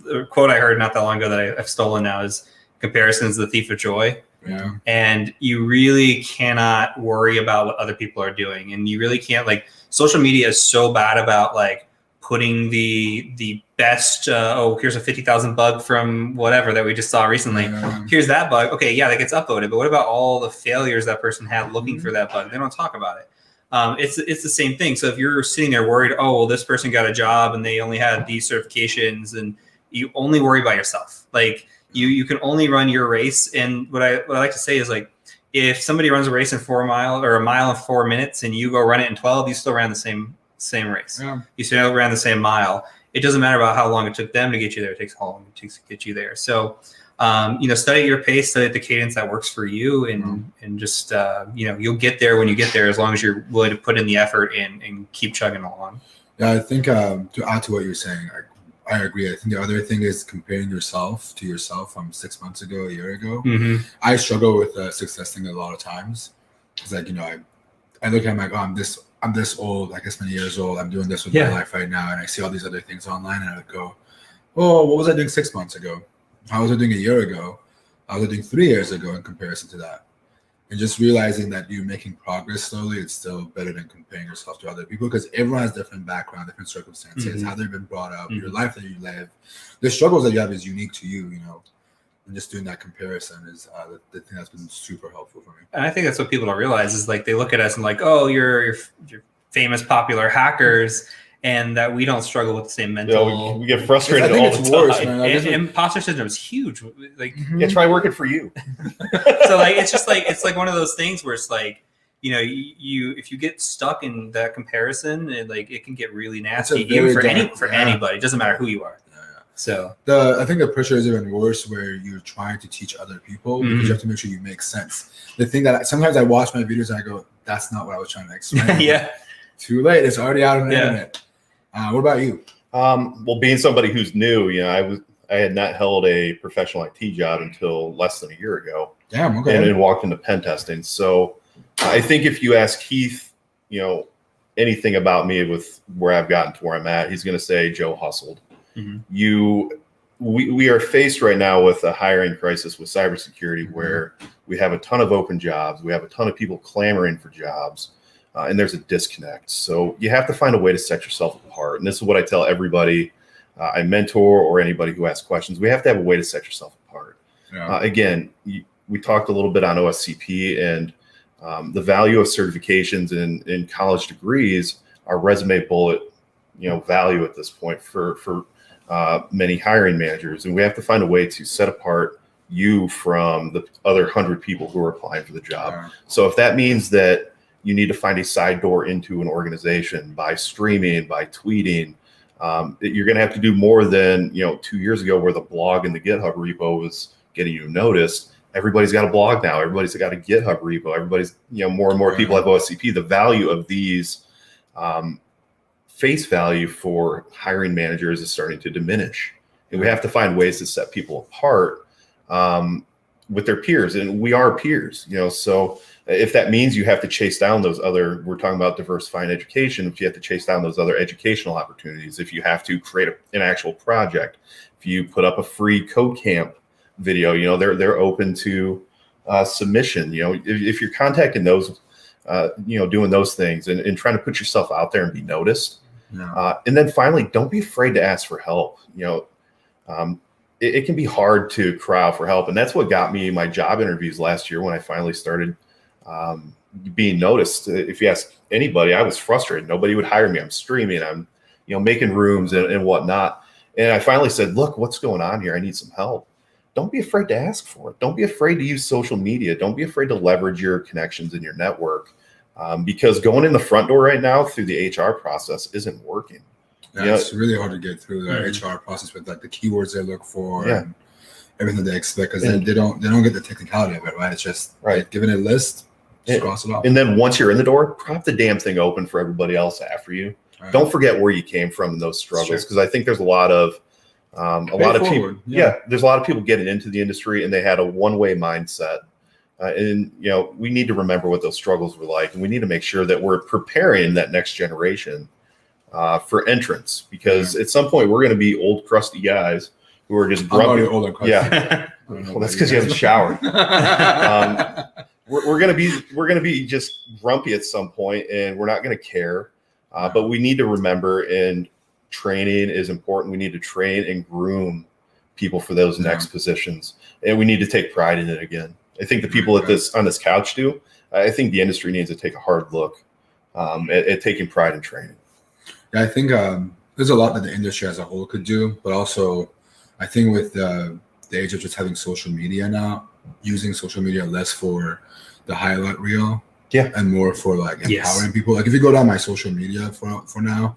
the quote I heard not that long ago that I've stolen now is, comparison is the thief of joy. Yeah. And you really cannot worry about what other people are doing. And you really can't, like, social media is so bad about like putting the best, here's a 50,000 bug from whatever that we just saw recently. Here's that bug. Okay, yeah, that gets upvoted. But what about all the failures that person had looking for that bug? They don't talk about it. It's the same thing. So if you're sitting there worried, this person got a job and they only had these certifications, and you only worry about yourself. Like you can only run your race. And what I like to say is, like, if somebody runs a race in 4 miles or a mile in 4 minutes and you go run it in 12, you still ran the same race. Yeah. You still ran the same mile. It doesn't matter about how long it took them to get you there. It takes how long it takes to get you there. So, study at your pace, study at the cadence that works for you, and just, you'll get there when you get there, as long as you're willing to put in the effort and keep chugging along. Yeah, I think to add to what you're saying, I agree. I think the other thing is comparing yourself to yourself from 6 months ago, a year ago. I struggle with success thing a lot of times. It's like, I look at I'm this old, like this many years old. I'm doing this with my life right now, and I see all these other things online, and I would go, what was I doing 6 months ago? How was I doing a year ago? How was I doing 3 years ago in comparison to that? And just realizing that you're making progress slowly, it's still better than comparing yourself to other people, because everyone has different background, different circumstances, how they've been brought up, your life that you live. The struggles that you have is unique to you, and just doing that comparison is the thing that's been super helpful for me. And I think that's what people don't realize is, like, they look at us and like, you're famous, popular hackers, and that we don't struggle with the same mental. We get frustrated all the time. Worse, man. And imposter syndrome is huge. Like, try working for you. So like, it's just like, it's like one of those things where it's like, you if you get stuck in that comparison, it can get really nasty, even for anybody. It doesn't matter who you are. So I think the pressure is even worse where you're trying to teach other people, because you have to make sure you make sense. The thing that sometimes I watch my videos and I go, that's not what I was trying to explain. Too late. It's already out on the internet. What about you? Well, being somebody who's new, I had not held a professional IT job until less than a year ago. Damn. Okay. And then walked into pen testing. So I think if you ask Keith, anything about me with where I've gotten to where I'm at, he's going to say Joe hustled. We are faced right now with a hiring crisis with cybersecurity, where we have a ton of open jobs. We have a ton of people clamoring for jobs. And there's a disconnect. So you have to find a way to set yourself apart. And this is what I tell everybody I mentor or anybody who asks questions. We have to have a way to set yourself apart. Yeah. Again, we talked a little bit on OSCP and the value of certifications in college degrees are resume bullet, value at this point for many hiring managers. And we have to find a way to set apart you from the other 100 people who are applying for the job. Yeah. So if that means that you need to find a side door into an organization by streaming, by tweeting. You're going to have to do more than 2 years ago, where the blog and the GitHub repo was getting you noticed. Everybody's got a blog now. Everybody's got a GitHub repo. Everybody's more and more people have OSCP. The value of these face value for hiring managers is starting to diminish, and we have to find ways to set people apart. with their peers, and we are peers, so if that means you have to chase down those other, we're talking about diversifying education, if you have to chase down those other educational opportunities, if you have to create an actual project, if you put up a free code camp video, they're open to submission. If you're contacting those, doing those things and trying to put yourself out there and be noticed. And then finally, don't be afraid to ask for help. It can be hard to cry out for help. And that's what got me my job interviews last year when I finally started being noticed. If you ask anybody, I was frustrated. Nobody would hire me. I'm streaming. I'm, making rooms and whatnot. And I finally said, look, what's going on here? I need some help. Don't be afraid to ask for it. Don't be afraid to use social media. Don't be afraid to leverage your connections in your network. Because going in the front door right now through the HR process isn't working. Yeah, it's really hard to get through the HR process with like the keywords they look for and everything they expect, because they don't get the technicality of it, right? It's just giving a list, just cross it off. And then once you're in the door, prop the damn thing open for everybody else after you. Right. Don't forget where you came from in those struggles, because I think there's a lot of people. There's a lot of people getting into the industry and they had a one-way mindset. And we need to remember what those struggles were like, and we need to make sure that we're preparing that next generation for entrance, because at some point we're going to be old, crusty guys who are just grumpy. I'm already old and crusty. Yeah, well, that's because you haven't showered. We're going to be just grumpy at some point, and we're not going to care. But we need to remember, and training is important. We need to train and groom people for those next positions, and we need to take pride in it again. I think the people on this couch do. I think the industry needs to take a hard look at taking pride in training. Yeah, I think there's a lot that the industry as a whole could do, but also I think with the age of just having social media now, using social media less for the highlight reel, and more for like empowering people. Like if you go down my social media for now,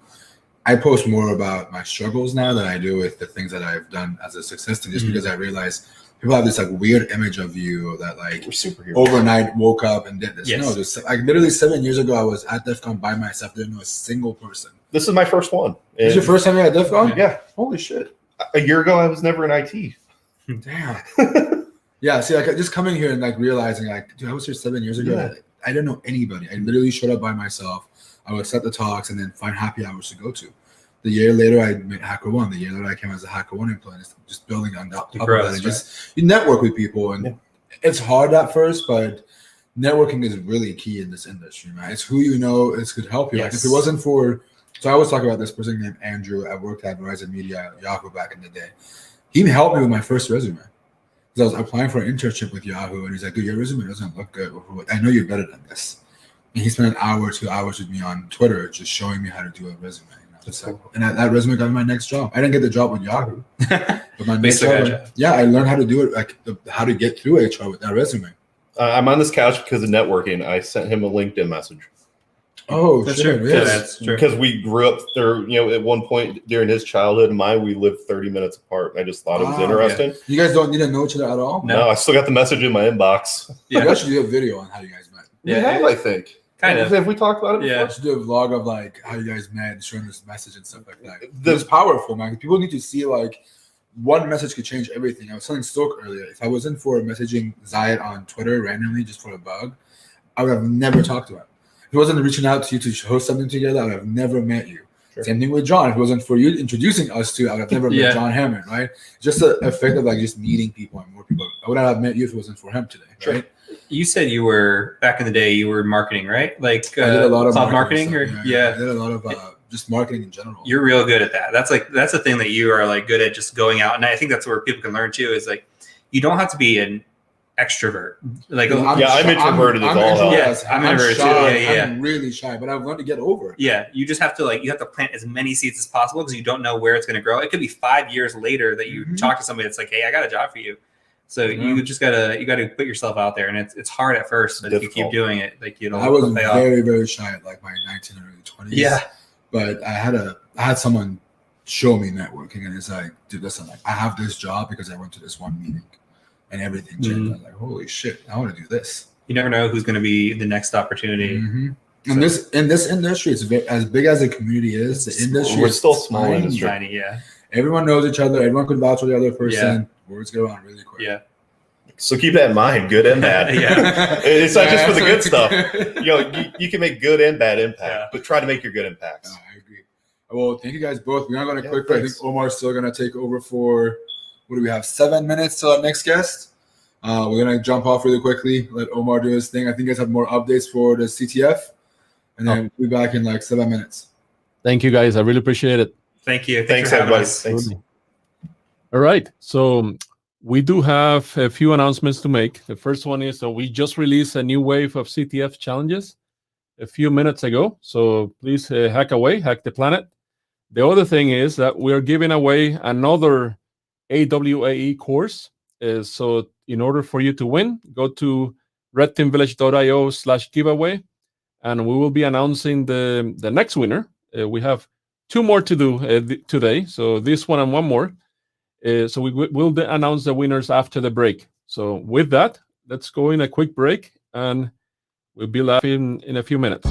I post more about my struggles now than I do with the things that I've done as a success thing, just because I realize people have this like weird image of you that like overnight woke up and did this. No, just like literally 7 years ago, I was at DEF CON by myself. Didn't know a single person. This is my first one. This is your first time at DEF CON? Yeah. Holy shit. A year ago, I was never in IT. Damn. Yeah. See, like just coming here and like realizing like, dude, I was here 7 years ago. Yeah. I didn't know anybody. I literally showed up by myself. I would set the talks and then find happy hours to go to. The year later, I met HackerOne. The year later, I came as a HackerOne employee. Just building on top of that. And just you network with people, and it's hard at first, but networking is really key in this industry, man. It's who you know. It could help you. Like if it wasn't for, so I always talk about this person named Andrew. I worked at Verizon Media at Yahoo back in the day. He helped me with my first resume because I was applying for an internship with Yahoo, and he's like, "Dude, your resume doesn't look good. I know you're better than this." And he spent an hour, 2 hours with me on Twitter, just showing me how to do a resume. And that resume got me my next job. I didn't get the job with Yahoo, but my next job, I learned how to do it, like how to get through HR with that resume. I'm on this couch because of networking. I sent him a LinkedIn message. Oh, that's true. Yes. That's true. Because we grew up there, at one point during his childhood and mine, we lived 30 minutes apart. I just thought it was interesting. Yeah. You guys don't need to know each other at all? No, I still got the message in my inbox. Yeah, we should do a video on how you guys met. We have, I think. Kind of. Have we talked about it before? Yeah. Just do a vlog of like how you guys met, showing this message and stuff like that. It's powerful, man. People need to see like one message could change everything. I was telling Stoke earlier, if I wasn't for messaging Zayed on Twitter randomly just for a bug, I would have never talked to him. If it wasn't reaching out to you to host something together, I would have never met you. Sure. Same thing with John. If it wasn't for you introducing us to, I would have never met John Hammond, right? Just the effect of like just meeting people and more people. I would not have met you if it wasn't for him today, right? You said you were back in the day. You were marketing, right? Like I did a lot of cloud marketing. stuff, or, I did a lot of just marketing in general. You're real good at that. That's the thing that you are like good at, just going out. And I think that's where people can learn too. Is like you don't have to be an extrovert. Like I'm introverted as all hell. I'm introverted too. I'm really shy, but I've learned to get over it. Yeah, you just have to you have to plant as many seeds as possible because you don't know where it's going to grow. It could be 5 years later that you talk to somebody that's like, "Hey, I got a job for you." So you just gotta put yourself out there, and it's hard at first, but if you keep doing it, like I was very, very shy at like my 19 or early 20s. Yeah, but I had someone show me networking, and it's like, dude, listen, like I have this job because I went to this one meeting, and everything changed. I was like, holy shit, I want to do this. You never know who's going to be the next opportunity. So, and in this industry, it's as big as the community is. The industry, we're still small industry. Tiny, yeah. Everyone knows each other. Everyone could vouch for the other person. Words go around really quick. Yeah. So keep that in mind, good and bad. Yeah. It's not just for the good stuff. You can make good and bad impact, but try to make your good impacts. I agree. Well, thank you guys both. We're not going to quick. I Thanks. think Omar's still going to take over for, what do we have, 7 minutes till our next guest. We're going to jump off really quickly, let Omar do his thing. I think you guys have more updates for the CTF, and then we'll be back in like 7 minutes. Thank you, guys. I really appreciate it. Thank you. Thanks for having everybody. us. Thanks. All right. So we do have a few announcements to make. The first one is that we just released a new wave of CTF challenges a few minutes ago. So please hack away, hack the planet. The other thing is that we're giving away another AWAE course. So in order for you to win, go to redteamvillage.io/giveaway, and we will be announcing the next winner. We have 2 more to do today. So this one and one more. So we will announce the winners after the break. So with that, let's go in a quick break, and we'll be live in a few minutes.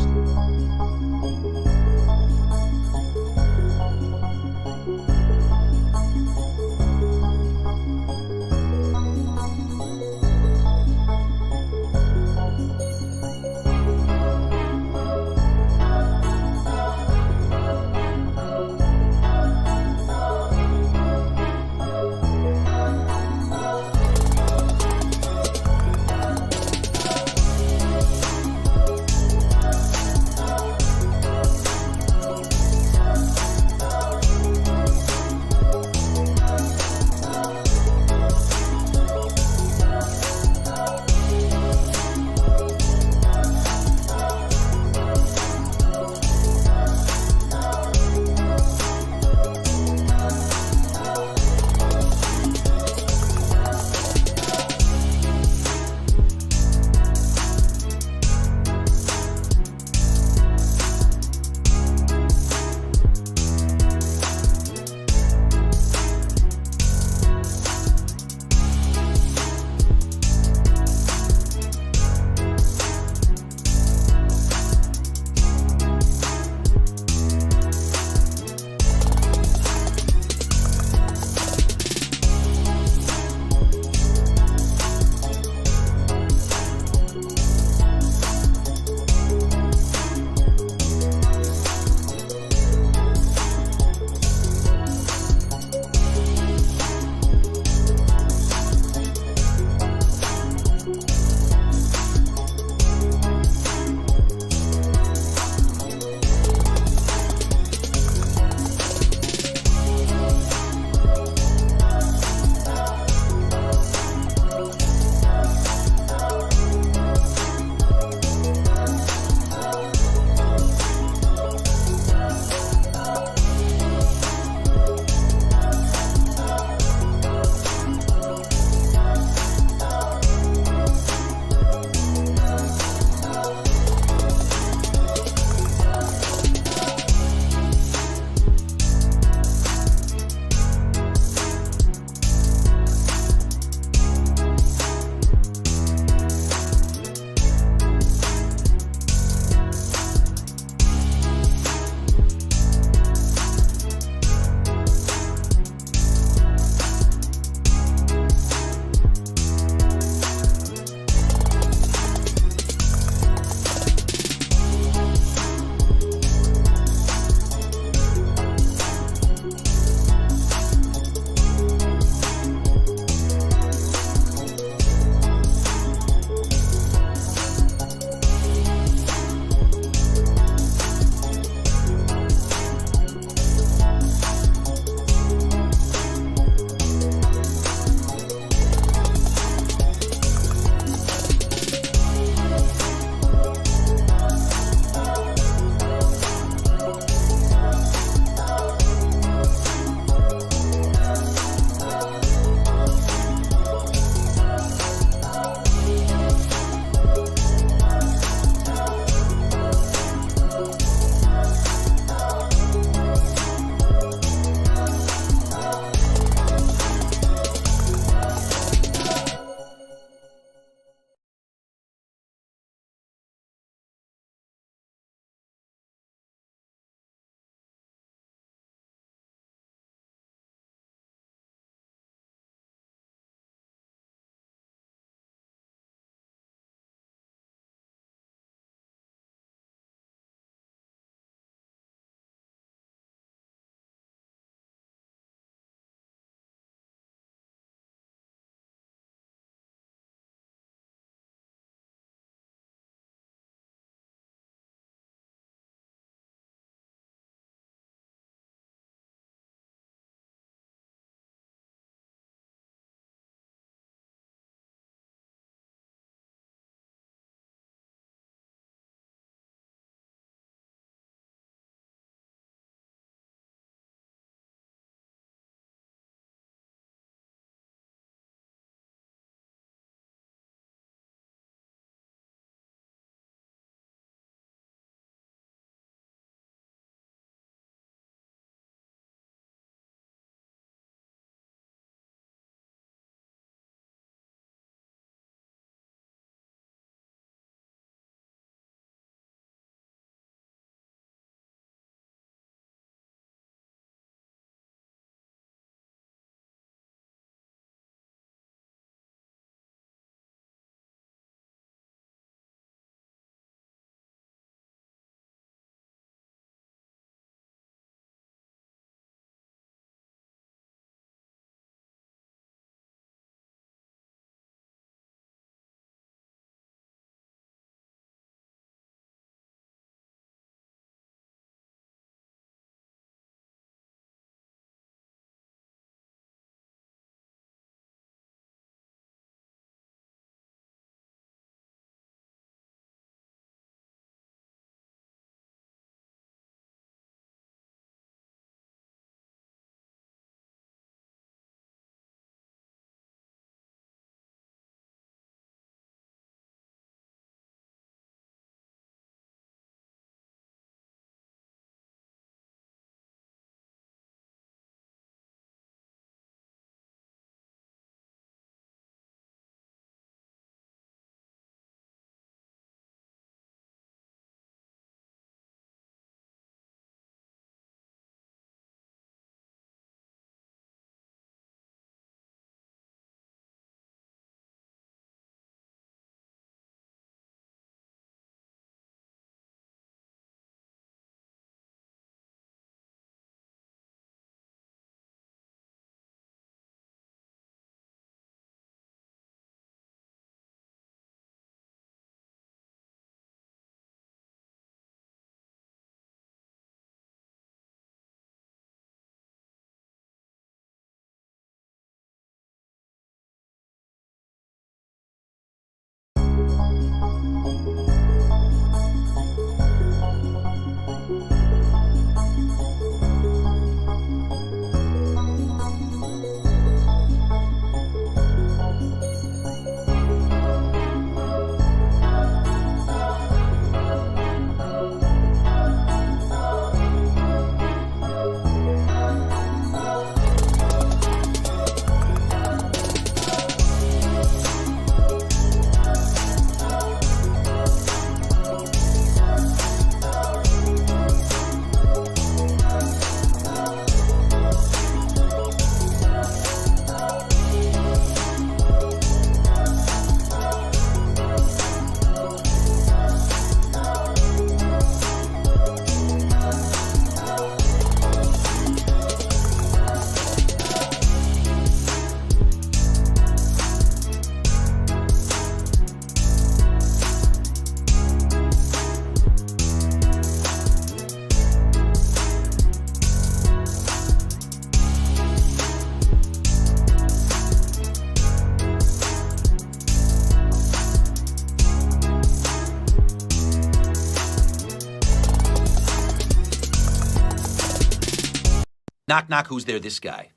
Knock, knock, who's there? This guy.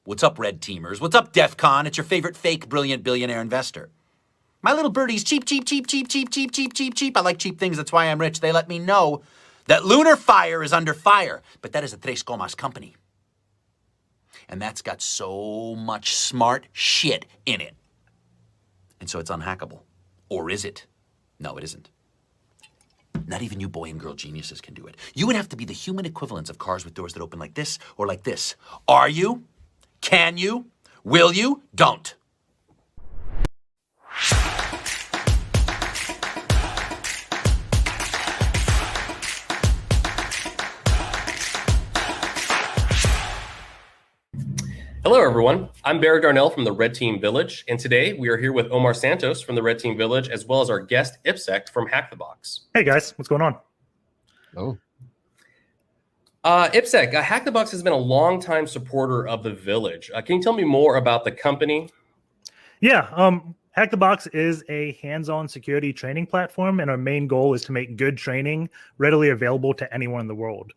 What's up, Red Teamers? What's up, DEF CON? It's your favorite fake, brilliant billionaire investor. My little birdie's cheap, cheap, cheap, cheap, cheap, cheap, cheap, cheap, cheap. I like cheap things. That's why I'm rich. They let me know that Lunar Fire is under fire. But that is a Tres Comas company. And that's got so much smart shit in it. And so it's unhackable. Or is it? No, it isn't. Not even you boy and girl geniuses can do it. You would have to be the human equivalents of cars with doors that open like this or like this. Are you? Can you? Will you? Don't. Hello, everyone. I'm Barry Darnell from the Red Team Village, and today we are here with Omar Santos from the Red Team Village, as well as our guest Ipsec from Hack the Box. Hey guys, what's going on? Oh, Ipsec, Hack the Box has been a longtime supporter of the Village. Can you tell me more about the company? Yeah, Hack the Box is a hands-on security training platform, and our main goal is to make good training readily available to anyone in the world.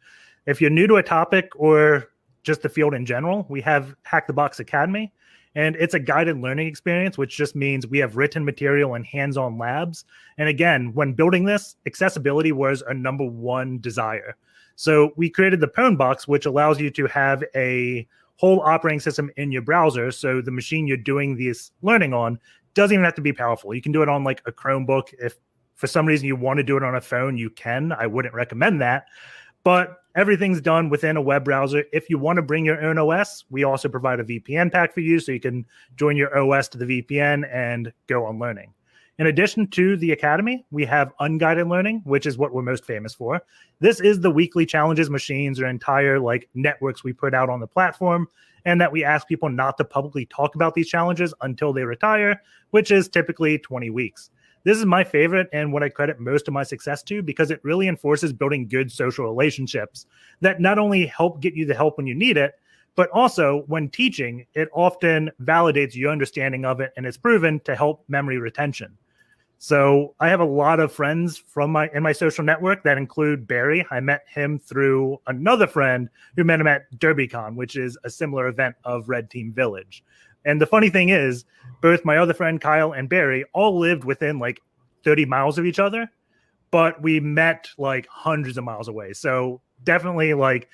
If you're new to a topic or just the field in general, we have Hack the Box Academy, and it's a guided learning experience, which just means we have written material and hands-on labs. And again, when building this, accessibility was our number one desire. So we created the Pwn Box, which allows you to have a whole operating system in your browser. So the machine you're doing this learning on doesn't even have to be powerful. You can do it on like a Chromebook. If for some reason you want to do it on a phone, you can. I wouldn't recommend that. But everything's done within a web browser. If you want to bring your own OS, we also provide a VPN pack for you, so you can join your OS to the VPN and go on learning. In addition to the Academy, we have unguided learning, which is what we're most famous for. This is the weekly challenges machines or entire like networks we put out on the platform, and that we ask people not to publicly talk about these challenges until they retire, which is typically 20 weeks. This is my favorite and what I credit most of my success to, because it really enforces building good social relationships that not only help get you the help when you need it, but also when teaching, it often validates your understanding of it, and it's proven to help memory retention. So I have a lot of friends in my social network that include Barry. I met him through another friend who met him at DerbyCon, which is a similar event of Red Team Village. And the funny thing is, both my other friend Kyle and Barry all lived within like 30 miles of each other, but we met like hundreds of miles away. So definitely like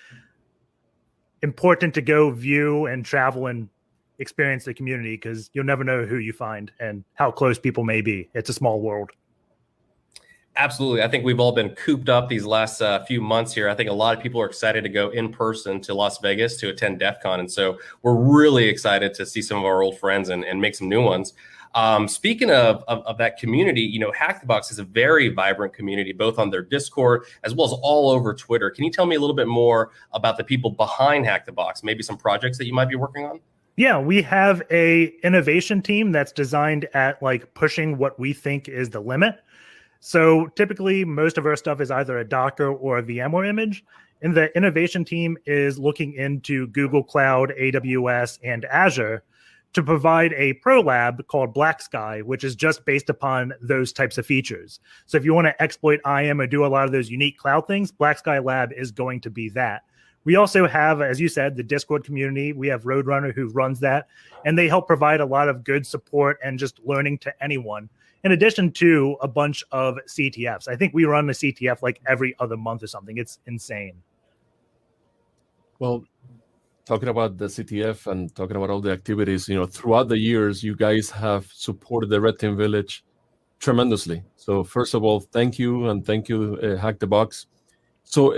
important to go view and travel and experience the community, because you'll never know who you find and how close people may be. It's a small world. Absolutely. I think we've all been cooped up these last few months here. I think a lot of people are excited to go in person to Las Vegas to attend DEF CON. And so we're really excited to see some of our old friends and make some new ones. Speaking of that community, you know, Hack the Box is a very vibrant community, both on their Discord as well as all over Twitter. Can you tell me a little bit more about the people behind Hack the Box, maybe some projects that you might be working on? Yeah, we have a innovation team that's designed at like pushing what we think is the limit. So typically, most of our stuff is either a Docker or a VMware image. And the innovation team is looking into Google Cloud, AWS, and Azure to provide a pro lab called Black Sky, which is just based upon those types of features. So if you want to exploit IAM or do a lot of those unique cloud things, Black Sky Lab is going to be that. We also have, as you said, the Discord community. We have Roadrunner who runs that, and they help provide a lot of good support and just learning to anyone, in addition to a bunch of CTFs. I think we run a CTF like every other month or something. It's insane. Well, talking about the CTF and talking about all the activities, you know, throughout the years, you guys have supported the Red Team Village tremendously. So first of all, thank you, and thank you, Hack the Box. So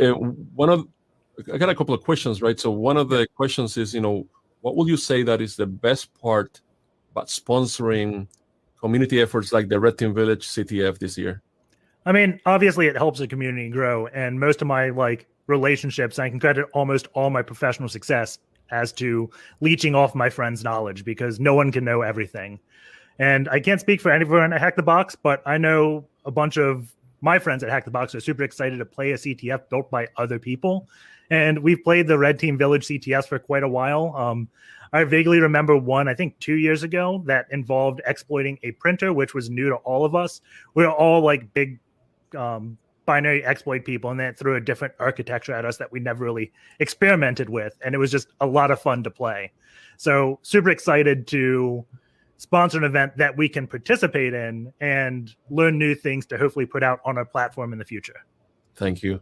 I got a couple of questions, right? So one of the questions is, you know, what would you say that is the best part about sponsoring community efforts like the Red Team Village CTF this year? I mean, obviously it helps the community grow, and most of my like relationships, I can credit almost all my professional success as to leeching off my friends' knowledge, because no one can know everything. And I can't speak for anyone at Hack the Box, but I know a bunch of my friends at Hack the Box are super excited to play a CTF built by other people. And we've played the Red Team Village CTFs for quite a while. I vaguely remember one, I think 2 years ago, that involved exploiting a printer, which was new to all of us. We were all like big binary exploit people, and then it threw a different architecture at us that we never really experimented with, and it was just a lot of fun to play. So super excited to sponsor an event that we can participate in and learn new things to hopefully put out on our platform in the future. Thank you.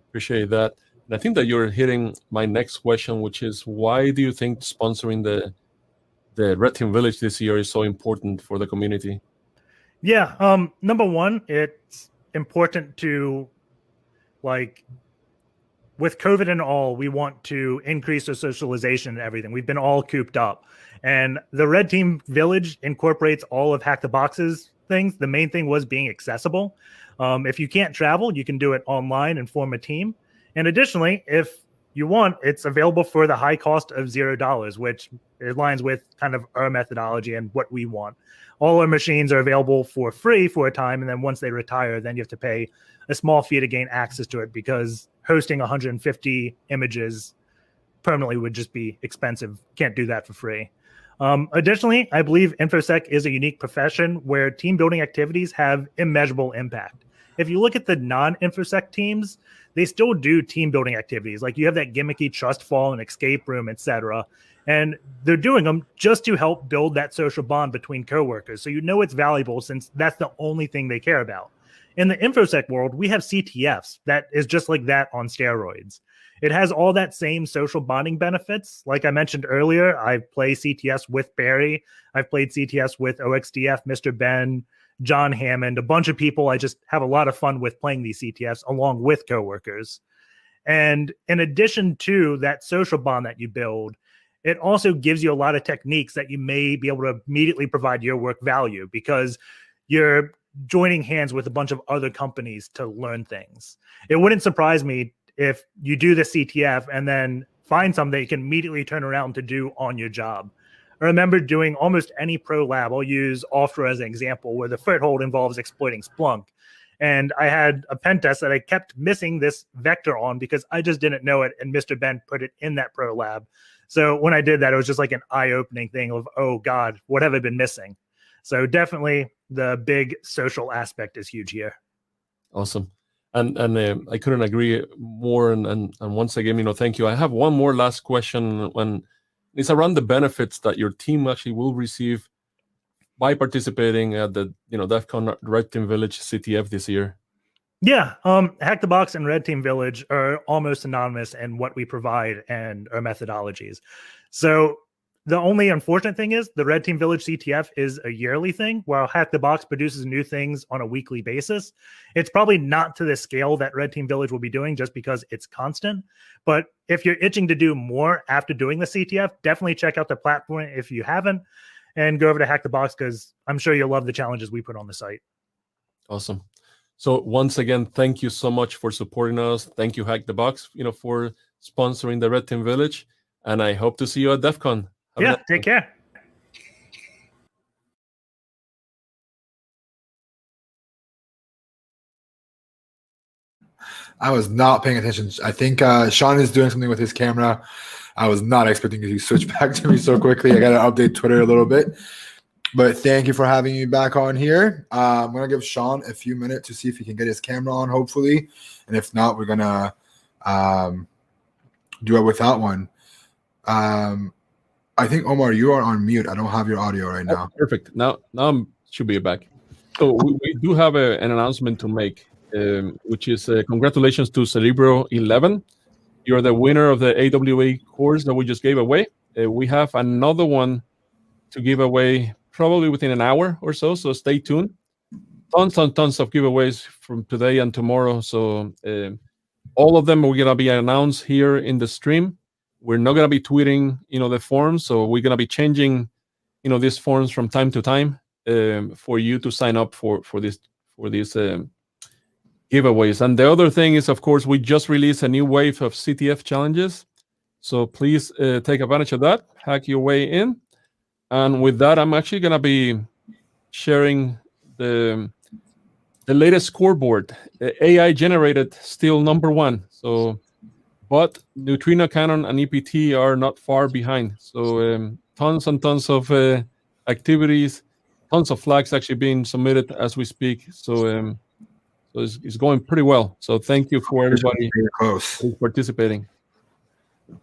Appreciate that. And I think that you're hitting my next question, which is, why do you think sponsoring the Red Team Village this year is so important for the community? Yeah, number one, it's important to, like, with COVID and all, we want to increase our socialization and everything. We've been all cooped up. And the Red Team Village incorporates all of Hack the Box's things. The main thing was being accessible. If you can't travel, you can do it online and form a team. And additionally, if you want, it's available for the high cost of $0, which aligns with kind of our methodology and what we want. All our machines are available for free for a time, and then once they retire, then you have to pay a small fee to gain access to it, because hosting 150 images permanently would just be expensive. Can't do that for free. Additionally, I believe InfoSec is a unique profession where team building activities have immeasurable impact. If you look at the non-InfoSec teams, they still do team building activities. Like, you have that gimmicky trust fall and escape room, etc. And they're doing them just to help build that social bond between coworkers. So you know it's valuable, since that's the only thing they care about. In the InfoSec world, we have CTFs that is just like that on steroids. It has all that same social bonding benefits. Like I mentioned earlier, I play CTS with Barry. I've played CTS with OXDF, Mr. Ben, John Hammond, a bunch of people. I just have a lot of fun with playing these CTFs along with coworkers. And in addition to that social bond that you build, it also gives you a lot of techniques that you may be able to immediately provide your work value, because you're joining hands with a bunch of other companies to learn things. It wouldn't surprise me if you do the CTF and then find something that you can immediately turn around to do on your job. I remember doing almost any pro lab. I'll use offshore as an example, where the foothold involves exploiting Splunk. And I had a pen test that I kept missing this vector on because I just didn't know it, and Mr. Ben put it in that pro lab. So when I did that, it was just like an eye-opening thing of, oh God, what have I been missing? So definitely the big social aspect is huge here. Awesome. And I couldn't agree more. And once again, thank you. I have one more last question, and it's around the benefits that your team actually will receive by participating at the DEF CON Red Team Village CTF this year. Yeah, Hack the Box and Red Team Village are almost synonymous in what we provide and our methodologies. So the only unfortunate thing is the Red Team Village CTF is a yearly thing, while Hack the Box produces new things on a weekly basis. It's probably not to the scale that Red Team Village will be doing, just because it's constant. But if you're itching to do more after doing the CTF, definitely check out the platform if you haven't, and go over to Hack the Box, because I'm sure you'll love the challenges we put on the site. Awesome. So once again, thank you so much for supporting us. Thank you, Hack the Box, for sponsoring the Red Team Village, and I hope to see you at DEF CON. Yeah, take care. I was not paying attention. I think Sean is doing something with his camera. I was not expecting you to switch back to me so quickly. I got to update Twitter a little bit. But thank you for having me back on here. I'm going to give Sean a few minutes to see if he can get his camera on, hopefully. And if not, we're going to do it without one. I think, Omar, you are on mute. I don't have your audio right now. Oh, perfect. Now I should be back. So we do have an announcement to make, which is congratulations to Cerebro 11. You're the winner of the AWA course that we just gave away. We have another one to give away probably within an hour or so, so stay tuned. Tons and tons of giveaways from today and tomorrow. So all of them are going to be announced here in the stream. We're not going to be tweeting, the forms, so we're going to be changing, these forms from time to time for you to sign up for these giveaways. And the other thing is, of course, we just released a new wave of CTF challenges, so please take advantage of that. Hack your way in. And with that, I'm actually going to be sharing the latest scoreboard. AI generated, still #1. So. But Neutrino Cannon and EPT are not far behind. So tons and tons of activities, tons of flags actually being submitted as we speak. So So it's going pretty well. So thank you for everybody close participating.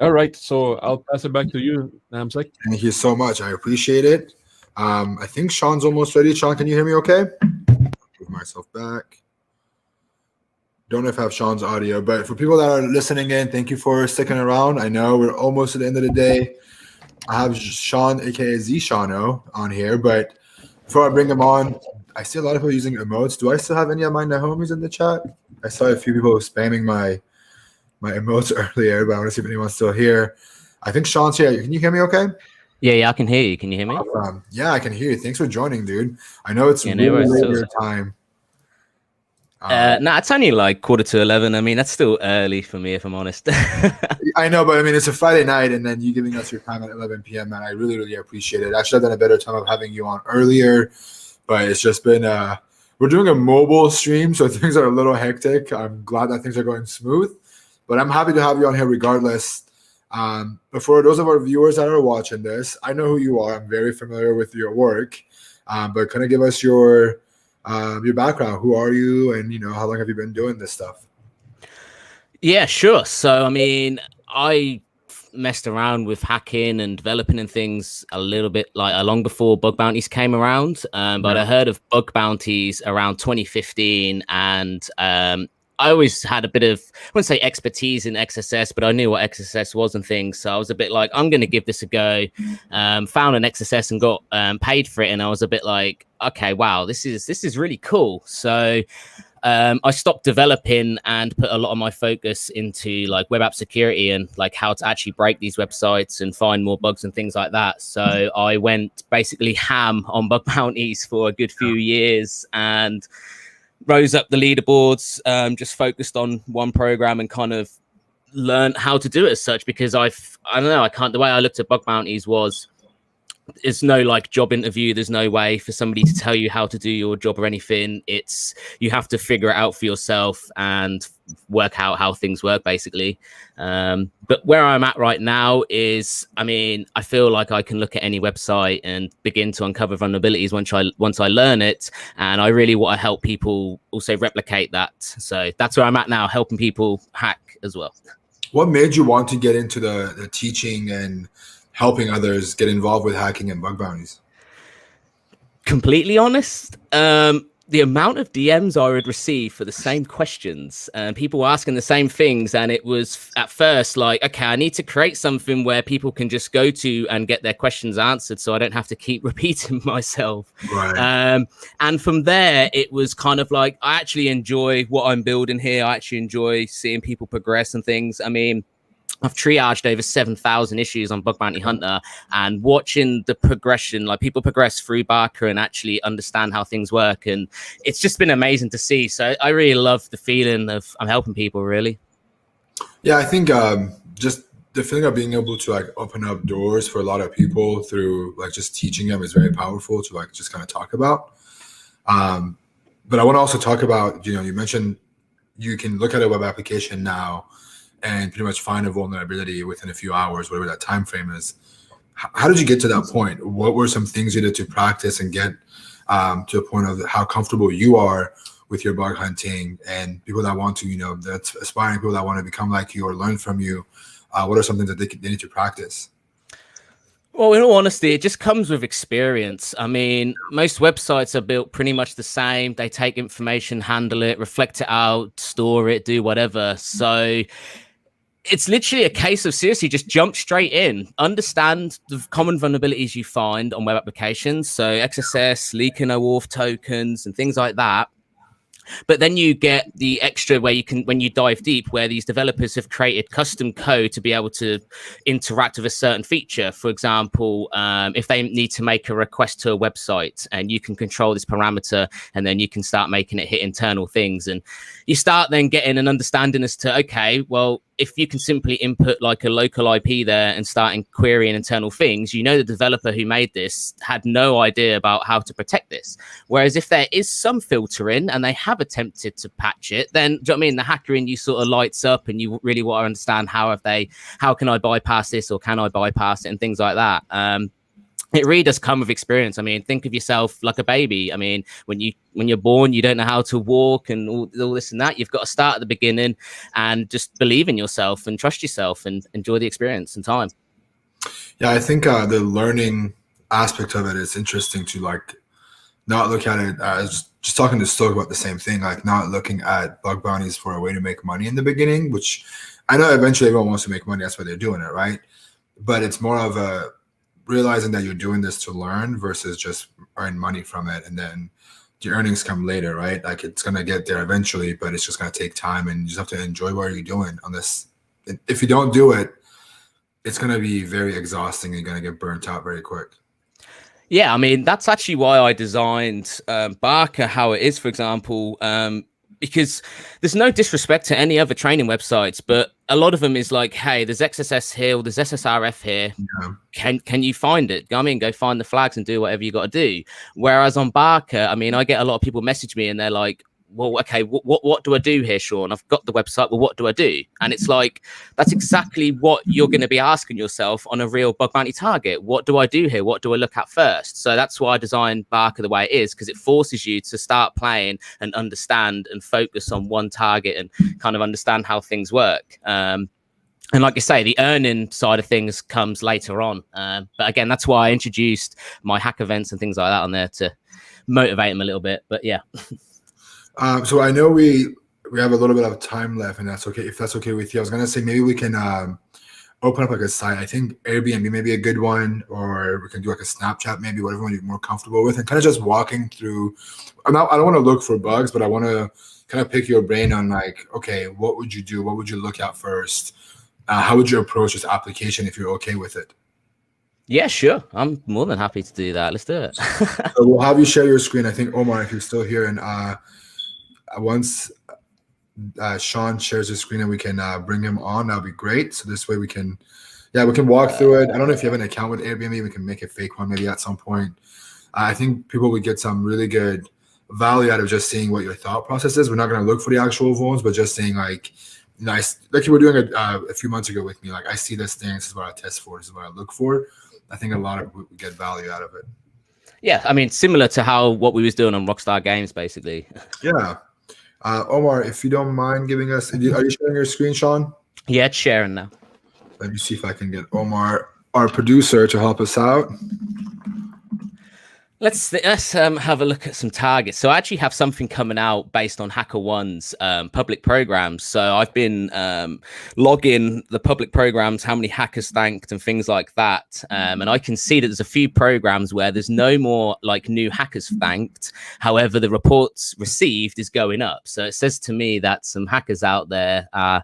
All right, so I'll pass it back to you, Namsek. Thank you so much. I appreciate it. I think Sean's almost ready. Sean, can you hear me okay? Move myself back. Don't know if I have Sean's audio, but for people that are listening in, thank you for sticking around. I know we're almost at the end of the day. I have Sean, aka Zshano, on here, but before I bring him on, I see a lot of people using emotes. Do I still have any of my homies in the chat? I saw a few people spamming my emotes earlier, but I want to see if anyone's still here. I think Sean's here. Can you hear me okay? Yeah, I can hear you. Can you hear me? Yeah, I can hear you. Thanks for joining, dude. I know it's really late your time. No, it's only like 11:15. I mean, that's still early for me, if I'm honest. I know, but I mean, it's a Friday night, and then you giving us your time at 11 p.m., man. I really, really appreciate it. I should have done a better time of having you on earlier, but it's just been, we're doing a mobile stream, so things are a little hectic. I'm glad that things are going smooth, but I'm happy to have you on here regardless. But for those of our viewers that are watching this, I know who you are. I'm very familiar with your work, but kind of give us your background. Who are you, and how long have you been doing this stuff? Yeah, sure. So I mean, I messed around with hacking and developing and things a little bit like long before bug bounties came around, but I heard of bug bounties around 2015, and I always had a bit of, I wouldn't say expertise in XSS, but I knew what XSS was and things. So I was a bit like, I'm going to give this a go. Found an XSS and got paid for it. And I was a bit like, okay, wow, this is really cool. So I stopped developing and put a lot of my focus into like web app security and like how to actually break these websites and find more bugs and things like that. So I went basically ham on bug bounties for a good few years and rose up the leaderboards, just focused on one program and kind of learned how to do it as such, because I don't know, the way I looked at bug bounties was, it's no like job interview. There's no way for somebody to tell you how to do your job or anything. It's, you have to figure it out for yourself and work out how things work basically. But where I'm at right now is, I mean, I feel like I can look at any website and begin to uncover vulnerabilities once I learn it. And I really want to help people also replicate that. So that's where I'm at now, helping people hack as well. What made you want to get into the teaching and helping others get involved with hacking and bug bounties? Completely honest, the amount of DMs I would receive for the same questions and people were asking the same things, and it was at first like, okay, I need to create something where people can just go to and get their questions answered, so I don't have to keep repeating myself. Right. And from there, it was kind of like, I actually enjoy what I'm building here. I actually enjoy seeing people progress and things. I mean, I've triaged over 7,000 issues on Bug Bounty Hunter, and watching the progression, like people progress through Barker and actually understand how things work. And it's just been amazing to see. So I really love the feeling of I'm helping people, really. Yeah, I think just the feeling of being able to like open up doors for a lot of people through like just teaching them is very powerful to like just kind of talk about. But I want to also talk about, you mentioned you can look at a web application now and pretty much find a vulnerability within a few hours, whatever that time frame is. How did you get to that point? What were some things you did to practice and get to a point of how comfortable you are with your bug hunting, and people that want to, that's aspiring people that want to become like you or learn from you? What are some things that they need to practice? Well, in all honesty, it just comes with experience. I mean, most websites are built pretty much the same. They take information, handle it, reflect it out, store it, do whatever. So it's literally a case of seriously just jump straight in, understand the common vulnerabilities you find on web applications. So XSS, leaking OAuth tokens and things like that. But then you get the extra where you can, when you dive deep, where these developers have created custom code to be able to interact with a certain feature. For example, if they need to make a request to a website, and you can control this parameter, and then you can start making it hit internal things. And you start then getting an understanding as to, okay, well, if you can simply input like a local IP there and start querying internal things, the developer who made this had no idea about how to protect this. Whereas if there is some filtering and they have attempted to patch it, then, do you know what I mean? The hacker in you sort of lights up, and you really want to understand how can I bypass this, or can I bypass it, and things like that. it really does come with experience. I mean, think of yourself like a baby. I mean, when you're born, you don't know how to walk and all this and that. You've got to start at the beginning and just believe in yourself and trust yourself and enjoy the experience and time. Yeah, I think the learning aspect of it is interesting to like not look at it as just talking to Stoke about the same thing, like not looking at bug bounties for a way to make money in the beginning, which I know eventually everyone wants to make money. That's why they're doing it, right? But it's more of a realizing that you're doing this to learn versus just earn money from it. And then the earnings come later, right? Like it's going to get there eventually, but it's just going to take time and you just have to enjoy what you're doing on this. If you don't do it, it's going to be very exhausting and you're going to get burnt out very quick. Yeah, I mean, that's actually why I designed Barker how it is, for example, because there's no disrespect to any other training websites, but a lot of them is like, hey, there's XSS here, there's SSRF here. Yeah. Can you find it? I mean, go find the flags and do whatever you got to do. Whereas on Barker, I mean, I get a lot of people message me and they're like, well, okay, what do I do here, Sean? I've got the website, but what do I do? And it's like, that's exactly what you're going to be asking yourself on a real bug bounty target. What do I do here? What do I look at first? So that's why I designed Barker the way it is, because it forces you to start playing and understand and focus on one target and kind of understand how things work. And like you say, the earning side of things comes later on. But again, that's why I introduced my hack events and things like that on there to motivate them a little bit. But yeah. So I know we have a little bit of time left, and that's okay. If that's okay with you, I was gonna say maybe we can open up like a site. I think Airbnb may be a good one, or we can do like a Snapchat, maybe whatever one you're more comfortable with, and kind of just walking through. I don't want to look for bugs, but I want to kind of pick your brain on like, okay, what would you do? What would you look at first? How would you approach this application if you're okay with it? Yeah, sure. I'm more than happy to do that. Let's do it. So we'll have you share your screen. I think Omar, if you're still here, and once Sean shares his screen and we can bring him on, that'll be great. So this way we can walk through it. I don't know if you have an account with Airbnb. We can make a fake one maybe at some point. I think people would get some really good value out of just seeing what your thought process is. We're not going to look for the actual phones, but just saying like, nice, like you were doing a few months ago with me. Like I see this thing. This is what I test for. This is what I look for. I think a lot of people would get value out of it. Yeah, I mean, similar to what we was doing on Rockstar Games, basically. Yeah. Omar, if you don't mind giving us, are you sharing your screen, Sean? Yeah, it's sharing now. Let me see if I can get Omar, our producer, to help us out. Let's have a look at some targets. So I actually have something coming out based on HackerOne's public programs. So I've been logging the public programs, how many hackers thanked and things like that. And I can see that there's a few programs where there's no more like new hackers thanked. However, the reports received is going up. So it says to me that some hackers out there are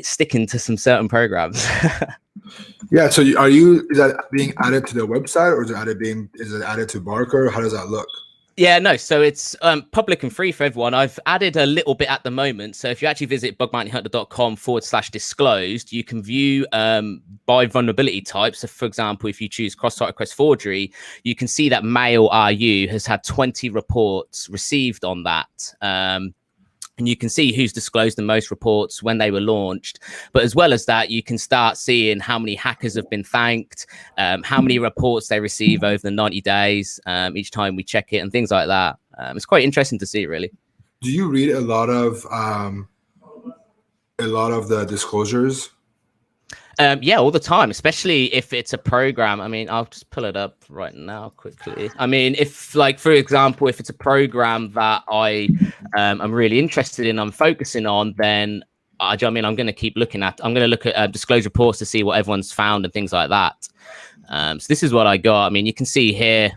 sticking to some certain programs. Yeah. So is that being added to the website, or is it added to Barker? How does that look? Yeah, no. So it's public and free for everyone. I've added a little bit at the moment. So if you actually visit bugbountyhunter.com/disclosed, you can view by vulnerability type. So for example, if you choose cross-site request forgery, you can see that Mail RU has had 20 reports received on that. And you can see who's disclosed the most reports when they were launched. But as well as that, you can start seeing how many hackers have been thanked, how many reports they receive over the 90 days each time we check it and things like that. It's quite interesting to see, really. Do you read a lot of the disclosures? Yeah, all the time, especially if it's a program. I mean, I'll just pull it up right now quickly. I mean, if like, for example, if it's a program that I'm really interested in, I'm focusing on, then I'm going to keep looking at. I'm going to look at disclosure reports to see what everyone's found and things like that. So this is what I got. I mean, you can see here,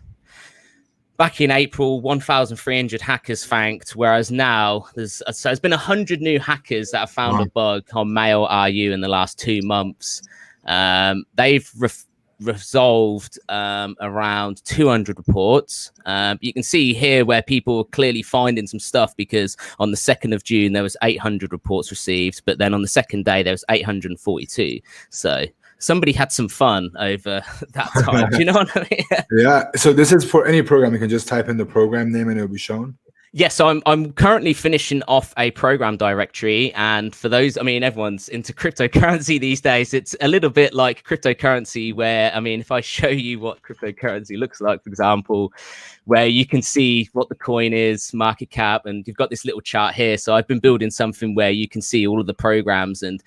back in April, 1,300 hackers thanked, whereas now there's been 100 new hackers that have found a bug on Mail RU in the last 2 months. They've resolved around 200 reports. You can see here where people are clearly finding some stuff, because on the 2nd of June, there was 800 reports received, but then on the second day, there was 842. So somebody had some fun over that time. Do you know what I mean? Yeah. So this is for any program. You can just type in the program name and it'll be shown. Yes, so I'm currently finishing off a program directory, and for those, I mean, everyone's into cryptocurrency these days. It's a little bit like cryptocurrency, where, I mean, if I show you what cryptocurrency looks like, for example, where you can see what the coin is, market cap, and you've got this little chart here. So I've been building something where you can see all of the programs, and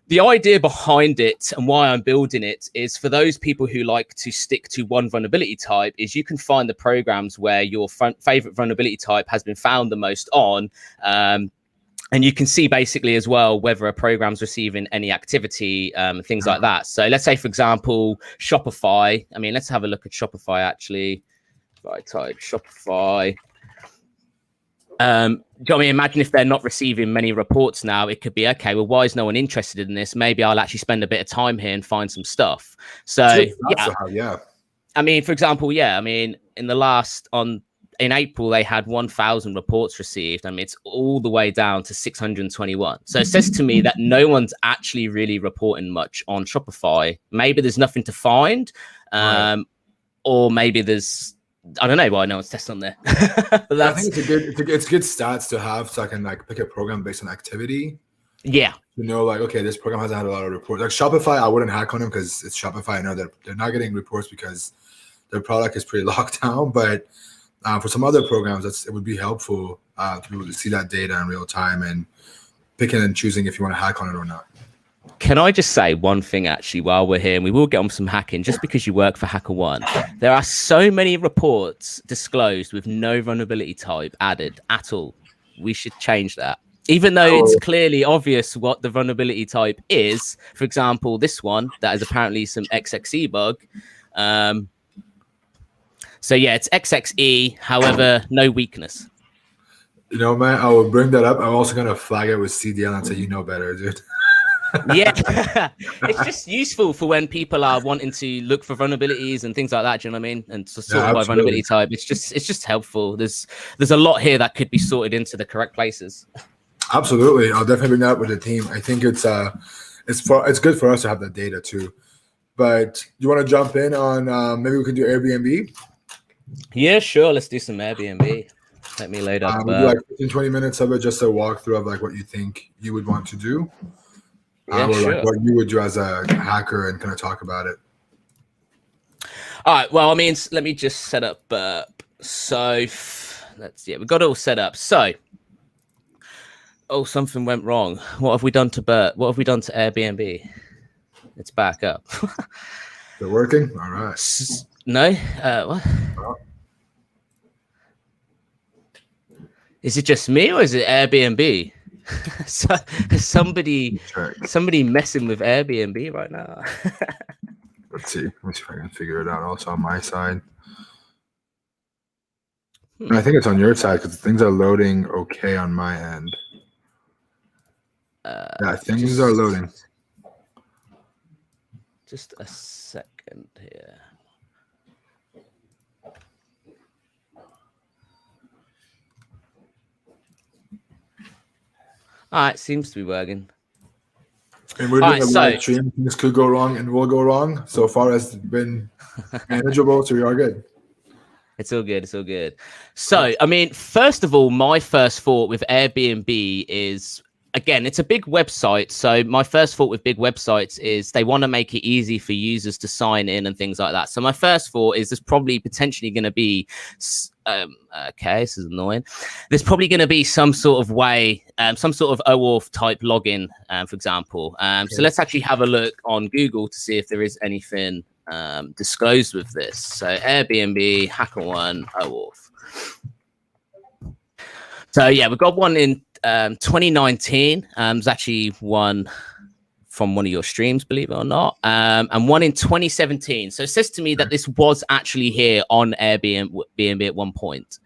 the idea behind it and why I'm building it is for those people who like to stick to one vulnerability type, is you can find the programs where your favorite vulnerability type has been found the most on. And you can see basically as well whether a program's receiving any activity, things like that. So let's say, for example, Shopify. I mean, let's have a look at Shopify actually. If I type Shopify. Do you know what I mean? Imagine if they're not receiving many reports now, it could be, okay, well, why is no one interested in this? Maybe I'll actually spend a bit of time here and find some stuff. So, yeah. I mean, for example, I mean, in April, they had 1,000 reports received. I mean, it's all the way down to 621. So it says to me that no one's actually really reporting much on Shopify. Maybe there's nothing to find, or maybe there's, I don't know why no one's testing on there. But I think it's good stats to have, so I can like pick a program based on activity. Yeah. You know, like, okay, this program hasn't had a lot of reports. Like Shopify, I wouldn't hack on them because it's Shopify. I know that they're not getting reports because their product is pretty locked down. But for some other programs, it would be helpful to be able to see that data in real time and picking and choosing if you want to hack on it or not. Can I just say one thing actually while we're here, and we will get on some hacking, just because you work for HackerOne, there are so many reports disclosed with no vulnerability type added at all. We should change that. Even though it's clearly obvious what the vulnerability type is. For example, this one, that is apparently some XXE bug. So yeah, it's XXE, however, no weakness. You know, man, I will bring that up. I'm also going to flag it with CDL and say, you know better, dude. Yeah, it's just useful for when people are wanting to look for vulnerabilities and things like that. Do you know what I mean? And to sort by vulnerability type, it's just helpful. There's a lot here that could be sorted into the correct places. Absolutely, I'll definitely bring that up with the team. I think it's good for us to have that data too. But you want to jump in on maybe we can do Airbnb? Yeah, sure. Let's do some Airbnb. Let me load up. We'll do like 15-20 minutes of it, just a walkthrough of like what you think you would want to do. Yeah, or sure. like what you would do as a hacker and kind of talk about it. All right. Well, I mean, let me just set up. So we got it all set up. So, something went wrong. What have we done to Bert? What have we done to Airbnb? It's back up. They're working. All right. No. What? Is it just me or is it Airbnb? So somebody messing with Airbnb right now. Let's see. Let me see if I can figure it out. Also on my side. I think it's on your side because things are loading okay on my end. Yeah, things are loading. Just a second here. All right, seems to be working. And we're doing a live stream. Things could go wrong and will go wrong. So far, it's been manageable, so we are good. It's all good. It's all good. So, I mean, first of all, my first thought with Airbnb is, again, it's a big website. So my first thought with big websites is they want to make it easy for users to sign in and things like that. So my first thought is there's probably potentially going to be, okay, this is annoying. There's probably going to be some sort of way, some sort of OAuth type login, for example. So let's actually have a look on Google to see if there is anything disclosed with this. So Airbnb, HackerOne, OAuth. So yeah, we've got one in 2019. There's actually one from one of your streams, believe it or not, and one in 2017. So it says to me that this was actually here on Airbnb at one point.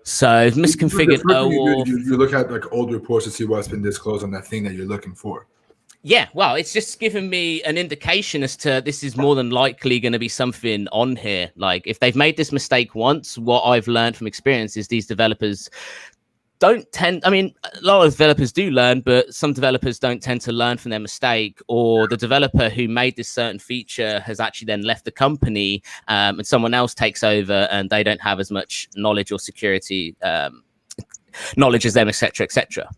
So misconfigured OAuth. You look at like old reports to see what's been disclosed on that thing that you're looking for. Yeah, well, it's just given me an indication as to this is more than likely going to be something on here. Like if they've made this mistake once, what I've learned from experience is these developers don't tend, I mean, a lot of developers do learn, but some developers don't tend to learn from their mistake, or the developer who made this certain feature has actually then left the company, and someone else takes over and they don't have as much knowledge or security knowledge as them, etc., etc.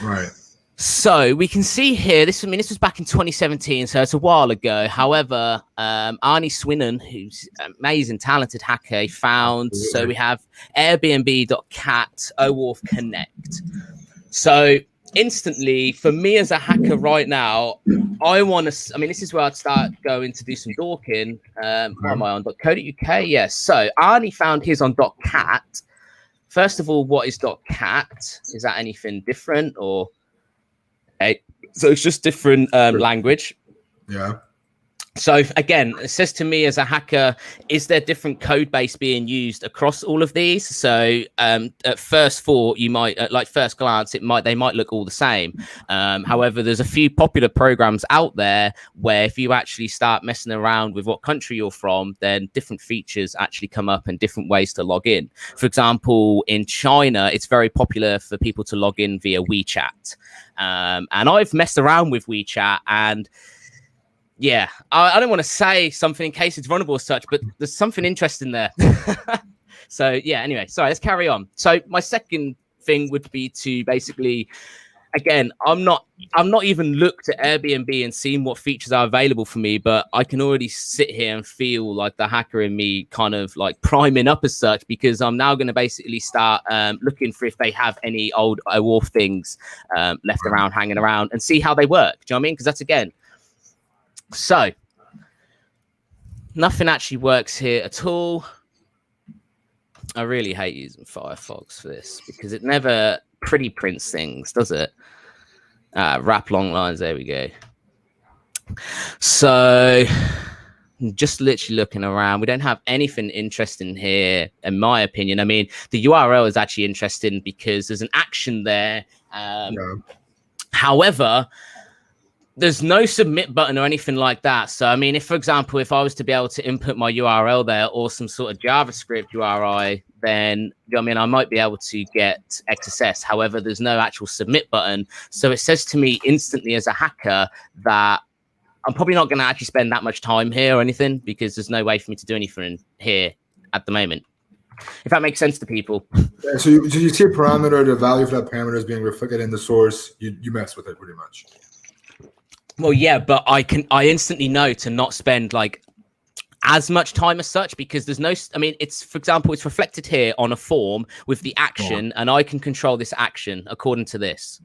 Right. So we can see here, this was back in 2017, so it's a while ago. However, Arnie Swinnon, who's an amazing, talented hacker, found, so we have Airbnb.cat, OAuth Connect. So instantly, for me as a hacker right now, I want to, I mean, this is where I'd start going to do some dorking. What am I on, .co.uk? Yes. So Arnie found his on .cat. First of all, what is .cat? Is that anything different, or... Okay. So it's just different language. Yeah. So again, it says to me as a hacker, is there different code base being used across all of these? So at first thought, you might, at like first glance, they might look all the same. However, there's a few popular programs out there where if you actually start messing around with what country you're from, then different features actually come up and different ways to log in. For example, in China, it's very popular for people to log in via WeChat. And I've messed around with WeChat, and yeah, I don't want to say something in case it's vulnerable as such, but there's something interesting there. So yeah, anyway, sorry, let's carry on. So my second thing would be to basically, again, I'm not even looked at Airbnb and seen what features are available for me, but I can already sit here and feel like the hacker in me kind of like priming up as such, because I'm now going to basically start looking for if they have any old OAuth things left around, hanging around, and see how they work. Do you know what I mean? Because that's, again, so nothing actually works here at all. I really hate using Firefox for this because it never pretty prints things, does it? Wrap long lines, there we go. So just literally looking around, we don't have anything interesting here, in my opinion. I mean, the URL is actually interesting because there's an action there. However, there's no submit button or anything like that. So, I mean, if, for example, if I was to be able to input my URL there or some sort of JavaScript URI, then, you know what I mean, I might be able to get XSS. However, there's no actual submit button. So it says to me instantly as a hacker that I'm probably not going to actually spend that much time here or anything, because there's no way for me to do anything here at the moment. If that makes sense to people. Yeah, so you see a parameter, the value for that parameter is being reflected in the source. You mess with it pretty much. Well, yeah, but I instantly know to not spend like as much time as such, because there's no, I mean, it's, for example, it's reflected here on a form with the action, and I can control this action according to this.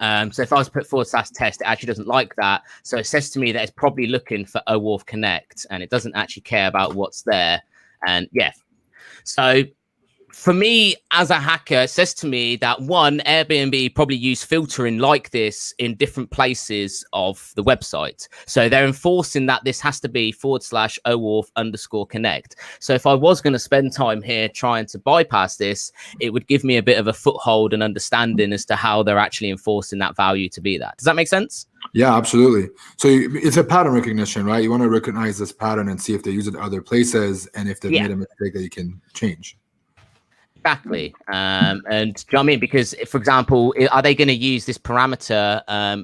So if I was to put /test, it actually doesn't like that. So it says to me that it's probably looking for OAuth Connect, and it doesn't actually care about what's there. And yeah, so for me as a hacker, it says to me that one, Airbnb probably use filtering like this in different places of the website. So they're enforcing that this has to be /OAuth_connect. So if I was going to spend time here trying to bypass this, it would give me a bit of a foothold and understanding as to how they're actually enforcing that value to be that. Does that make sense? Yeah, absolutely. So it's a pattern recognition, right? You want to recognize this pattern and see if they use it other places, and if they've made a mistake that you can change. Exactly. And do you know what I mean? Because, for example, are they going to use this parameter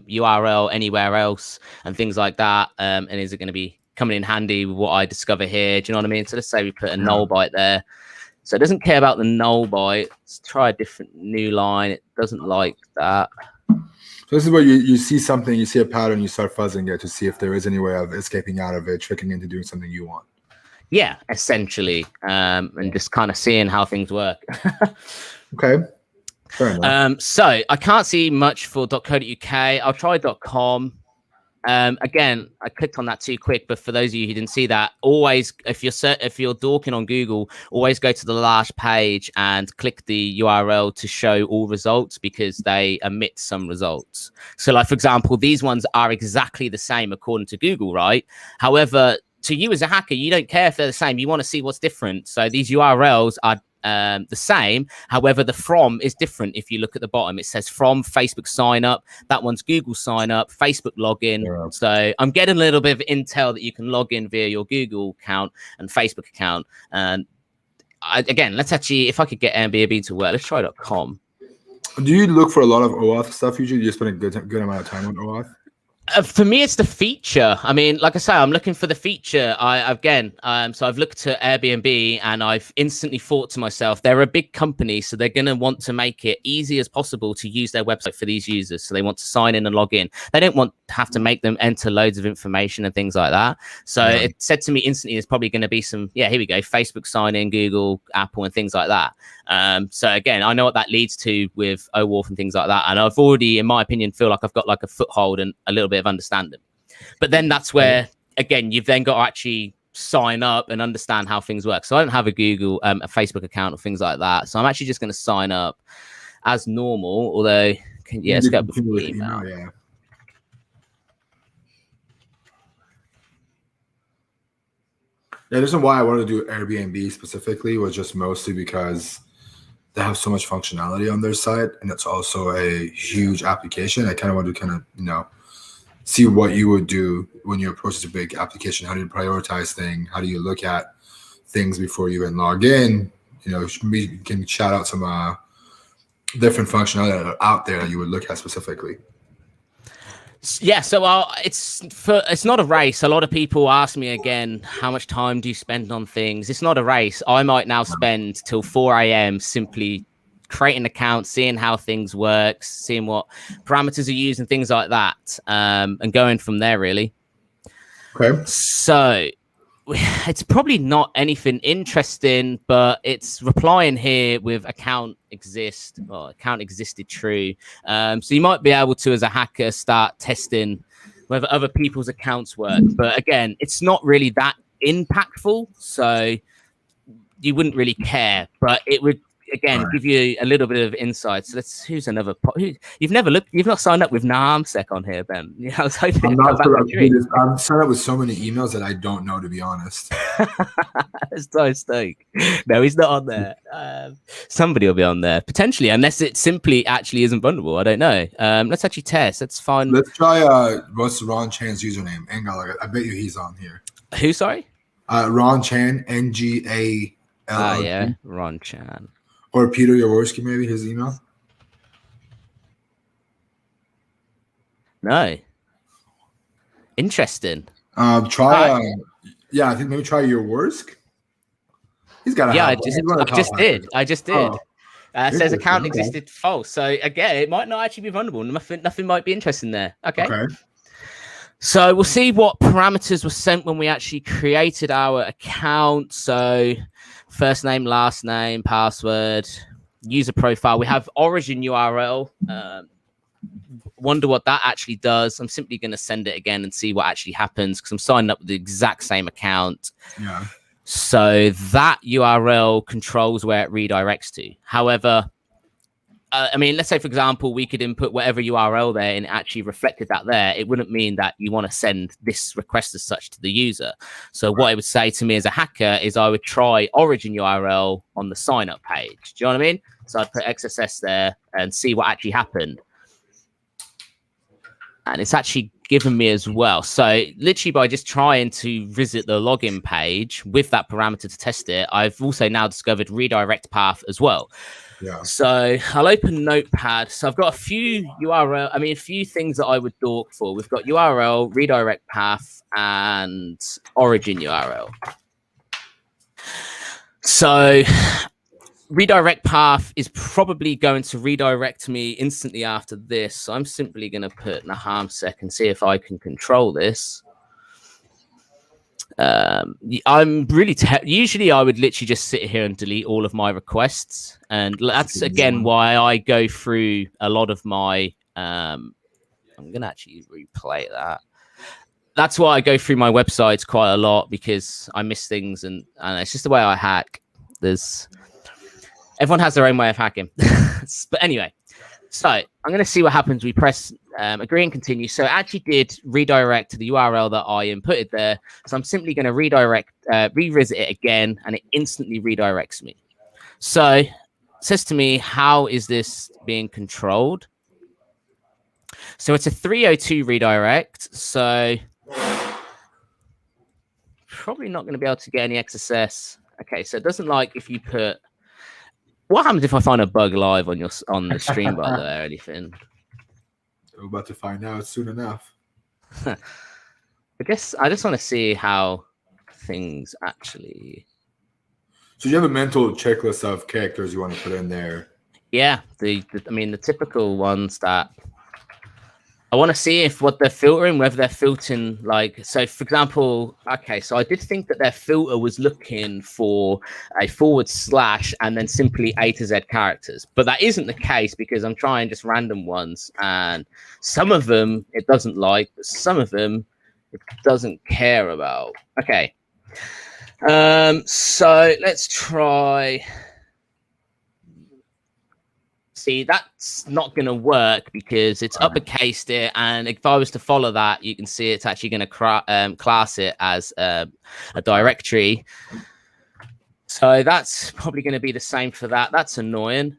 URL anywhere else and things like that? And is it going to be coming in handy with what I discover here? Do you know what I mean? So let's say we put a null byte there. So it doesn't care about the null byte. Let's try a different new line. It doesn't like that. So this is where you see something, you see a pattern, you start fuzzing it to see if there is any way of escaping out of it, tricking into doing something you want. Yeah, essentially, and just kind of seeing how things work. Okay. Fair enough. So I can't see much for .co.uk. I'll try .com. Again, I clicked on that too quick, but for those of you who didn't see that, always, if you're dorking on Google, always go to the last page and click the URL to show all results, because they omit some results. So like, for example, these ones are exactly the same according to Google, right? However, to you as a hacker, you don't care if they're the same. You want to see what's different. So these URLs are the same. However, the from is different. If you look at the bottom, it says from Facebook sign up. That one's Google sign up, Facebook login. Yeah. So I'm getting a little bit of intel that you can log in via your Google account and Facebook account. And again, let's actually, if I could get Airbnb to work, let's try.com. Do you look for a lot of OAuth stuff usually? Do you spend a good amount of time on OAuth? For me, it's the feature. I mean, like I say, I'm looking for the feature. So I've looked at Airbnb and I've instantly thought to myself, they're a big company, so they're going to want to make it easy as possible to use their website for these users. So they want to sign in and log in. They don't want to have to make them enter loads of information and things like that. So it said to me instantly, there's probably going to be some, here we go, Facebook sign in, Google, Apple, and things like that. So again, I know what that leads to with OAuth and things like that. And I've already, in my opinion, feel like I've got like a foothold and a little bit of understanding. But then that's where, again, you've then got to actually sign up and understand how things work. So I don't have a Google, a Facebook account or things like that. So I'm actually just going to sign up as normal, although, let's go with email. Yeah. The reason why I wanted to do Airbnb specifically was just mostly because they have so much functionality on their site, and it's also a huge application. I kind of want to see what you would do when you approach a big application. How do you prioritize things? How do you look at things before you even log in? We can shout out some different functionality that are out there that you would look at specifically. Yeah, so it's not a race. A lot of people ask me again, how much time do you spend on things? It's not a race. I might now spend till 4 a.m. simply creating accounts, seeing how things work, seeing what parameters are used and things like that, and going from there, really. Okay. So it's probably not anything interesting, but it's replying here with account existed true. So you might be able to, as a hacker, start testing whether other people's accounts work. But again, it's not really that impactful, so you wouldn't really care. But it would, again, give you a little bit of insight. So who's another? You've not signed up with NARMSEC on here, Ben. I was hoping. I'm signed up with so many emails that I don't know, to be honest. It's no mistake. No, he's not on there. Somebody will be on there potentially, unless it simply actually isn't vulnerable. I don't know. Let's actually test. Let's find. Let's try. What's Ron Chan's username? I bet you he's on here. Who? Sorry. Ron Chan, NGAL. Yeah, Ron Chan. Or Peter Yaworski, maybe his email. No. Interesting. I think maybe try Yaworsk. He's got. Yeah, I just did. Oh. Says account existed false. So again, it might not actually be vulnerable. Nothing might be interesting there. Okay. So we'll see what parameters were sent when we actually created our account. So first name, last name, password, user profile. We have origin URL. Wonder what that actually does. I'm simply going to send it again and see what actually happens because I'm signing up with the exact same account. Yeah. So that URL controls where it redirects to. However, let's say, for example, we could input whatever URL there and it actually reflected that there. It wouldn't mean that you want to send this request as such to the user. So what it would say to me as a hacker is I would try origin URL on the sign up page. Do you know what I mean? So I'd put XSS there and see what actually happened. And it's actually given me as well. So literally by just trying to visit the login page with that parameter to test it, I've also now discovered redirect path as well. Yeah. So I'll open Notepad. So I've got a few things that I would dork for. We've got URL, redirect path, and origin URL. So redirect path is probably going to redirect me instantly after this. So I'm simply going to put NARMSEC and see if I can control this. I'm really usually I would literally just sit here and delete all of my requests, and that's again why I go through a lot of my I'm gonna actually replay that. That's why I go through my websites quite a lot, because I miss things, and it's just the way I hack. Everyone has their own way of hacking. But anyway, so I'm going to see what happens. We press agree and continue. So it actually did redirect to the URL that I inputted there. So I'm simply going to revisit it again, and it instantly redirects me. So it says to me, how is this being controlled? So it's a 302 redirect. So probably not going to be able to get any XSS. Okay, so it doesn't like if you put. What happens if I find a bug live on the stream, by the way, or anything? We're about to find out soon enough. I guess I just want to see how things actually. So you have a mental checklist of characters you want to put in there. Yeah, I mean the typical ones that I want to see if what they're filtering, whether they're filtering like, so for example, okay, so I did think that their filter was looking for a / and then simply A to Z characters, but that isn't the case because I'm trying just random ones, and some of them it doesn't like, but some of them it doesn't care about. Okay, so let's try. See, that's not going to work because it's uppercase there, and if I was to follow that, you can see it's actually going to class it as a directory. So that's probably going to be the same for that. That's annoying.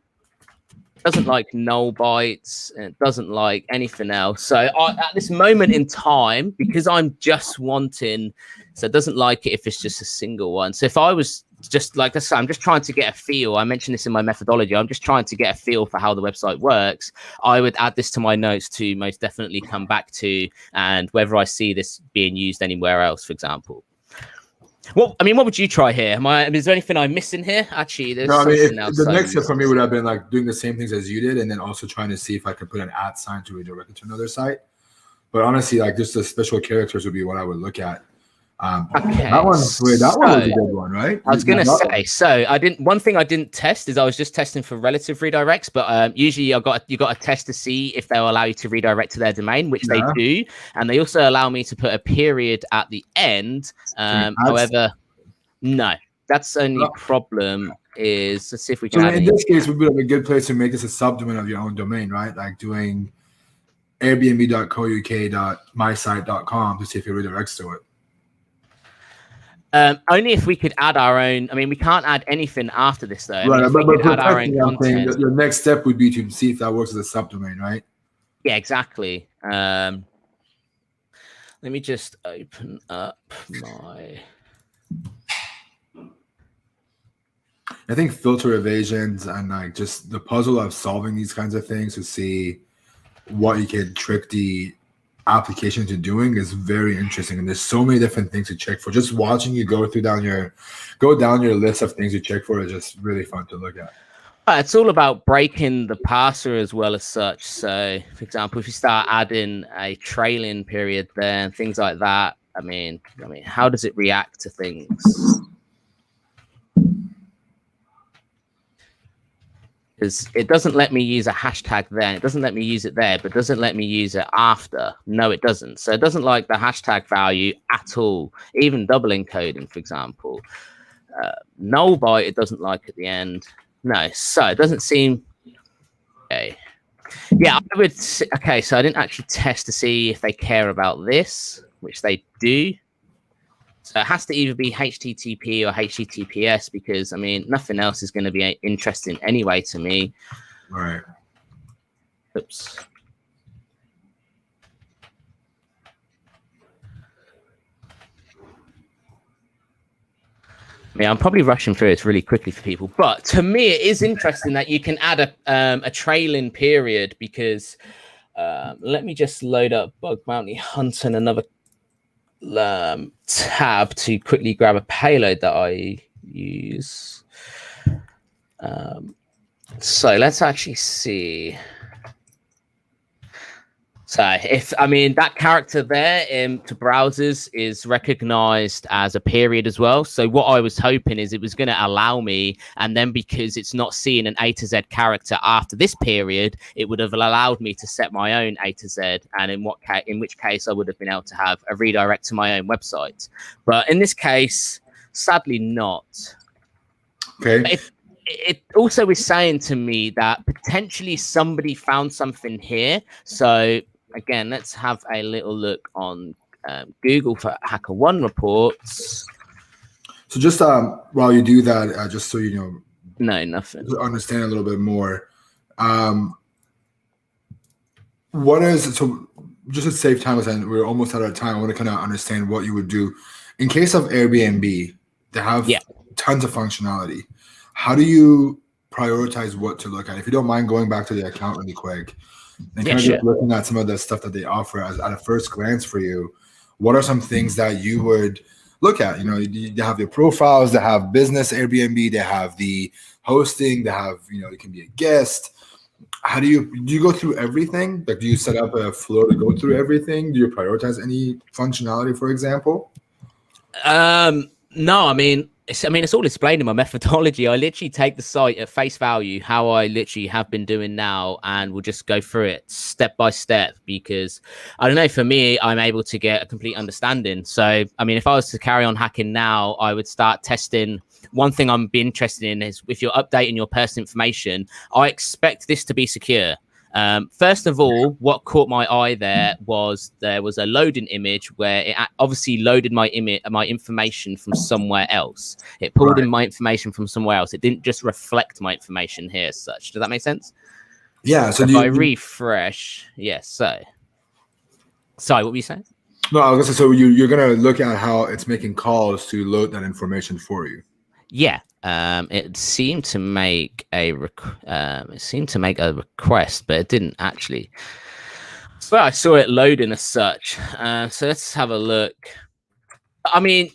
It doesn't like null bytes, and it doesn't like anything else. So at this moment in time, because I'm just wanting, so it doesn't like it if it's just a single one. So if I was just like I said, I'm just trying to get a feel. I mentioned this in my methodology. I'm just trying to get a feel for how the website works. I would add this to my notes to most definitely come back to, and whether I see this being used anywhere else, for example. Well, I mean, what would you try here? Is there anything I'm missing here? Actually, there's something else. The next step for me would have been like doing the same things as you did, and then also trying to see if I could put an @ sign to redirect it to another site. But honestly, like just the special characters would be what I would look at. Okay, that one was a good one, right? I was gonna say, so I didn't. One thing I didn't test is I was just testing for relative redirects, but usually you got to test to see if they'll allow you to redirect to their domain, which they do, and they also allow me to put a period at the end. However, no, that's the only problem. Is let's see if we can. In this case, would be like a good place to make this a subdomain of your own domain, right? Like doing Airbnb.co.uk.mysite.com to see if it redirects to it. Only if we could add our own. I mean, we can't add anything after this, though. Right, I mean, but add our own content. The next step would be to see if that works as a subdomain, right? Yeah, exactly. Let me just open up my. I think filter evasions and like just the puzzle of solving these kinds of things to see what you can trick the application to doing is very interesting, and there's so many different things to check for. Just watching you go down your list of things you check for is just really fun to look at. It's all about breaking the parser as well as such. So, for example, if you start adding a trailing period there and things like that, I mean, how does it react to things? Because it doesn't let me use a hashtag there. It doesn't let me use it there, but doesn't let me use it after. No, it doesn't. So it doesn't like the hashtag value at all, even double encoding, for example. Null byte, it doesn't like at the end. No, so it doesn't seem... Okay. Yeah, I would... Okay, so I didn't actually test to see if they care about this, which they do. So it has to either be HTTP or HTTPS because, I mean, nothing else is going to be interesting anyway to me. Right. Oops. Yeah, I'm probably rushing through it really quickly for people, but to me, it is interesting that you can add a trailing period because let me just load up Bug Bounty Hunter and another tab to quickly grab a payload that I use. So let's actually see. So that character there to browsers is recognized as a period as well. So what I was hoping is it was going to allow me, and then because it's not seeing an A to Z character after this period, it would have allowed me to set my own A to Z, and in which case I would have been able to have a redirect to my own website. But in this case, sadly not. Okay. It also is saying to me that potentially somebody found something here. So again, let's have a little look on Google for HackerOne reports. So just while you do that, just so you know, nothing. To understand a little bit more, so just to save time, and we're almost out of time. I want to kind of understand what you would do in case of Airbnb. They have tons of functionality. How do you prioritize what to look at? If you don't mind going back to the account really quick and kind of just looking at some of the stuff that they offer as at a first glance for you, what are some things that you would look at? You know, they have your profiles, they have business Airbnb, they have the hosting, they have, you know, you can be a guest. How do you go through everything? Like, do you set up a flow to go through everything? Do you prioritize any functionality, for example? No, I mean, it's all explained in my methodology. I literally take the site at face value, how I literally have been doing now, and we'll just go through it step by step, because I don't know, for me, I'm able to get a complete understanding. So, I mean, if I was to carry on hacking now, I would start testing. One thing I'm be interested in is if you're updating your personal information, I expect this to be secure. First of all, what caught my eye there was a loading image where it obviously loaded my information from somewhere else. It pulled in my information from somewhere else. It didn't just reflect my information here as such. Does that make sense? Yeah. So if I refresh, yes. So, sorry, what were you saying? No, I was gonna say, so you're gonna look at how it's making calls to load that information for you. Yeah. It seemed to make a request, but it didn't actually. So I saw it loading as such. So let's have a look. I mean,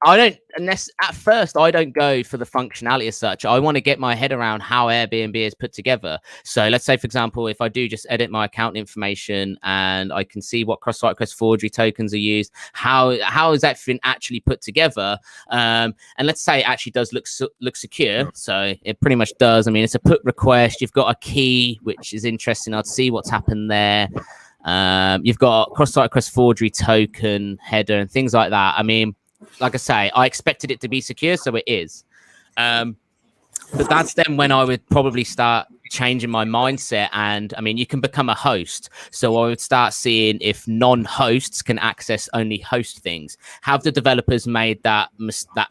I don't, unless at first I don't go for the functionality as such. I want to get my head around how Airbnb is put together. So let's say, for example, if I do just edit my account information and I can see what cross-site request forgery tokens are used, how is that thing actually put together? And let's say it actually does look secure. So it pretty much does. I mean, it's a put request. You've got a key, which is interesting. I'd see what's happened there. You've got cross-site request forgery token header and things like that. I mean, like I say, I expected it to be secure, so it is. But that's then when I would probably start changing my mindset. And I mean, you can become a host. So I would start seeing if non-hosts can access only host things. Have the developers made that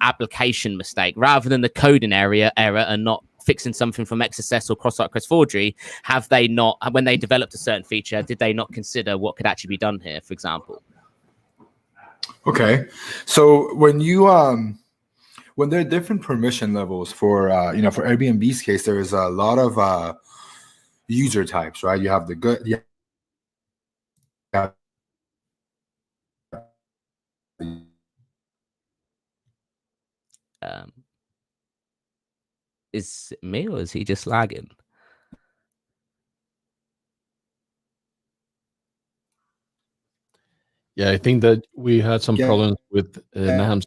application mistake rather than the coding error and not fixing something from XSS or cross-site request forgery? Have they not, when they developed a certain feature, did they not consider what could actually be done here, for example? Okay, so when you when there are different permission levels for for Airbnb's case, there is a lot of user types, right? You have the good, Is it me or is he just lagging? Yeah, I think that we had some problems with Naham's.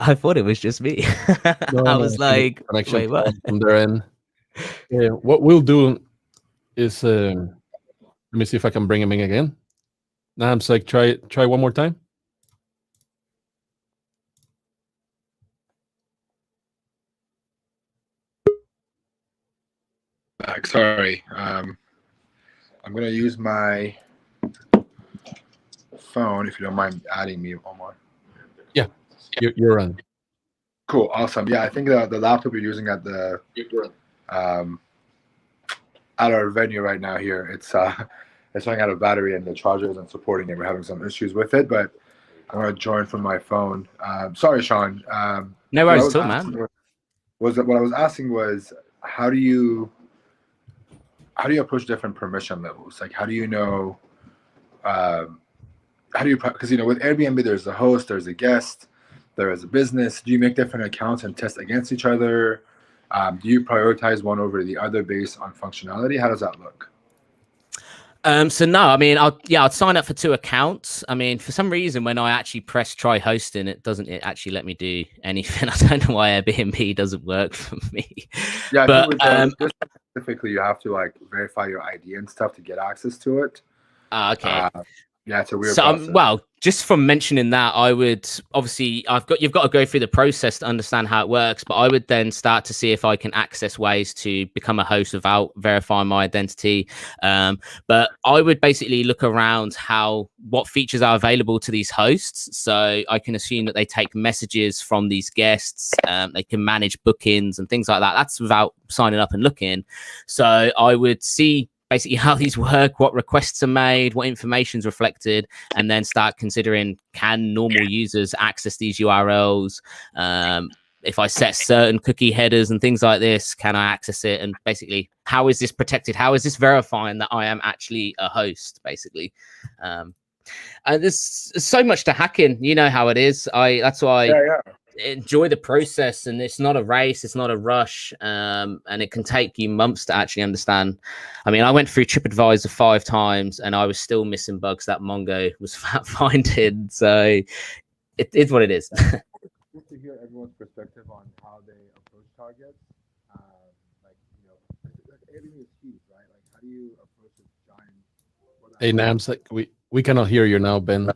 I thought it was just me. I was like, wait, what? From their end. Yeah, what we'll do is, let me see if I can bring him in again. Naham's like, try one more time. Sorry, I'm going to use my phone if you don't mind adding me, Omar. Yeah, you're on. Cool, awesome. Yeah, I think the laptop you're using at the at our venue right now here, it's running out of battery and the charger isn't supporting it. We're having some issues with it, but I'm going to join from my phone. Sorry, Sean. No worries at all, man. What I was asking was, how do you approach different permission levels? Like, how do you know, because with Airbnb, there's a host, there's a guest, there is a business. Do you make different accounts and test against each other? Do you prioritize one over the other based on functionality? How does that look? So no, I mean, I'd sign up for 2 accounts. I mean, for some reason, when I actually press try hosting, it actually let me do anything. I don't know why Airbnb doesn't work for me. Yeah, but specifically, you have to like verify your ID and stuff to get access to it. Okay. Yeah, it's a weird. So, well, just from mentioning that, I would obviously you've got to go through the process to understand how it works. But I would then start to see if I can access ways to become a host without verifying my identity. But I would basically look around what features are available to these hosts. So I can assume that they take messages from these guests. They can manage bookings and things like that. That's without signing up and looking. So I would see basically how these work, what requests are made, what information is reflected, and then start considering, can normal users access these URLs? If I set certain cookie headers and things like this, can I access it? And basically, how is this protected? How is this verifying that I am actually a host, basically? And there's so much to hacking. You know how it is. That's why I enjoy the process, and it's not a race, it's not a rush, and it can take you months to actually understand. I mean, I went through TripAdvisor 5 times, and I was still missing bugs that Mongo was finding. So it is what it is. To hear everyone's perspective on how they approach targets, everything is huge, right? Like, how do you approach a giant? Hey, Nams, we cannot hear you now, Ben.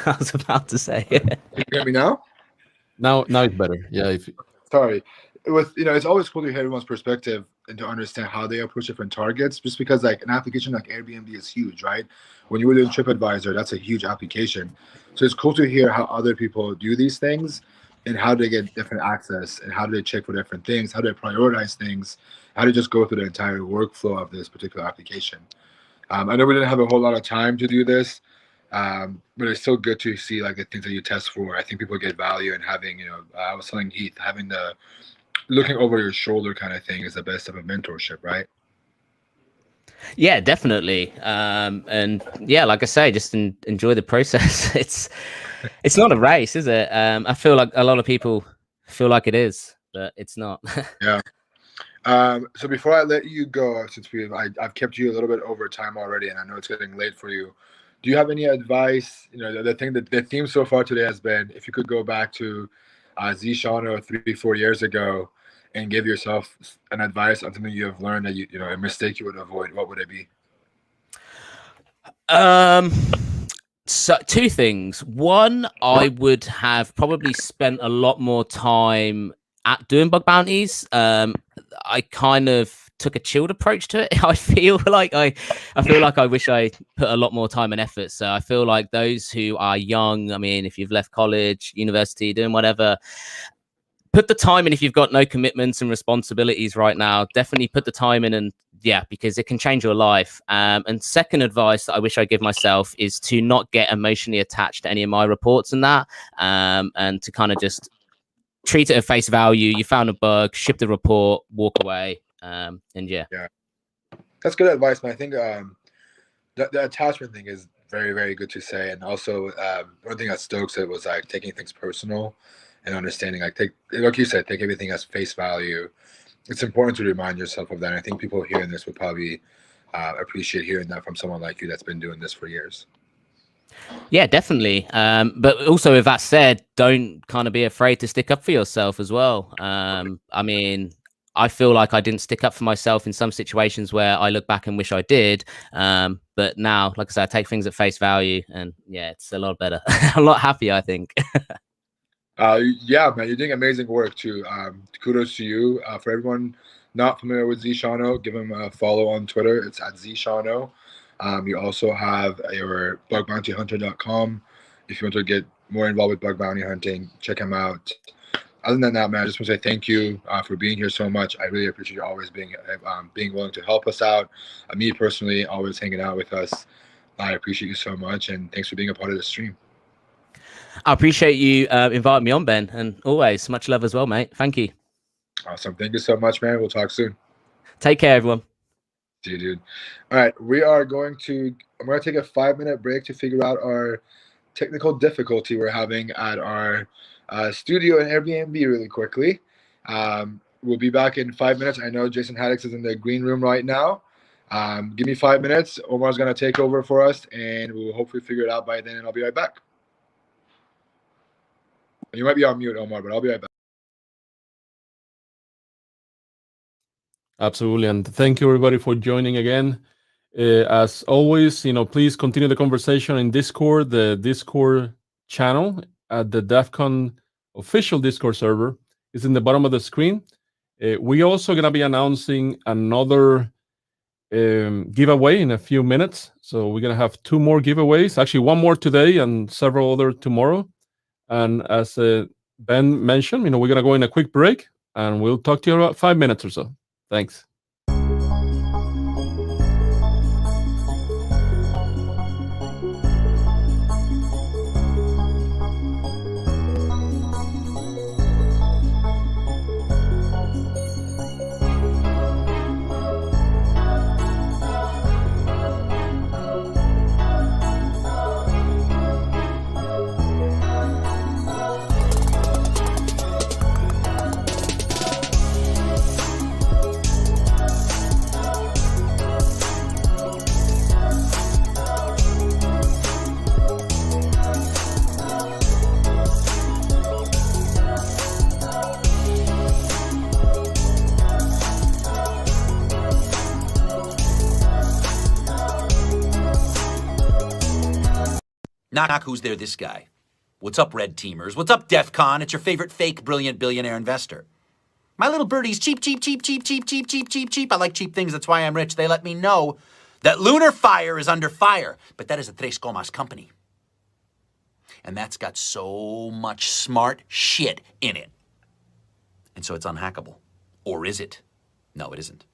I was about to say. Can you hear me now? Now it's better. Yeah. Sorry. It's always cool to hear everyone's perspective and to understand how they approach different targets. Just because like an application like Airbnb is huge, right? When you were doing TripAdvisor, that's a huge application. So it's cool to hear how other people do these things and how they get different access and how do they check for different things, how do they prioritize things, how do they just go through the entire workflow of this particular application. I know we didn't have a whole lot of time to do this, but it's still good to see like the things that you test for. I think people get value in having, I was telling Heath, having the looking over your shoulder kind of thing is the best type of mentorship, right? Yeah, definitely. And yeah, like I say, just enjoy the process. It's not a race, is it? I feel like a lot of people feel like it is, but it's not. Yeah. So before I let you go, since I've kept you a little bit over time already, and I know it's getting late for you, do you have any advice? The thing that the theme so far today has been, if you could go back to Zshano 3-4 years ago and give yourself an advice on something you have learned that a mistake you would avoid, what would it be? So 2 things. One, I would have probably spent a lot more time at doing bug bounties. I kind of took a chilled approach to it. I feel like I wish I put a lot more time and effort. So I feel like those who are young, I mean, if you've left college, university, doing whatever, put the time in. If you've got no commitments and responsibilities right now, definitely put the time in, and yeah, because it can change your life. And second advice that I wish I give myself is to not get emotionally attached to any of my reports and that, and to kind of just treat it at face value. You found a bug, ship the report, walk away. And yeah, that's good advice, man. I think the attachment thing is very, very good to say. And also, one thing that Stokes said was like taking things personal and understanding, like you said, take everything as face value. It's important to remind yourself of that. And I think people hearing this would probably appreciate hearing that from someone like you that's been doing this for years. Yeah, definitely. But also, with that said, don't kind of be afraid to stick up for yourself as well. I mean, I feel like I didn't stick up for myself in some situations where I look back and wish I did. But now, like I said, I take things at face value, and yeah, it's a lot better, a lot happier, I think. Yeah, man, you're doing amazing work too. Kudos to you. For everyone not familiar with Zshano, give him a follow on Twitter. It's at Zshano. You also have your bugbountyhunter.com. If you want to get more involved with bug bounty hunting, check him out. Other than that, man, I just want to say thank you for being here so much. I really appreciate you always being willing to help us out. Me personally, always hanging out with us. I appreciate you so much, and thanks for being a part of the stream. I appreciate you inviting me on, Ben, and always much love as well, mate. Thank you. Awesome. Thank you so much, man. We'll talk soon. Take care, everyone. See you, dude. All right, I'm going to take a 5-minute break to figure out our technical difficulty we're having at our studio and Airbnb really quickly. We'll be back in 5 minutes. I know Jason Haddix is in the green room right now. Give me 5 minutes. Omar's going to take over for us, and we'll hopefully figure it out by then, and I'll be right back. You might be on mute, Omar, but I'll be right back. Absolutely, and thank you everybody for joining again. As always, please continue the conversation in Discord. The Discord channel at the DEF CON official Discord server is in the bottom of the screen. We also gonna be announcing another giveaway in a few minutes. So we're gonna have 2 more giveaways. Actually, 1 more today and several other tomorrow. And as Ben mentioned, we're gonna go in a quick break, and we'll talk to you in about 5 minutes or so. Thanks. Knock, who's there? This guy. What's up, Red Teamers? What's up, DEF CON? It's your favorite fake, brilliant billionaire investor. My little birdie's cheap, cheap, cheap, cheap, cheap, cheap, cheap, cheap, cheap. I like cheap things, that's why I'm rich. They let me know that Lunar Fire is under fire, but that is a Tres Comas company. And that's got so much smart shit in it. And so it's unhackable. Or is it? No, it isn't.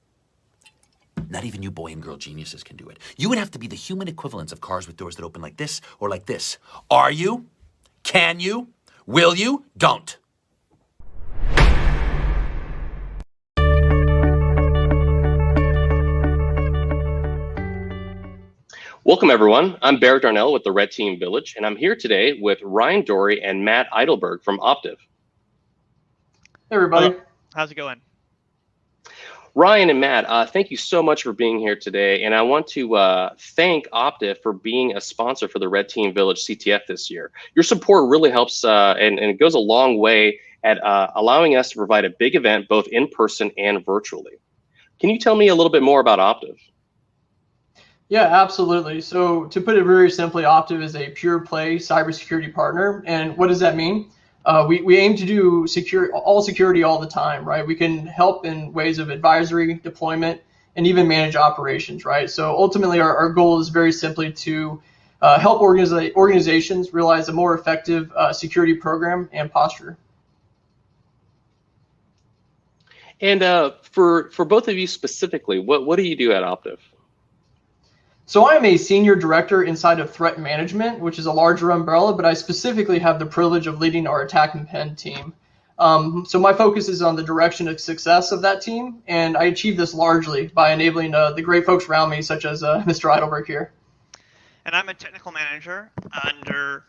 Not even you boy and girl geniuses can do it. You would have to be the human equivalents of cars with doors that open like this or like this. Are you? Can you? Will you? Don't. Welcome, everyone. I'm Barrett Darnell with the Red Team Village, and I'm here today with Ryan Dory and Matt Eidelberg from Optiv. Hey, everybody. Hello. How's it going? Ryan and Matt, thank you so much for being here today, and I want to thank Optiv for being a sponsor for the Red Team Village CTF this year. Your support really helps, and it goes a long way at allowing us to provide a big event both in person and virtually. Can you tell me a little bit more about Optiv? Yeah, absolutely. So to put it very simply, Optiv is a pure play cybersecurity partner. And what does that mean? We aim to do all security all the time, right? We can help in ways of advisory, deployment, and even manage operations, right? So ultimately, our goal is very simply to help organizations realize a more effective security program and posture. And for both of you specifically, what do you do at Optiv? So I am a senior director inside of threat management, which is a larger umbrella, but I specifically have the privilege of leading our attack and pen team. So my focus is on the direction of success of that team, and I achieve this largely by enabling the great folks around me, such as Mr. Eidelberg here. And I'm a technical manager under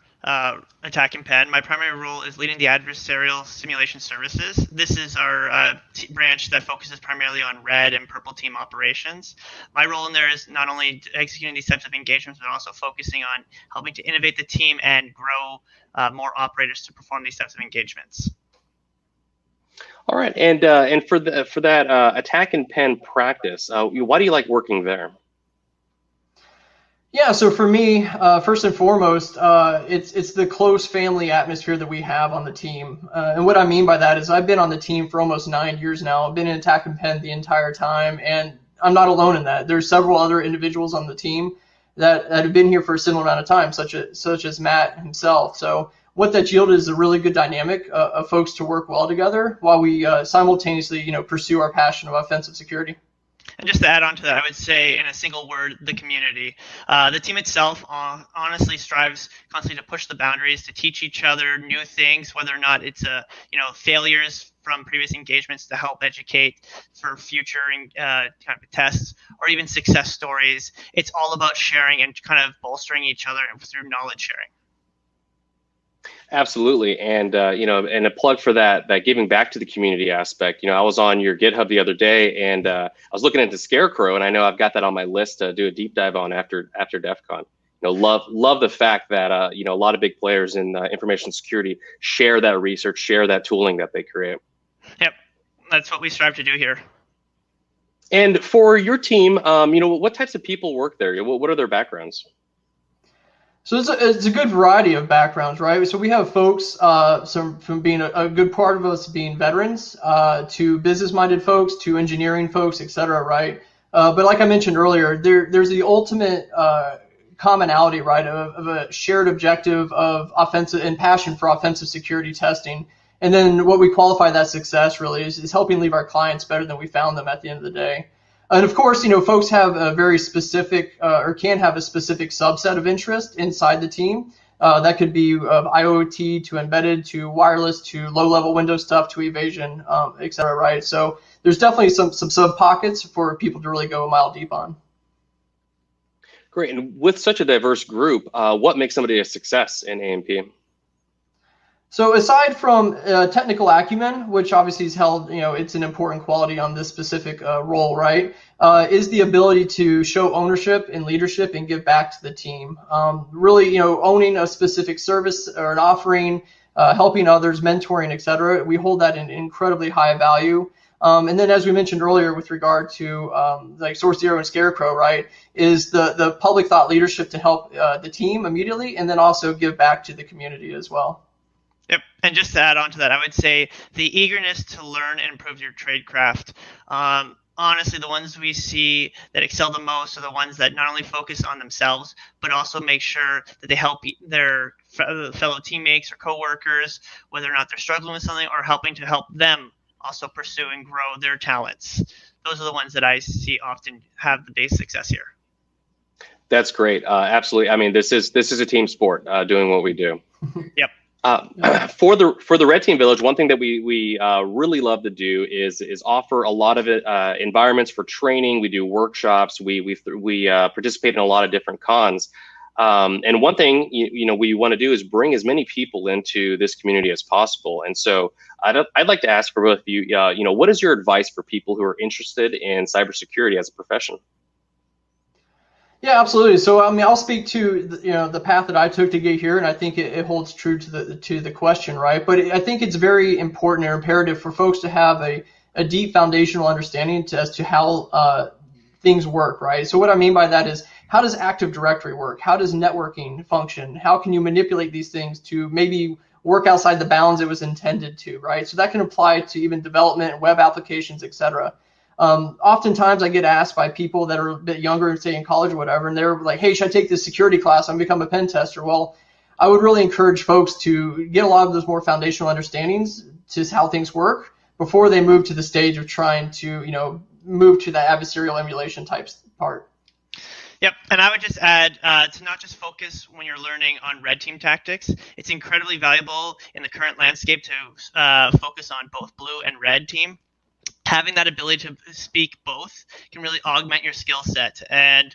Attack and Pen. My primary role is leading the adversarial simulation services. This is our branch that focuses primarily on red and purple team operations. My role in there is not only executing these types of engagements, but also focusing on helping to innovate the team and grow more operators to perform these types of engagements. All right, and for that Attack and Pen practice, why do you like working there? Yeah, so for me, first and foremost, it's the close family atmosphere that we have on the team. And what I mean by that is I've been on the team for almost 9 years now. I've been in Attack and Pen the entire time, and I'm not alone in that. There's several other individuals on the team that have been here for a similar amount of time, such as Matt himself. So what that's yielded is a really good dynamic of folks to work well together while we simultaneously, pursue our passion of offensive security. And just to add on to that, I would say in a single word, the community. The team itself honestly strives constantly to push the boundaries, to teach each other new things, whether or not it's failures from previous engagements to help educate for future kind of tests, or even success stories. It's all about sharing and kind of bolstering each other through knowledge sharing. Absolutely, and and a plug for that giving back to the community aspect. I was on your GitHub the other day, and I was looking into Scarecrow, and I know I've got that on my list to do a deep dive on after DEF CON. Love the fact that a lot of big players in information security share that research, share that tooling that they create. Yep, that's what we strive to do here. And for your team, what types of people work there? What are their backgrounds? So it's a good variety of backgrounds, right? So we have folks, some from being a good part of us being veterans, to business-minded folks, to engineering folks, et cetera, right? But like I mentioned earlier, there's the ultimate commonality, right, of a shared objective of offensive and passion for offensive security testing. And then what we qualify that success really is helping leave our clients better than we found them at the end of the day. And of course, folks have a very specific or can have a specific subset of interest inside the team. That could be IoT to embedded to wireless to low-level Windows stuff to evasion, et cetera, right? So there's definitely some sub-pockets for people to really go a mile deep on. Great. And with such a diverse group, what makes somebody a success in A&P? So aside from technical acumen, which obviously is held, it's an important quality on this specific role, right, is the ability to show ownership and leadership and give back to the team. Really, owning a specific service or an offering, helping others, mentoring, et cetera. We hold that in incredibly high value. And then, as we mentioned earlier, with regard to like Source Zero and Scarecrow, right, is the public thought leadership to help the team immediately, and then also give back to the community as well. Yep. And just to add on to that, I would say the eagerness to learn and improve your trade craft. Honestly, the ones we see that excel the most are the ones that not only focus on themselves, but also make sure that they help their fellow teammates or coworkers, whether or not they're struggling with something, or helping to help them also pursue and grow their talents. Those are the ones that I see often have the base success here. That's great. Absolutely. I mean, this is a team sport, doing what we do. Yep. For the Red Team Village, one thing that we really love to do is offer a lot of environments for training. We do workshops. We participate in a lot of different cons. And one thing we want to do is bring as many people into this community as possible. And so I'd like to ask for both of you, what is your advice for people who are interested in cybersecurity as a profession? Yeah, absolutely. So I mean, I'll speak to the path that I took to get here, and I think it holds true to the question, right? But I think it's very important or imperative for folks to have a deep foundational understanding as to how things work, right? So what I mean by that is, how does Active Directory work? How does networking function? How can you manipulate these things to maybe work outside the bounds it was intended to, right? So that can apply to even development, web applications, etc. Oftentimes I get asked by people that are a bit younger, say in college or whatever, and they're like, hey, should I take this security class? I'm gonna become a pen tester. Well, I would really encourage folks to get a lot of those more foundational understandings to how things work before they move to the stage of trying to, move to that adversarial emulation type part. Yep, and I would just add to not just focus when you're learning on red team tactics. It's incredibly valuable in the current landscape to focus on both blue and red team. Having that ability to speak both can really augment your skill set. And,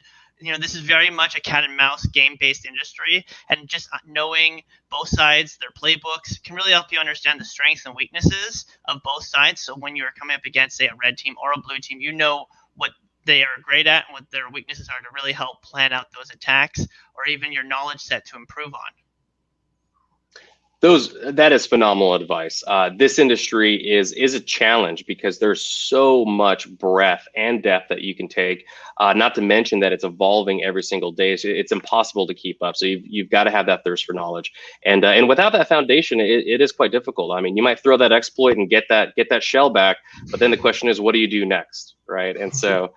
this is very much a cat and mouse game-based industry. And just knowing both sides, their playbooks, can really help you understand the strengths and weaknesses of both sides. So when you're coming up against, say, a red team or a blue team, you know what they are great at and what their weaknesses are to really help plan out those attacks, or even your knowledge set to improve on. That is phenomenal advice. This industry is a challenge because there's so much breadth and depth that you can take. Not to mention that it's evolving every single day. So it's impossible to keep up. So you've got to have that thirst for knowledge. And without that foundation, it is quite difficult. I mean, you might throw that exploit and get that shell back, but then the question is, what do you do next, right? And so,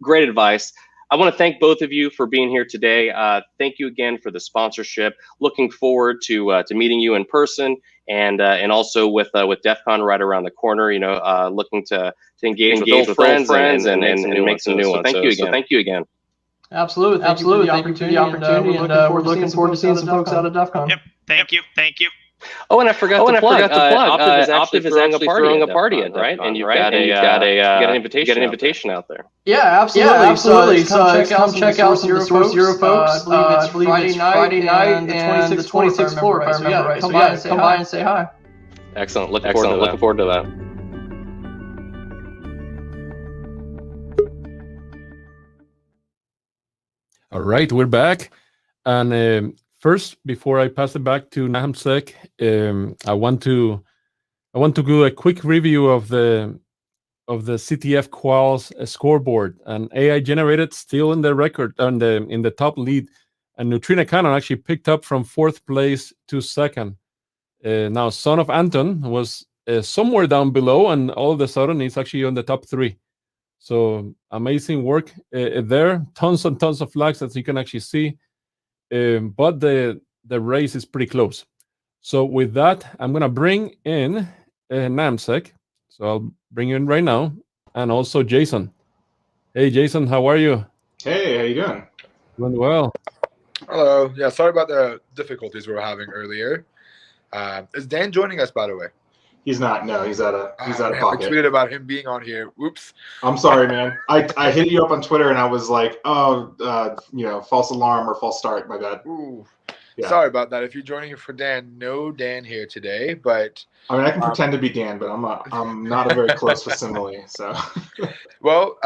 great advice. I want to thank both of you for being here today. Thank you again for the sponsorship. Looking forward to meeting you in person, and also with DEF CON right around the corner. Looking to engage with old friends and make some new ones. So thank you again. Absolutely. Thank you for the opportunity, and we're looking forward to seeing some folks out at DEF CON. Yep. Thank you. Oh, and I forgot to plug. Optiv is actually throwing a party at, right? And you've got an invitation out there. Yeah, absolutely. So come check out some of the Source Zero folks. I believe it's Friday night and the 26th floor, if I remember right. So come by and say hi. Excellent. Looking forward to that. All right, we're back, and first, before I pass it back to Namsek, I want to do a quick review of the CTF quals scoreboard, and AI generated still in the record in the top lead, and Neutrina Cannon actually picked up from 4th place to 2nd. Now, Son of Anton was somewhere down below, and all of a sudden he's actually on the top 3. So amazing work there. Tons and tons of flags, as you can actually see. But the race is pretty close. So with that, I'm gonna bring in Namsek. So I'll bring you in right now, and also Jason. Hey, Jason, how are you? Hey, how you doing? Doing well. Hello. Yeah, sorry about the difficulties we were having earlier. Is Dan joining us, by the way? He's not. No, he's out of pocket. I tweeted about him being on here. Whoops. I'm sorry, man. I hit you up on Twitter and I was like, false alarm or false start. My bad. Ooh. Yeah. Sorry about that. If you're joining for Dan, no Dan here today, but I mean, I can pretend to be Dan, but I'm not a very close facsimile. So, well,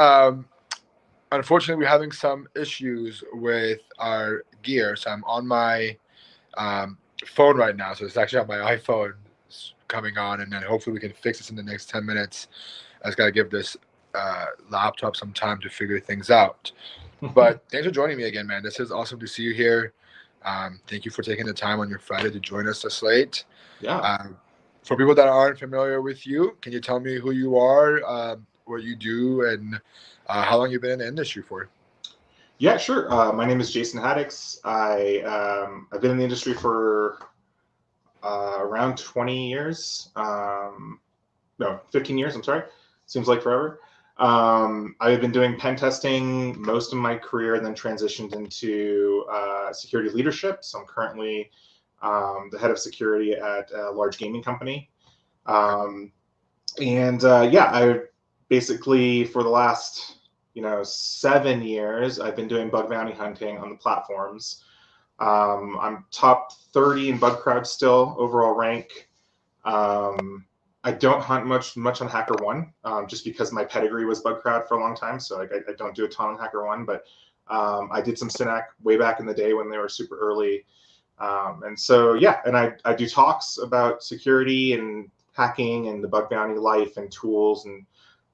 unfortunately, we're having some issues with our gear. So I'm on my phone right now. So it's actually on my iPhone coming on, and then hopefully we can fix this in the next 10 minutes. I just got to give this laptop some time to figure things out. But thanks for joining me again, man. This is awesome to see you here. Thank you for taking the time on your Friday to join us this late. Yeah. For people that aren't familiar with you, can you tell me who you are, what you do, and how long you've been in the industry for? Yeah, sure. My name is Jason Haddix. I've been in the industry for around 20 years. No, 15 years. I'm sorry. Seems like forever. I've been doing pen testing most of my career, and then transitioned into security leadership. So I'm currently the head of security at a large gaming company. I basically, for the last 7 years, I've been doing bug bounty hunting on the platforms. I'm top 30 in Bugcrowd still, overall rank. I don't hunt much on HackerOne, just because my pedigree was Bugcrowd for a long time, so I don't do a ton on HackerOne, but I did some Synac way back in the day when they were super early. And I do talks about security and hacking and the bug bounty life and tools, and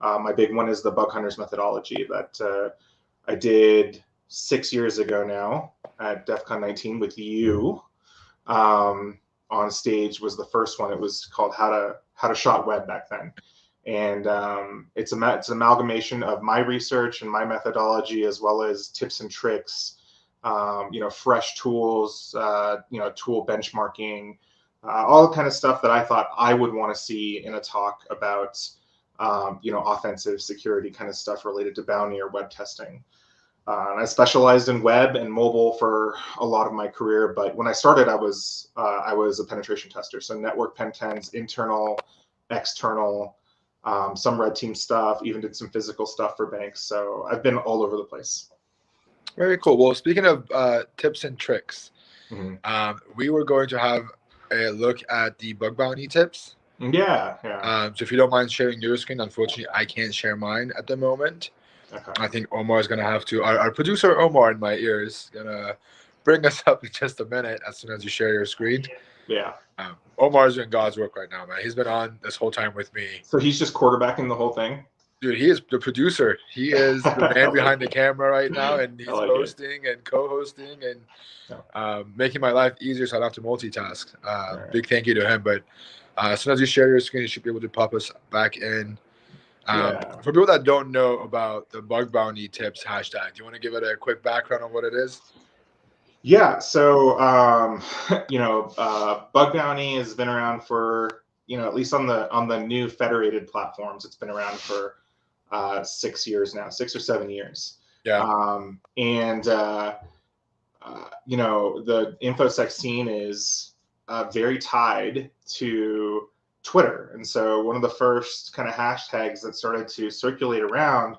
my big one is the bug hunters methodology that I did 6 years ago now at DEF CON 19 with you. On stage was the first one. It was called How to Shot Web back then, and it's an amalgamation of my research and my methodology, as well as tips and tricks, fresh tools, tool benchmarking, all the kind of stuff that I thought I would want to see in a talk about offensive security kind of stuff related to bounty or web testing. And I specialized in web and mobile for a lot of my career, but when I started, I was a penetration tester. So network pen tests, internal, external, some red team stuff, even did some physical stuff for banks. So I've been all over the place. Very cool. Well, speaking of tips and tricks, we were going to have a look at the bug bounty tips. Yeah. So if you don't mind sharing your screen, unfortunately, I can't share mine at the moment. Okay. I think Omar is going to have to. Our producer, Omar, in my ear, is going to bring us up in just a minute as soon as you share your screen. Yeah. Omar's doing God's work right now, man. He's been on this whole time with me. So he's just quarterbacking the whole thing? Dude, he is the producer. He is the man behind the camera right now, and he's hosting and co-hosting and making my life easier so I don't have to multitask. Big thank you to him. But as soon as you share your screen, you should be able to pop us back in. For people that don't know about the bug bounty tips hashtag, do you want to give it a quick background on what it is? Yeah, so bug bounty has been around for at least on the new federated platforms, it's been around for 6 years now, 6 or 7 years. Yeah. The infosec scene is very tied to Twitter. And so one of the first kind of hashtags that started to circulate around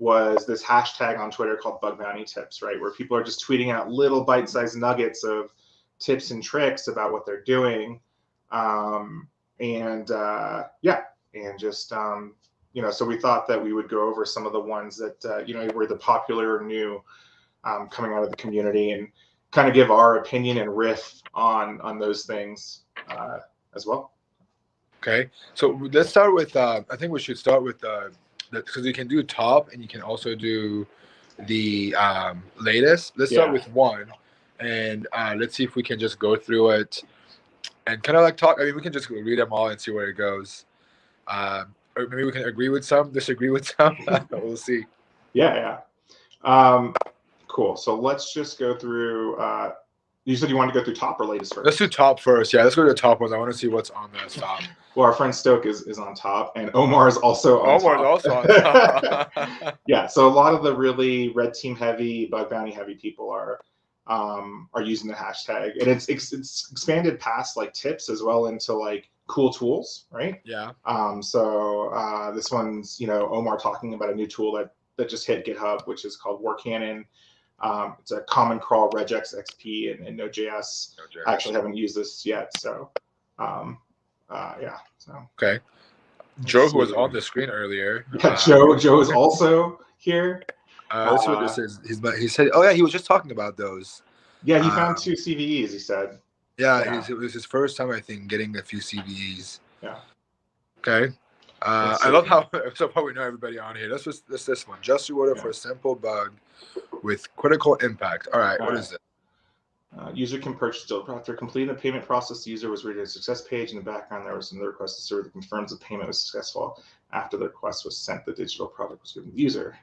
was this hashtag on Twitter called bug bounty tips, right? Where people are just tweeting out little bite-sized nuggets of tips and tricks about what they're doing. So we thought that we would go over some of the ones that, were the popular or new coming out of the community, and kind of give our opinion and riff on those things as well. Okay, so let's start with. I think we should start with because you can do top and you can also do the latest. Let's start with one, and let's see if we can just go through it and kind of like talk. I mean, we can just read them all and see where it goes. Or maybe we can agree with some, disagree with some. We'll see. Yeah. Cool. So let's just go through. You said you wanted to go through top or latest first? Let's do top first. Yeah, let's go to the top ones. I want to see what's on the top. Well, our friend Stoke is on top, and Omar is also on top. Omar's also on top. Yeah, so a lot of the really red team heavy, bug bounty heavy people are using the hashtag, and it's expanded past like tips as well into like cool tools, right? Yeah. This one's Omar talking about a new tool that just hit GitHub, which is called War Cannon. It's a common crawl regex XP and Node.js. I actually haven't used this yet, so okay. Joe, who was on the screen earlier. Yeah, Joe is also here. Let's see what this is. He said, oh yeah, he was just talking about those. Yeah, he found 2 CVEs, he said. Yeah, it was his first time, I think, getting a few CVEs. Yeah. Okay. I love how so far we know everybody on here. Let's this one. Just rewarded for a simple bug with critical impact. All right, what is it? User can purchase digital after completing the payment process. The user was reading a success page. In the background, there was another request to server that confirms the payment was successful. After the request was sent, the digital product was given to the user.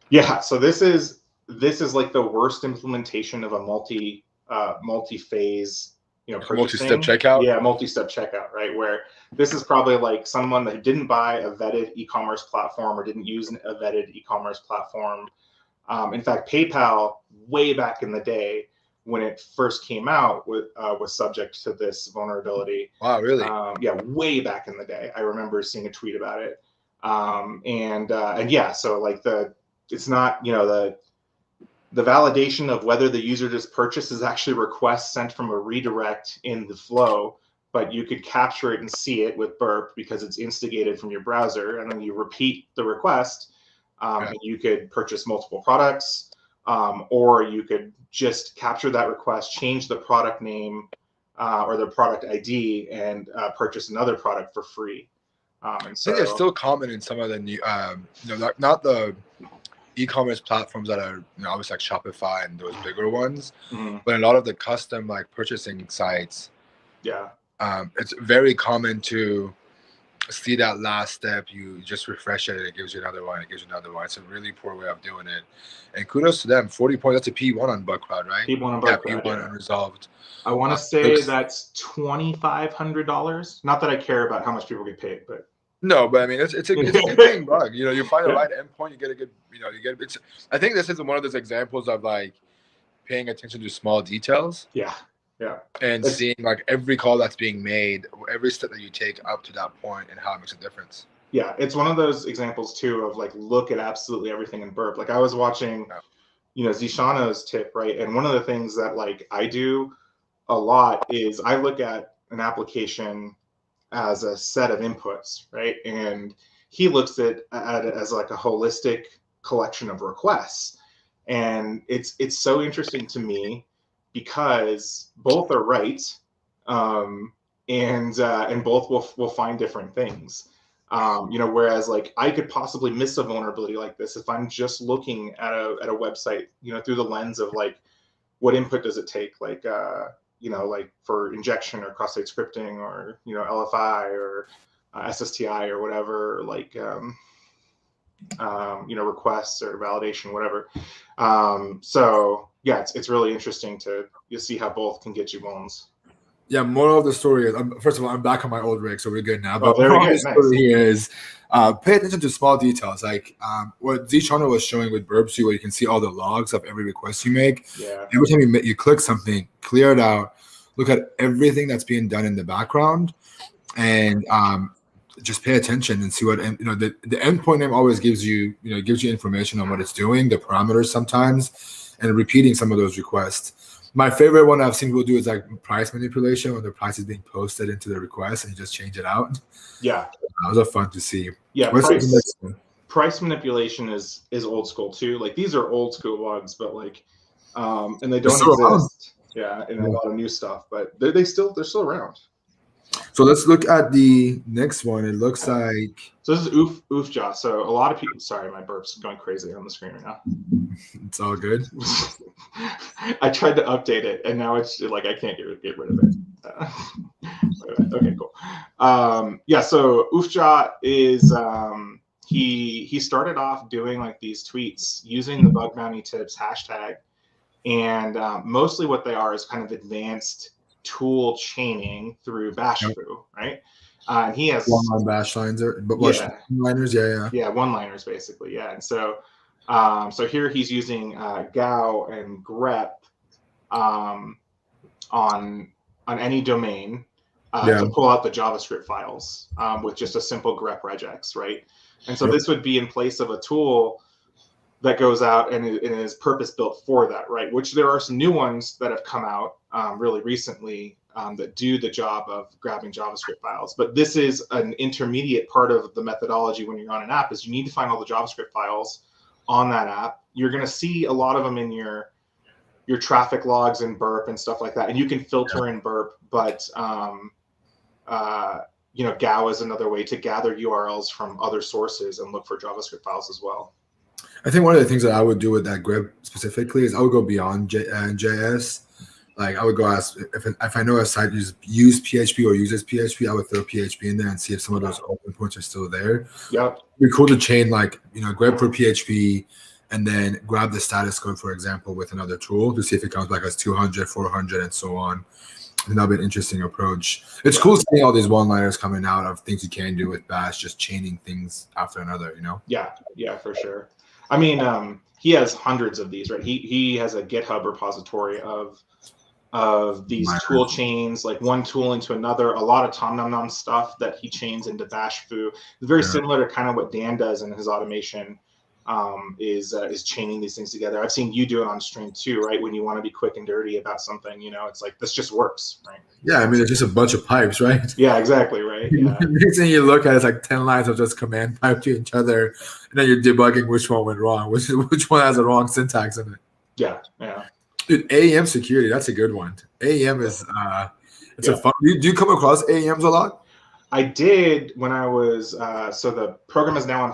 Yeah, so this is like the worst implementation of a multi-phase, purchasing. Multi-step checkout. Yeah, multi-step checkout, right? Where this is probably like someone that didn't buy a vetted e-commerce platform or didn't use a vetted e-commerce platform. In fact, PayPal, way back in the day, when it first came out, was subject to this vulnerability. Wow, really? Yeah, way back in the day. I remember seeing a tweet about it. And yeah, so like it's not, the validation of whether the user just purchased is actually a request sent from a redirect in the flow, but you could capture it and see it with Burp because it's instigated from your browser, and then you repeat the request, and you could purchase multiple products. Or you could just capture that request, change the product name or the product ID, and purchase another product for free. And so I think it's still common in some of the new, not the e-commerce platforms that are obviously like Shopify and those bigger ones, but a lot of the custom like purchasing sites. Yeah, it's very common to see that last step. You just refresh it and it gives you another one. It gives you another one. It's a really poor way of doing it. And kudos to them. 40 points. That's a P1 on BugCloud, right? P1 on BugCloud. P1 unresolved. I want to say that's $2,500. Not that I care about how much people get paid, but no, but I mean it's a good paying bug. You find the right endpoint, you get a good. It's. I think this is one of those examples of like paying attention to small details. Yeah. Yeah. And seeing like every call that's being made, every step that you take up to that point and how it makes a difference. Yeah, it's one of those examples too of like look at absolutely everything in Burp. Like I was watching, Zishano's tip, right? And one of the things that like I do a lot is I look at an application as a set of inputs, right? And he looks at it as like a holistic collection of requests. And it's so interesting to me because both are right, and both will find different things. Whereas like I could possibly miss a vulnerability like this if I'm just looking at a website, through the lens of like what input does it take, like like for injection or cross-site scripting or LFI or SSTI or whatever, like requests or validation, whatever. So yeah, it's really interesting to see how both can get you bones. Yeah, moral of the story is, first of all, I'm back on my old rig, so we're good now. But there we go. The story here is pay attention to small details, like what Zishano was showing with Burpsuite, where you can see all the logs of every request you make. Yeah. Every time you click something, clear it out, look at everything that's being done in the background, and just pay attention and see what the endpoint name always gives you information on what it's doing, the parameters sometimes, and repeating some of those requests. My favorite one I've seen people do is like price manipulation, when the price is being posted into the request and you just change it out. Yeah, those are fun to see. Yeah, price manipulation is old school too. Like these are old school bugs, but like, and they don't exist. Yeah, in a lot of new stuff, but they're still around. So let's look at the next one. It looks like so. This is oofjaw. So a lot of people. Sorry, my burp's going crazy on the screen right now. It's all good. I tried to update it, and now it's like I can't get rid of it. Okay, cool. Yeah. So oofjaw is he started off doing like these tweets using the bug bounty tips hashtag, and mostly what they are is kind of advanced tool chaining through bashfoo, right? And he has one-line bash lines, one-liners, yeah, one-liners basically, yeah. And so, so here he's using Gao and grep on any domain to pull out the JavaScript files with just a simple grep regex, right? And so this would be in place of a tool that goes out and is purpose built for that, right? Which there are some new ones that have come out really recently that do the job of grabbing JavaScript files. But this is an intermediate part of the methodology when you're on an app is you need to find all the JavaScript files on that app. You're going to see a lot of them in your traffic logs in Burp and stuff like that. And you can filter in Burp, but GAO is another way to gather URLs from other sources and look for JavaScript files as well. I think one of the things that I would do with that grep specifically is I would go beyond JS. Like I would go ask if I know a site use PHP or uses PHP, I would throw PHP in there and see if some of those open points are still there. Yep. It'd be cool to chain grep for PHP and then grab the status code, for example, with another tool to see if it comes back as 200, 400, and so on. And that'll be an interesting approach. It's cool seeing all these one-liners coming out of things you can do with Bash, just chaining things after another, Yeah, for sure. I mean, he has hundreds of these, right? He has a GitHub repository of these tool chains, like one tool into another, a lot of tom-nom-nom stuff that he chains into bash foo. It's very similar to kind of what Dan does in his automation, is chaining these things together. I've seen you do it on stream too, right? When you want to be quick and dirty about something, it's like, this just works, right? Yeah, I mean, it's just a bunch of pipes, right? Yeah, exactly, right? Yeah. Next thing you look at, it's like 10 lines of just command pipe to each other, and then you're debugging which one went wrong, which one has the wrong syntax in it. Yeah. Dude, AEM security, that's a good one. AEM is it's a fun. Do you come across AEMs a lot? I did when I was so the program is now on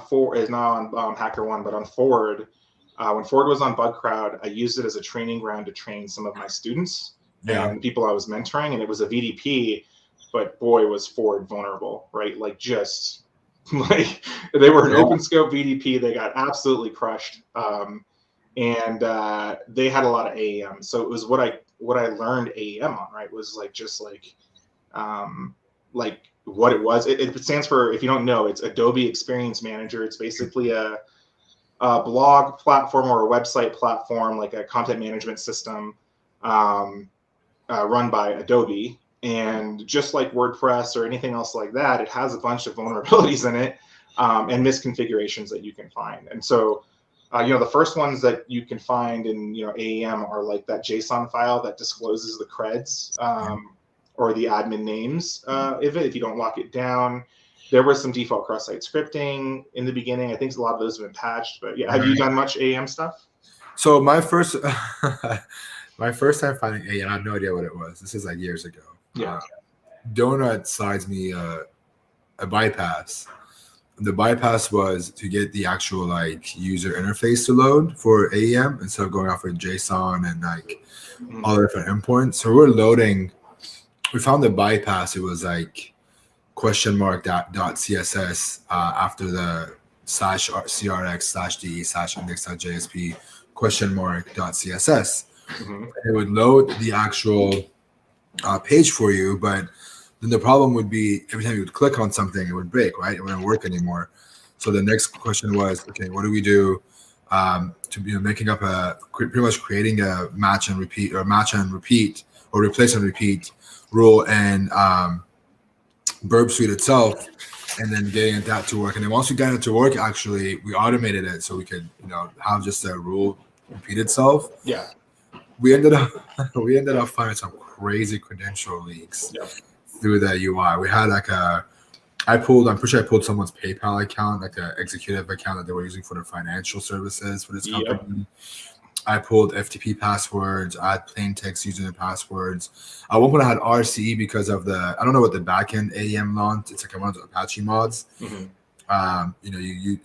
HackerOne, but on Forward. When Forward was on BugCrowd, I used it as a training ground to train some of my students and people I was mentoring, and it was a VDP, but boy, was Forward vulnerable, right? Like just like they were an open scope VDP, they got absolutely crushed. And they had a lot of AEM, so it was what I learned AEM on, right? Was like what it was. It stands for, if you don't know, it's Adobe Experience Manager. It's basically a blog platform or a website platform, like a content management system run by Adobe. And just like WordPress or anything else like that, it has a bunch of vulnerabilities in it and misconfigurations that you can find. And so the first ones that you can find in AEM are like that JSON file that discloses the creds or the admin names if you don't lock it down. There was some default cross-site scripting in the beginning. I think a lot of those have been patched. But yeah, have you done much AEM stuff? So my first time finding AEM, I have no idea what it was. This is like years ago. Yeah. Donut slides me a bypass. The bypass was to get the actual user interface to load for AEM instead of going off with JSON and all the different endpoints. So we're loading. We found the bypass. It was $.css after the /crx/de/index.jsp $.css. It would load the actual page for you, but then the problem would be every time you would click on something, it would break, right? It wouldn't work anymore. So the next question was, okay, what do we do to be making up pretty much creating a match and repeat or replace and repeat rule and Burp Suite itself, and then getting that to work. And then once we got it to work, actually, we automated it so we could, have just a rule repeat itself. Yeah. We ended up finding some crazy credential leaks through the UI. We had I'm pretty sure I pulled someone's PayPal account, like an executive account that they were using for their financial services for this company. I pulled FTP passwords. I had plain text username passwords. At one point, I had RCE because of I don't know what the backend AEM launched. It's like one of the Apache mods. When you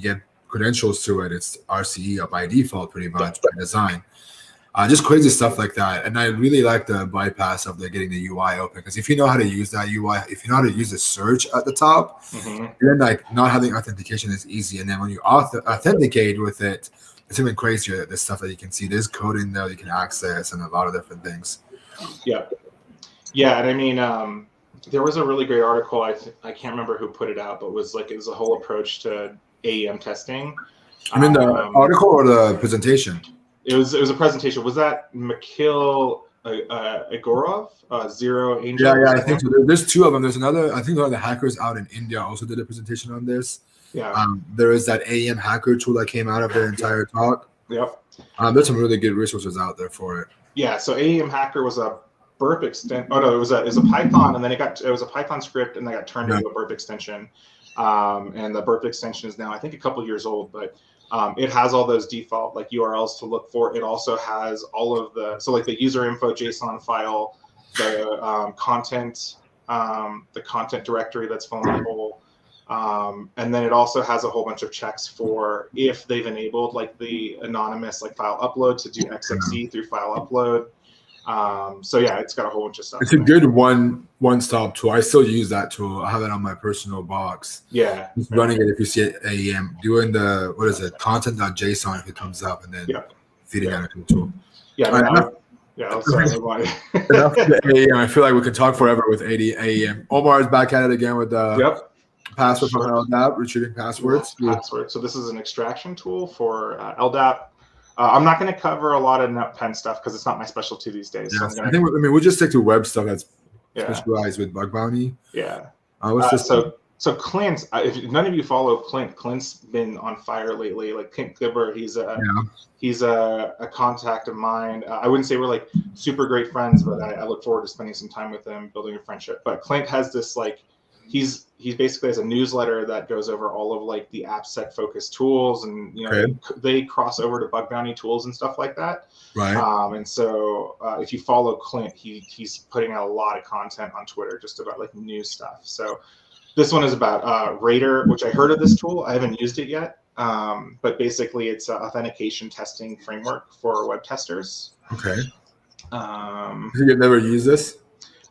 get credentials to it, it's RCE up by default, pretty much by design. Just crazy stuff like that. And I really like the bypass of getting the UI open, because if you know how to use that UI, if you know how to use the search at the top, then not having authentication is easy. And then when you authenticate with it, it's even crazier, the stuff that you can see. There's code in there you can access and a lot of different things. Yeah. And I mean, there was a really great article. I can't remember who put it out, but it was a whole approach to AEM testing. I mean, the article or the presentation? It was a presentation. Was that Mikhail Egorov, Zero Angel? Yeah, I think so. There's two of them. There's another. I think one of the hackers out in India also did a presentation on this. Yeah. There is that AEM hacker tool that came out of their entire talk. Yep. There's some really good resources out there for it. Yeah. So AEM hacker was a burp extension. Oh no, it was a Python, and then it was a Python script, and they got turned into a burp extension. And the burp extension is now, I think, a couple years old, but it has all those default URLs to look for. It also has all of the the user info JSON file, the content the content directory that's vulnerable. And then it also has a whole bunch of checks for if they've enabled like the anonymous like file upload to do XFC through file upload. So yeah, it's got a whole bunch of stuff. It's a good one-stop tool. I still use that tool. I have it on my personal box. Yeah. Just running it if you see it AEM, doing the content.json if it comes up, and then feeding out a tool. Yeah. Sorry. Enough to AEM. I feel like we could talk forever with AEM. Omar is back at it again with the password from LDAP, retrieving passwords. So this is an extraction tool for LDAP. I'm not going to cover a lot of NetPen stuff because it's not my specialty these days. Yes. So we'll just stick to web stuff that's specialized with bug bounty. Yeah. So Clint, if none of you follow Clint, Clint's been on fire lately. Like Clint Gibber, he's a contact of mine. I wouldn't say we're like super great friends, but I look forward to spending some time with him, building a friendship. But Clint has this like, he's basically has a newsletter that goes over all of like the AppSec focused tools, and they cross over to bug bounty tools and stuff like that. Right. And so if you follow Clint, he's putting out a lot of content on Twitter just about like new stuff. So this one is about Raider, which I heard of this tool. I haven't used it yet, but basically it's an authentication testing framework for web testers. Okay. You've never used this?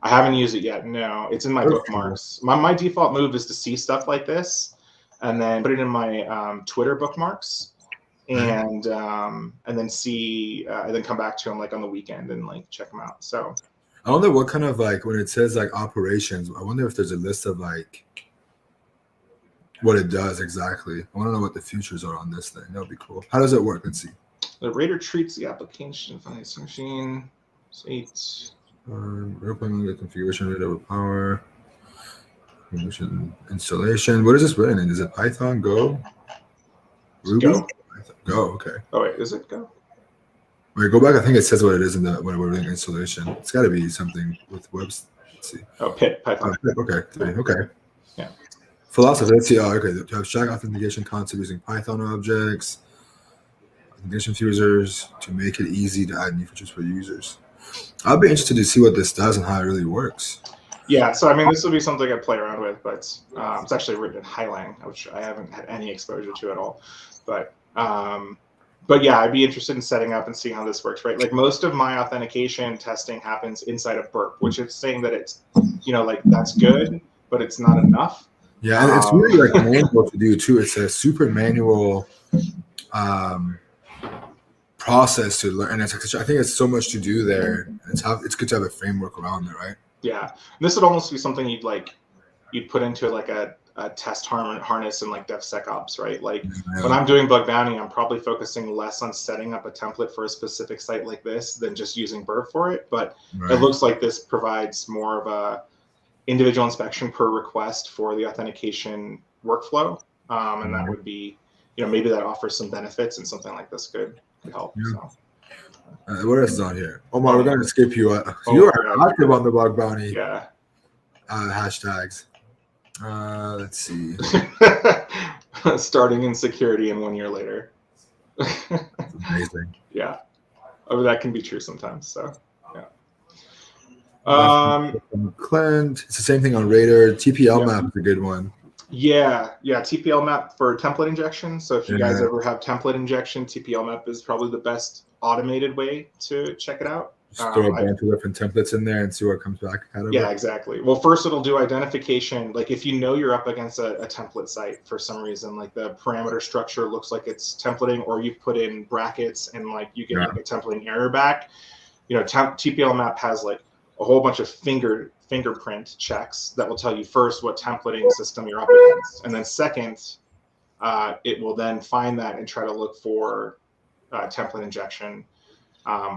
I haven't used it yet. No, it's in my bookmarks. My default move is to see stuff like this, and then put it in my Twitter bookmarks, and then see, and then come back to them like on the weekend and like check them out. So I wonder what kind of like when it says like operations. I wonder if there's a list of like what it does exactly. I want to know what the features are on this thing. That would be cool. How does it work? Let's see. The Raider treats the application finance machine. Open the configuration rate over power. Installation. What is this written in? Is it Python, Go? Ruby? Go. Okay. Oh wait, is it Go? Wait, go back. I think it says what it is in the when we're doing installation. It's got to be something with webs. Let's see. Oh, Python. Okay. Yeah. Philosophy. Let's see. Oh, okay. To abstract authentication concept using Python objects, authentication users to make it easy to add new features for users. I'll be interested to see what this does and how it really works. Yeah, so I mean, this will be something I play around with, but it's actually written in Highlang, which I haven't had any exposure to at all. But yeah, I'd be interested in setting up and seeing how this works, right? Like most of my authentication testing happens inside of Burp, which is saying that it's, like that's good, but it's not enough. Yeah, and it's really like manual to do too. It's a super manual process to learn, and I think it's so much to do there. It's good to have a framework around it, right? Yeah, this would almost be something you'd put into like a test harness in like DevSecOps, right? Like when I'm doing bug bounty, I'm probably focusing less on setting up a template for a specific site like this than just using Burp for it. But it looks like this provides more of a individual inspection per request for the authentication workflow, and that would be, maybe that offers some benefits, and something like this could help. So. What else is on here? Omar, we're going to skip you. You are active on the bug bounty hashtags. Let's see. Starting in security and 1 year later. That's amazing. Yeah. Oh, that can be true sometimes. So, yeah. Clint, it's the same thing on Raider. TPL map is a good one. Yeah, TPL map for template injection. So if you guys ever have template injection, TPL map is probably the best automated way to check it out. Just throw a bunch of different templates in there and see what comes back out of it. Yeah, exactly. Well, first it'll do identification. Like if you know you're up against a template site for some reason, like the parameter structure looks like it's templating, or you put in brackets and like you get like a templating error back. TPL map has like a whole bunch of fingerprint checks that will tell you first what templating system you're up against, and then second, it will then find that and try to look for template injection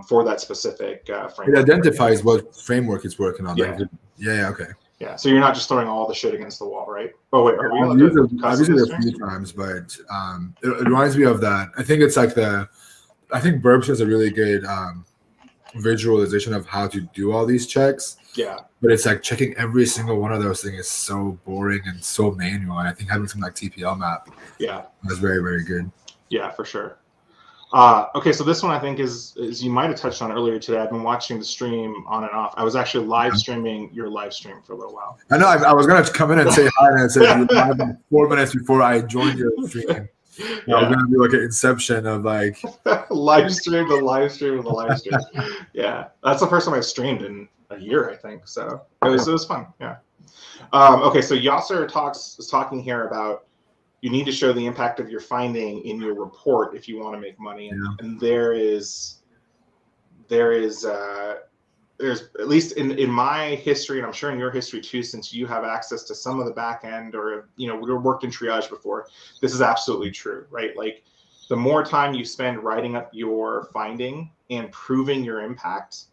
for that specific framework. It identifies what framework it's working on. Yeah. Okay. Yeah, so you're not just throwing all the shit against the wall, right? Oh wait, I've used it a few times, but it reminds me of that. I think it's like I think Burps has a really good visualization of how to do all these checks. Yeah. But it's like checking every single one of those things is so boring and so manual. And I think having something like TPL map is very, very good. Yeah, for sure. Okay, so this one I think is you might have touched on earlier today. I've been watching the stream on and off. I was actually live streaming your live stream for a little while. I know. I was gonna come in and say hi, and I said you live about 4 minutes before I joined your stream. Yeah. I was gonna do like an inception of like live stream to live stream to live stream. Yeah, that's the first time I streamed in a year, I think. So it was fun. Yeah. Okay, so Yasser is talking here about you need to show the impact of your finding in your report if you want to make money, and there's at least in my history, and I'm sure in your history too, since you have access to some of the back end, or we worked in triage before, this is absolutely true, right? Like the more time you spend writing up your finding and proving your impact,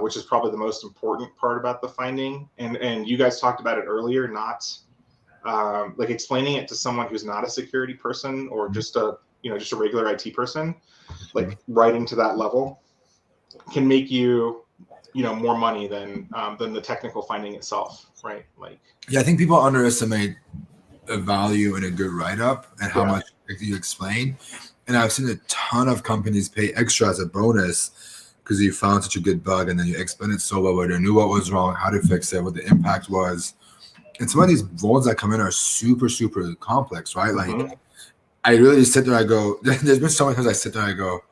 which is probably the most important part about the finding, and you guys talked about it earlier, not like explaining it to someone who's not a security person or just a regular IT person, like writing to that level can make you more money than the technical finding itself, right? Like, yeah, I think people underestimate the value in a good write-up and how much you explain. And I've seen a ton of companies pay extra as a bonus because you found such a good bug and then you explain it so well, where they knew what was wrong, how to fix it, what the impact was. And some of these vulns that come in are super, super complex, right? Like, I really just sit there, I go, there's been so many times I sit there, I go,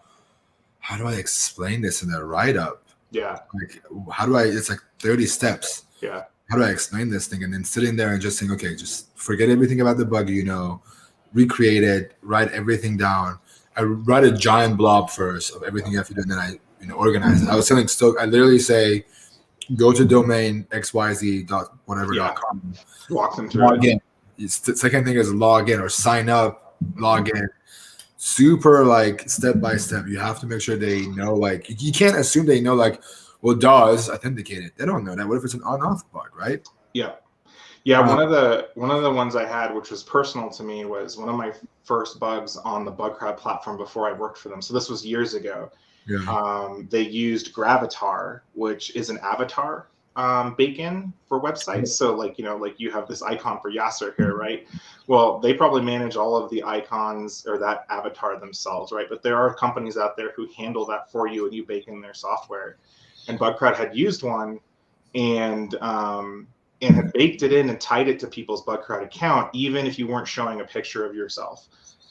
how do I explain this in a write-up? Yeah. Like, how do I, it's like 30 steps. Yeah. How do I explain this thing? And then sitting there and just saying, okay, just forget everything about the bug, recreate it, write everything down. I write a giant blob first of everything you have to do, and then I organize it. I was telling Stoke, I literally say, go to domain xyz.whatever.com. Walk them through. Log in. The second thing is log in or sign up, log in. Super like step by step. You have to make sure they know, like, you can't assume they know, like, well, DAW is authenticated. They don't know that. What if it's an on-off bug, right? Yeah. One of the ones I had, which was personal to me, was one of my first bugs on the BugCrowd platform before I worked for them. So this was years ago. Yeah. They used Gravatar, which is an avatar bake-in for websites. So like you have this icon for Yasser here, right? Well, they probably manage all of the icons or that avatar themselves, right? But there are companies out there who handle that for you, and you bake in their software. And BugCrowd had used one and had baked it in and tied it to people's BugCrowd account, even if you weren't showing a picture of yourself.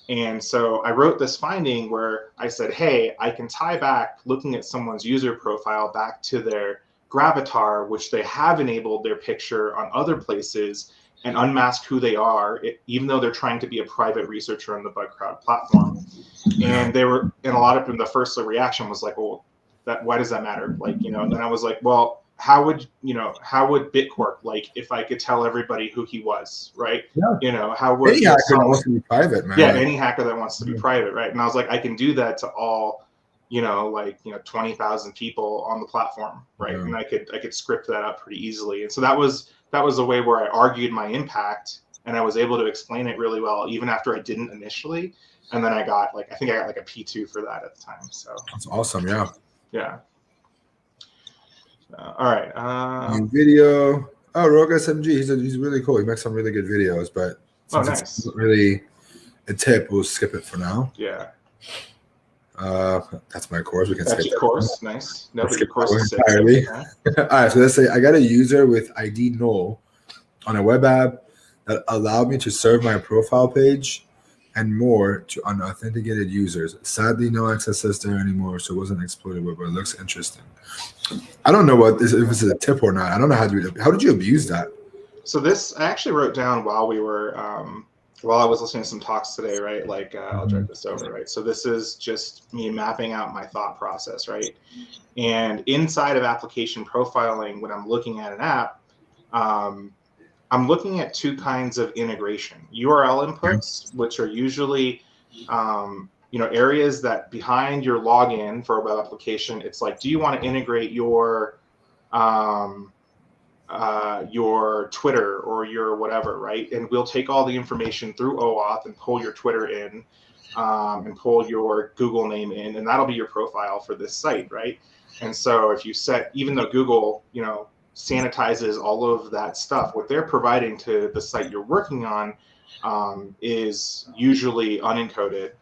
And so I wrote this finding where I said, hey, I can tie back looking at someone's user profile back to their Gravatar, which they have enabled their picture on other places, and unmask who they are, even though they're trying to be a private researcher on the BugCrowd platform. And a lot of them, the first reaction was like, well, why does that matter? Like, and then I was like, well, how would Bitquark, like, if I could tell everybody who he was, right? Yeah. How would any hacker that wants to be private, man? Yeah, any hacker that wants to be private, right? And I was like, I can do that to all, 20,000 people on the platform, right? Yeah. And I could script that up pretty easily. And so that was a way where I argued my impact, and I was able to explain it really well, even after I didn't initially. And then I got a P2 for that at the time. So that's awesome. Yeah. Yeah. All right. Video. Oh, Rogue SMG. He's really cool. He makes some really good videos, but since it's not really a tip, we'll skip it for now. Yeah. That's my course. We can skip that. That's your course. Nice. No, let's your course is entirely. All right. So let's say I got a user with ID null on a web app that allowed me to serve my profile page and more to unauthenticated users. Sadly, no access is there anymore, so it wasn't exploited, but it looks interesting. I don't know if this is a tip or not. I don't know how did you abuse that? So this I actually wrote down while we were while I was listening to some talks today, right? Like I'll drag this over, right? So this is just me mapping out my thought process, right? And inside of application profiling, when I'm looking at an app, I'm looking at two kinds of integration: URL inputs, which are usually, areas that behind your login for a web application, it's like, do you want to integrate your Twitter or your whatever, right? And we'll take all the information through OAuth and pull your Twitter in, and pull your Google name in, and that'll be your profile for this site, right? And so if you set, even though Google, sanitizes all of that stuff, what they're providing to the site you're working on is usually unencoded.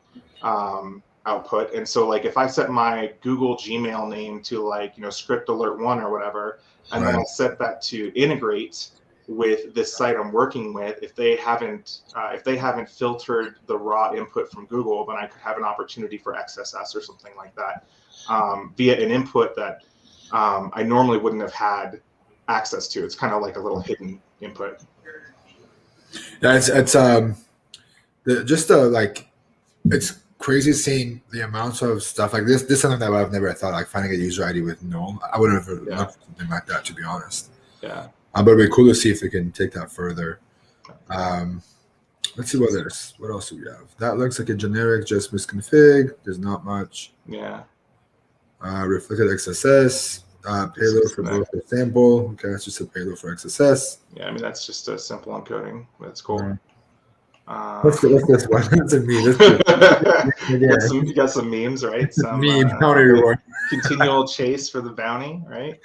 output. And so like if I set my Google Gmail name to like, script alert 1 or whatever, and then I set that to integrate with this site I'm working with, if they haven't filtered the raw input from Google, then I could have an opportunity for XSS or something like that via an input that I normally wouldn't have had access to. It's kind of like a little hidden input. Yeah, it's it's crazy seeing the amounts of stuff like this. This is something that I've never thought, like finding a user ID with null. I would have never looked at something like that, to be honest. Yeah. But it'd be cool to see if we can take that further. Let's see what else do we have? That looks like a generic just misconfig. There's not much. Yeah. Reflected XSS. Payload for both the sample. Okay, that's just a payload for XSS. Yeah, I mean, that's just a simple encoding. That's cool. What's this one? That's a meme. You got some memes, right? Some meme. Continual chase for the bounty, right?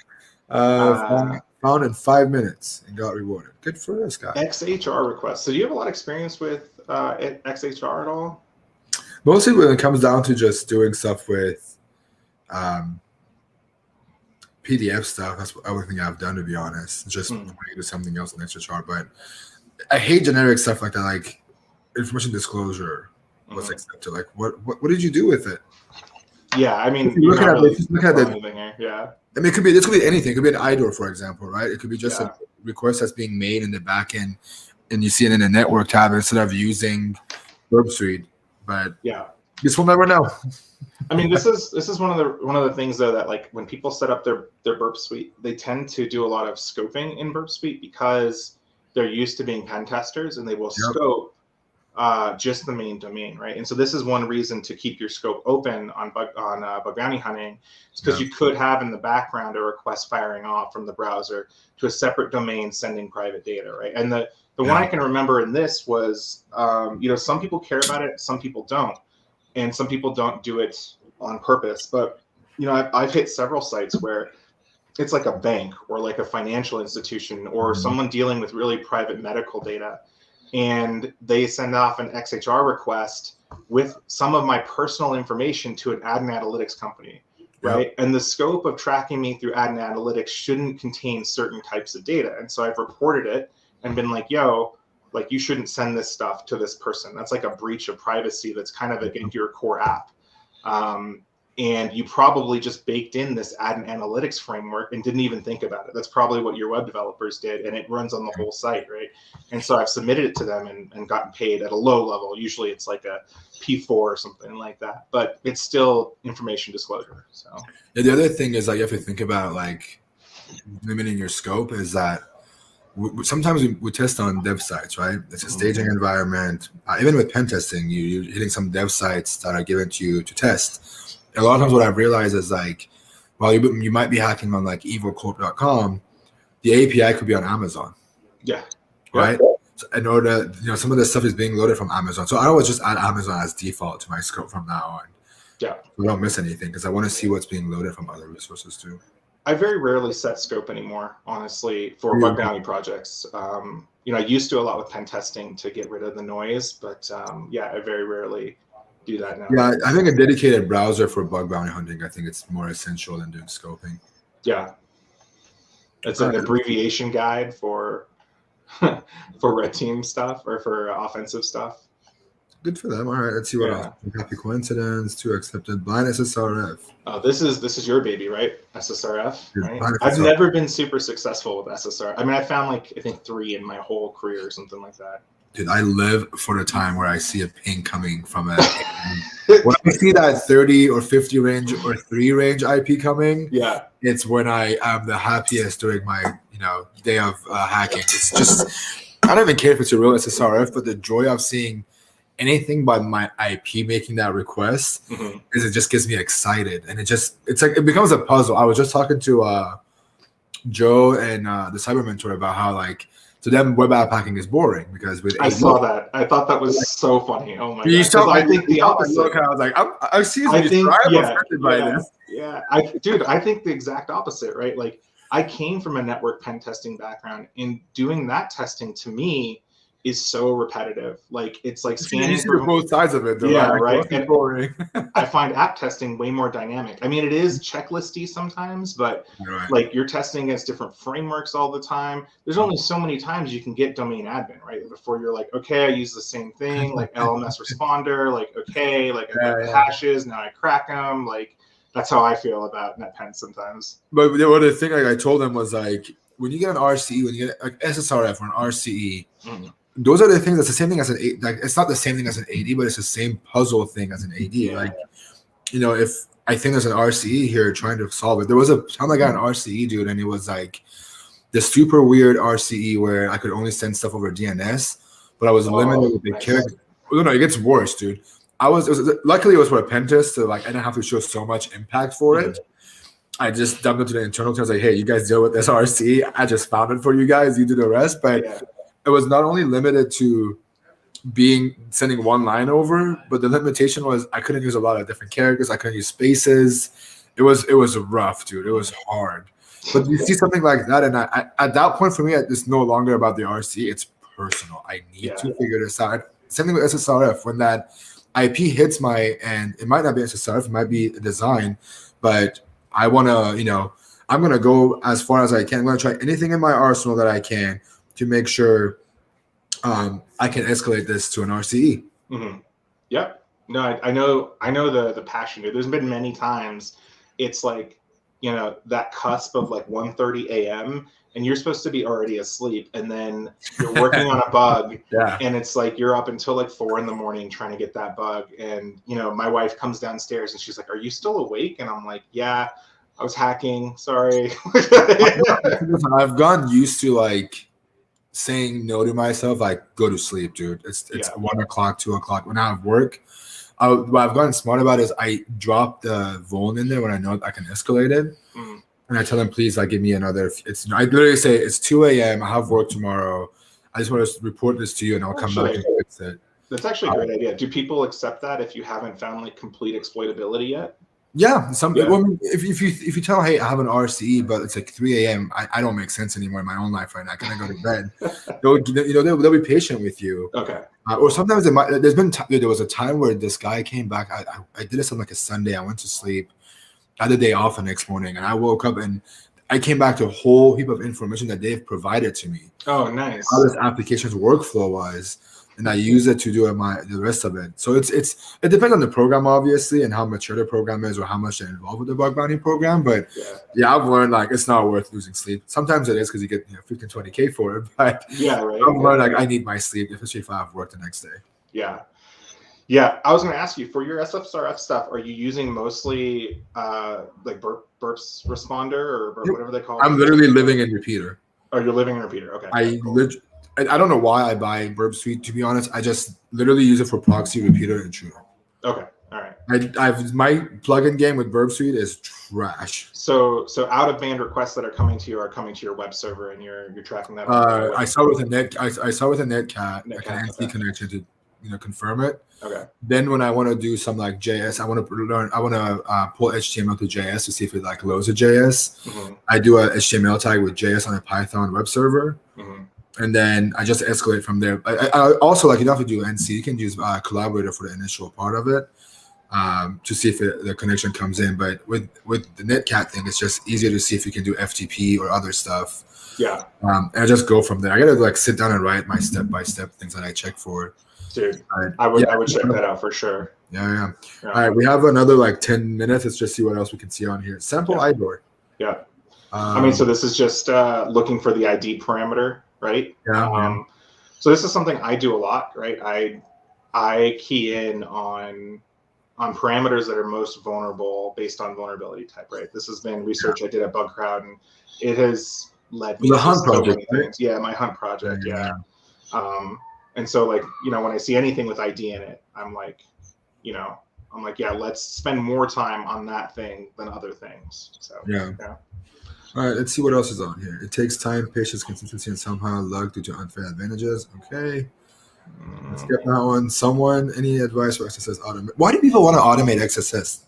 Found in 5 minutes and got rewarded. Good for this guy. XHR request. So do you have a lot of experience with XHR at all? Mostly when it comes down to just doing stuff with PDF stuff. That's everything I've done, to be honest. Just do something else in XHR. But I hate generic stuff like that, like information disclosure was accepted. Like, what did you do with it? Yeah, I mean, look at yeah. I mean, this could be anything. It could be an IDOR, for example, right? It could be just a request that's being made in the back end, and you see it in the network tab instead of using Burp Suite. But yeah, this we'll never know. I mean, this is one of the things though that like when people set up their Burp Suite, they tend to do a lot of scoping in Burp Suite because they're used to being pen testers, and they will scope just the main domain, right? And so this is one reason to keep your scope open on bug bounty hunting. It's because you could have in the background a request firing off from the browser to a separate domain sending private data, right? And the one I can remember in this was, some people care about it, some people don't, and some people don't do it on purpose. But I've hit several sites where it's like a bank or like a financial institution or someone dealing with really private medical data, and they send off an XHR request with some of my personal information to an ad and analytics company, right? And the scope of tracking me through ad and analytics shouldn't contain certain types of data. And so I've reported it and been like, yo, like you shouldn't send this stuff to this person. That's like a breach of privacy that's kind of against your core app. And you probably just baked in this ad and analytics framework and didn't even think about it. That's probably what your web developers did, and it runs on the whole site, right? And so I've submitted it to them and gotten paid at a low level. Usually it's like a P4 or something like that, but it's still information disclosure. So the other thing is, like, you have to think about like limiting your scope is that sometimes we test on dev sites, right? It's a staging environment. Even with pen testing, you're hitting some dev sites that are given to you to test. A lot of times what I've realized is like, while you might be hacking on like evilcorp.com, the API could be on Amazon. Yeah. Right? So in order, some of the stuff is being loaded from Amazon. So I always just add Amazon as default to my scope from now on. Yeah. So I don't miss anything because I want to see what's being loaded from other resources too. I very rarely set scope anymore, honestly, for bug bounty projects. I used to a lot with pen testing to get rid of the noise, but I very rarely do that now. Yeah, I think a dedicated browser for bug bounty hunting, I think it's more essential than doing scoping. Yeah. It's an abbreviation guide for red team stuff or for offensive stuff. Good for them. All right, let's see what else. Happy coincidence, 2 accepted, blind SSRF. This is your baby, right? SSRF, right? SSRF. I've never been super successful with SSRF. I mean, I found I think 3 in my whole career or something like that. Dude, I live for the time where I see a ping coming from a when I see that 30 or 50 range or 3 range IP coming, it's when I am the happiest during my day of hacking. It's just, I don't even care if it's a real SSRF, but the joy of seeing anything but my IP making that request is it just gets me excited, and it's like it becomes a puzzle. I was just talking to Joe and the Cyber Mentor about how like, to them, web app hacking is boring because I saw that. I thought that was so funny. Oh my god! I think the opposite. I was like, I'm affected by this. Yeah, I think the exact opposite, right? Like, I came from a network pen testing background, and doing that testing to me is so repetitive. Like it's like You scanning see through both sides of it, though. Yeah, Like, right. most people are- I find app testing way more dynamic. I mean, it is checklisty sometimes, but Right. like you're testing against different frameworks all the time. There's only so many times you can get domain admin, right? Before you're like, okay, I use the same thing, like LMS responder, like okay, like I got the hashes, now I crack them. Like that's how I feel about NetPen sometimes. But the thing like I told them was like, when you get an RCE, when you get like SSRF or an RCE, those are the things that's the same thing as an like it's not the same thing as an AD, but it's the same puzzle thing as an AD. Like, you know, if I think there's an RCE here trying to solve it. There was a time I got an RCE, dude, and it was like the super weird RCE where I could only send stuff over DNS, but I was limited with the character. No, it gets worse, dude. Luckily it was for a pen test, so like I didn't have to show so much impact for it. I just dumped it to the internal team. I was like, hey, you guys deal with this RCE. I just found it for you guys. You do the rest. But it was not only limited to sending one line over, but the limitation was I couldn't use a lot of different characters. I couldn't use spaces. It was rough, dude. It was hard. But you see something like that, and I at that point for me, it's no longer about the RCE. It's personal. I need to figure this out. Same thing with SSRF. When that IP hits and it might not be SSRF, it might be a design, but I want to, you know, I'm going to go as far as I can. I'm going to try anything in my arsenal that I can to make sure I can escalate this to an RCE. Yep. No, I know the passion. There's been many times it's like, you know, that cusp of like 1:30 a.m. and you're supposed to be already asleep, and then you're working on a bug, and it's like you're up until like 4 a.m. trying to get that bug. And you know, my wife comes downstairs and she's like, "Are you still awake?" And I'm like, "Yeah, I was hacking. Sorry." I've gotten used to like saying no to myself, like go to sleep, dude. It's 1 o'clock, 2 o'clock when I have work. What I've gotten smart about is I drop the vuln in there when I know I can escalate it. And I tell them, please, like, give me another. I literally say it's 2 a.m. I have work tomorrow. I just want to report this to you, and I'll come back and fix it. That's actually a great idea. Do people accept that if you haven't found like complete exploitability yet? Yeah, well, I mean, if you tell, hey, I have an RCE, but it's like 3 a.m. I don't make sense anymore in my own life right now. Can I go to bed? They'll be patient with you. Okay. Or sometimes there was a time where this guy came back. I did this on like a Sunday. I went to sleep. I had the day off the next morning, and I woke up and I came back to a whole heap of information that they've provided to me. Oh, nice. How this application's workflow wise, and I use it to do the rest of it. So it depends on the program, obviously, and how mature the program is or how much they're involved with the bug bounty program. But yeah, I've learned like it's not worth losing sleep. Sometimes it is because you get 15, 20K for it. But I've learned like I need my sleep, especially if I have work the next day. Yeah, I was going to ask you, for your SSRF stuff, are you using mostly like burps responder or whatever they call it? I'm literally living in repeater. Oh, you're living in repeater. Okay. I don't know why I buy Burp Suite, to be honest. I just literally use it for proxy, repeater, and intruder. Okay. All right. My plugin game with Burp Suite is trash. So out of band requests that are coming to your web server, and you're tracking that. I saw with a netcat, like an NC connection to confirm it. Okay. Then when I want to do some like JS, I want to pull HTML to JS to see if it like loads a JS. I do a HTML tag with JS on a Python web server. And then I just escalate from there. I also, like, you don't have to do NC. You can use Collaborator for the initial part of it to see if the connection comes in. But with the netcat thing, it's just easier to see if you can do FTP or other stuff. Yeah. And I just go from there. I got to like sit down and write my step-by-step things that I check for. Dude, I would check that out for sure. Yeah. All right, we have another like 10 minutes. Let's just see what else we can see on here. Sample IDOR. Yeah. I mean, so this is just looking for the ID parameter. Right. So this is something I do a lot, right? I key in on parameters that are most vulnerable based on vulnerability type, right? This has been research I did at BugCrowd, and it has led me to so many things. Yeah, my hunt project. Yeah. And so like, when I see anything with ID in it, I'm like, yeah, let's spend more time on that thing than other things. So yeah. All right, let's see what else is on here. It takes time, patience, consistency, and somehow luck due to unfair advantages. Okay. Let's get that one. Any advice for XSS automate? Why do people want to automate XSS?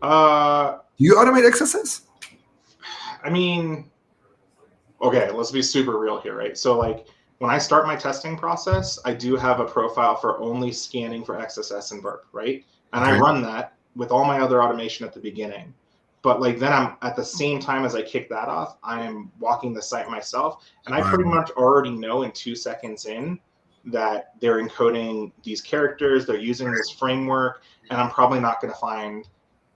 Do you automate XSS? I mean, okay, let's be super real here, right? So like when I start my testing process, I do have a profile for only scanning for XSS and burp, right? And I run that with all my other automation at the beginning. But like then I'm at the same time as I kick that off, I am walking the site myself, and I pretty much already know in 2 seconds in that they're encoding these characters, they're using this framework, and I'm probably not going to find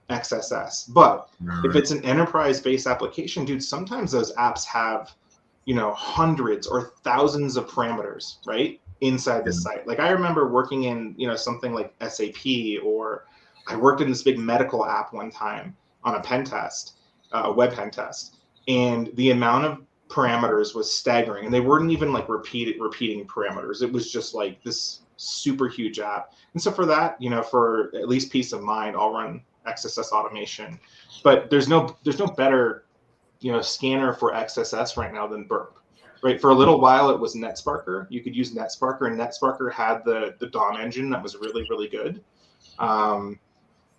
XSS. But if it's an enterprise-based application, dude, sometimes those apps have, you know, hundreds or thousands of parameters, right, inside the site. Like I remember working in, you know, something like SAP, or I worked in this big medical app one time on a pen test, a web pen test, and the amount of parameters was staggering, and they weren't even like repeating parameters. It was just like this super huge app. And so for that, you know, for at least peace of mind, I'll run XSS automation. But there's no better, you know, scanner for XSS right now than burp. Right, for a little while it was NetSparker. You could use NetSparker, and NetSparker had the DOM engine that was really, really good.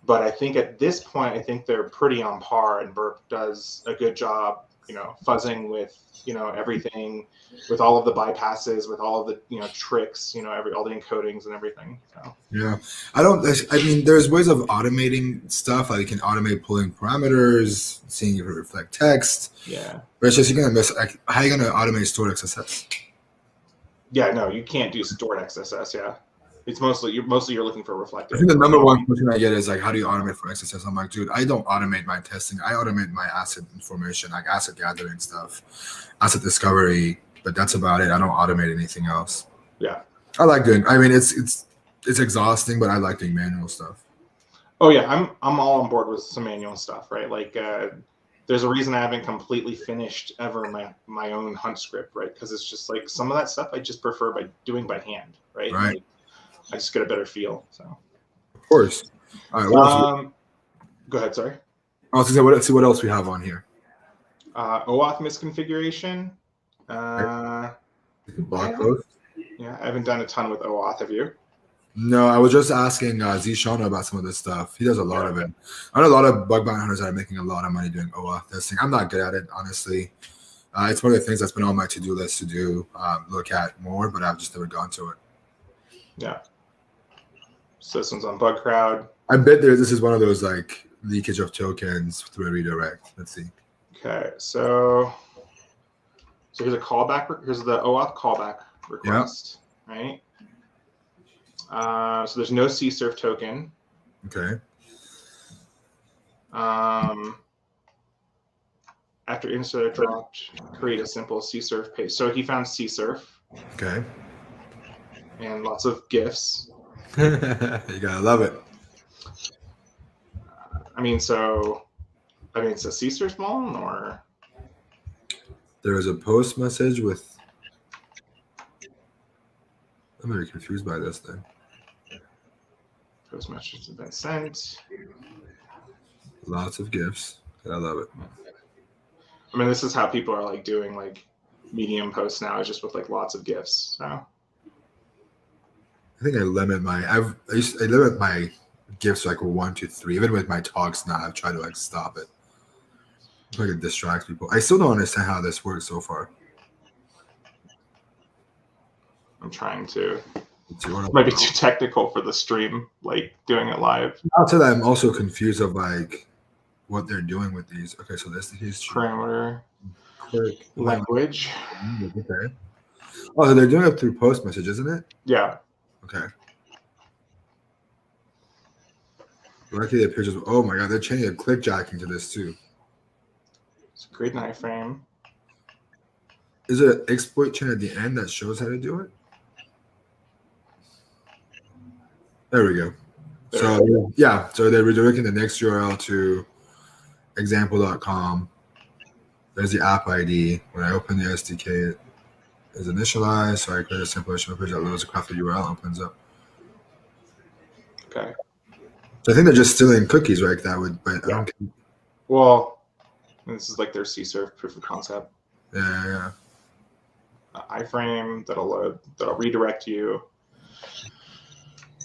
But I think at this point, I think they're pretty on par, and burp does a good job, you know, fuzzing with, you know, everything, with all of the bypasses, with all of the, you know, tricks, you know, all the encodings and everything. So. Yeah, I mean, there's ways of automating stuff. Like you can automate pulling parameters, seeing if it reflect text. Yeah. But it's just you're gonna miss. Like, how are you gonna automate stored XSS? Yeah, no, you can't do stored XSS. Yeah, it's mostly you're looking for reflective. I think the number one question I get is like, how do you automate for XSS? I'm like, dude, I don't automate my testing. I automate my asset information, like asset gathering stuff, asset discovery. But that's about it. I don't automate anything else. Yeah. I like doing. I mean, it's exhausting, but I like doing manual stuff. Oh yeah, I'm all on board with some manual stuff, right? Like, there's a reason I haven't completely finished ever my own hunt script, right? Because it's just like some of that stuff I just prefer doing by hand, right? Right. Like, I just get a better feel. So. Of course. All right. What else Go ahead. Sorry. I was gonna say, let's see what else we have on here. OAuth misconfiguration. Blog post. Yeah, I haven't done a ton with OAuth. Have you? No, I was just asking Zishona about some of this stuff. He does a lot of it. I know a lot of bug bounty hunters that are making a lot of money doing OAuth testing. I'm not good at it, honestly. It's one of the things that's been on my to-do list to do, look at more, but I've just never gone to it. Yeah. So this one's on BugCrowd. I bet this is one of those like leakage of tokens through a redirect. Let's see. Okay, so here's a callback. Here's the OAuth callback request, right? So there's no CSRF token. Okay. After insert dropped, create a simple CSRF page. So he found CSRF. Okay. And lots of GIFs. You gotta love it. So CSRF one, or there was a post message with. I'm very confused by this thing. Post message has been sent. Lots of GIFs. I love it. I mean, this is how people are like doing like Medium posts now, is just with like lots of GIFs. So I think I limit my I limit my GIFs like 1 to 3. Even with my talks now, I've tried to like stop it. Like it distracts people. I still don't understand how this works so far. I'm trying to. It might be too technical for the stream, like doing it live. I'll tell that I'm also confused of like what they're doing with these. Okay, so this is parameter language. Okay. Oh, so they're doing it through post message, isn't it? Yeah. Okay. Luckily, the pictures. Oh my god, they're changing the click jacking to this too. It's a great iframe. Is it an exploit chain at the end that shows how to do it? There we go. So yeah, so they're redirecting the next URL to example.com. There's the app ID. When I open the SDK, it is initialized. So I create a simple HTML page that loads a crafted URL and opens up. Okay. So I think they're just stealing cookies, right? That would, but yeah. Well, this is like their CSRF proof of concept. Yeah. iframe that'll redirect you.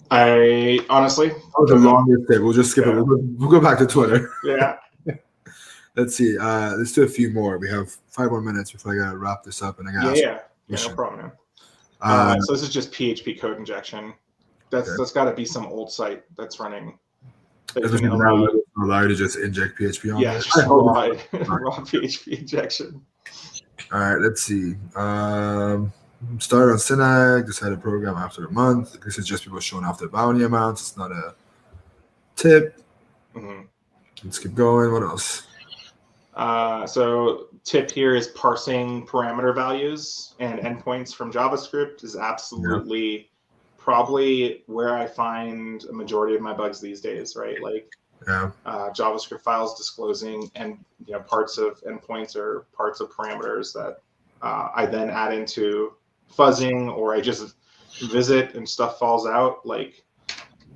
I honestly. That was the longest thing. We'll just skip it. We'll go back to Twitter. Yeah. Let's see. Let's do a few more. We have 5 more minutes before I gotta wrap this up, and I got no problem, man. So this is just PHP code injection. That's got to be some old site that's running. Doesn't allow you to just inject PHP on Yeah, there? just raw PHP injection. All right, let's see. Start on Synag, decide a program after a month. This is just people showing off their bounty amounts. It's not a tip. Let's keep going. What else? So tip here is parsing parameter values and endpoints from JavaScript is absolutely probably where I find a majority of my bugs these days, right? Like JavaScript files disclosing and parts of endpoints or parts of parameters that I then add into fuzzing, or I just visit and stuff falls out. Like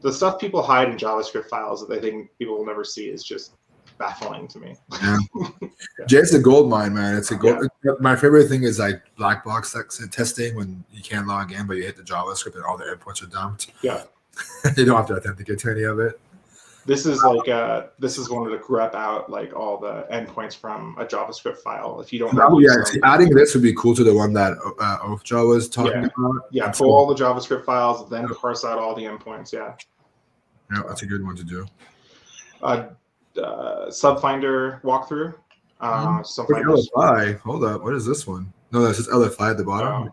the stuff people hide in JavaScript files that they think people will never see is just baffling to me. J's a gold mine, man. It's a gold. My favorite thing is like black box testing when you can't log in, but you hit the JavaScript and all the endpoints are dumped. Yeah. You don't have to authenticate to any of it. This is like this is one to grep out like all the endpoints from a JavaScript file. If you don't, adding this would be cool to the one that Oathjaw was talking about. Yeah, pull all the JavaScript files, then parse out all the endpoints. Yeah, that's a good one to do. Subfinder walkthrough. LFI. Hold up. What is this one? No, that's just LFI at the bottom.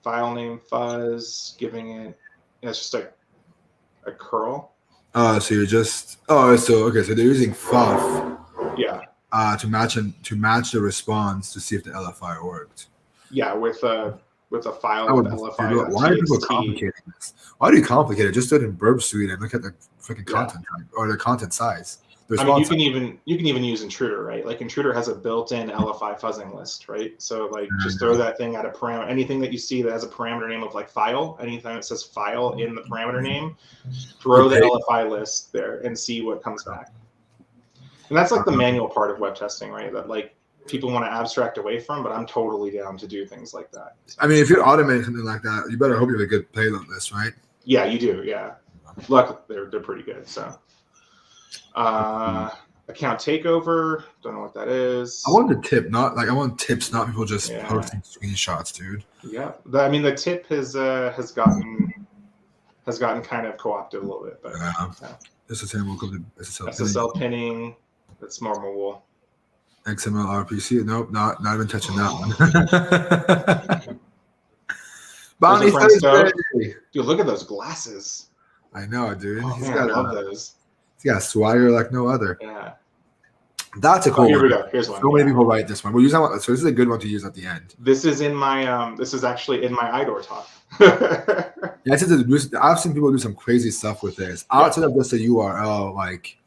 File name fuzz, giving it. It's just a curl. So you're just so they're using FUF. Yeah. To match the response to see if the LFI worked. Yeah, with a file with LFI. Why are people complicating this? Why do you complicate it? Just do it in Burp Suite and look at the freaking content type or the content size. I mean, you can even use Intruder, right? Like Intruder has a built-in LFI fuzzing list, right? So like just throw that thing at a parameter. Anything that you see that has a parameter name of like file, anything that says file in the parameter name, throw the LFI list there and see what comes back. And that's like the manual part of web testing, right? That like people want to abstract away from, but I'm totally down to do things like that. I mean, if you're automating something like that, you better hope you have a good payload list, right? Yeah, you do. Yeah, luckily they're pretty good. So. Account takeover, don't know what that is. I want the tip, I want tips, not people just posting screenshots, dude. Yeah, I mean the tip has gotten kind of co-opted a little bit, but SSL pinning, that's more mobile. XML RPC, nope, not even touching that one. Bounty Thursday. Dude, look at those glasses. I know, dude. Oh, I love those. He's got swagger like no other. Yeah. That's a cool one. Here we go. Here's one. So many people write this one. We'll use that one. So this is a good one to use at the end. This is in my this is actually in my IDOR talk. I've seen people do some crazy stuff with this. Outside of just a URL, like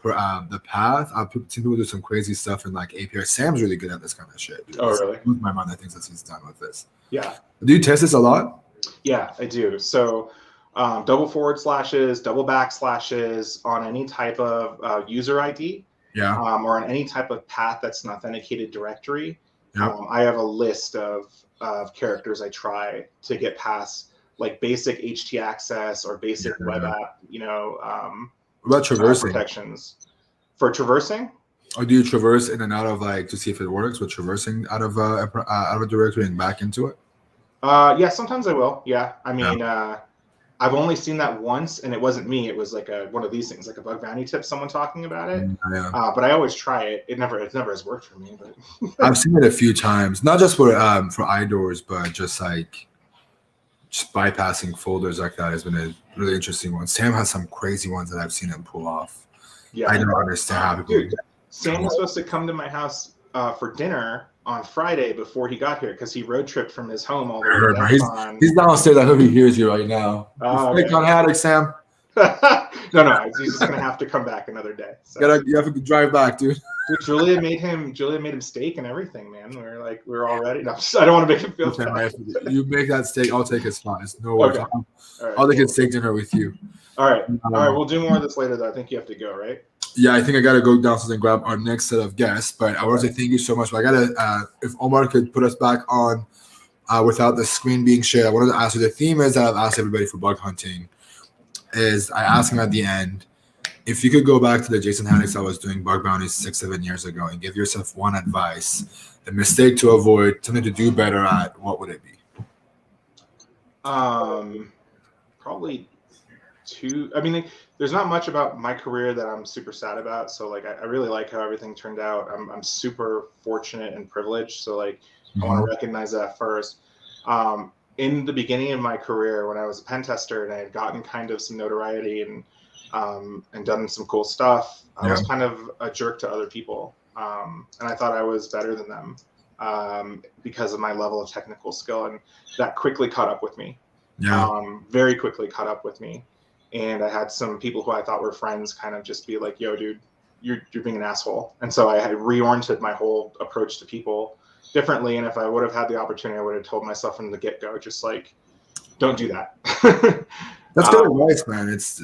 the path, I've seen people do some crazy stuff in like API. Sam's really good at this kind of shit. Oh, really? My mind, I think that he's done with this. Yeah. Do you test this a lot? Yeah, I do. So double forward slashes, double backslashes on any type of user ID, or on any type of path that's an authenticated directory. I have a list of characters I try to get past, like basic htaccess or basic web app. What about traversing? Protections for traversing. Or do you traverse in and out of to see if it works with traversing out of a directory and back into it? Yeah, sometimes I will. Yeah, I mean. I've only seen that once, and it wasn't me. It was like one of these things, like a bug bounty tip, someone talking about it. But I always try it. It never has worked for me. But I've seen it a few times, not just for IDORs, but just bypassing folders like that has been a really interesting one. Sam has some crazy ones that I've seen him pull off. Yeah, I don't understand how people. Dude, Sam was supposed to come to my house for dinner on Friday before he got here because he road tripped from his home all the way to he's downstairs. I hope he hears you right now. Click on Haddock, Sam. No, he's just gonna have to come back another day. So. You have to drive back, dude. Dude, Julia made him steak and everything, man. We're all ready. No, I don't want to make him feel bad. You make that steak, I'll take his spot. It's no worries. Okay. I'll take a steak dinner with you. All right. We'll do more of this later, though. I think you have to go, right? Yeah, I think I gotta go downstairs and grab our next set of guests. But I want to say thank you so much. But I gotta, if Omar could put us back on without the screen being shared, I wanted to ask you. The theme is that I've asked everybody for bug hunting. Is I asked him at the end if you could go back to the Jason Haddix I was doing bug bounties 6-7 years ago and give yourself one advice the mistake to avoid, something to do better at, what would it be? Probably two. I mean, there's not much about my career that I'm super sad about. So like, I really like how everything turned out. I'm super fortunate and privileged. So like, I want to recognize that first. In the beginning of my career, when I was a pen tester and I had gotten kind of some notoriety and done some cool stuff, I was kind of a jerk to other people. And I thought I was better than them because of my level of technical skill. And that quickly caught up with me. Very quickly caught up with me. And I had some people who I thought were friends kind of just be like, yo, dude, you're being an asshole. And so I had reoriented my whole approach to people differently. And if I would have had the opportunity, I would have told myself from the get-go, just like, don't do that. That's good advice, man. It's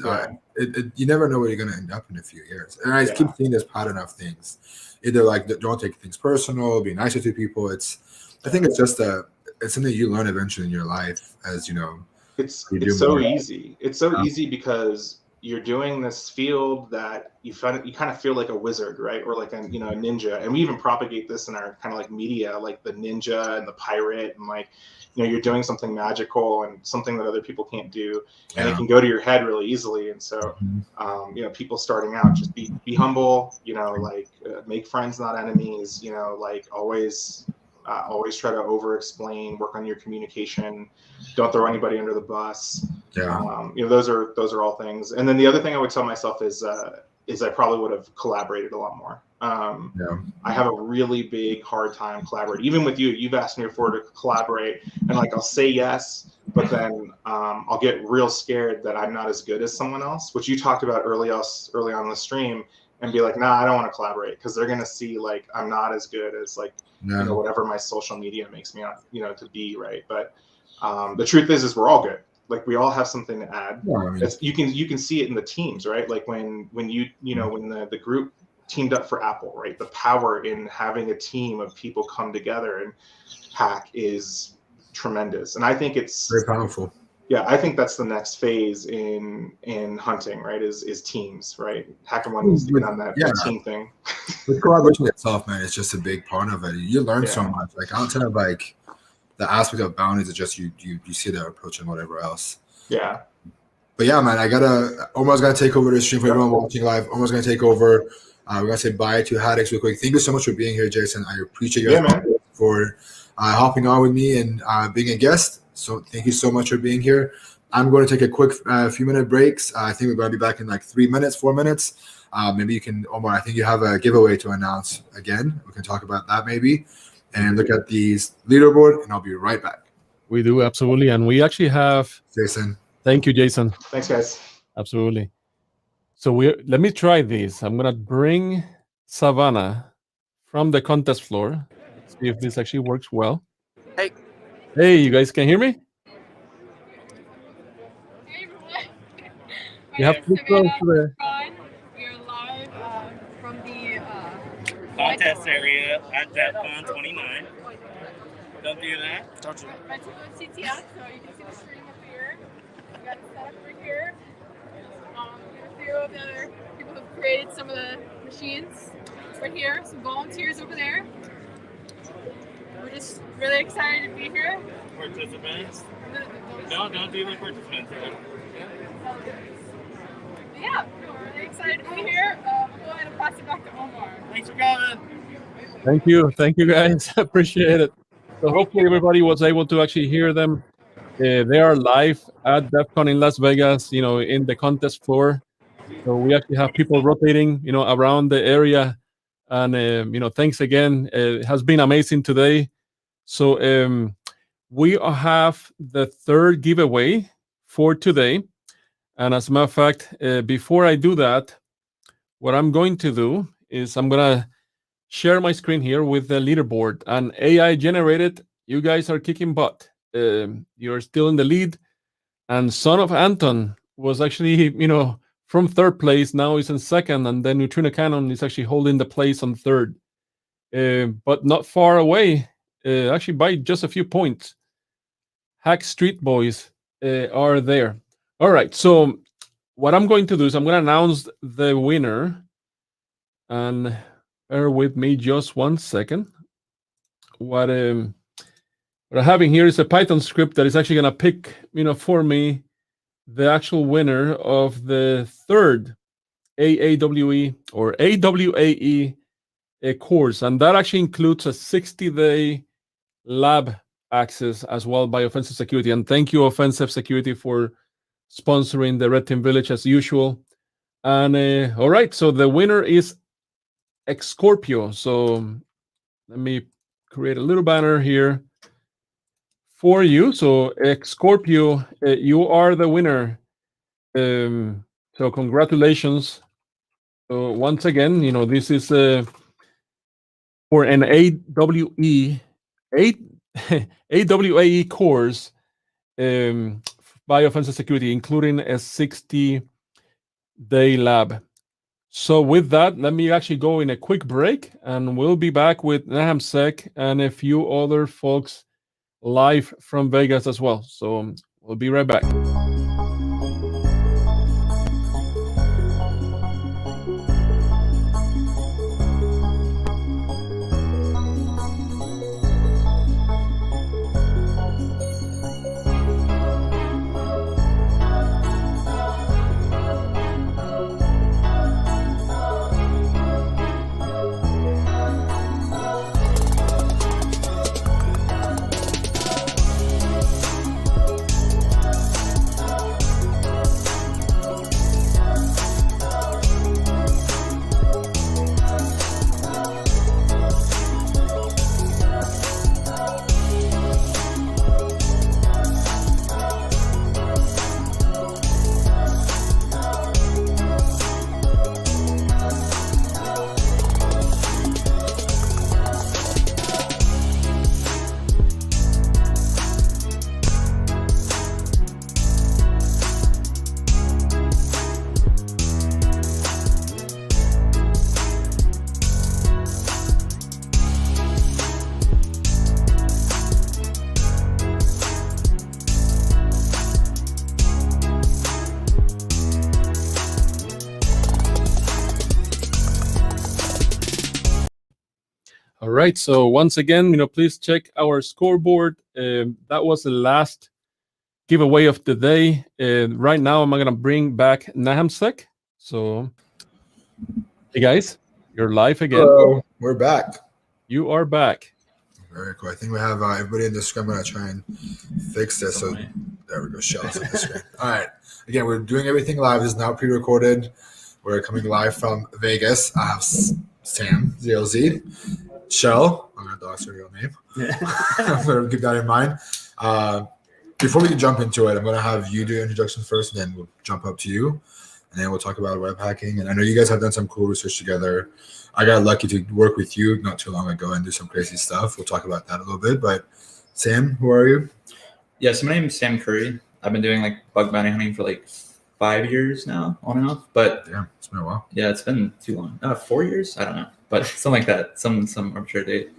you never know where you're going to end up in a few years. And I keep seeing this pattern of things. Either like, don't take things personal, be nicer to people. I think it's just it's something you learn eventually in your life as, you know. It's so easy. It's so easy because you're doing this field that you kind of feel like a wizard, right? Or like a ninja. And we even propagate this in our kind of like media, like the ninja and the pirate, and like, you're doing something magical and something that other people can't do, and it can go to your head really easily. And so, people starting out, just be humble, like make friends, not enemies, like always try to over-explain, work on your communication, don't throw anybody under the bus. Those are all things. And then the other thing I would tell myself is I probably would have collaborated a lot more. I have a really big hard time collaborating. Even with you, you've asked me before to collaborate, and like I'll say yes, but then I'll get real scared that I'm not as good as someone else, which you talked about early on in the stream, and be like, nah, I don't want to collaborate because they're gonna see like I'm not as good as like whatever my social media makes me to be, right? But the truth is we're all good. Like we all have something to add. You can see it in the teams, right? Like when when the group teamed up for Apple, right? The power in having a team of people come together and hack is tremendous, and I think it's very powerful. Yeah, I think that's the next phase in hunting, right? Is teams, right? HackerOne needs to get on that team thing. The collaboration itself, man, is just a big part of it. You learn so much. Like outside of like the aspect of bounties, it's just you see the approach and whatever else. Yeah. But yeah, man, Omar's gonna take over the stream for everyone watching live. Omar's gonna take over. We're gonna say bye to Haddix real quick. Thank you so much for being here, Jason. I appreciate you for hopping on with me and being a guest. So thank you so much for being here. I'm going to take a quick few minute breaks. I think we're going to be back in like 4 minutes. Maybe you can, Omar, I think you have a giveaway to announce again. We can talk about that maybe and look at these leaderboard, and I'll be right back. We do, absolutely. And we actually have Jason. Thank you, Jason. Thanks, guys. Absolutely. So let me try this. I'm going to bring Savannah from the contest floor. Let's see if this actually works well. Hey, you guys can hear me? Hey, everyone. You have to go to the We are live from the contest area at DEFCON 29. Don't do that. Don't do that. Red Team Village CTF, so you can see the stream up here. We got it set up over here. A few of the other people who have created some of the machines right here. Some volunteers over there. We're just really excited to be here. Participants? No, don't do the participants. Yeah, we're really excited to be here. We'll go ahead and pass it back to Omar. Thanks for coming. Thank you guys. Appreciate it. So hopefully everybody was able to actually hear them. They are live at DEF CON in Las Vegas, in the contest floor. So we actually have people rotating, around the area. And, thanks again. It has been amazing today. So we have the third giveaway for today. And as a matter of fact, before I do that, what I'm going to do is I'm going to share my screen here with the leaderboard. And AI generated, you guys are kicking butt. You're still in the lead. And Son of Anton was actually, from third place. Now he's in second. And then Neutrino Cannon is actually holding the place on third. But not far away, actually by just a few points. Hack Street Boys are there. All right, so what I'm going to do is I'm going to announce the winner. And bear with me just 1 second. what I'm having here is a Python script that is actually going to pick, for me, the actual winner of the third AAWE or AWAE course, and that actually includes a 60-day lab access as well by Offensive Security. And thank you, Offensive Security, for sponsoring the Red Team Village as usual. And all right, so the winner is Scorpio. So let me create a little banner here for you. So Scorpio, you are the winner. So congratulations. So once again, this is for an AWAE course by Offensive Security, including a 60-day lab. So with that, let me actually go in a quick break, and we'll be back with NahamSec and a few other folks live from Vegas as well. So we'll be right back. All right, so once again, please check our scoreboard. That was the last giveaway of the day. Right now, I'm going to bring back NahamSec. So, hey guys, you're live again. Hello, we're back. You are back. Very cool. I think we have everybody in the screen. I'm going to try and fix this. So there we go. Show us on the screen. All right. Again, we're doing everything live. This is now pre-recorded. We're coming live from Vegas. I have Sam, ZLZ. Shell, I'm going to dox her real name. I'm going to keep that in mind. Before we jump into it, I'm going to have you do an introduction first, and then we'll jump up to you, and then we'll talk about web hacking. And I know you guys have done some cool research together. I got lucky to work with you not too long ago and do some crazy stuff. We'll talk about that a little bit. But Sam, who are you? Yeah, so my name is Sam Curry. I've been doing bug bounty hunting for 5 years now, on and off. But damn, it's been a while. Yeah, it's been too long. 4 years? I don't know. But something like that, some arbitrary date.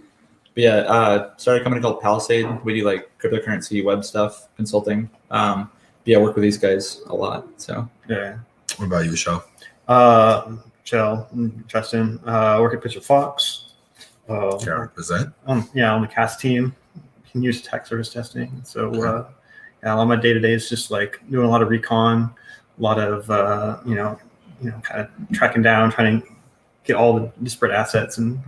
But yeah, started a company called Palisade. We do cryptocurrency web stuff, consulting. I work with these guys a lot. So yeah. What about you, Shell? Shell, Justin. Work at Bishop Fox. Can I represent? On the CAST team. You can use attack service testing. So a lot of my day to day is just doing a lot of recon, a lot of kind of tracking down, trying to get all the disparate assets and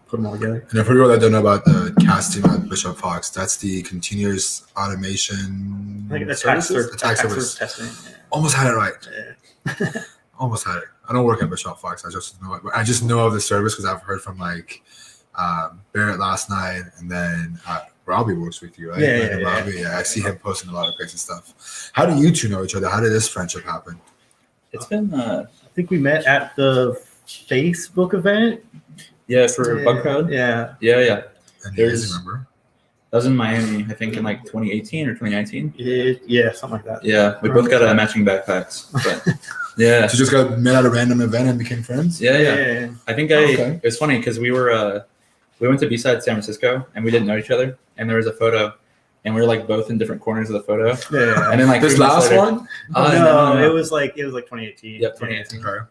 put them all together. And for people that don't know about the CAST team at Bishop Fox, that's the continuous automation attack service testing. Yeah. Almost had it right. Yeah. Almost had it. I don't work at Bishop Fox. I just know it. I just know of the service because I've heard from Barrett last night, and then Robbie works with you, right? Yeah. I see him posting a lot of crazy stuff. How do you two know each other? How did this friendship happen? It's been. I think we met at the Facebook event. Yeah, for Bug Crowd. Yeah. And you guys remember? That was in Miami, I think, in 2018 or 2019. Yeah, something like that. Yeah, we both got matching backpacks. But yeah. So you just got met at a random event and became friends? Yeah. I think it was funny because we went to B-side San Francisco and we didn't know each other, and there was a photo. And we were both in different corners of the photo. Yeah. And then this last one? No, it was 2018. Yep, 2018. Okay.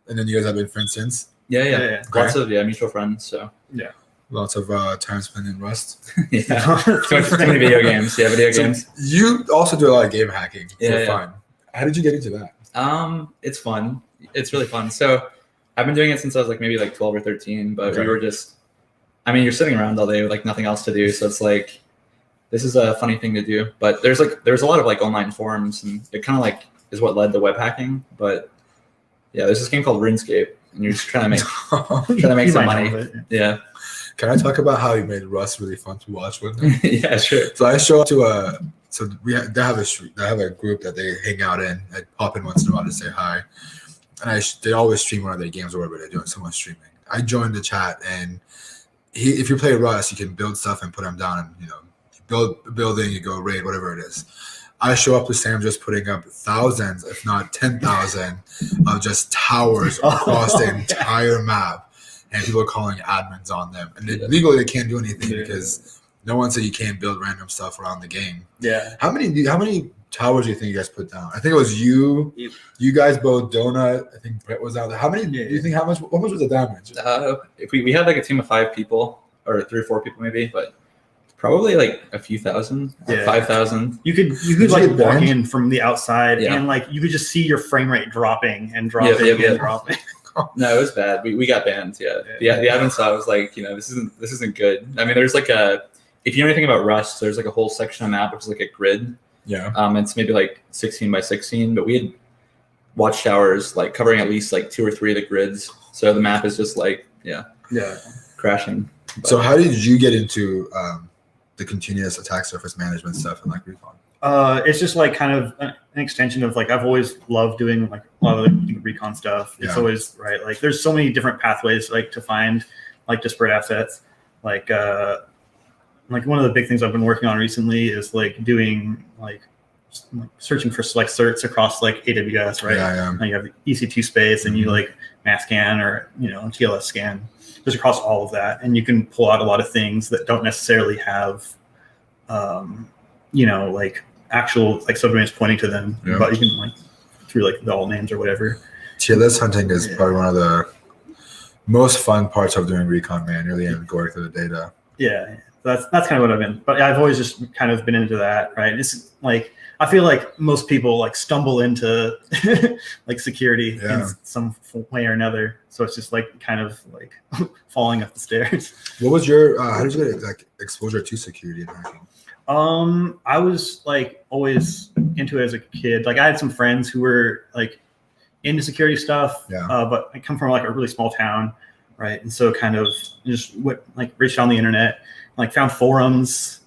And then you guys have been friends since? Yeah. Lots of mutual friends. So yeah. Lots of time spent in Rust. Yeah, too many video games. Yeah, video games. You also do a lot of game hacking for Yeah. fun. How did you get into that? It's fun. It's really fun. So I've been doing it since I was like maybe like 12 or 13, but we were just, I mean, you're sitting around all day with like nothing else to do. So it's like, this is a funny thing to do. But there's a lot of like online forums, and it kind of like is what led to web hacking. But yeah, there's this game called RuneScape, and you're just trying to make some money. Yeah. Can I talk about how you made Rust really fun to watch with? Yeah, sure. So I show up to they have a group that they hang out in. I pop in once in a while to say hi, and they always stream one of their games or whatever they're doing. Someone's streaming. I joined the chat, and if you play Rust, you can build stuff and put them down, and you build a building, you go raid, whatever it is. I show up to Sam just putting up thousands, if not 10,000, of just towers across the entire map. And people are calling admins on them. And legally, they can't do anything because no one said you can't build random stuff around the game. Yeah. How many towers do you think you guys put down? I think it was you guys both, Donut. I think Brett was out there. How many do you think, what much was the damage? If we had like a team of 5 people, or 3 or 4 people maybe, but probably like a few thousand, 5,000. You could like walk in from the outside and like you could just see your frame rate dropping and dropping and dropping. No, it was bad. We got banned. Yeah. The admin saw it was like, this isn't good. I mean, there's like if you know anything about Rust, there's like a whole section of map which is like a grid. Yeah. It's maybe like 16 by 16, but we had watchtowers like covering at least like 2 or 3 of the grids. So the map is just like crashing. But, so how did you get into the continuous attack surface management stuff and like recon? It's just like kind of an extension of like I've always loved doing like a lot of the recon stuff. It's always right. Like there's so many different pathways like to find like disparate assets. Like one of the big things I've been working on recently is like doing like searching for select certs across like AWS, right? Like you have the EC2 space and you like mass scan or TLS scan. Just across all of that, and you can pull out a lot of things that don't necessarily have like actual like subdomains pointing to them, but you can like through like the alt names or whatever. TLS hunting is probably one of the most fun parts of doing recon manually and going through the data. Yeah, that's kind of what I've been. But I've always just kind of been into that, right? It's like I feel like most people like stumble into like security in some way or another. So it's just like kind of like falling up the stairs. What was your how did you get like exposure to security and hacking? I was like always into it as a kid. Like I had some friends who were like into security stuff, but I come from like a really small town, right? And so kind of just reached on the internet, like found forums,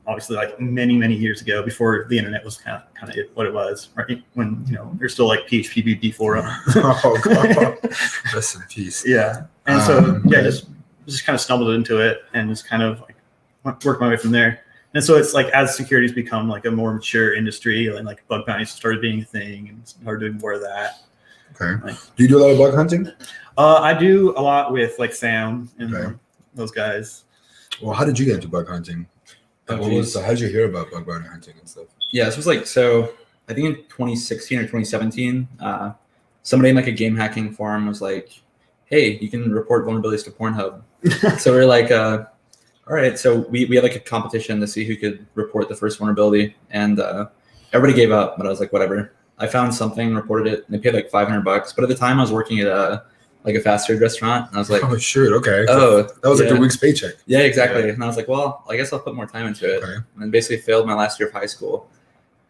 obviously like many years ago before the internet was kind of what it was, right? When there's still like PHP forum. Oh god, rest in peace. Yeah, and so just kind of stumbled into it and just kind of like worked my way from there. And so it's like as security's become like a more mature industry, and like bug bounties started being a thing, and started doing more of that. Okay. Do you do a lot of bug hunting? I do a lot with like Sam and those guys. Well, how did you get into bug hunting? How did you hear about bug bounty hunting and stuff? Yeah, this was like I think in 2016 or 2017, somebody in like a game hacking forum was like, "Hey, you can report vulnerabilities to Pornhub." So we're like, all right. So we had like a competition to see who could report the first vulnerability, and everybody gave up. But I was like, whatever. I found something, reported it, and they paid like $500. But at the time, I was working at like a fast food restaurant, and I was like, "Oh, sure, okay." Oh, that was like a week's paycheck. Yeah, exactly. Yeah. And I was like, well, I guess I'll put more time into it. And then basically failed my last year of high school,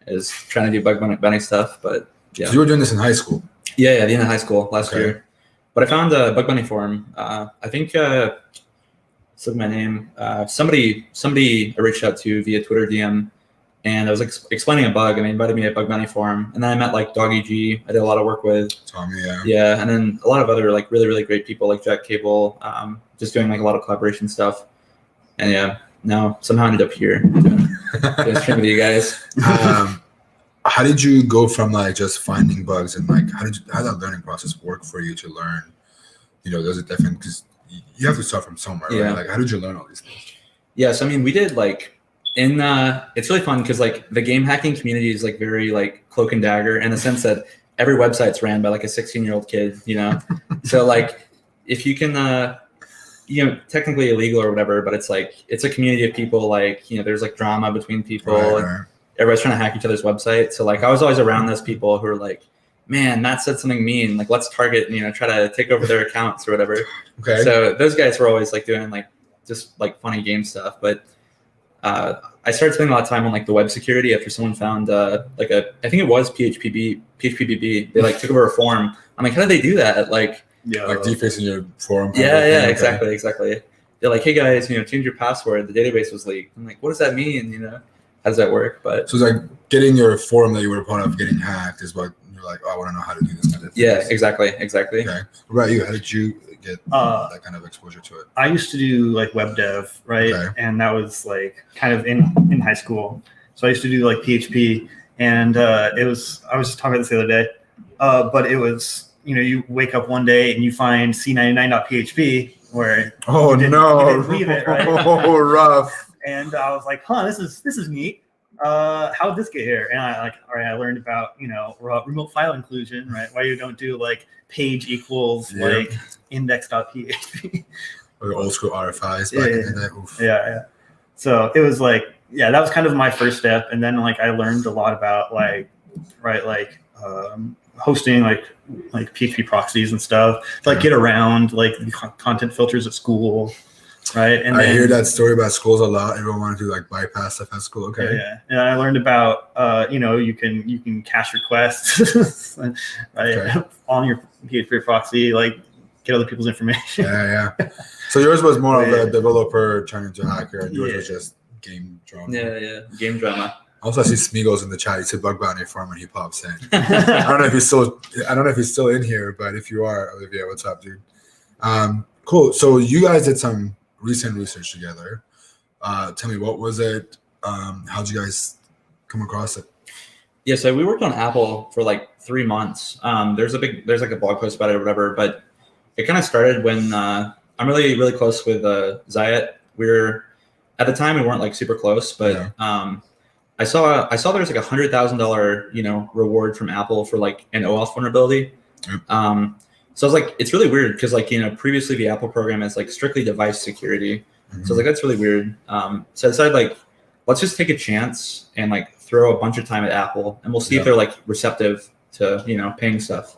is trying to do bug bounty stuff. But yeah, so you were doing this in high school. Yeah, at the end of high school last year. But I found a bug bounty forum. I think. Look at my name. Somebody I reached out to via Twitter DM, and I was explaining a bug, and they invited me to Bug Bounty forum. And then I met like DoggyG. I did a lot of work with Tommy. Yeah, and then a lot of other like really great people like Jack Cable, just doing like a lot of collaboration stuff. And yeah, now somehow I ended up here doing stream with you guys. How did you go from like just finding bugs and like how did that learning process work for you to learn? There's a different because you have to start from somewhere, right? Like, how did you learn all these things? Yeah, so I mean, we did like it's really fun because like the game hacking community is like very like cloak and dagger in the sense that every website's ran by like a 16-year-old kid, So like if you can technically illegal or whatever, but it's like it's a community of people. Like there's like drama between people. Right. Everybody's trying to hack each other's website. So like I was always around those people who are like, man, Matt said something mean. Like let's target try to take over their accounts or whatever. Okay. So those guys were always like doing like just like funny game stuff. But I started spending a lot of time on like the web security after someone found I think it was PHPBB. They like took over a forum. I'm like, how did they do that? Like defacing your forum. Yeah, exactly. They're like, hey guys, change your password. The database was leaked. I'm like, what does that mean? How does that work? But so it's like getting your forum that you were a part of getting hacked is what you're like, oh, I want to know how to do this kind of thing. Yeah, exactly. Okay. What about you? How did you get that kind of exposure to it? I used to do like web dev, right? Okay. And that was like kind of in high school. So I used to do like PHP, and I was just talking about this the other day, but it was, you wake up one day and you find C99.php where you didn't leave it, right? Oh, rough. And I was like, this is neat. How did this get here? And I learned about, remote file inclusion, right? Why you don't do like page equals like index.php. Or old school RFIs back in the day. Oof. Yeah. So it was like, that was kind of my first step. And then like I learned a lot about hosting like PHP proxies and stuff to like get around like the content filters at school. Right. And I hear that story about schools a lot. Everyone wanted to like bypass stuff at school. Okay. Yeah. And I learned about you can cache requests right on your PHP proxy, like get other people's information. Yeah. So yours was more of a developer turning into a hacker, and yours was just game drama. Yeah. Game drama. Also, I see Smeagol's in the chat. He said bug bounty farmer. He pops in. I don't know if he's still in here, but if you are, Olivia, what's up, dude? Cool. So you guys did some recent research together. Tell me, what was it? How'd you guys come across it? Yeah, so we worked on Apple for like 3 months. There's like a blog post about it or whatever, but it kind of started when I'm really, really close with Zayat. At the time we weren't like super close, but I saw there was like $100,000 reward from Apple for like an OAuth vulnerability. So I was like, it's really weird because like previously the Apple program is like strictly device security. So I was like, that's really weird. So I decided like, let's just take a chance and like throw a bunch of time at Apple, and we'll see if they're like receptive to paying stuff.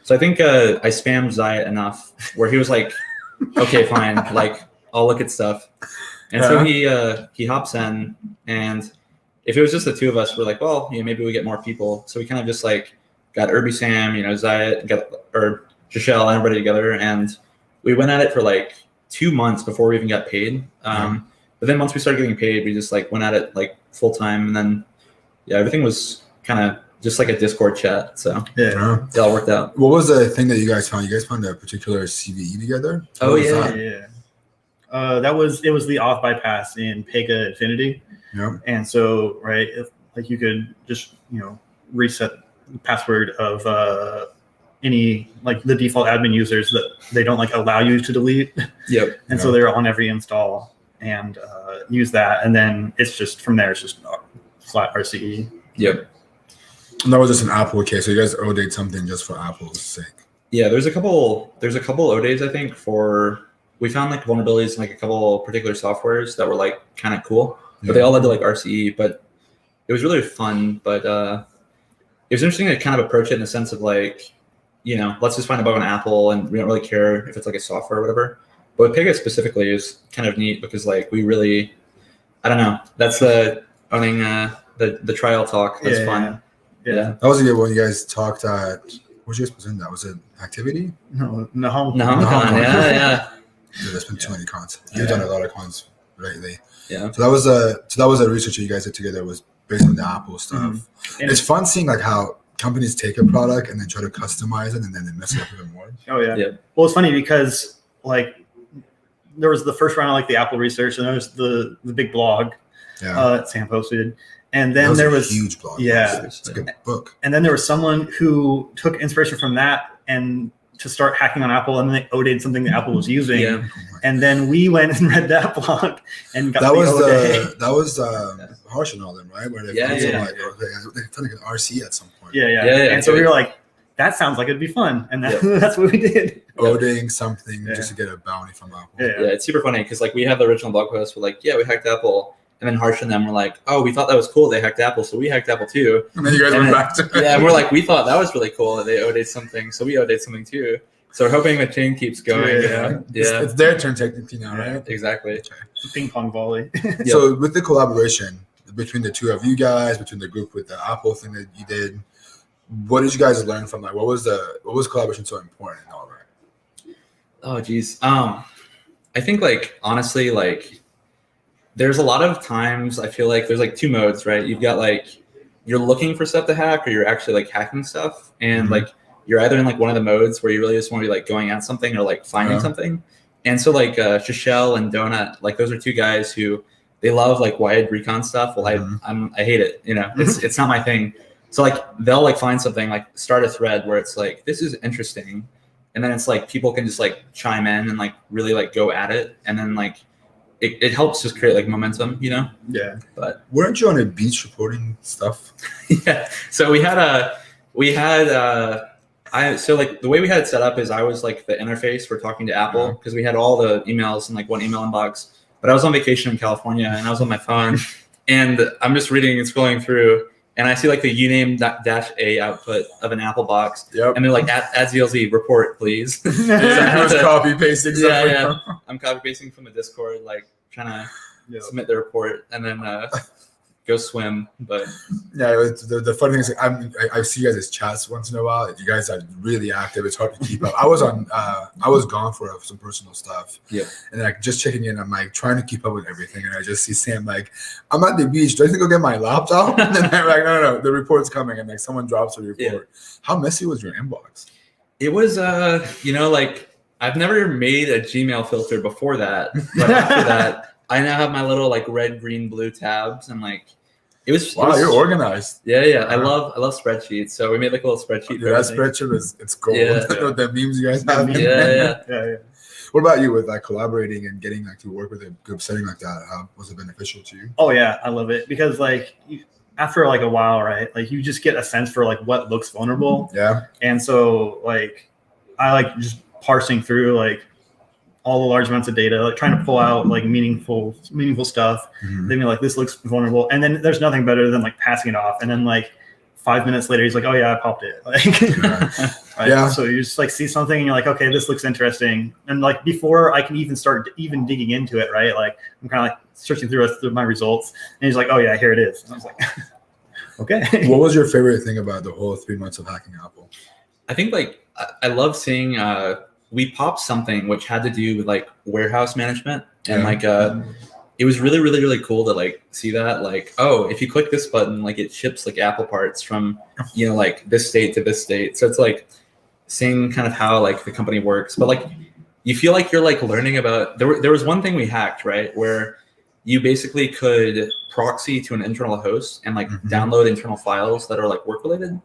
So I think I spammed Zayat enough where he was like, okay, fine, like I'll look at stuff. And so he hops in, and if it was just the two of us, we're like, well, maybe we get more people. So we kind of just like got Irby Sam, Zayat, or Shishel, and everybody together, and we went at it for like 2 months before we even got paid. But then once we started getting paid, we just like went at it like full time, and then everything was kind of just like a Discord chat. So it all worked out. What was the thing that you guys found? You guys found a particular CVE together? Oh yeah. It was the auth bypass in Pega Infinity. Yeah. And so like you could just reset the password of any like the default admin users that they don't like allow you to delete. Yep. And so they're on every install, and use that, and then it's just from there it's just flat RCE. Yep. And that was just an Apple case. So you guys OD'd something just for Apple's sake. Yeah, there's a couple ODAs I think we found like vulnerabilities in like a couple particular softwares that were like kind of cool, but they all led to like RCE. But it was really fun. But it was interesting to kind of approach it in the sense of like, let's just find a bug on Apple, and we don't really care if it's like a software or whatever. But with Pega specifically, it was kind of neat because like we really, I don't know, that's the owning the trial talk. That's fun. Yeah. That was a good one. You guys talked at, what did you guys present that? Was it Activity? No. Yeah. Dude, there's been too many cons. You've done a lot of cons lately. Yeah. So that was a research that you guys did together, was based on the Apple stuff. And it's fun seeing like how companies take a product and then try to customize it, and then they mess it up even more. Oh yeah. Well, it's funny because like there was the first round of like the Apple research, and there was the big blog that Sam posted, and then there was a huge blog. Yeah, it's a good book. And then there was someone who took inspiration from that and to start hacking on Apple, and then they OD'd something that Apple was using. Yeah. And then we went and read that blog and got that the was Harsh and all them, right? Where they found something like, okay, they found like an RC at some point. Yeah. And so we were like, that sounds like it'd be fun, and that's what we did. owning something just to get a bounty from Apple. Yeah, it's super funny because like we have the original blog post. We're like, yeah, we hacked Apple. And then Harsh and them were like, oh, we thought that was cool. They hacked Apple, so we hacked Apple too. And then you guys went back to it. Yeah, and we're like, we thought that was really cool that they owed something, so we owed something too. So we're hoping the chain keeps going. Yeah. It's their turn technically now, right? Exactly. Ping pong volley. So with the collaboration between the two of you guys, between the group with the Apple thing that you did, what did you guys learn from that? What was collaboration so important in all that? Oh, geez. I think like honestly, like there's a lot of times I feel like there's like two modes, right? You've got like you're looking for stuff to hack, or you're actually like hacking stuff, and like you're either in like one of the modes where you really just want to be like going at something or like finding something. And so like Shishel and Donut, like those are two guys who they love like wide recon stuff. Well, I hate it. You know, it's not my thing. So like they'll like find something, like start a thread where it's like this is interesting, and then it's like people can just like chime in and like really like go at it, and then like it helps just create like momentum, you know? Yeah. But weren't you on a beach reporting stuff? Yeah. So so like the way we had it set up is I was like the interface for talking to Apple because we had all the emails in like one email inbox. But I was on vacation in California and I was on my phone and I'm just reading and scrolling through and I see like the uname-a output of an Apple box. Yep. And they're like at ZLZ report, please. So I was copy pasting stuff. Yeah. I'm copy pasting from the Discord, like trying to submit the report and then go swim. But yeah, the funny thing is I see you guys as chats once in a while. You guys are really active. It's hard to keep up. I was gone for some personal stuff. Yeah. And like just checking in, I'm like trying to keep up with everything, and I just see Sam like, I'm at the beach. Do I need to go get my laptop? And then they're like, no, the report's coming, and like someone drops a report. Yeah. How messy was your inbox? It was like I've never made a Gmail filter before that, but after that. I now have my little like red, green, blue tabs, and like it was. Wow, you're organized. Yeah. I love spreadsheets. So we made like a little spreadsheet. Yeah, that spreadsheet it's gold. Yeah. The memes you guys have. Yeah. What about you with like collaborating and getting like to work with a group setting like that? How was it beneficial to you? Oh yeah, I love it because like after like a while, right? Like you just get a sense for like what looks vulnerable. Yeah. And so like I like just parsing through like all the large amounts of data, like trying to pull out like meaningful stuff. Mm-hmm. Then you're like, this looks vulnerable. And then there's nothing better than like passing it off. And then like 5 minutes later, he's like, oh yeah, I popped it. Like, right? Yeah. So you just like see something and you're like, okay, this looks interesting. And like before I can even start digging into it, right? Like I'm kind of like searching through my results and he's like, oh yeah, here it is. And I was like, okay. What was your favorite thing about the whole 3 months of hacking Apple? I think like I love seeing we popped something which had to do with like warehouse management and like it was really, really, really cool to like see that like, oh, if you click this button, like it ships like Apple parts from, you know, like this state to this state. So it's like seeing kind of how like the company works, but like you feel like you're like learning about, there was one thing we hacked, right? Where you basically could proxy to an internal host and like download internal files that are like work related.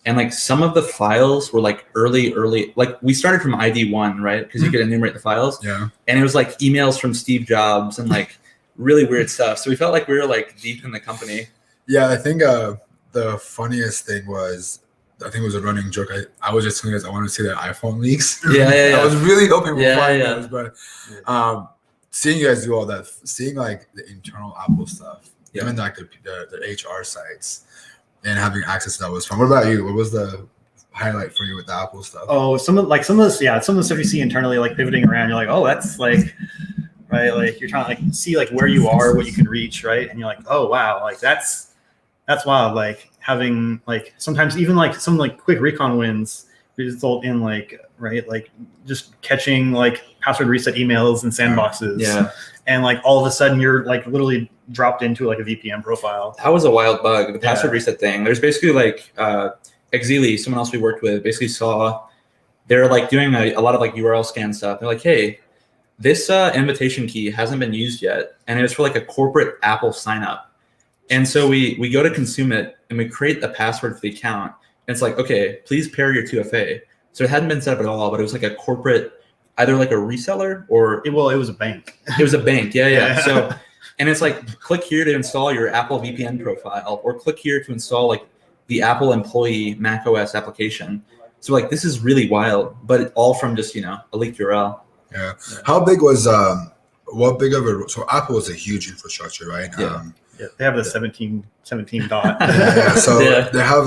And like some of the files were like early, like we started from ID1, right? Because you could enumerate the files. Yeah. And it was like emails from Steve Jobs and like really weird stuff. So we felt like we were like deep in the company. Yeah, I think the funniest thing was, I think it was a running joke. I was just telling you guys I wanted to see that iPhone leaks. Yeah. I was really hoping we'll find those, but seeing you guys do all that, seeing like the internal Apple stuff, even like the HR sites. And having access to that was fun. What about you? What was the highlight for you with the Apple stuff? Oh, some of the stuff you see internally, like pivoting around, you're like, oh, that's like, right? Like you're trying to like see like where you are, what you can reach, right? And you're like, oh wow, like that's wild. Like having like sometimes even like some like quick recon wins result in like like just catching like password reset emails and sandboxes. Yeah. And like all of a sudden you're like literally dropped into like a VPN profile. That was a wild bug, the password reset thing. There's basically like Exili, someone else we worked with, basically saw they're like doing a lot of like URL scan stuff. They're like, hey, this invitation key hasn't been used yet. And it was for like a corporate Apple sign up. And so we go to consume it and we create a password for the account. And it's like, okay, please pair your 2FA. So it hadn't been set up at all, but it was like a corporate, either like a reseller or it was a bank. It was a bank. Yeah. So, and it's like, click here to install your Apple VPN profile, or click here to install like the Apple employee macOS application. So like this is really wild, but it, all from just a leaked URL. Yeah. How big was what big of a so Apple is a huge infrastructure, right? Yeah. Yeah, they have the 17 dot. Yeah, so Yeah. they have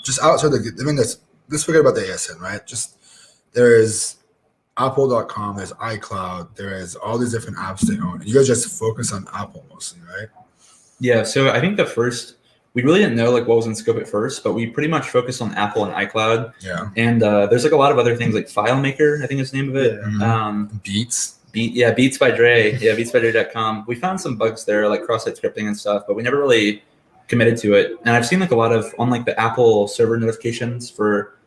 just outside the. I mean, let's forget about the ASN, right? Just there is Apple.com, there's iCloud, there is all these different apps they own. You guys just focus on Apple mostly, right? Yeah. So I think we really didn't know like what was in scope at first, but we pretty much focused on Apple and iCloud. Yeah. And there's like a lot of other things like FileMaker, I think is the name of it. Beats. Beats by Dre. Yeah, beatsbydre.com. We found some bugs there, like cross-site scripting and stuff, but we never really committed to it. And I've seen like a lot of on like the Apple server notifications for,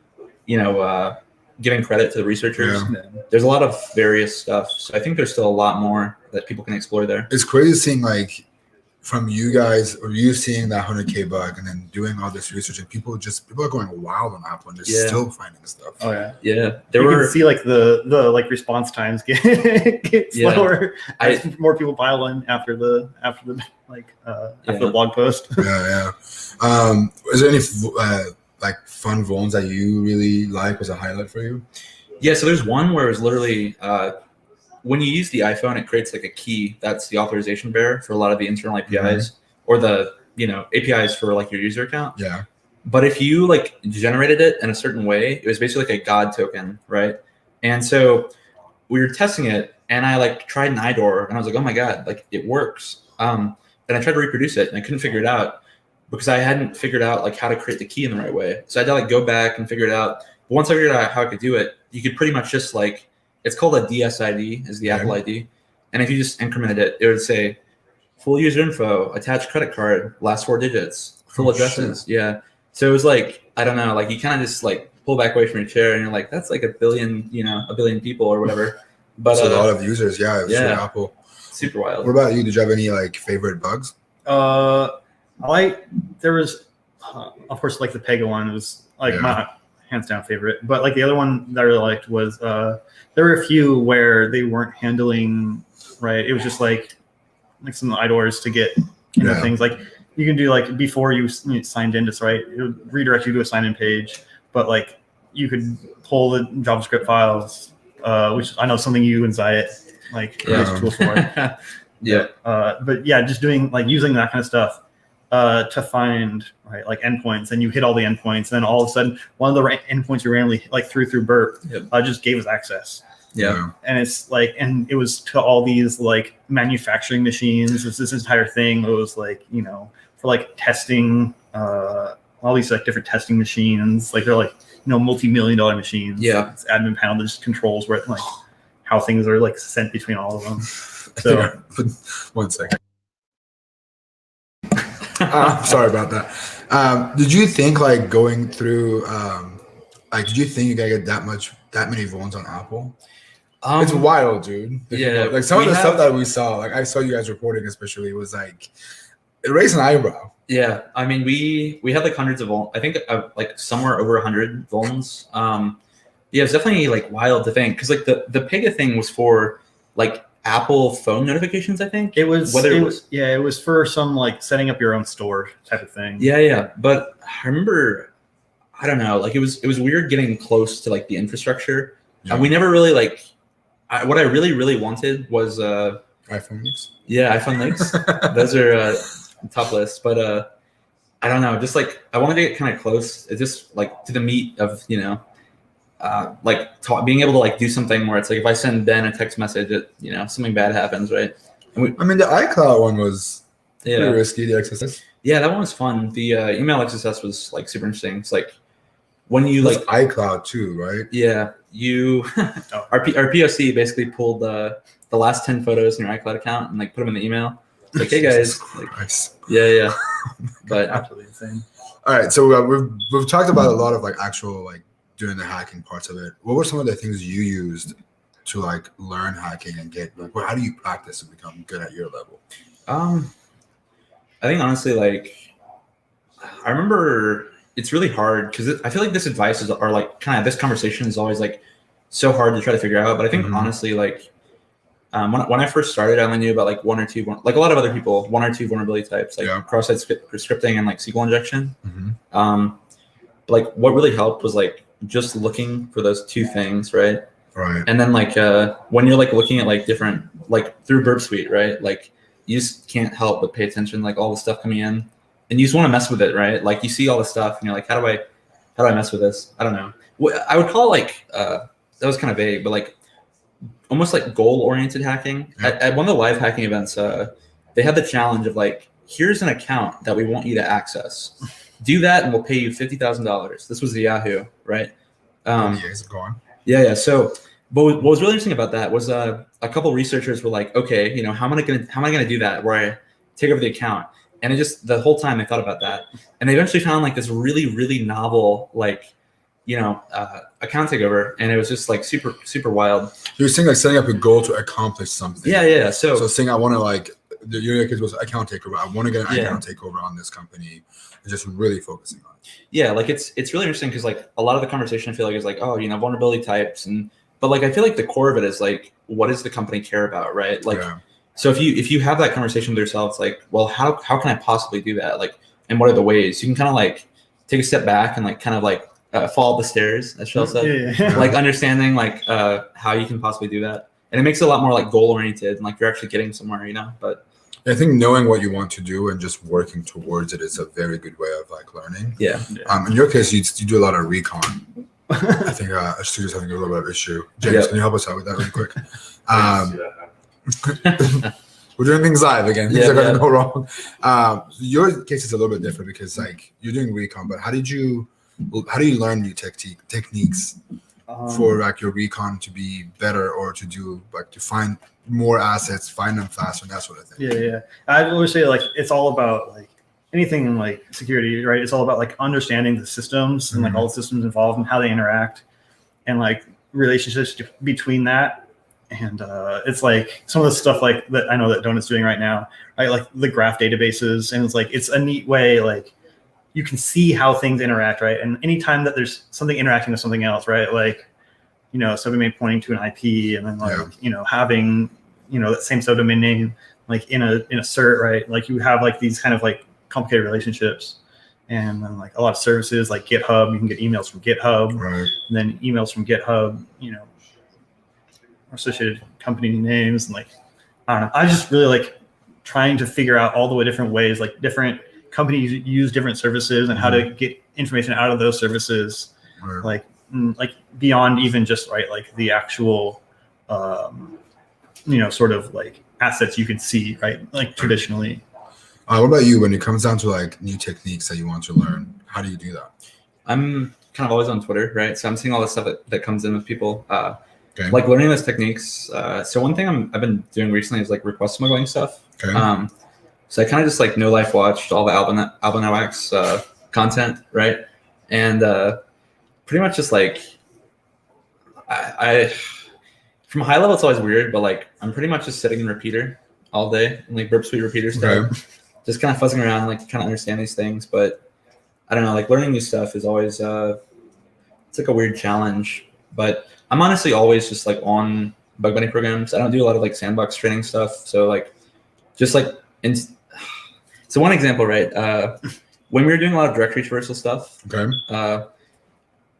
giving credit to the researchers. Yeah. There's a lot of various stuff. So I think there's still a lot more that people can explore there. It's crazy seeing like from you guys or you seeing that 100K bug and then doing all this research and people are going wild on Apple and they're still finding stuff. Oh yeah. Yeah. You can see like the like response times get slower as more people pile in after the blog post. Yeah. Is there any like fun vulns that you really like was a highlight for you? Yeah, so there's one where it's literally when you use the iPhone, it creates like a key that's the authorization bearer for a lot of the internal APIs or the APIs for like your user account. Yeah. But if you like generated it in a certain way, it was basically like a God token, right? And so we were testing it, and I like tried an IDOR, and I was like, oh my god, like it works. And I tried to reproduce it, and I couldn't figure it out because I hadn't figured out like how to create the key in the right way. So I had to like go back and figure it out. But once I figured out how I could do it, you could pretty much just like, it's called a DSID, is the Apple ID. And if you just incremented it, it would say full user info, attached credit card, last 4 digits, full addresses. Shit. Yeah. So it was like, I don't know, like you kind of just like pull back away from your chair and you're like, that's like a billion people or whatever. But it's a lot of users. Yeah. It's really Apple. Super wild. What about you? Did you have any like favorite bugs? There was, of course, like the Pega one was like my hands down favorite. But like the other one that I really liked was there were a few where they weren't handling right. It was just like some IDORs to get into things. Like you can do like before you signed in, just right. It would redirect you to a sign in page, but like you could pull the JavaScript files, which I know something you and Zayat like use tools for. But yeah, just doing like using that kind of stuff to find like endpoints, and you hit all the endpoints, and then all of a sudden one of the endpoints you randomly like threw burp just gave us access. Yeah. And it's like, and it was to all these like manufacturing machines. This entire thing was like, for like testing, all these like different testing machines. Like they're like, multi-million-dollar machines. Yeah. It's admin panel that just controls where like how things are like sent between all of them. So 1 second. Sorry about that. Did you think like going through did you think you gotta get that many vulns on Apple? It's wild, dude. Like some of the stuff that we saw, like I saw you guys reporting especially, was like it raised an eyebrow. Yeah, I mean we had like hundreds of vulns. I think like somewhere over 100 vulns. Yeah, it's definitely like wild to think because like the Pega thing was for like Apple phone notifications. I think it was for some like setting up your own store type of thing. Yeah. But I remember, I don't know, like it was weird getting close to like the infrastructure. We never really like. What I really wanted was iPhone links. Yeah, iPhone links. Those are top list. But I don't know. Just like I wanted to get kind of close. It's just like to the meat of being able to like do something where it's like if I send Ben a text message, something bad happens, right? I mean, the iCloud one was pretty risky. The XSS. Yeah, that one was fun. The email XSS was like super interesting. It's like when you like iCloud too, right? Yeah, our POC basically pulled the last 10 photos in your iCloud account and like put them in the email. It's like, hey guys, yeah. But absolutely insane. All right, so we've talked about a lot of like actual like doing the hacking parts of it. What were some of the things you used to like learn hacking and get like how do you practice to become good at your level? I think honestly, like I remember it's really hard because I feel like this advice are like kind of this conversation is always like so hard to try to figure out. But I think honestly, like when I first started, I only knew about like one or two, like a lot of other people, 1 or 2 vulnerability types, like cross-site scripting and like SQL injection. But like what really helped was like just looking for those two things, right? Right. And then like when you're like looking at like different, like through Burp Suite, right? Like you just can't help but pay attention, like all the stuff coming in, and you just want to mess with it, right? Like you see all the stuff and you're like, how do I mess with this? I don't know. I would call it like that was kind of vague, but like almost like goal-oriented hacking. At one of the live hacking events, they had the challenge of like, here's an account that we want you to access. Do that and we'll pay you $50,000. This was the Yahoo, right? Years gone. Yeah. So, but what was really interesting about that was a couple researchers were like, okay, you know, how am I gonna do that where I take over the account? And it just the whole time they thought about that, and they eventually found like this really, really novel like, you know, account takeover, and it was just like super, super wild. You're saying like setting up a goal to accomplish something. Yeah. So saying I want to like the unit was account takeover. I want to get an account takeover on this company, and just really focusing on it. Yeah, like it's really interesting because like a lot of the conversation I feel like is like, oh, you know, vulnerability types, but like I feel like the core of it is like, what does the company care about, right? Like, so if you have that conversation with yourself, it's like, well, how can I possibly do that? Like, and what are the ways you can kind of like take a step back and like kind of like fall up the stairs, as Shell said, like understanding like how you can possibly do that, and it makes it a lot more like goal oriented and like you're actually getting somewhere, you know. But I think knowing what you want to do and just working towards it is a very good way of like learning. Yeah. In your case, you do a lot of recon. I think students having a little bit of issue. James, can you help us out with that really quick? We're doing things live again. Things are going to go wrong. Your case is a little bit different because like you're doing recon, but how do you learn new techniques for like your recon to be better or to do like to find more assets, find them faster, and that sort of thing? Yeah. I always say like it's all about like anything in like security, right? It's all about like understanding the systems and like all the systems involved and how they interact and like relationships between that. And it's like some of the stuff like that I know that Donut's doing right now, right? Like the graph databases, and it's like it's a neat way like you can see how things interact, right? And anytime that there's something interacting with something else, right? Like, you know, subdomain pointing to an IP, and then like you know having that same subdomain name like in a cert, right? Like you have like these kind of like complicated relationships, and then like a lot of services like GitHub, you can get emails from GitHub, and then emails from GitHub, you know, associated company names, and like I don't know. I just really like trying to figure out all the way different ways, like different companies use different services and how to get information out of those services, like beyond even just like the actual sort of like assets you can see, right? Like traditionally. What about you when it comes down to like new techniques that you want to learn? How do you do that? I'm kind of always on Twitter, right? So I'm seeing all the stuff that comes in with people, like learning those techniques. So one thing I've been doing recently is like request smuggling stuff. So I kind of just like no life watched all the Albanowax content, right? And pretty much just like I from a high level, it's always weird, but like I'm pretty much just sitting in repeater all day and like Burp Suite repeater stuff, just kind of fuzzing around, like kind of understand these things. But I don't know, like learning new stuff is always it's like a weird challenge. But I'm honestly always just like on bug bounty programs. I don't do a lot of like sandbox training stuff. So like just like so one example, right? When we were doing a lot of directory traversal stuff,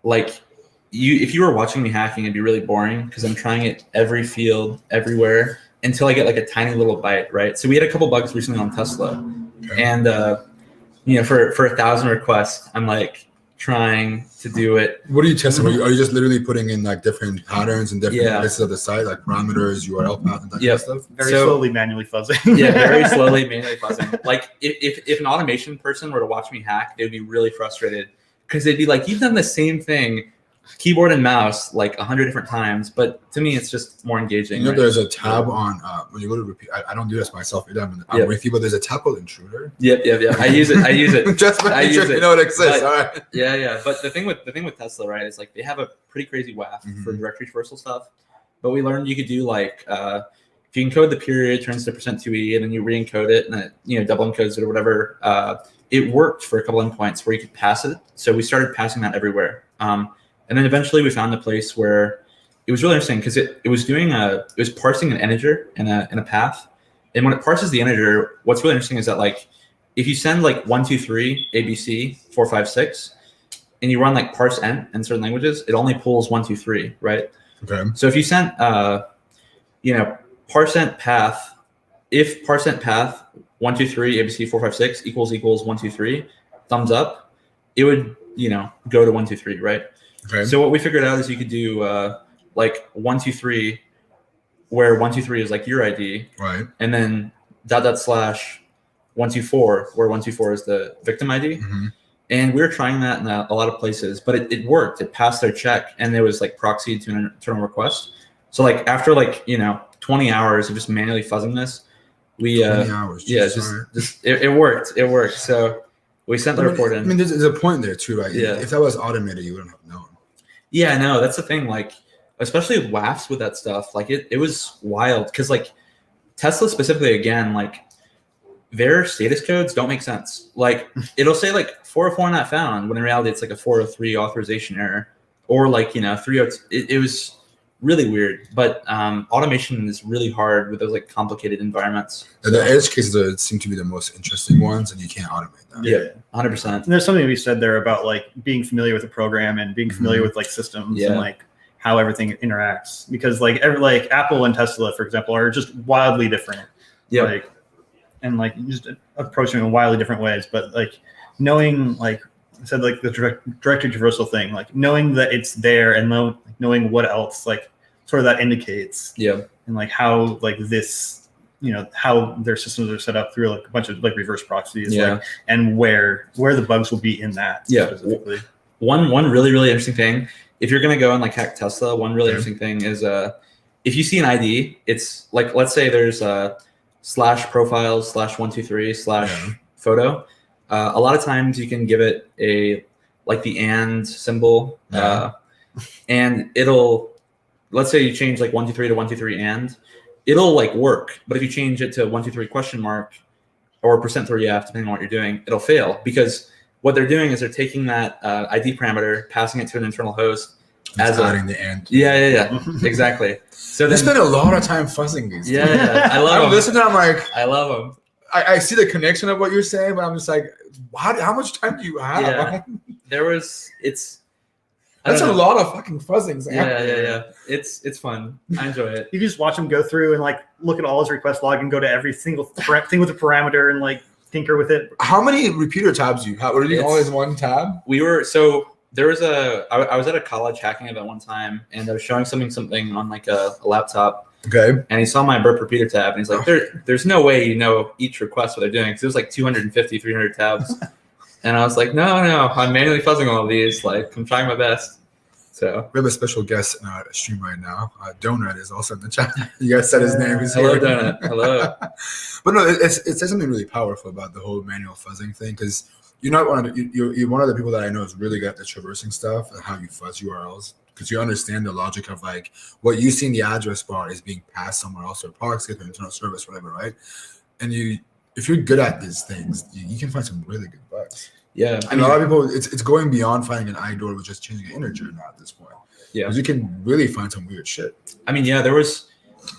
like if you were watching me hacking, it'd be really boring because I'm trying it every field, everywhere until I get like a tiny little bite, right? So we had a couple bugs recently on Tesla, and for 1,000 requests, I'm like trying to do it. What are you testing? Are you just literally putting in like different patterns and different places of the site, like parameters, URL path, and that kind of stuff? Very slowly manually fuzzing. Very slowly manually fuzzing. Like if an automation person were to watch me hack, they'd be really frustrated because they'd be like, "You've done the same thing, keyboard and mouse, like 100 different times." But to me, it's just more engaging. There's a tab on when you go to repeat. I don't do this myself. I'm with you, but there's a tab called intruder. Yep. I use it. Just make sure you know it exists. All right. Yeah. But the thing with Tesla, right, is like they have a pretty crazy WAF for directory traversal stuff. But we learned you could do like if you encode the period, it turns to %2e, and then you re-encode it, and it double encodes it or whatever. It worked for a couple endpoints where you could pass it. So we started passing that everywhere. And then eventually we found a place where it was really interesting because it was parsing an integer in a path. And when it parses the integer, what's really interesting is that like if you send like 1, 2, 3, ABC, 4, 5, 6, and you run like parseInt in certain languages, it only pulls 1, 2, 3, right? Okay. So if you sent, parseInt path, if parseInt path 1, 2, 3 ABC 4, 5, 6 equals 1, 2, 3 thumbs up, it would go to 1, 2, 3, right? Okay. So what we figured out is you could do like 1, 2, 3, where 1, 2, 3 is like your ID, right? And then .. / 1, 2, 4, where 1, 2, 4 is the victim ID. Mm-hmm. And we were trying that in a lot of places, but it worked. It passed their check, and it was like proxied to an internal request. So like after 20 hours of just manually fuzzing this, we 20 hours. It worked. It worked. So we sent the report in. I mean, there's a point there too, right? Yeah. If that was automated, you wouldn't have known. Yeah, no, that's the thing. Like, especially with WAFs with that stuff, like it was wild because like Tesla specifically, again, like their status codes don't make sense. Like it'll say like 404 not found, when in reality it's like a 403 authorization error, or like 302. It was really weird. But automation is really hard with those like complicated environments. The edge cases seem to be the most interesting ones, and you can't automate them. Yeah, 100%. And there's something to be said there about like being familiar with the program and being familiar with like systems and like how everything interacts, because like Apple and Tesla, for example, are just wildly different. Yeah. Like, and like just approaching in wildly different ways. But like knowing, like I said, like the directory traversal thing, like knowing that it's there and knowing what else like sort of that indicates. Yeah. And like how like this, how their systems are set up through like a bunch of like reverse proxies. Yeah. Like, and where the bugs will be in that. Yeah. Specifically. One really, really interesting thing, if you're going to go and like hack Tesla, one really interesting thing is if you see an ID, it's like, let's say there's /profiles /123 /photo. A lot of times you can give it the and symbol, and it'll, let's say you change like 123 to 123 and, it'll like work. But if you change it to 123 question mark or %3f, depending on what you're doing, it'll fail, because what they're doing is they're taking that ID parameter, passing it to an internal host, as adding the and. Yeah, exactly. So they spend a lot of time fuzzing these. Yeah, I love them. Listen, I'm like, I love them. I see the connection of what you're saying, but I'm just like, how much time do you have? Yeah. That's a lot of fucking fuzzings. Yeah. It's fun. I enjoy it. You can just watch them go through and like look at all his request log and go to every single thing with a parameter and like tinker with it. How many repeater tabs do you have? Were you always one tab? There was I was at a college hacking event one time, and I was showing something on like a laptop. Okay. And he saw my burp repeater tab, and he's like, there's no way each request what they're doing. Because it was like 250, 300 tabs. And I was like, no, I'm manually fuzzing all of these. Like, I'm trying my best. So we have a special guest in our stream right now. Donut is also in the chat. You guys said his name. He's hello, here. Donut. Hello. But no, it says something really powerful about the whole manual fuzzing thing, because you're one of the people that I know is really good at the traversing stuff and how you fuzz URLs, because you understand the logic of like what you see in the address bar is being passed somewhere else, or proxy, or internal service, whatever, right? And if you're good at these things, you can find some really good bugs. Yeah, I mean, a lot of people, it's going beyond finding an IDOR with just changing an integer now at this point. Yeah, because you can really find some weird shit. I mean, yeah, there was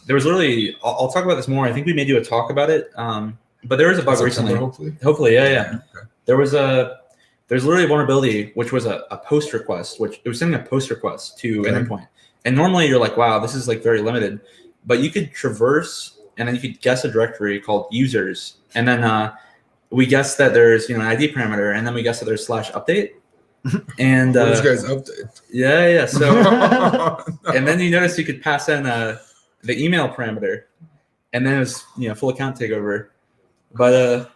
literally. I'll talk about this more. I think we may do a talk about it. But there was a bug recently. Hopefully, yeah. Okay. There's literally a vulnerability, which was a post request, which it was sending a post request to an endpoint. And normally you're like, wow, this is like very limited. But you could traverse, and then you could guess a directory called users, and then we guess that there's an ID parameter, and then we guess that there's /update. And what did you guys update? Yeah. So and then you notice you could pass in the email parameter, and then it was full account takeover. But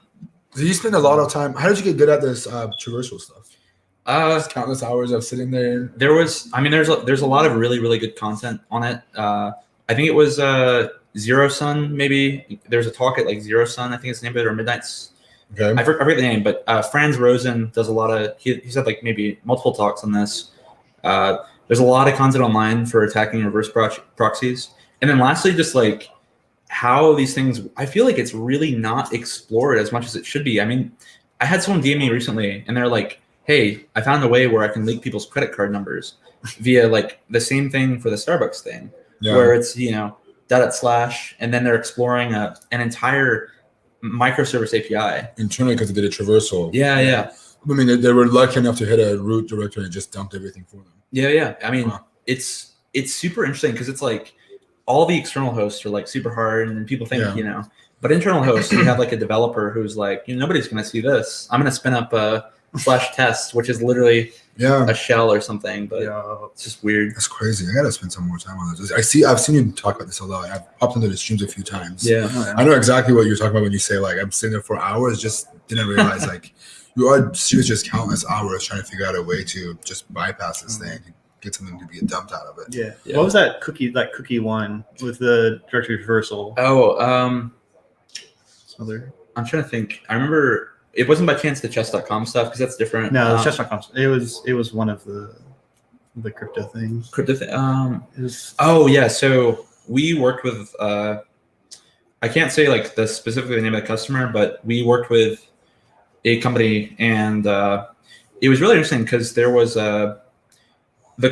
so you spend a lot of time. How did you get good at this traversal stuff? Just countless hours of sitting there. There's a lot of really, really good content on it. I think it was Zero Sun, maybe. There's a talk at like Zero Sun, I think it's the name of it, or Midnight's. Okay. I forget the name, but Franz Rosen does a lot of. He's had like maybe multiple talks on this. There's a lot of content online for attacking reverse proxies, and then lastly, just like how these things. I feel like it's really not explored as much as it should be. I mean, I had someone DM me recently, and they're like, "Hey, I found a way where I can leak people's credit card numbers via like the same thing for the Starbucks thing, where it's // and then they're exploring an entire microservice API internally because they did a traversal. Yeah. I mean, they were lucky enough to hit a root directory and just dumped everything for them. Yeah. I mean, it's super interesting because it's like all the external hosts are like super hard, and people think but internal hosts, you have like a developer who's like, nobody's going to see this. I'm going to spin up a /test, which is literally a shell or something, but it's just weird. That's crazy. I gotta spend some more time on this. I've seen you talk about this a lot. I've popped into the streams a few times. I know exactly what you're talking about when you say like I'm sitting there for hours, just didn't realize like you are seriously just countless hours trying to figure out a way to just bypass this thing, get something to be dumped out of it. Yeah. What was that cookie one with the directory reversal? I'm trying to think. I remember it wasn't by chance the chess.com stuff because that's different. No, the chess.com. It was one of the crypto things. So we worked with I can't say like specifically the name of the customer, but we worked with a company, and it was really interesting because there was the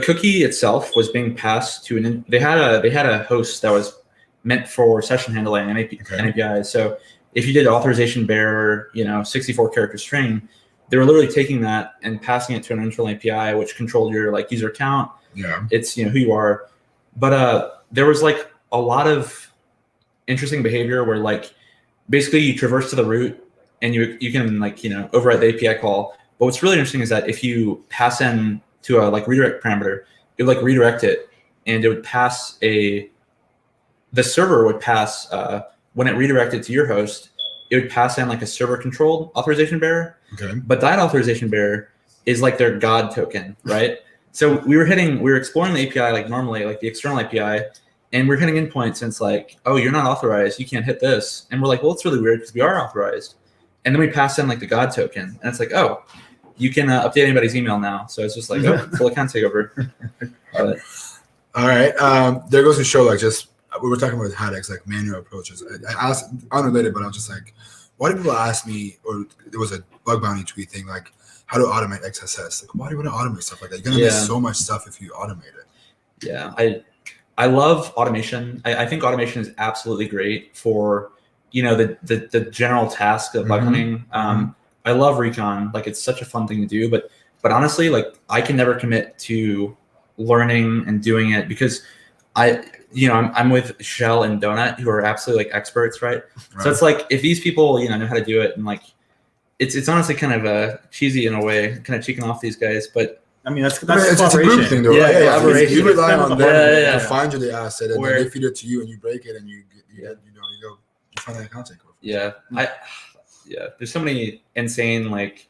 cookie itself was being passed to they had a host that was meant for session handling and APIs. So if you did authorization bearer, 64 character string, they were literally taking that and passing it to an internal API, which controlled your like user account. Yeah. It's, who you are. But there was like a lot of interesting behavior where like basically you traverse to the root and you can like, override the API call. But what's really interesting is that if you pass in to a like redirect parameter, it would like redirect it, and it would pass the server would pass, when it redirected to your host, it would pass in like a server controlled authorization bearer. Okay. But that authorization bearer is like their God token, right? So we were exploring the API like normally, like the external API, and we're hitting endpoints, and it's like, oh, you're not authorized, you can't hit this. And we're like, well, it's really weird because we are authorized. And then we pass in like the God token, and it's like, oh, you can update anybody's email now. So it's just like, oh, full account takeover. All right. There goes to show like just we were talking about HADEX, like manual approaches. I asked, unrelated, but I was just like, why do people ask me, or there was a bug bounty tweet thing, like how to automate XSS? Like, why do you want to automate stuff like that? You're going to miss so much stuff if you automate it. Yeah, I love automation. I think automation is absolutely great for, the general task of bug hunting. I love recon. Like, it's such a fun thing to do, but honestly, like I can never commit to learning and doing it because I'm with Shell and Donut, who are absolutely like experts, right? So it's like if these people, know how to do it, and like it's honestly kind of cheesy in a way, kind of cheeking off these guys. But I mean, it's a group thing, though. Yeah, right? You rely on them to find you the asset, and then they feed it to you, and you break it, and you find that account takeover. Yeah, there's so many insane like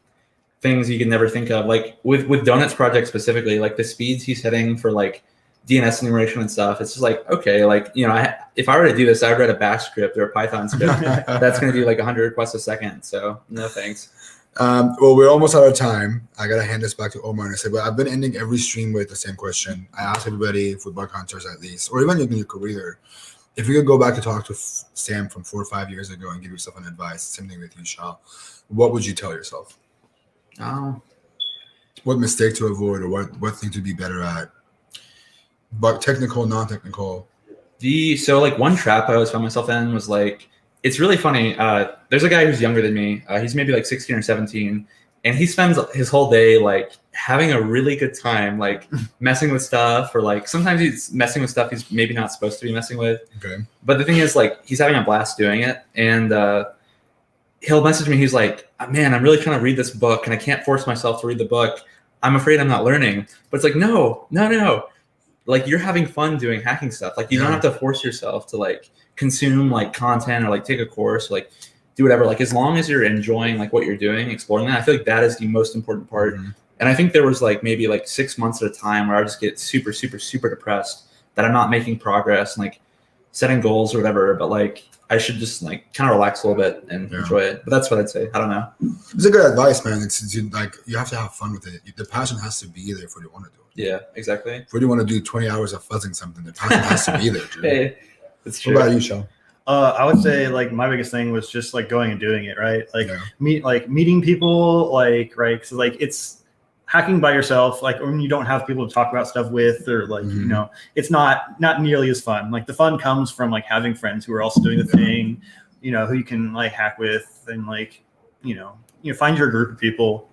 things you can never think of. Like with Donut's project specifically, like the speeds he's hitting for like DNS enumeration and stuff. It's just like, okay, like, if I were to do this, I would write a bash script or a Python script. That's going to do like 100 requests a second. So no thanks. Well, we're almost out of time. I got to hand this back to Omar and say, but I've been ending every stream with the same question. I ask everybody for bug hunters at least, or even in your career, if you could go back to talk to Sam from 4 or 5 years ago and give yourself an advice, same thing with you, Shal, what would you tell yourself? What mistake to avoid, or what thing to be better at? But technical, non-technical. So like one trap I always found myself in was like, it's really funny. There's a guy who's younger than me. He's maybe like 16 or 17, and he spends his whole day like having a really good time, like messing with stuff, or like sometimes he's messing with stuff he's maybe not supposed to be messing with. Okay. But the thing is, like, he's having a blast doing it, and he'll message me. He's like, man, I'm really trying to read this book, and I can't force myself to read the book. I'm afraid I'm not learning. But it's like, no. Like, you're having fun doing hacking stuff. Like, you don't have to force yourself to like consume like content or like take a course, or, like do whatever. Like, as long as you're enjoying like what you're doing, exploring that, I feel like that is the most important part. And I think there was like maybe like 6 months at a time where I would just get super, super, super depressed that I'm not making progress and like setting goals or whatever. But like, I should just like kind of relax a little bit and enjoy it. But that's what I'd say. I don't know. It's a good advice, man. It's like you have to have fun with it. The passion has to be there for you want to do it. Yeah, exactly. If you want to do 20 hours of fuzzing something, the passion has to be there, dude. Hey, that's true. What about you, Sean? I would say like my biggest thing was just like going and doing it, right? Like meeting people, like, right? Because like it's hacking by yourself, like when you don't have people to talk about stuff with, or like it's not nearly as fun. Like the fun comes from like having friends who are also doing the thing, who you can like hack with, and like find your group of people.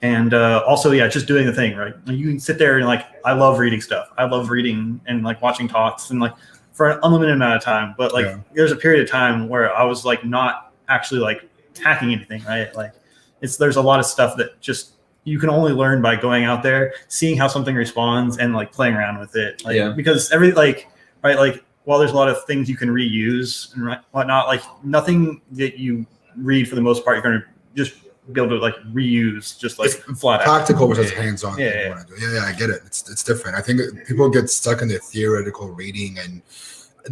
And also, yeah, just doing the thing, right? You can sit there and like, I love reading stuff. I love reading and like watching talks and like for an unlimited amount of time. But like, there's a period of time where I was like not actually like hacking anything, right? Like, there's a lot of stuff that just you can only learn by going out there, seeing how something responds, and like playing around with it. Like, because while there's a lot of things you can reuse and whatnot, like nothing that you read for the most part, you're going to just be able to like reuse just like flat out. Practical versus hands-on. Yeah, I get it. It's different. I think people get stuck in the theoretical reading and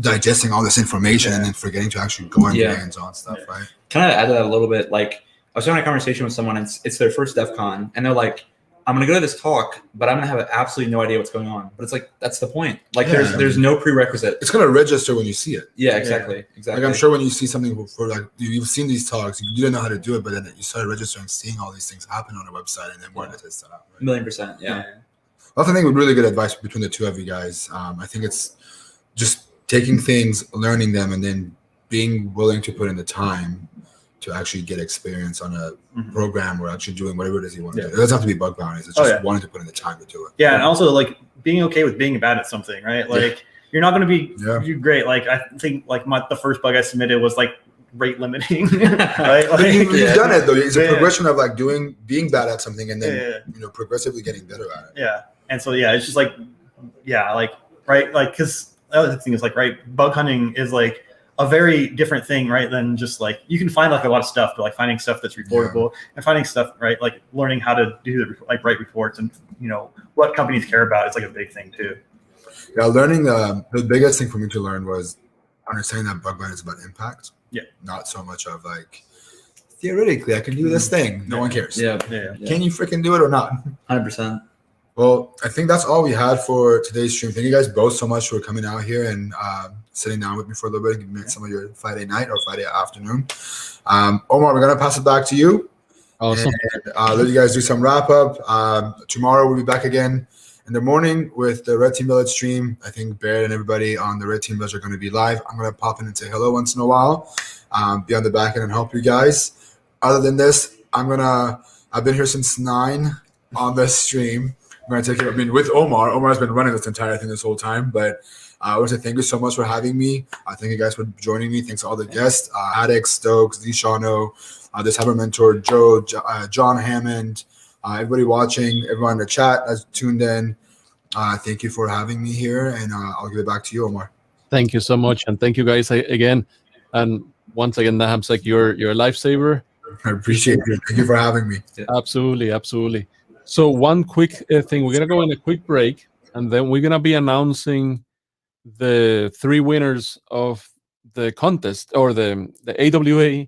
digesting all this information and then forgetting to actually go into hands-on stuff, right? Can I add to that a little bit? Like, I was having a conversation with someone, and it's their first DEF CON, and they're like, I'm going to go to this talk, but I'm going to have absolutely no idea what's going on. But it's like, that's the point. Like, there's no prerequisite. It's going to register when you see it. Yeah, exactly. Exactly. Like, I'm sure when you see something for like, you've seen these talks, you didn't know how to do it, but then you started registering, seeing all these things happen on the website, and then wanted to test it out. Right? 1,000,000%. Yeah. That's, I think, really good advice between the two of you guys. I think it's just taking things, learning them, and then being willing to put in the time to actually get experience on a program or actually doing whatever it is you want to do. It doesn't have to be bug bounties. It's just wanting to put in the time to do it. Yeah, and also like being okay with being bad at something, right? Like you're not going to be great. Like I think like the first bug I submitted was like rate limiting, right? Like, you've done it though. It's a progression of like being bad at something and then progressively getting better at it. Yeah, and so it's just like right, like because the other thing is like bug hunting is like a very different thing, right? Than just like you can find like a lot of stuff, but like finding stuff that's reportable and finding stuff, right? Like learning how to do write reports and what companies care about. It's like a big thing too. Yeah, learning the biggest thing for me to learn was understanding that bug bounty is about impact. Yeah, not so much of like theoretically I can do this thing. No one cares. Yeah. Can you freaking do it or not? 100%. Well, I think that's all we had for today's stream. Thank you guys both so much for coming out here and sitting down with me for a little bit and giving me some of your Friday night or Friday afternoon. Omar, we're going to pass it back to you. Awesome. And let you guys do some wrap up. Tomorrow we'll be back again in the morning with the Red Team Village stream. I think Barrett and everybody on the Red Team Village are going to be live. I'm going to pop in and say hello once in a while, be on the back end and help you guys. Other than this, I've been here since 9 on this stream. I'm going to take it, with Omar. Omar has been running this entire thing this whole time, but I want to thank you so much for having me. Thank you guys for joining me. Thanks to all the guests, Addix, Stokes, Zishano, the Cyber Mentor, Joe, John Hammond, everybody watching, everyone in the chat that's tuned in. Thank you for having me here, and I'll give it back to you, Omar. Thank you so much, and thank you guys again. And once again, Nahamsek, you're a lifesaver. I appreciate it. Thank you for having me. Absolutely, absolutely. So one quick thing, we're going to go in a quick break, and then we're going to be announcing the 3 winners of the contest or the AWA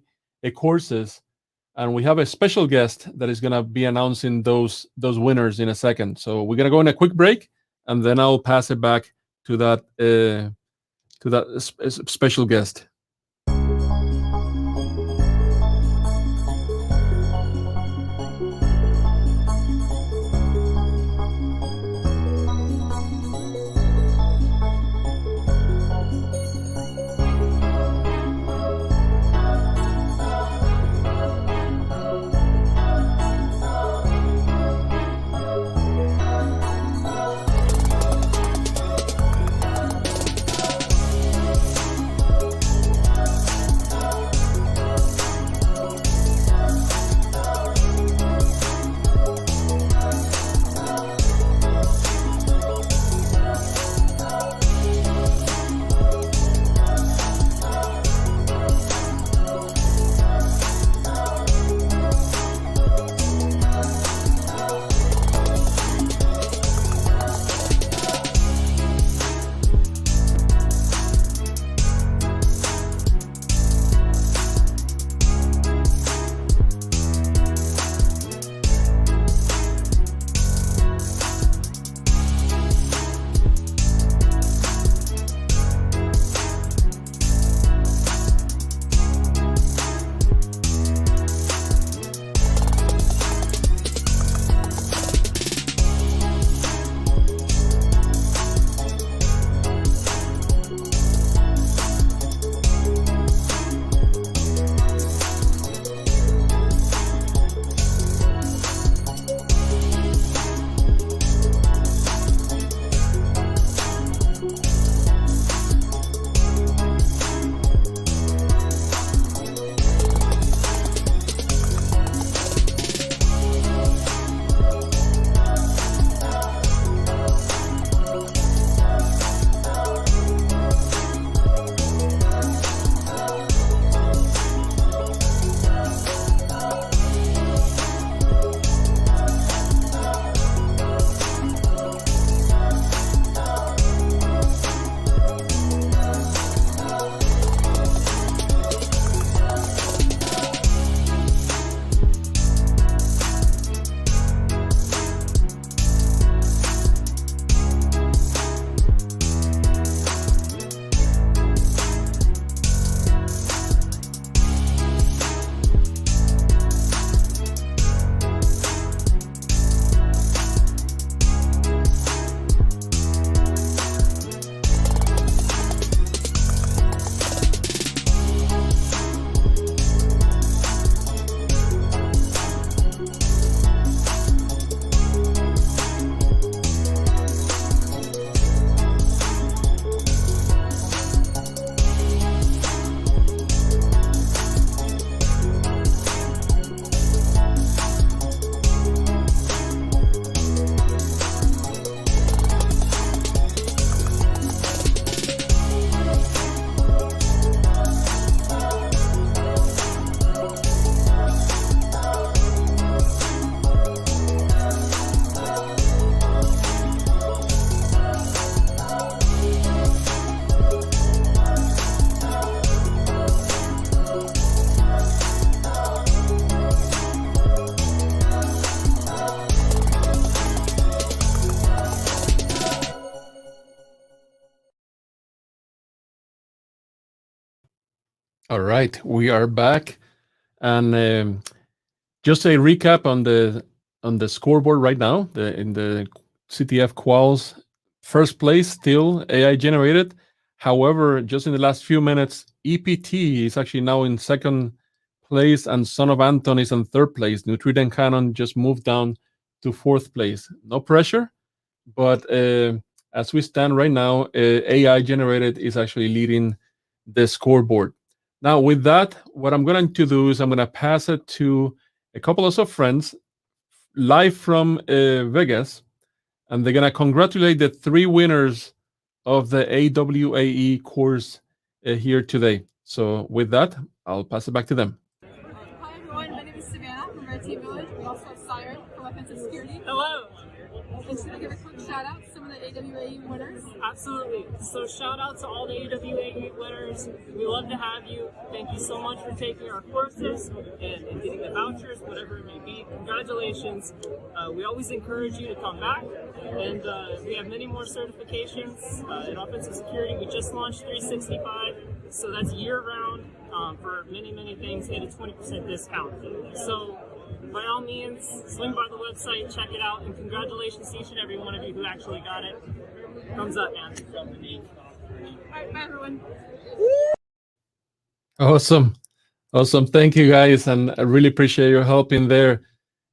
courses. And we have a special guest that is going to be announcing those winners in a second. So we're going to go in a quick break, and then I'll pass it back to that special guest. All right, we are back, and just a recap on the scoreboard right now. In the CTF quals, first place still AI generated. However, just in the last few minutes, EPT is actually now in second place, and Son of Anton is in third place. Nutriden Cannon just moved down to fourth place. No pressure, but as we stand right now, AI generated is actually leading the scoreboard. Now, with that, what I'm going to do is I'm going to pass it to a couple of friends live from Vegas, and they're going to congratulate the 3 winners of the AWAE course here today. So with that, I'll pass it back to them. Hi everyone, my name is Savannah from Red Team Village. We also have Siren from Offensive Security. Hello. And should I give a quick shout out to some of the AWAE winners? Absolutely. So shout out to all the AWAE winners. We love to have you. Thank you so much for taking our courses and getting the vouchers, whatever it may be. Congratulations. We always encourage you to come back. And we have many more certifications in offensive security. We just launched 365. So that's year round for many, many things and a 20% discount. So by all means, swing by the website, check it out, and congratulations to each and every one of you who actually got it. Thumbs up, man. Alright, bye everyone. Awesome. Thank you, guys, and I really appreciate your help in there.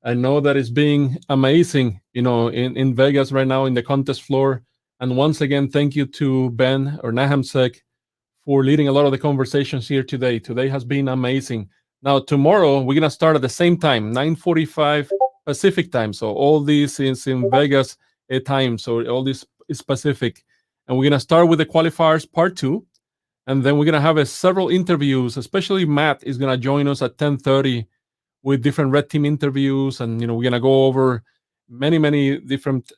I know that it's being amazing, in Vegas right now in the contest floor. And once again, thank you to Ben or Nahamsek for leading a lot of the conversations here today. Today has been amazing. Now, tomorrow, we're going to start at the same time, 9:45 Pacific time. So all this is in Vegas time. So all this is Pacific. And we're going to start with the qualifiers part 2. And then we're going to have several interviews, especially Matt is going to join us at 10:30 with different Red Team interviews. And, we're going to go over many, many different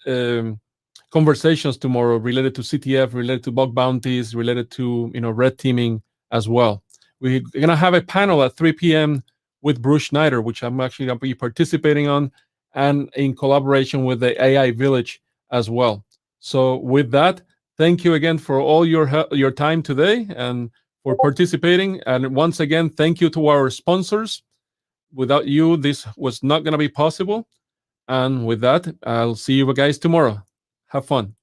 conversations tomorrow related to CTF, related to bug bounties, related to, Red Teaming as well. We're going to have a panel at 3 p.m. with Bruce Schneider, which I'm actually going to be participating on, and in collaboration with the AI Village as well. So with that, thank you again for all your time today and for participating. And once again, thank you to our sponsors. Without you, this was not going to be possible. And with that, I'll see you guys tomorrow. Have fun.